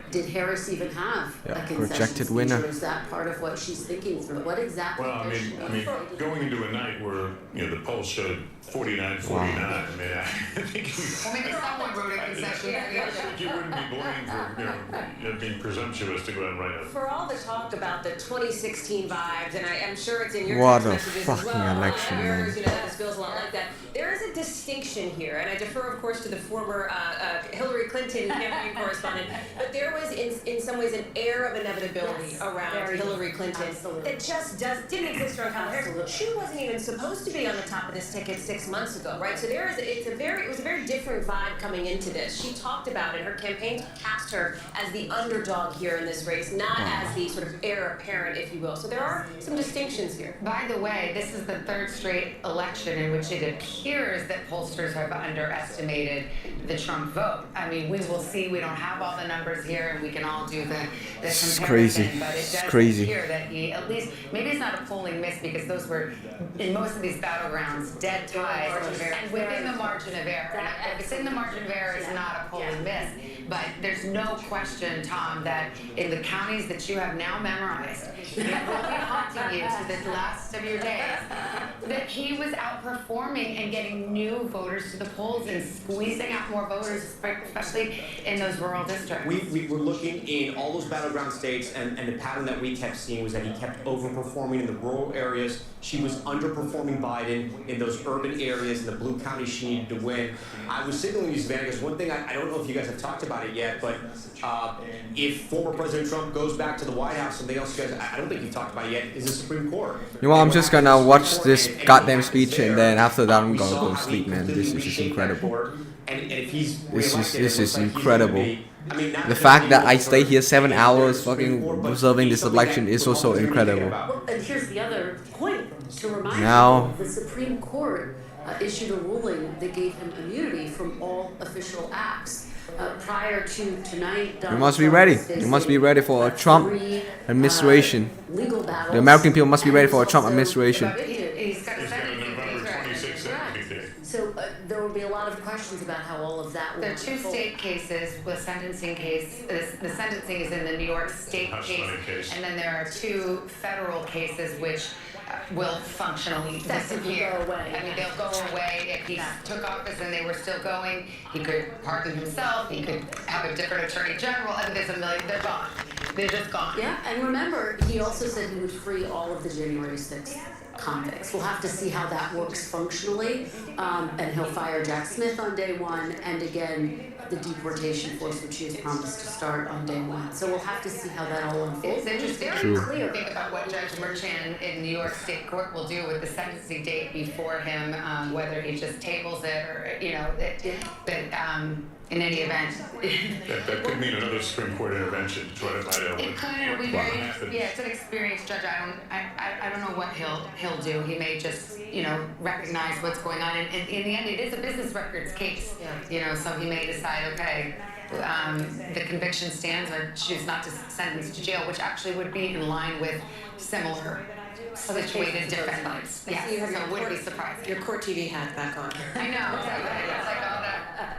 Did Harris even have a concession projected speech, winner. or is that part of what she's thinking through? What exactly? Well, I mean, going into a night where the polls showed 49-49. Wow. I mean, I think Maybe someone wrote a concession. I think you wouldn't be blamed for being presumptuous to go out and write it. For all the talk about the 2016 vibes, and I'm sure it's in your What text a messages fucking as well, election, and yours, man. this feels a lot like that. There is a distinction here, and I defer, of course, to the former Hillary Clinton campaign correspondent, but there was, in some ways, an air of inevitability around Hillary Clinton that just didn't exist around Kamala Harris. She wasn't even supposed to be on the top of this ticket 6 months ago, right? So it was a very different vibe coming into this. She talked about it. Her campaign cast her as the underdog here in this race, not as the sort of heir apparent, if you will. So there are some distinctions here. By the way, this is the third straight election in which it appears that pollsters have underestimated the Trump vote. I mean, we will see. We don't have all the numbers here, and we can all do the comparison. Crazy. But it It's does crazy. appear that he, at least, maybe it's not a polling miss because those were, in most of these battlegrounds, dead ties and within the margin of error. If it's in the margin of error, it's not a polling miss. But there's no question, Tom, that in the counties that you have now memorized, it will be haunting you to the last of your days, that he was outperforming and getting new voters to the polls and squeezing out more voters, especially in those rural districts. We were looking in all those battleground states, and the pattern that we kept seeing was that he kept overperforming in the rural areas. She was underperforming Biden in those urban areas, in the blue counties she needed to win. I was signaling these advantages. One thing, I don't know if you guys have talked about it yet, but if former President Trump goes back to the White House, something else you guys, I don't think you've talked about it yet, is the Supreme Court. You know what, I'm just gonna watch this goddamn speech and then after that I'm gonna go to sleep, man. This is just incredible. And if he's This is incredible. The fact that I stay here 7 hours fucking observing this election is also incredible. Well, and here's the other point to remind Now- you: the Supreme Court issued a ruling that gave him immunity from all official acts. Prior to tonight, You Donald must be Trump ready. is You must be facing, ready for a Trump three, administration. legal battles. The American people must be ready for a Trump administration. He's got He's got a November 26th sentencing date. So there will be a lot of questions about how all of that will There are two unfold. state cases with sentencing case. The sentencing is in the New York State Hush case, money case. and then there are two federal cases which will functionally disappear. Go away. I mean, they'll go away if he took office and they were still going. He could pardon himself. He could have a different attorney general. I mean, there's a million. They're gone. They're just gone. Yeah, and remember, he also said he would free all of the January 6th convicts. We'll have to see how that works functionally, and he'll fire Jack Smith on day one, and again, the deportation force, which he has promised to start on day one. So we'll have to see how that all unfolds. It's interesting. True. Clear. Think about what Judge Merchan in New York State Court will do with the sentencing date before him, whether he just tables it or, in any event. That could mean another Supreme Court intervention to try to find out It could be very, it's an experienced judge. I don't know what he'll do. He may just, recognize what's going on. And in the end, it is a business records case. So he may decide, okay, the conviction stands, or choose not to sentence to jail, which actually would be in line with similar situated defendants. Yes, so it wouldn't be surprising. Your court TV hat back on. I know, exactly. It's like all that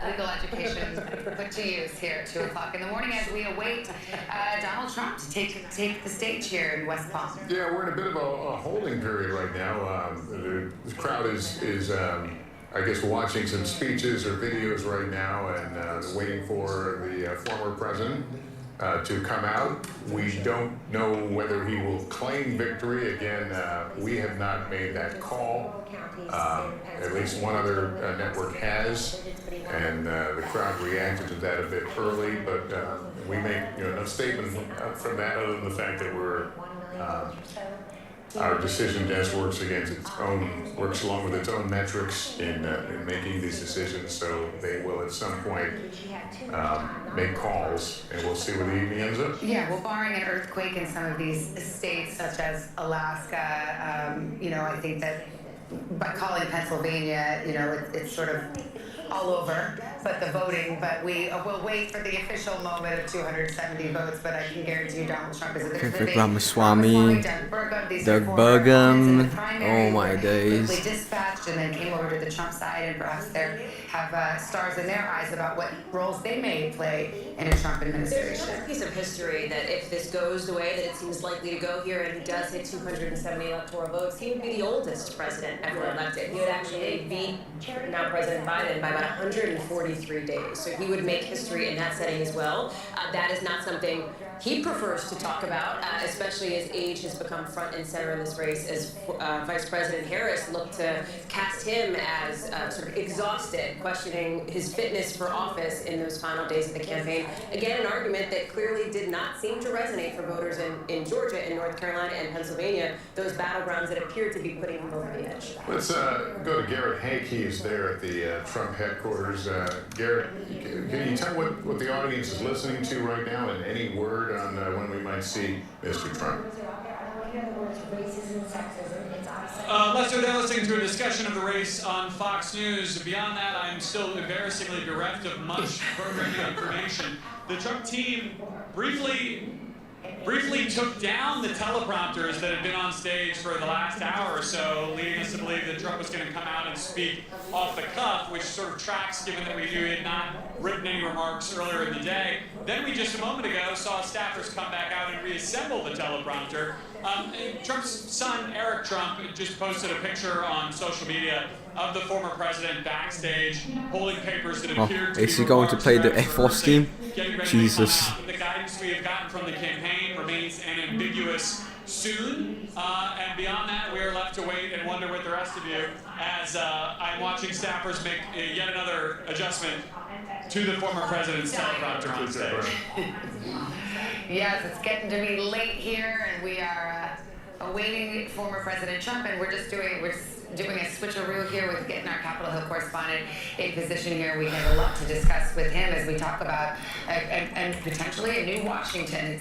legal education put to use here at 2 o'clock in the morning as we await Donald Trump to take the stage here in West Palm. Yeah, we're in a bit of a holding period right now. The crowd is I guess, watching some speeches or videos right now and waiting for the former president to come out. We don't know whether he will claim victory. Again, we have not made that call. At least one other network has, and the crowd reacted to that a bit early, but we make no statement from that other than the fact that our decision desk works along with its own metrics in making these decisions, so they will at some point make calls, and we'll see where the evening ends up. Yeah, well, barring an earthquake in some of these states, such as Alaska, I think that by calling Pennsylvania, it's sort of all over, but the voting, but we will wait for the official moment of 270 votes, but I can guarantee you Donald Trump is Vivek Ramaswamy, Doug Burgum, oh my days. Dispatched and then came over to the Trump side, and perhaps they have stars in their eyes about what roles they may play in a Trump administration. There's another piece of history that if this goes the way that it seems likely to go here and he does hit 270 electoral votes, he would be the oldest president ever elected. He would actually beat now President Biden by about 143 days. So he would make history in that setting as well. That is not something he prefers to talk about, especially as age has become front and center in this race, as Vice President Harris looked to cast him as sort of exhausted, questioning his fitness for office in those final days of the campaign. Again, an argument that clearly did not seem to resonate for voters in Georgia, in North Carolina, and Pennsylvania, those battlegrounds that appeared to be putting him over the edge. Let's go to Garrett Hank. He is there at the Trump headquarters. Garrett, can you tell what the audience is listening to right now, and any word on when we might see Mr. Trump? Lester, they're listening to a discussion of the race on Fox News. Beyond that, I'm still embarrassingly bereft of much programming information. The Trump team briefly took down the teleprompters that had been on stage for the last hour or so, leading us to believe that Trump was going to come out and speak off the cuff, which sort of tracks given that we knew he had not written any remarks earlier in the day. Then we just a moment ago saw staffers come back out and reassemble the teleprompter. Trump's son, Eric Trump, just posted a picture on social media of the former president backstage holding papers that appeared to be is he going to play the Air Force team? Jesus. The guidance we have gotten from the campaign remains ambiguous soon, and beyond that, we are left to wait and wonder with the rest of you as I'm watching staffers make yet another adjustment to the former president's teleprompter on stage. Yes, it's getting to be late here, and we are awaiting former President Trump, and we're doing a switcheroo here with getting our Capitol Hill correspondent in position here. We have a lot to discuss with him as we talk about and potentially a new Washington.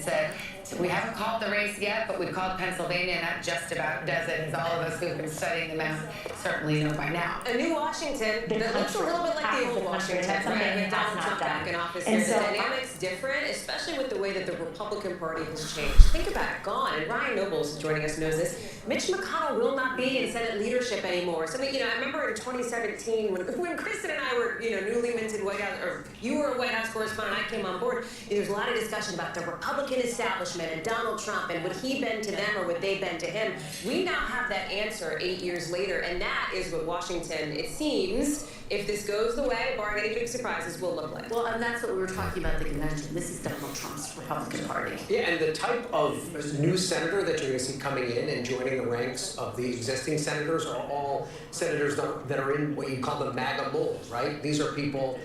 We haven't called the race yet, but we've called Pennsylvania, and that just about does it, as all of us who've been studying the map certainly know by now. A new Washington that looks a little bit like the old Washington, right? With Donald Trump back in office here. The dynamic's different, especially with the way that the Republican Party has changed. Think about it, gone. And Ryan Nobles, joining us, knows this. Mitch McConnell will not be in Senate leadership anymore. I remember in 2017 when Kristen and I were, newly minted White House, or you were a White House correspondent, I came on board. There was a lot of discussion about the Republican establishment and Donald Trump, and would he bend to them or would they bend to him? We now have that answer 8 years later, and that is what Washington, it seems, if this goes the way, barring any big surprises, will look like. Well, and that's what we were talking about at the convention. This is Donald Trump's Republican Party. Yeah, and the type of new senator that you're going to see coming in and joining the ranks of the existing senators are all senators that are in what you call the MAGA mold, right? These are people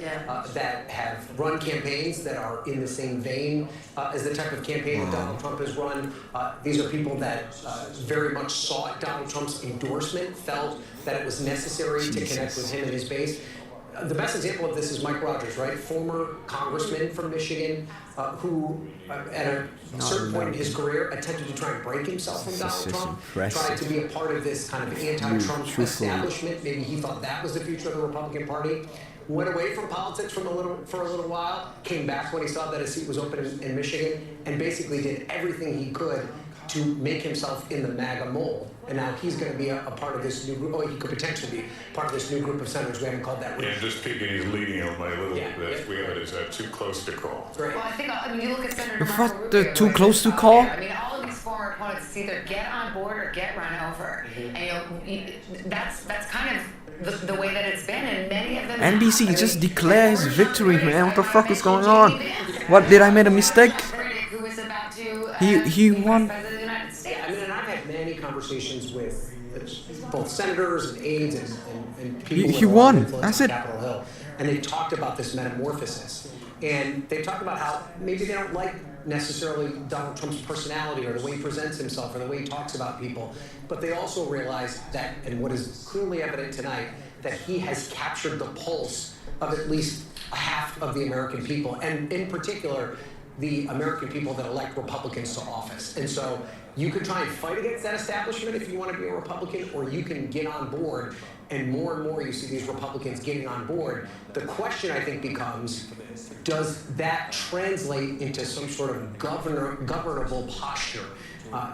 that have run campaigns that are in the same vein as the type of campaign that Donald Trump has run. These are people that very much sought Donald Trump's endorsement, felt that it was necessary to connect with him and his base. The best example of this is Mike Rogers, right? Former congressman from Michigan who, at a certain point in his career, attempted to try and break himself from Donald Trump, tried to be a part of this kind of anti-Trump establishment. Maybe he thought that was the future of the Republican Party. Went away from politics for a little while, came back when he saw that his seat was open in Michigan, and basically did everything he could to make himself in the MAGA mold. And now he's going to be a part of this new group. Oh, he could potentially be part of this new group of senators. We haven't called that. Yeah, just peeking, he's leading him by a little bit. We have it as too close to call. Well, I think, you look at Senator Marco What? Rubio, Too close to call? I mean, all of these former opponents either get on board or get run over. And, that's kind of the way that it's been, and many of them... NBC just declare his victory, man. What the fuck is going on? What, did I make a mistake? Who was about to... He won. Yeah, I mean, and I've had many conversations with both senators and aides and people He won. That's it. Capitol Hill, and they talked about this metamorphosis, and they talked about how maybe they don't like necessarily Donald Trump's personality or the way he presents himself or the way he talks about people, but they also realize that, and what is clearly evident tonight, that he has captured the pulse of at least half of the American people, and in particular, the American people that elect Republicans to office. And so you can try and fight against that establishment if you want to be a Republican, or you can get on board, and more you see these Republicans getting on board. The question, I think, becomes, does that translate into some sort of governable posture?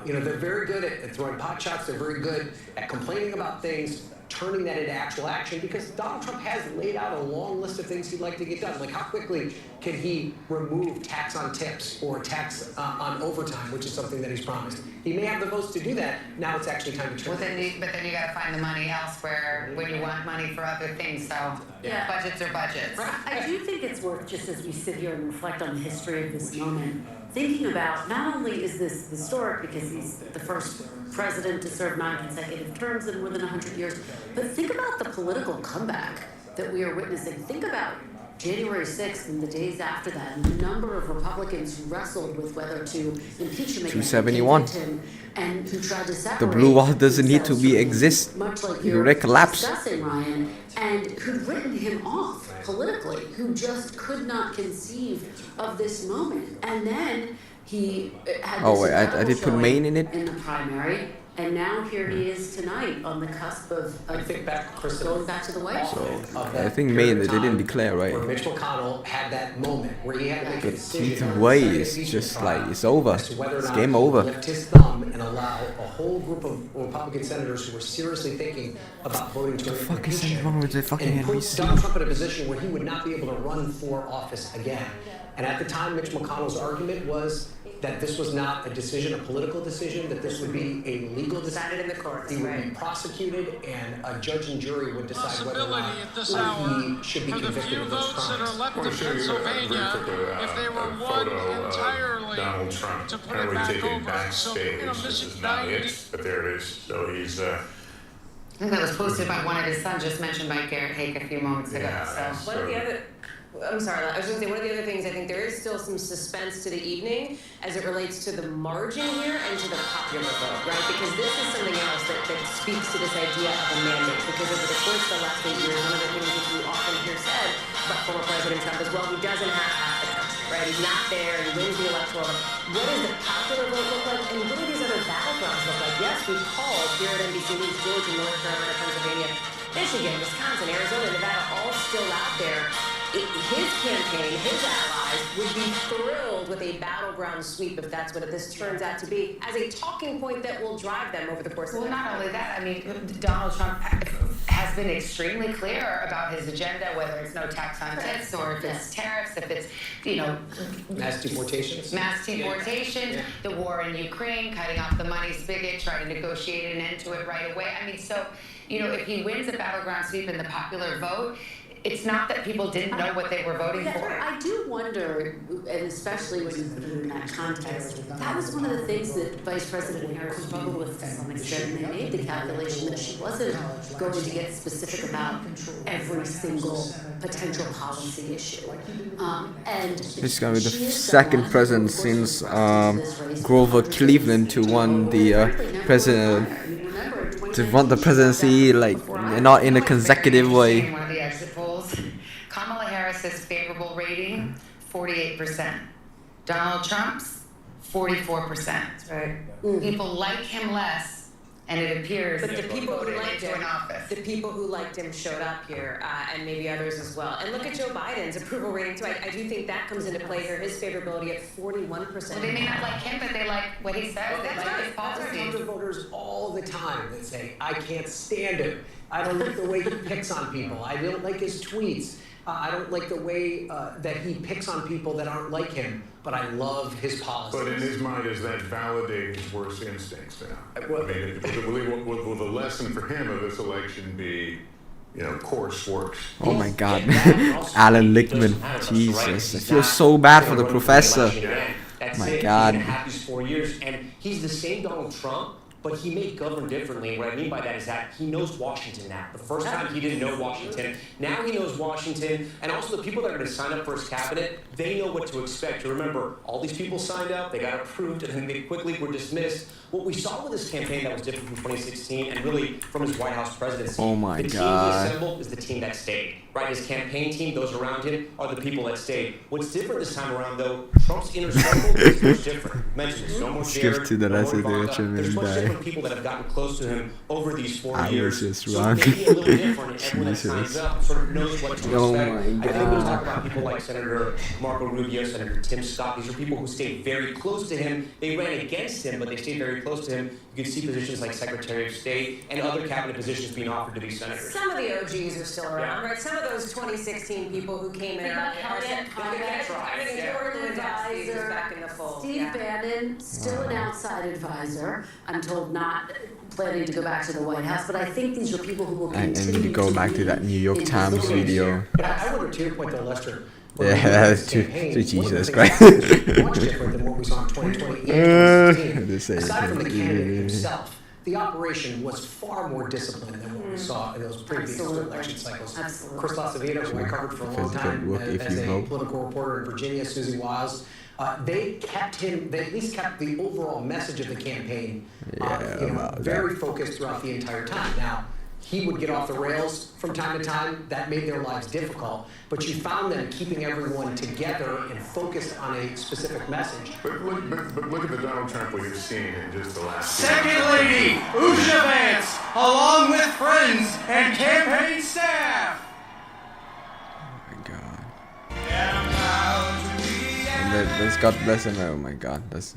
They're very good at throwing pot shots. They're very good at complaining about things, turning that into actual action, because Donald Trump has laid out a long list of things he'd like to get done. Like, how quickly can he remove tax on tips or tax on overtime, which is something that he's promised? He may have the votes to do that. Now it's actually time to turn. But then you got to find the money elsewhere when you want money for other things. So budgets are budgets. I do think it's worth, just as we sit here and reflect on the history of this moment, thinking about not only is this historic because he's the first president to serve 9 consecutive terms in more than 100 years, but think about the political comeback that we are witnessing. Think about January 6th and the days after that, and the number of Republicans who wrestled with whether to impeach him, 271. And who tried to separate The blue wall doesn't need to exist. much like You you're collapse. discussing, Ryan, and who'd written him off politically, who just could not conceive of this moment. And then he had Oh, this wait, I incredible did put showing Maine in it? in the primary, and now here he is tonight on the cusp of think back, Chris, going back to the White House. So, I think Maine, they didn't declare, right? Where Mitch McConnell had that moment where he had to make a But decision. either way, it's just like, it's over. as to whether or It's not game he over. lift his thumb and allow a whole group of Republican senators who were seriously thinking about voting to Fuck is impeach that him wrong with the fucking and put NBC? Donald Trump in a position where he would not be able to run for office again. And at the time, Mitch McConnell's argument was that this was not a decision, a political decision, that this would be a legal decision. Decided in the courts, He would right. be prosecuted, and a judge and jury would decide whether or not At this hour, he should be for the convicted few of those votes that crimes. are left in Pennsylvania, if they were won entirely Donald Trump to put it apparently back taken over. So, backstage. This Michigan is not it, but there it is. So he's I think that was posted by one of his sons, just mentioned by Garrett Hake a few moments ago. So. One of the other, I'm sorry, I was going to say one of the other things, I think there is still some suspense to the evening as it relates to the margin here and to the popular vote, right? Because this is something else that speaks to this idea of a mandate. Because over the course of the last 8 years, one of the things that you often hear said about former President Trump is, well, he doesn't have half the country, right? He's not there, he wins the electoral. What does the popular vote look like? And what do these other battlegrounds look like? Yes, we called here at NBC News, Georgia, North Carolina, Pennsylvania, Michigan, Wisconsin, Arizona, Nevada, all still out there. His campaign, his allies, would be thrilled with a battleground sweep if that's what this turns out to be, as a talking point that will drive them over the course of Well, their not only that, I mean, Donald Trump has been extremely clear about his agenda, whether it's no tax on tips or if it's tariffs, if it's, Mass deportations. mass deportation, the war in Ukraine, cutting off the money spigot, trying to negotiate an end to it right away. I mean, so, if he wins a battleground sweep in the popular vote, it's not that people didn't know what they were voting Yeah, for. I do wonder, and especially when you put it in that context, that was one of the things that Vice President Harris struggled with to some extent. And they made the calculation that she wasn't going to get specific about every single potential policy issue. And This is gonna be the second president since Grover Cleveland to won the president to run the presidency like not in a consecutive way. One of the exit polls, Kamala Harris's favorable rating, 48%. Donald Trump's, 44%. Right. People like him less, and it appears But the people who voted liked into him, an office. the people who liked him showed up here, and maybe others as well. And look at Joe Biden's approval rating too. I do think that comes into play here. His favorability at 41%. Well, they may not like him, but they like what he says. They like his policies. Tons of voters all the time that say, I can't stand him. I don't like the way he picks on people. I don't like his tweets. I don't like the way that he picks on people that aren't like him, but I love his policies. But in his mind, does that validate his worst instincts now? Will the lesson for him of this election be, coursework? Oh my God, Alan Lichtman, Jesus, I feel so bad for the professor. My God. These 4 years, and he's the same Donald Trump, but he may govern differently. And what I mean by that is that he knows Washington now. The first time he didn't know Washington. Now he knows Washington. And also the people that are going to sign up for his cabinet, they know what to expect. Remember, all these people signed up, they got approved, and then they quickly were dismissed. What we saw with this campaign that was different from 2016 and really from his White House presidency, Oh my the team God. he assembled is the team that stayed. Right? His campaign team, those around him, are the people that stayed. What's different this time around, though, Trump's inner circle is much different. Mentioned no more Skip Jared, to the no rest more of the Ivanka. lecture, There's much maybe different people that have gotten close to him over these 4 I years. was just So wrong. maybe a little different, and everyone that signs Jesus. up sort of knows what to Oh expect. my I think when we God. talk about people like Senator Marco Rubio, Senator Tim Scott, these are people who stayed very close to him. They ran against him, but they stayed very close to him. You can see positions like Secretary of State and other cabinet positions being offered to these senators. Some of the OGs are still around, right? Some of those 2016 people who came in are advisor, back in the fold. Steve Bannon, still an outside advisor. I'm told not planning to go back to the White House, but I think these are people who will I continue need to go back to that New York Times video. But I wonder, to your point, though, Lester. Yeah, that's to Jesus Christ. Much different than what we saw in 2020 and 2016. Aside from the candidate himself, the operation was far more disciplined than what we saw in those previous election cycles. Chris LaCivita, who I covered for a long time as a political reporter in Virginia, Susie Wiles, they kept him. They at least kept the overall message of the campaign very focused throughout the entire time. Now, he would get off the rails from time to time. That made their lives difficult. But you found them keeping everyone together and focused on a specific message. But look at the Donald Trump we've seen in just the last. Second Lady Usha Vance, along with friends and campaign staff. That's God bless him. Oh my God, that's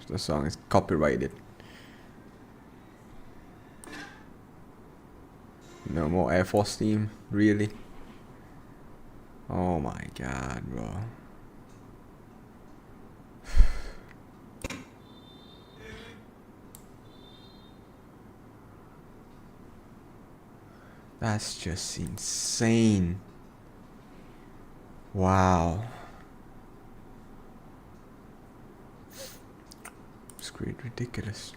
the song is copyrighted. No more Air Force theme, really? Oh my God, bro. That's just insane. Wow. It's great, ridiculous.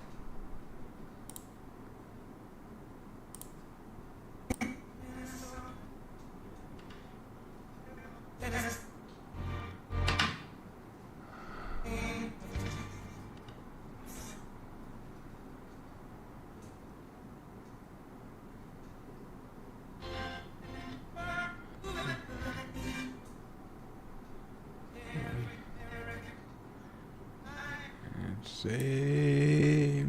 Say,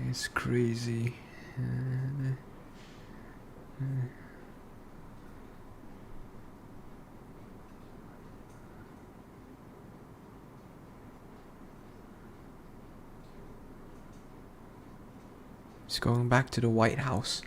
it's crazy. He's going back to the White House.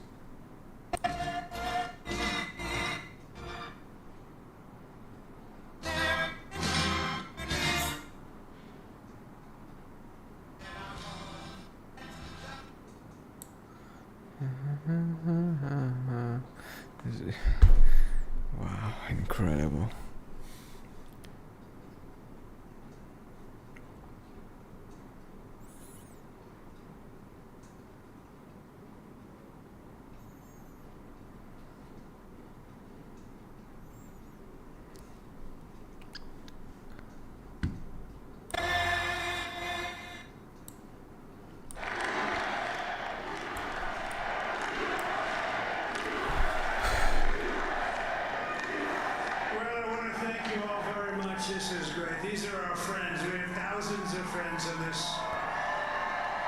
is great. These are our friends. We have thousands of friends in this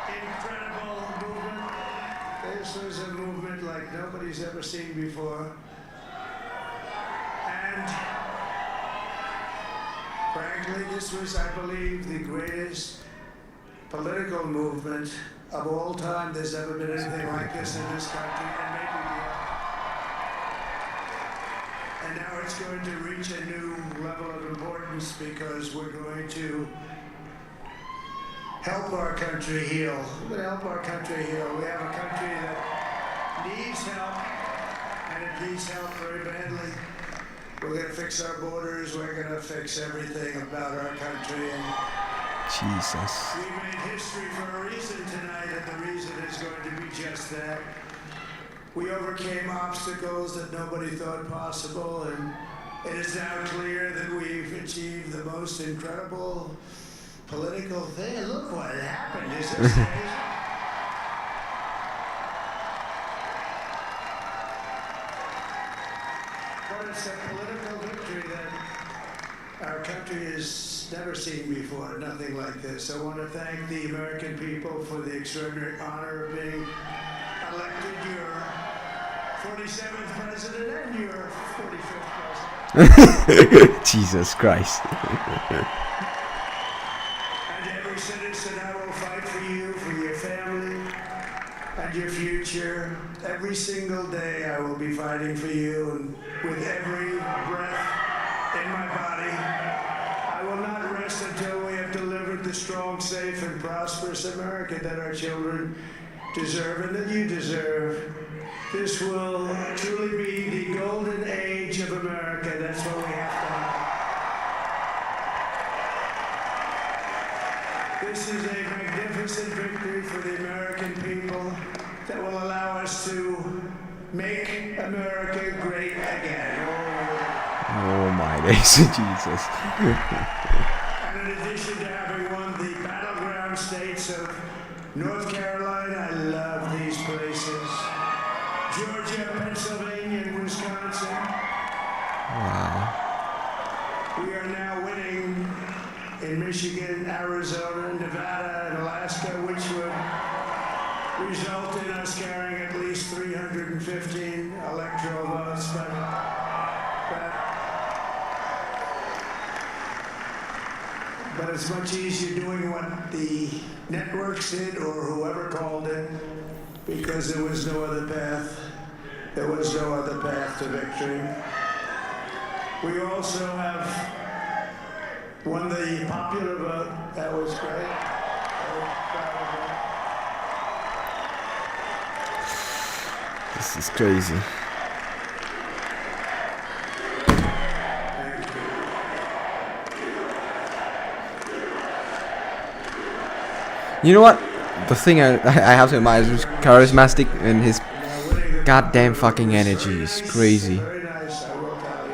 incredible movement. This was a movement like nobody's ever seen before. And frankly, this was, I believe, the greatest political movement of all time. There's never been anything like this in this country, and maybe beyond. And now it's going to reach a new level of importance because we're going to help our country heal. We're going to help our country heal. We have a country that needs help, and it needs help very badly. We're going to fix our borders. We're going to fix everything about our country. And Jesus. we made history for a reason tonight, and the reason is going to be just that. We overcame obstacles that nobody thought possible, and it is now clear that we've achieved the most incredible political thing. Look what happened. Is this amazing? But it's a political victory that our country has never seen before, nothing like this. I want to thank the American people for the extraordinary honor of being elected your 47th president and your 45th president. Jesus Christ. And every citizen, I will fight for you, for your family, and your future. Every single day I will be fighting for you, and with every breath in my body, I will not rest until we have delivered the strong, safe, and prosperous America that our children deserve and that you deserve. This will truly be the golden age of America. That's what we have to have. This is a magnificent victory for the American people that will allow us to make America great again. Oh my days, Jesus. And in addition to having won the battleground states of North Carolina, I love these places. Georgia, Pennsylvania, and Wisconsin. Wow. We are now winning in Michigan, Arizona, Nevada, and Alaska, which would result in us carrying at least 315 electoral votes. But it's much easier doing what the networks did or whoever called it, because there was no other path. There was no other path to victory. We also have won the popular vote. That was great. This is crazy. You know what? The thing I have to admire is he's charismatic and his goddamn fucking energy is crazy. Very nice, I will tell you.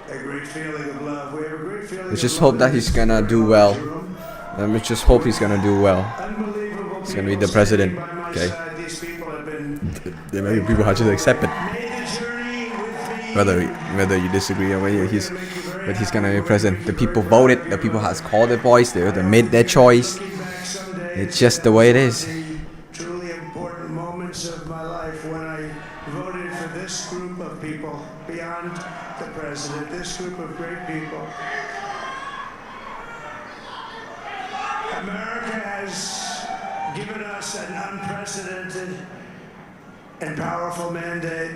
It's a great feeling of love. We have a great feeling Let's just hope that he's gonna do well. Let's just hope he's gonna do well. He's gonna be the president. Okay. There may be people who just accept it. Whether you disagree or whether he's gonna be president. The people voted. The people has called their voice. They made their choice. It's just the way it is. Truly important moments of my life when I voted for this group of people beyond the president. This group of great people. America has given us an unprecedented and powerful mandate.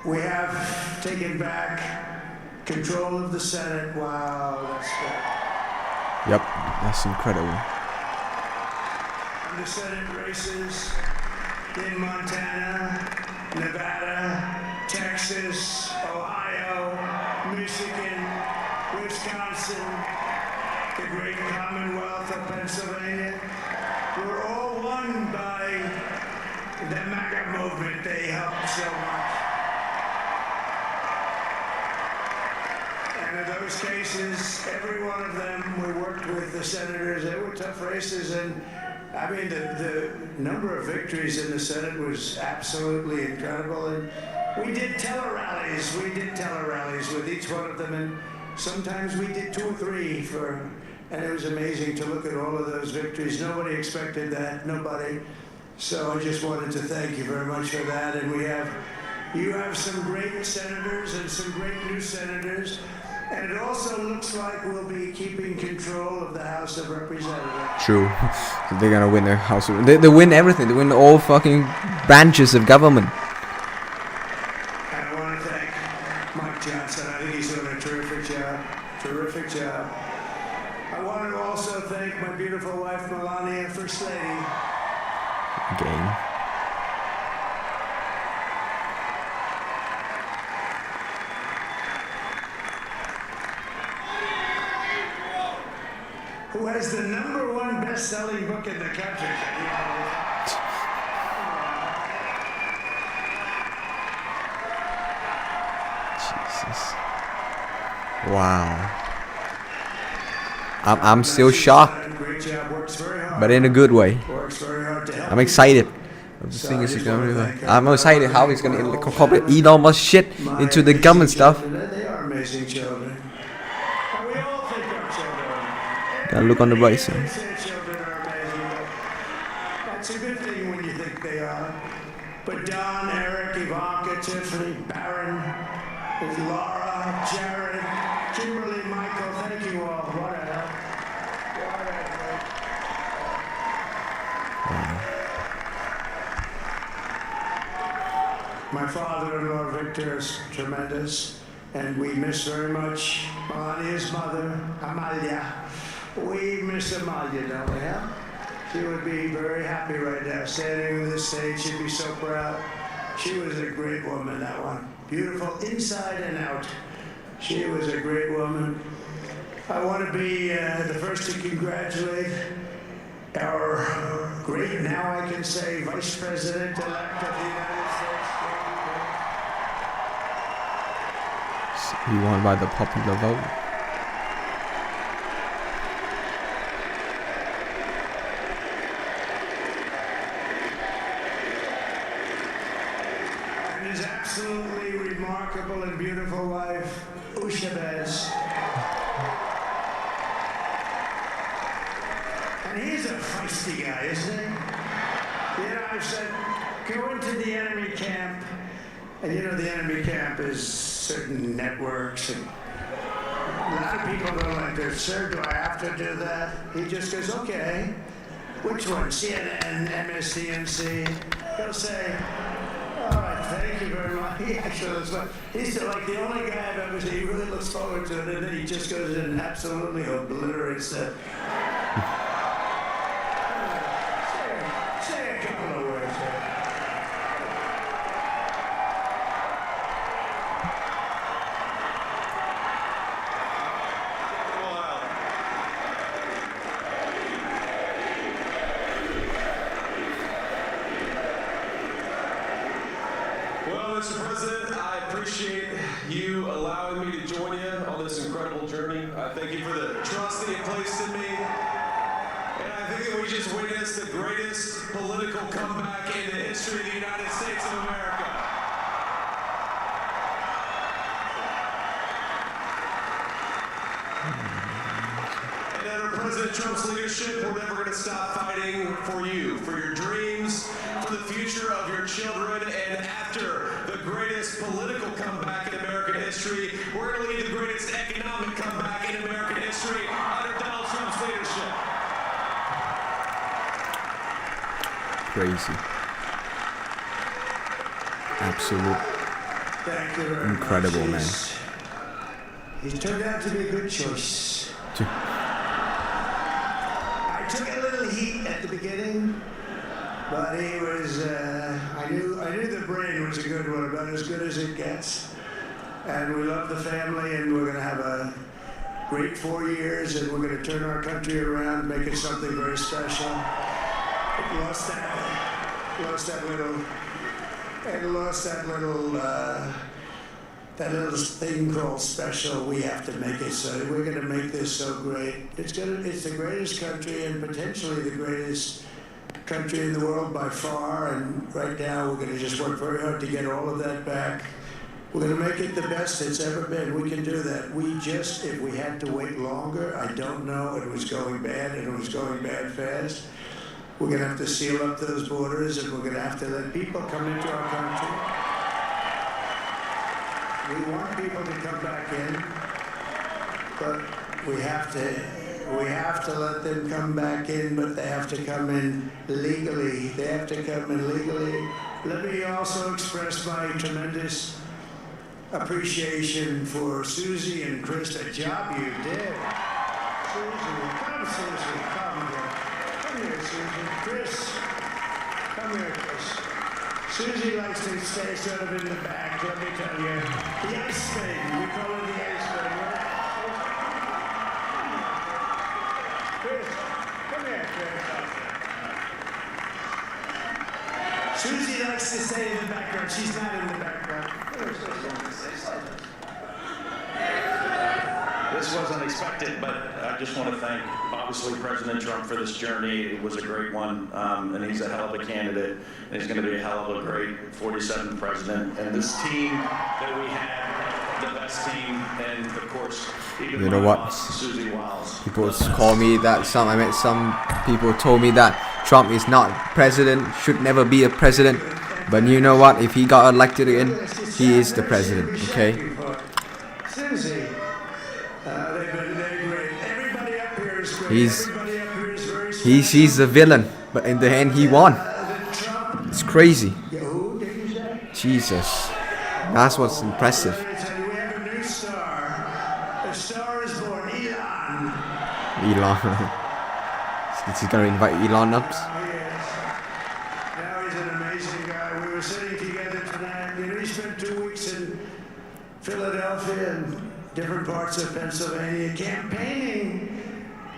We have taken back control of the Senate. Wow, that's good. Yep, that's incredible. And the Senate races in Montana, Nevada, Texas, Ohio, Michigan, Wisconsin, the great Commonwealth of Pennsylvania, were all won by the MAGA movement. They helped so much. And in those cases, every one of them, we worked with the senators. They were tough races, and I mean, the number of victories in the Senate was absolutely incredible. And we did tele-rallies. We did tele-rallies with each one of them, and Sometimes we did 2 or 3 and it was amazing to look at all of those victories. Nobody expected that, nobody. So I just wanted to thank you very much for that. And you have some great senators and some great new senators. And it also looks like we'll be keeping control of the House of Representatives. True. They're gonna win their house. They win everything. They win all fucking branches of government. And I want to thank Mike Johnson. I think he's doing a terrific job. Terrific job. I want to also thank my beautiful wife, Melania, First Lady. Game. Who has the #1 best-selling book in the country. Jesus. Wow. I'm still shocked, but in a good way. I'm excited. I'm just thinking I'm excited how he's gonna incorporate Elon Musk shit into the government stuff. They are amazing children. And we all think our children. Gotta look on the right side. Children are amazing. That's a good thing when you think they are. But Don, Eric, Ivanka, Tiffany, Barron, Laura, Jared, Kimberly, Michael, thank you all. What a hell. My father-in-law, Victor, is tremendous, and we miss very much Melania's mother, Amalia. We miss Amalia, don't we, huh? She would be very happy right now, standing on this stage. She'd be so proud. She was a great woman, that one. Beautiful inside and out. She was a great woman. I want to be the first to congratulate our great, now I can say, Vice President-elect of the United States. He won by the popular vote. And his absolutely remarkable and beautiful wife, Ushabez. And he's a feisty guy, isn't he? You know, I've said, go into the enemy camp. And you know, the enemy camp is certain networks. And a lot of people don't like this. Sir, do I have to do that? He just goes, okay. Which one? CNN, MSDNC. He'll say, all right, thank you very much. He actually looks like, he's like the only guy I've ever seen. He really looks forward to it. And then he just goes in and absolutely obliterates it. Say a couple of words here. Well, Mr. President, I appreciate you allowing me to join you on this incredible journey. I thank you for the trust that you placed in me. And I think that we just witnessed the greatest political comeback in the history of the United States of America. And under President Trump's leadership, we're never going to stop fighting for you, for your dreams, for the future of your children, and after the greatest political comeback in American history, we're going to lead the greatest economic comeback in American history under Donald Trump's leadership. Crazy. Absolute. Thank you very Incredible, much. man. He's turned out to be a good choice. I took a little heat at the beginning, but he was, I knew the brain was a good one, about as good as it gets. And we love the family, and we're going to have a great 4 years, and we're going to turn our country around, make it something very special. Lost that little thing called special. We have to make it so. We're going to make this so great. It's the greatest country and potentially the greatest country in the world by far. And right now we're going to just work very hard to get all of that back. We're going to make it the best it's ever been. We can do that. If we had to wait longer, I don't know. It was going bad, and it was going bad fast. We're going to have to seal up those borders, and we're going to have to let people come into our country. We want people to come back in, but we have to let them come back in, but they have to come in legally. They have to come in legally. Let me also express my tremendous appreciation for Susie and Chris, the job you did. Susie, come here. Come here, Susie. Chris, come here, Chris. Susie likes to stay sort of in the back, let me tell you. The ice thing, we call it the ice thing, right? Chris, come here, Chris. Susie likes to stay in the background. She's not in the background. This was unexpected, but I just want to thank, obviously, President Trump for this journey. It was a great one, and he's a hell of a candidate, and he's going to be a hell of a great 47th president. And this team that we have, the best team, and of course, even you know my what? boss, Susie Wiles. People call me that. I met some people told me that Trump is not president, should never be a president. But you know what? If he got elected again, he is the president. Okay. Susie, they're great. Everybody up here is great. He's the villain, but in the end he won. It's crazy. Jesus, that's what's impressive. We have a new star. The star is born, Elon. Is he gonna invite Elon up? Now he's an amazing guy. We were sitting together tonight. You know, he spent 2 weeks in Philadelphia and different parts of Pennsylvania campaigning.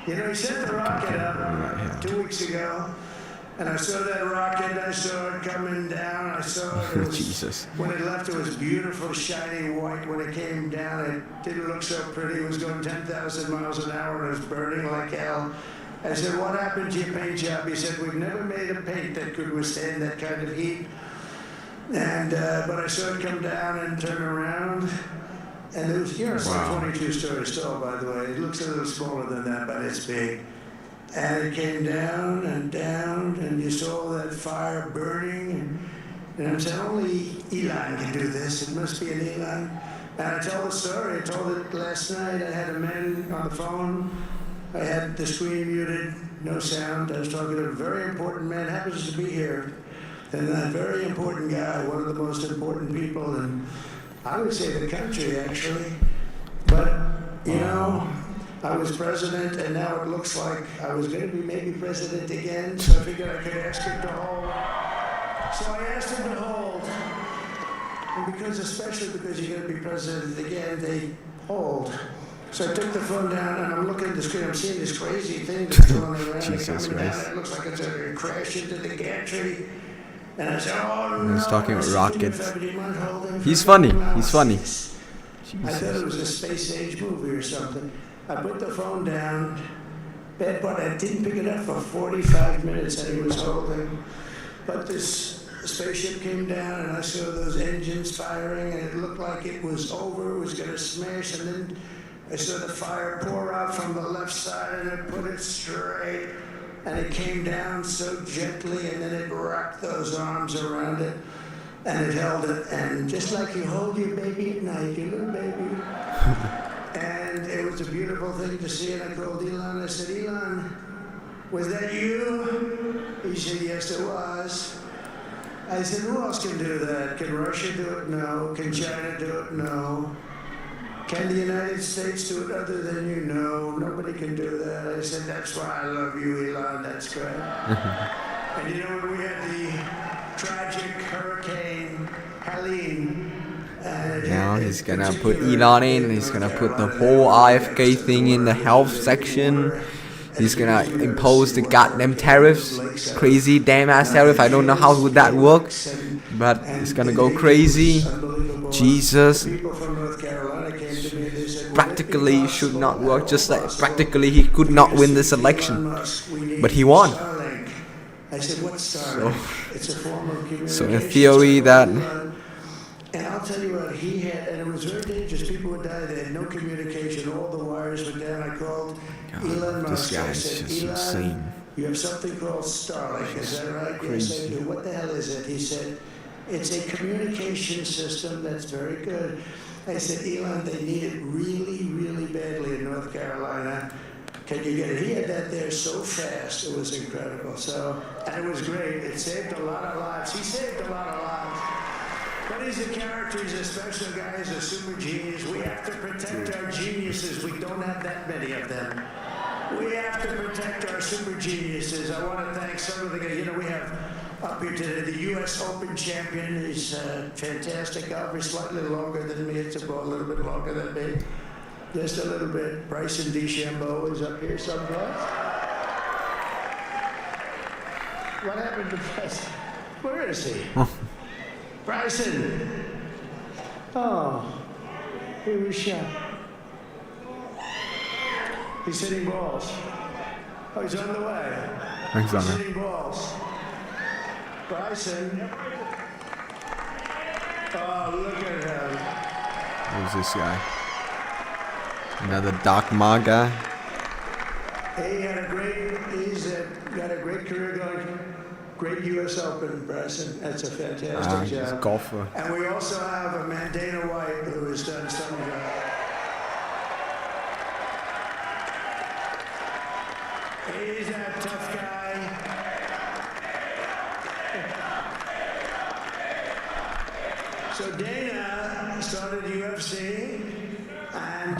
You know, he sent the rocket up 2 weeks ago, and I saw that rocket. I saw it coming down. I saw it. Jesus. When it left, it was beautiful, shiny white. When it came down, it didn't look so pretty. It was going 10,000 miles an hour, and it was burning like hell. I said, what happened to your paint job? He said, we've never made a paint that could withstand that kind of heat. And but I saw it come down and turn around. And it was, it's like 22 stories tall, by the way. It looks a little smaller than that, but it's big. And it came down, and you saw that fire burning. And I said, only Elon can do this. It must be an Elon. And I told the story. I told it last night. I had a man on the phone. I had the screen muted, no sound. I was talking to a very important man, happens to be here. And that very important guy, one of the most important people in, I would say, the country, actually. But, you know, I was president, and now it looks like I was going to be maybe president again, so I figured I could ask him to hold. So I asked him to hold. And especially because you're going to be president again, they hold. So I took the phone down, and I'm looking at the screen. I'm seeing this crazy thing that's going around. Jesus Christ. It looks like it's going to crash into the gantry. And I said, oh, no. He's talking about rockets. He's funny. He's funny. I thought it was a space age movie or something. I put the phone down, but I didn't pick it up for 45 minutes, and he was holding. But this spaceship came down, and I saw those engines firing, and it looked like it was over. It was going to smash, and then I saw the fire pour out from the left side, and it put it straight, and it came down so gently, and then it wrapped those arms around it, and it held it, and just like you hold your baby at night, your little baby. And it was a beautiful thing to see, and I called Elon. I said, Elon, was that you? He said, yes, it was. I said, who else can do that? Can Russia do it? No. Can China do it? No. Can the United States do it other than you? No. Nobody can do that. I said, that's why I love you, Elon. That's great. And you know, when we had the tragic Hurricane Helene, now he's gonna put Elon in. He's gonna put the whole IFK thing in the health section. He's gonna impose the goddamn tariffs. Crazy damn ass tariff. I don't know how would that work, but it's gonna go crazy. Jesus. Practically should not work. Just like practically he could not win this election, but he won. So in theory that. And I'll I'll tell you what, he had, and it was very dangerous. People would die. They had no communication. All the wires were down. I called Elon Musk. This guy I is said, just Elon, insane. you have something called Starlink. Is that right? Crazy. Yes, I do. What the hell is it? He said, it's a communication system that's very good. I said, Elon, they need it really, really badly in North Carolina. Can you get it? He had that there so fast. It was incredible. So, and it was great. It saved a lot of lives. He saved a lot of lives. But he's a character. He's a special guy. He's a super genius. We have to protect our geniuses. We don't have that many of them. We have to protect our super geniuses. I want to thank some of the guys. You know, we have up here today the U.S. Open champion. He's fantastic golfer. Slightly longer than me. It's about a little bit longer than me. Just a little bit. Bryson DeChambeau is up here someplace. What happened to Bryson? Where is he? Bryson! Oh, he was shot. He's hitting balls. Oh, he's on the way. Thanks, He's Anna. hitting balls. Bryson. Oh, look at him. Who's this guy? Another Dark Ma guy. He had he's got a great career going. Great U.S. Open, Bryson. That's a fantastic He's a job. golfer. And we also have a man, Dana White, who has done some job. He's a tough guy. So Dana started UFC. And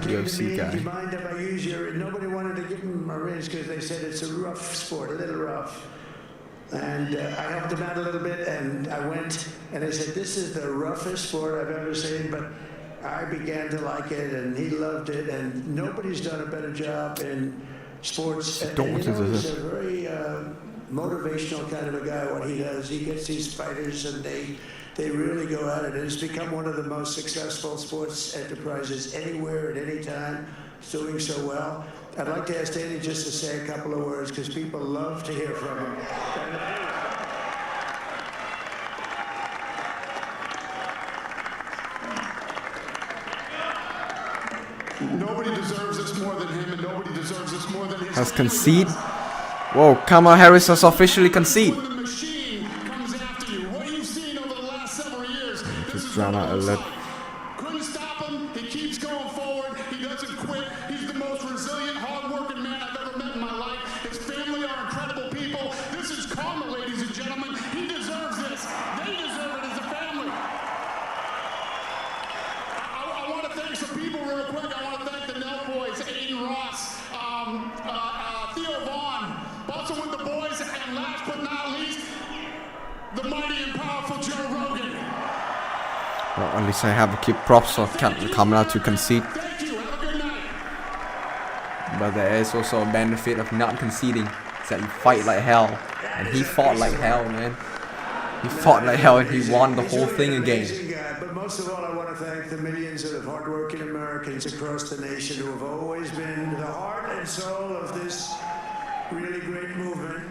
came to me, do you mind if I use your... Nobody wanted to give him a raise because they said it's a rough sport, a little rough. And I helped him out a little bit, and I went, and I said, this is the roughest sport I've ever seen, but I began to like it, and he loved it, and nobody's done a better job in sports. And, you know, he's a very motivational kind of a guy, what he does. He gets these fighters, and they really go at it. It's become one of the most successful sports enterprises anywhere at any time. It's doing so well. I'd like to ask Danny just to say a couple of words because people love to hear from him. Nobody deserves this more than him, and nobody deserves this more than his Has concede. Whoa, Kamala Harris has officially conceded. Just drama alert. Couldn't stop him. He keeps going forward. He doesn't quit. He's the most resilient, hard-working man I've ever met in my life. His family are incredible people. This is karma, ladies and gentlemen. He deserves this. They deserve it as a family. I want to thank some people real quick. I want to thank the Nell boys, Aiden Ross, Theo Vaughn, also with the boys, and last but not least, the mighty and powerful Joe Rogan. Well, at least I have to keep props of Kamala to concede. But there is also a benefit of not conceding. Is that you fight like hell. And he fought like hell, man. He fought like hell and he won the whole thing again. But most of all, I want to thank the millions of hardworking Americans across the nation who have always been the heart and soul of this really great movement.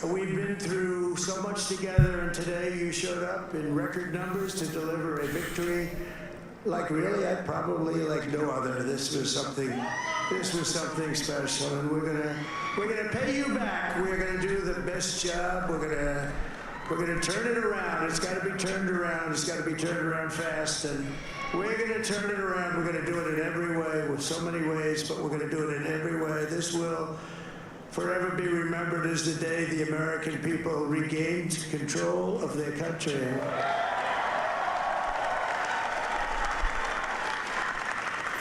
We've been through so much together, and today you showed up in record numbers to deliver a victory like really, I probably like no other. This was something special, and we're gonna pay you back. We're gonna do the best job. We're gonna turn it around. It's got to be turned around. It's got to be turned around fast, and we're gonna turn it around. We're gonna do it in every way, with so many ways, but we're gonna do it in every way. This will forever be remembered as the day the American people regained control of their country.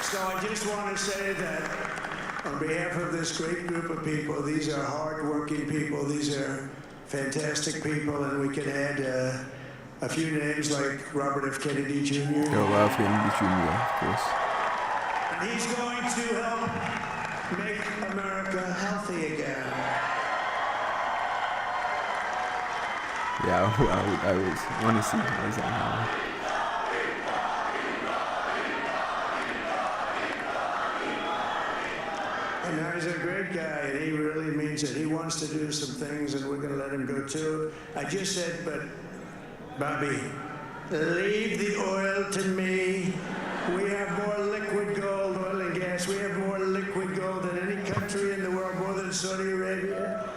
So I just want to say that on behalf of this great group of people, these are hard-working people, these are fantastic people, and we can add a few names like Robert F. Kennedy Jr. Robert F. Kennedy Jr., of course. And he's going to help make America healthy again. Yeah, I would want to see him somehow. And now he's a great guy, and he really means it. He wants to do some things, and we're going to let him go too. I just said, but Bobby, Leave the oil to me. We have more liquid gold, oil and gas. We have more liquid gold than any country in the world, more than Saudi Arabia.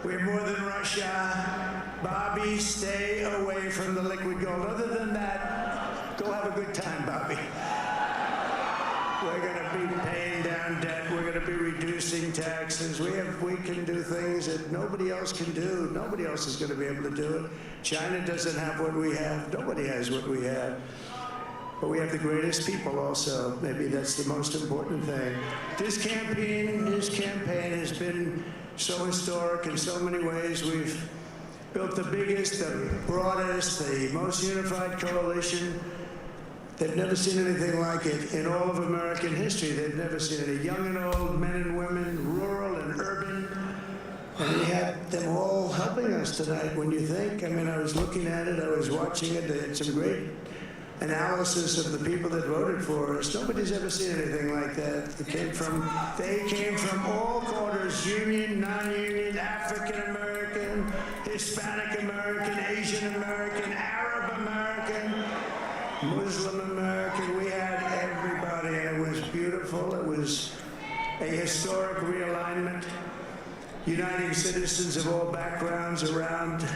We have more than Russia. Bobby, stay away from the liquid gold. Other than that, go have a good time, Bobby. We're going to be paying down debt. We're going to be reducing taxes. We can do things that nobody else can do. Nobody else is going to be able to do it. China doesn't have what we have. Nobody has what we have. But we have the greatest people also. Maybe that's the most important thing. This campaign has been so historic in so many ways. We've built the biggest, the broadest, the most unified coalition. They've never seen anything like it in all of American history. They've never seen it. Young and old, men and women, rural and urban. And we had them all helping us tonight. When you think, I mean, I was looking at it, I was watching it. They had some great analysis of the people that voted for us. Nobody's ever seen anything like that. They came from all quarters, union, non-union, African American, Hispanic American, Asian American, Arab American, Muslim American. We had everybody, and it was beautiful. It was a historic realignment, uniting citizens of all backgrounds around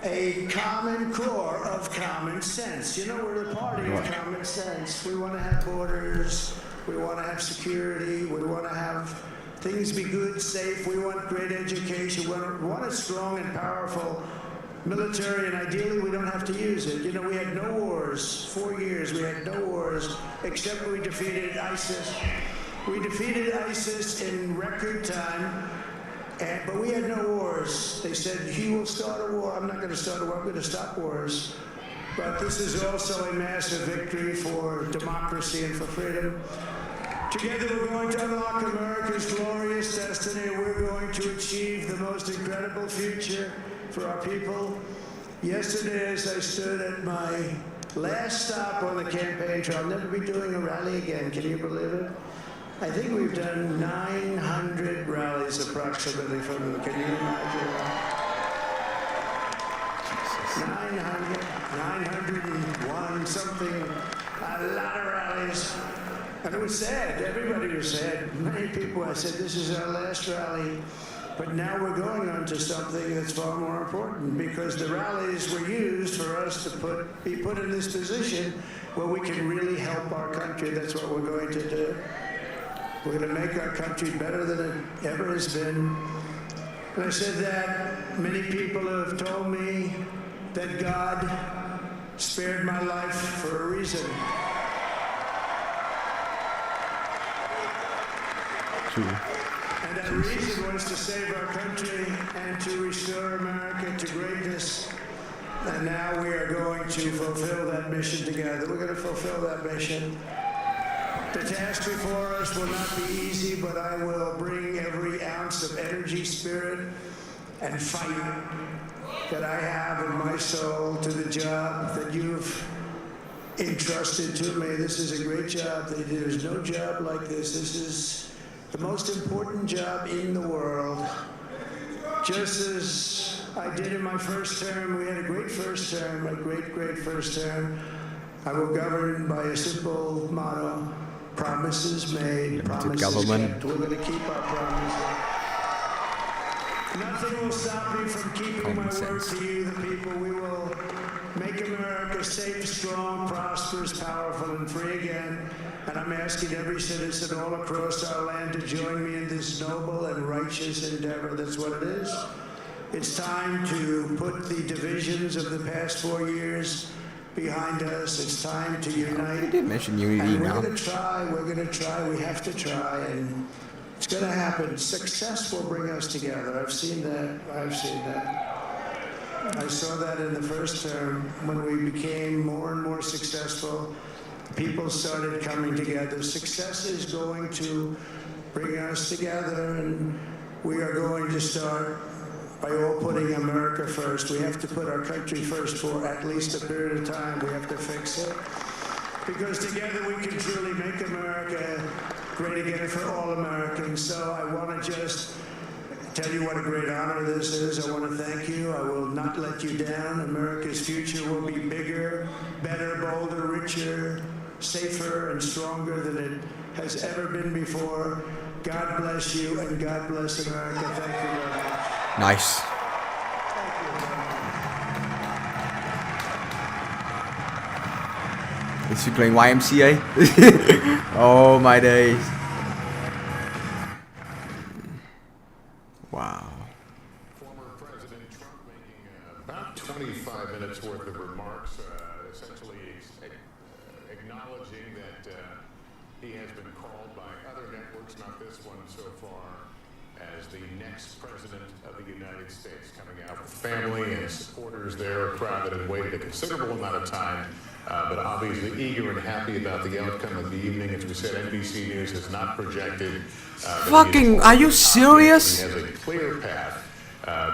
a common core of common sense. You know, we're the party of common sense. We want to have borders. We want to have security. We want to have things be good, safe. We want great education. We want a strong and powerful military, and ideally we don't have to use it. You know, we had no wars. 4 years we had no wars, except we defeated ISIS. We defeated ISIS in record time. But we had no wars. They said, he will start a war. I'm not going to start a war. I'm going to stop wars. But this is also a massive victory for democracy and for freedom. Together we're going to unlock America's glorious destiny. We're going to achieve the most incredible future for our people. Yesterday, as I stood at my last stop on the campaign trail, I'll never be doing a rally again. Can you believe it? I think we've done 900 rallies approximately from them. Can you imagine that? 901, something, a lot of rallies. And it was sad. Everybody was sad. Many people, I said, this is our last rally. But now we're going on to something that's far more important, because the rallies were used for us to be put in this position where we can really help our country. That's what we're going to do. We're going to make our country better than it ever has been. And I said that many people have told me that God spared my life for a reason. True. And that reason was to save our country and to restore America to greatness. And now we are going to fulfill that mission together. We're going to fulfill that mission. The task before us will not be easy, but I will bring every ounce of energy, spirit, and fight that I have in my soul to the job that you've entrusted to me. This is a great job. There's no job like this. This is the most important job in the world. Just as I did in my first term, we had a great first term, a great first term. I will govern by a simple motto: promises made, promises kept. We're going to keep our promises. Nothing will stop me from keeping my word to you, the people. We will make America safe, strong, prosperous, powerful, and free again. And I'm asking every citizen all across our land to join me in this noble and righteous endeavor. That's what it is. It's time to put the divisions of the past 4 years behind us. It's time to unite. I did mention unity and now. we're going to try, we have to try, and it's going to happen. Success will bring us together. I've seen that. I saw that in the first term when we became more and more successful. People started coming together. Success is going to bring us together, and we are going to start by all putting America first. We have to put our country first for at least a period of time. We have to fix it. Because together we can truly make America great again for all Americans. So I want to just tell you what a great honor this is. I want to thank you. I will not let you down. America's future will be bigger, better, bolder, richer, safer, and stronger than it has ever been before. God bless you, and God bless America. Thank you very much. Nice. Is he playing YMCA? Oh my days. Wow. Former President Trump making about 25 minutes worth of remarks, essentially acknowledging that he has been called by other networks, not this one so far, as the next president of the United States, coming out with family and supporters there, crowded and waited a considerable amount of time, but obviously eager and happy about the outcome of the evening. As we said, NBC News has not projected. Fucking, are you serious? He has a clear path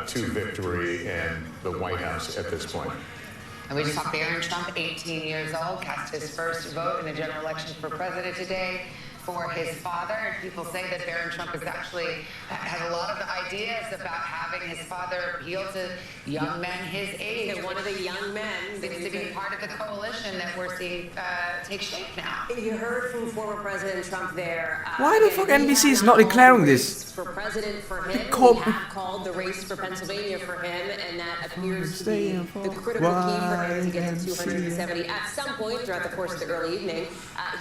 to victory in the White House at this point. And we just saw Barron Trump, 18 years old, cast his first vote in a general election for president today for his father. And people say that Barron Trump has actually had a lot of ideas about having his father appeal to young men his age. One of the young men seems to be part of the coalition that we're seeing take shape now. You heard from former President Trump there. Why the fuck NBC is not declaring this? For president for him, Call- we have called the race for Pennsylvania for him, and that appears to be the critical key for him to get to 270 at some point throughout the course of the early evening.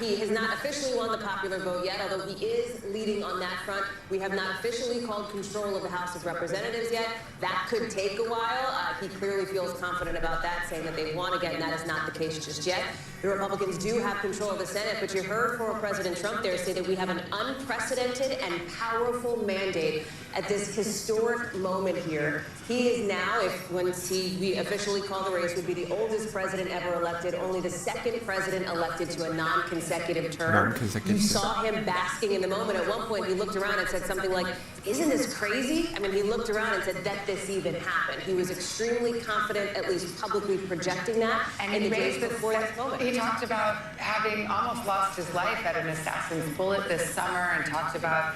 He has not officially won the popular vote yet, although he is leading on that front. We have not officially called control of the House of Representatives yet. That could take a while. He clearly feels confident about that, saying that they won again. That is not the case just yet. The Republicans do have control of the Senate, but you heard former President Trump there say that we have an unprecedented and powerful mandate at this historic moment here. He is now, once we officially call the race, would be the oldest president ever elected, only the second president elected to a non-consecutive term. You saw him basking in the moment. At one point, he looked around and said something like, "Isn't this crazy?" I mean, he looked around and said, "That this even happened." He was extremely confident, at least publicly projecting that. And he raised before that moment. He talked about having almost lost his life at an assassin's bullet this summer, and talked about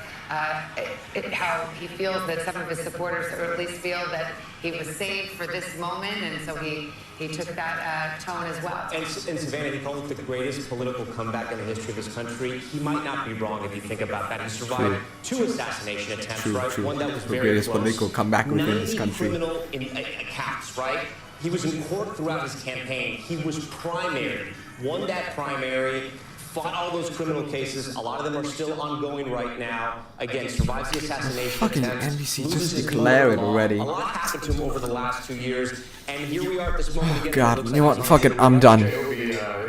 how he feels that some of his supporters, or at least feel that he was saved for this moment, and so he took that tone as well. And Savannah, he called it the greatest political comeback in the history of this country. He might not be wrong if you think about that. He survived two assassination attempts, right? One that was The very greatest close. political comeback within this 90 country. criminal accounts, right? He was in court throughout his campaign. He was primary, won that primary, fought all those criminal cases. A lot of them are still ongoing right now. Again, survives the assassination Fucking attempts, NBC loses just his declare it mother-in-law. already. A lot happened to him over the last 2 years, and here we are at this moment again. God, you know what? Fuck it, I'm done.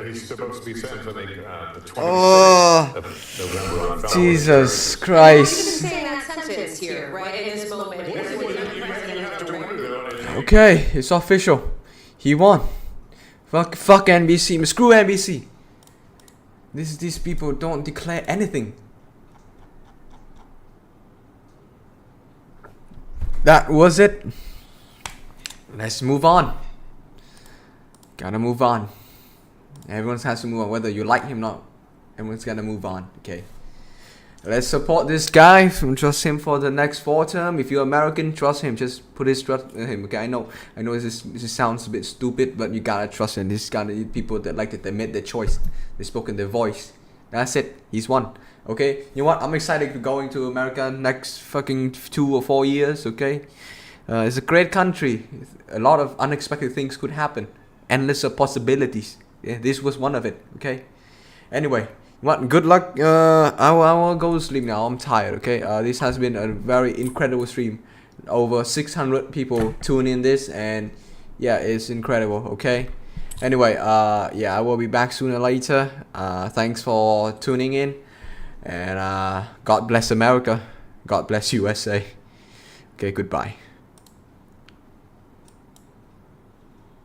He's supposed to be sentenced, I think, the 26th Oh, of November on felony Jesus He's Christ. saying that sentence here, right, in this moment. Okay, it's official. He won. Fuck NBC. Screw NBC. These people don't declare anything. That was it. Let's move on. Gotta move on. Everyone has to move on, whether you like him or not. Everyone's gotta move on. Okay. Let's support this guy. Trust him for the next 4 term. If you're American, trust him. Just put his trust in him. Okay, I know this sounds a bit stupid, but you gotta trust him. This kind of people that like it, they made their choice. They spoke in their voice. That's it. He's won. Okay. You know what? I'm excited to going to America next fucking 2 or 4 years. Okay. It's a great country. A lot of unexpected things could happen. Endless of possibilities. Yeah, this was one of it. Okay. Anyway. What? Good luck. I will go to sleep now. I'm tired. Okay. This has been a very incredible stream. Over 600 people tune in this, and yeah, it's incredible. Okay. Anyway, yeah, I will be back sooner or later. Thanks for tuning in, and God bless America. God bless USA. Okay. Goodbye.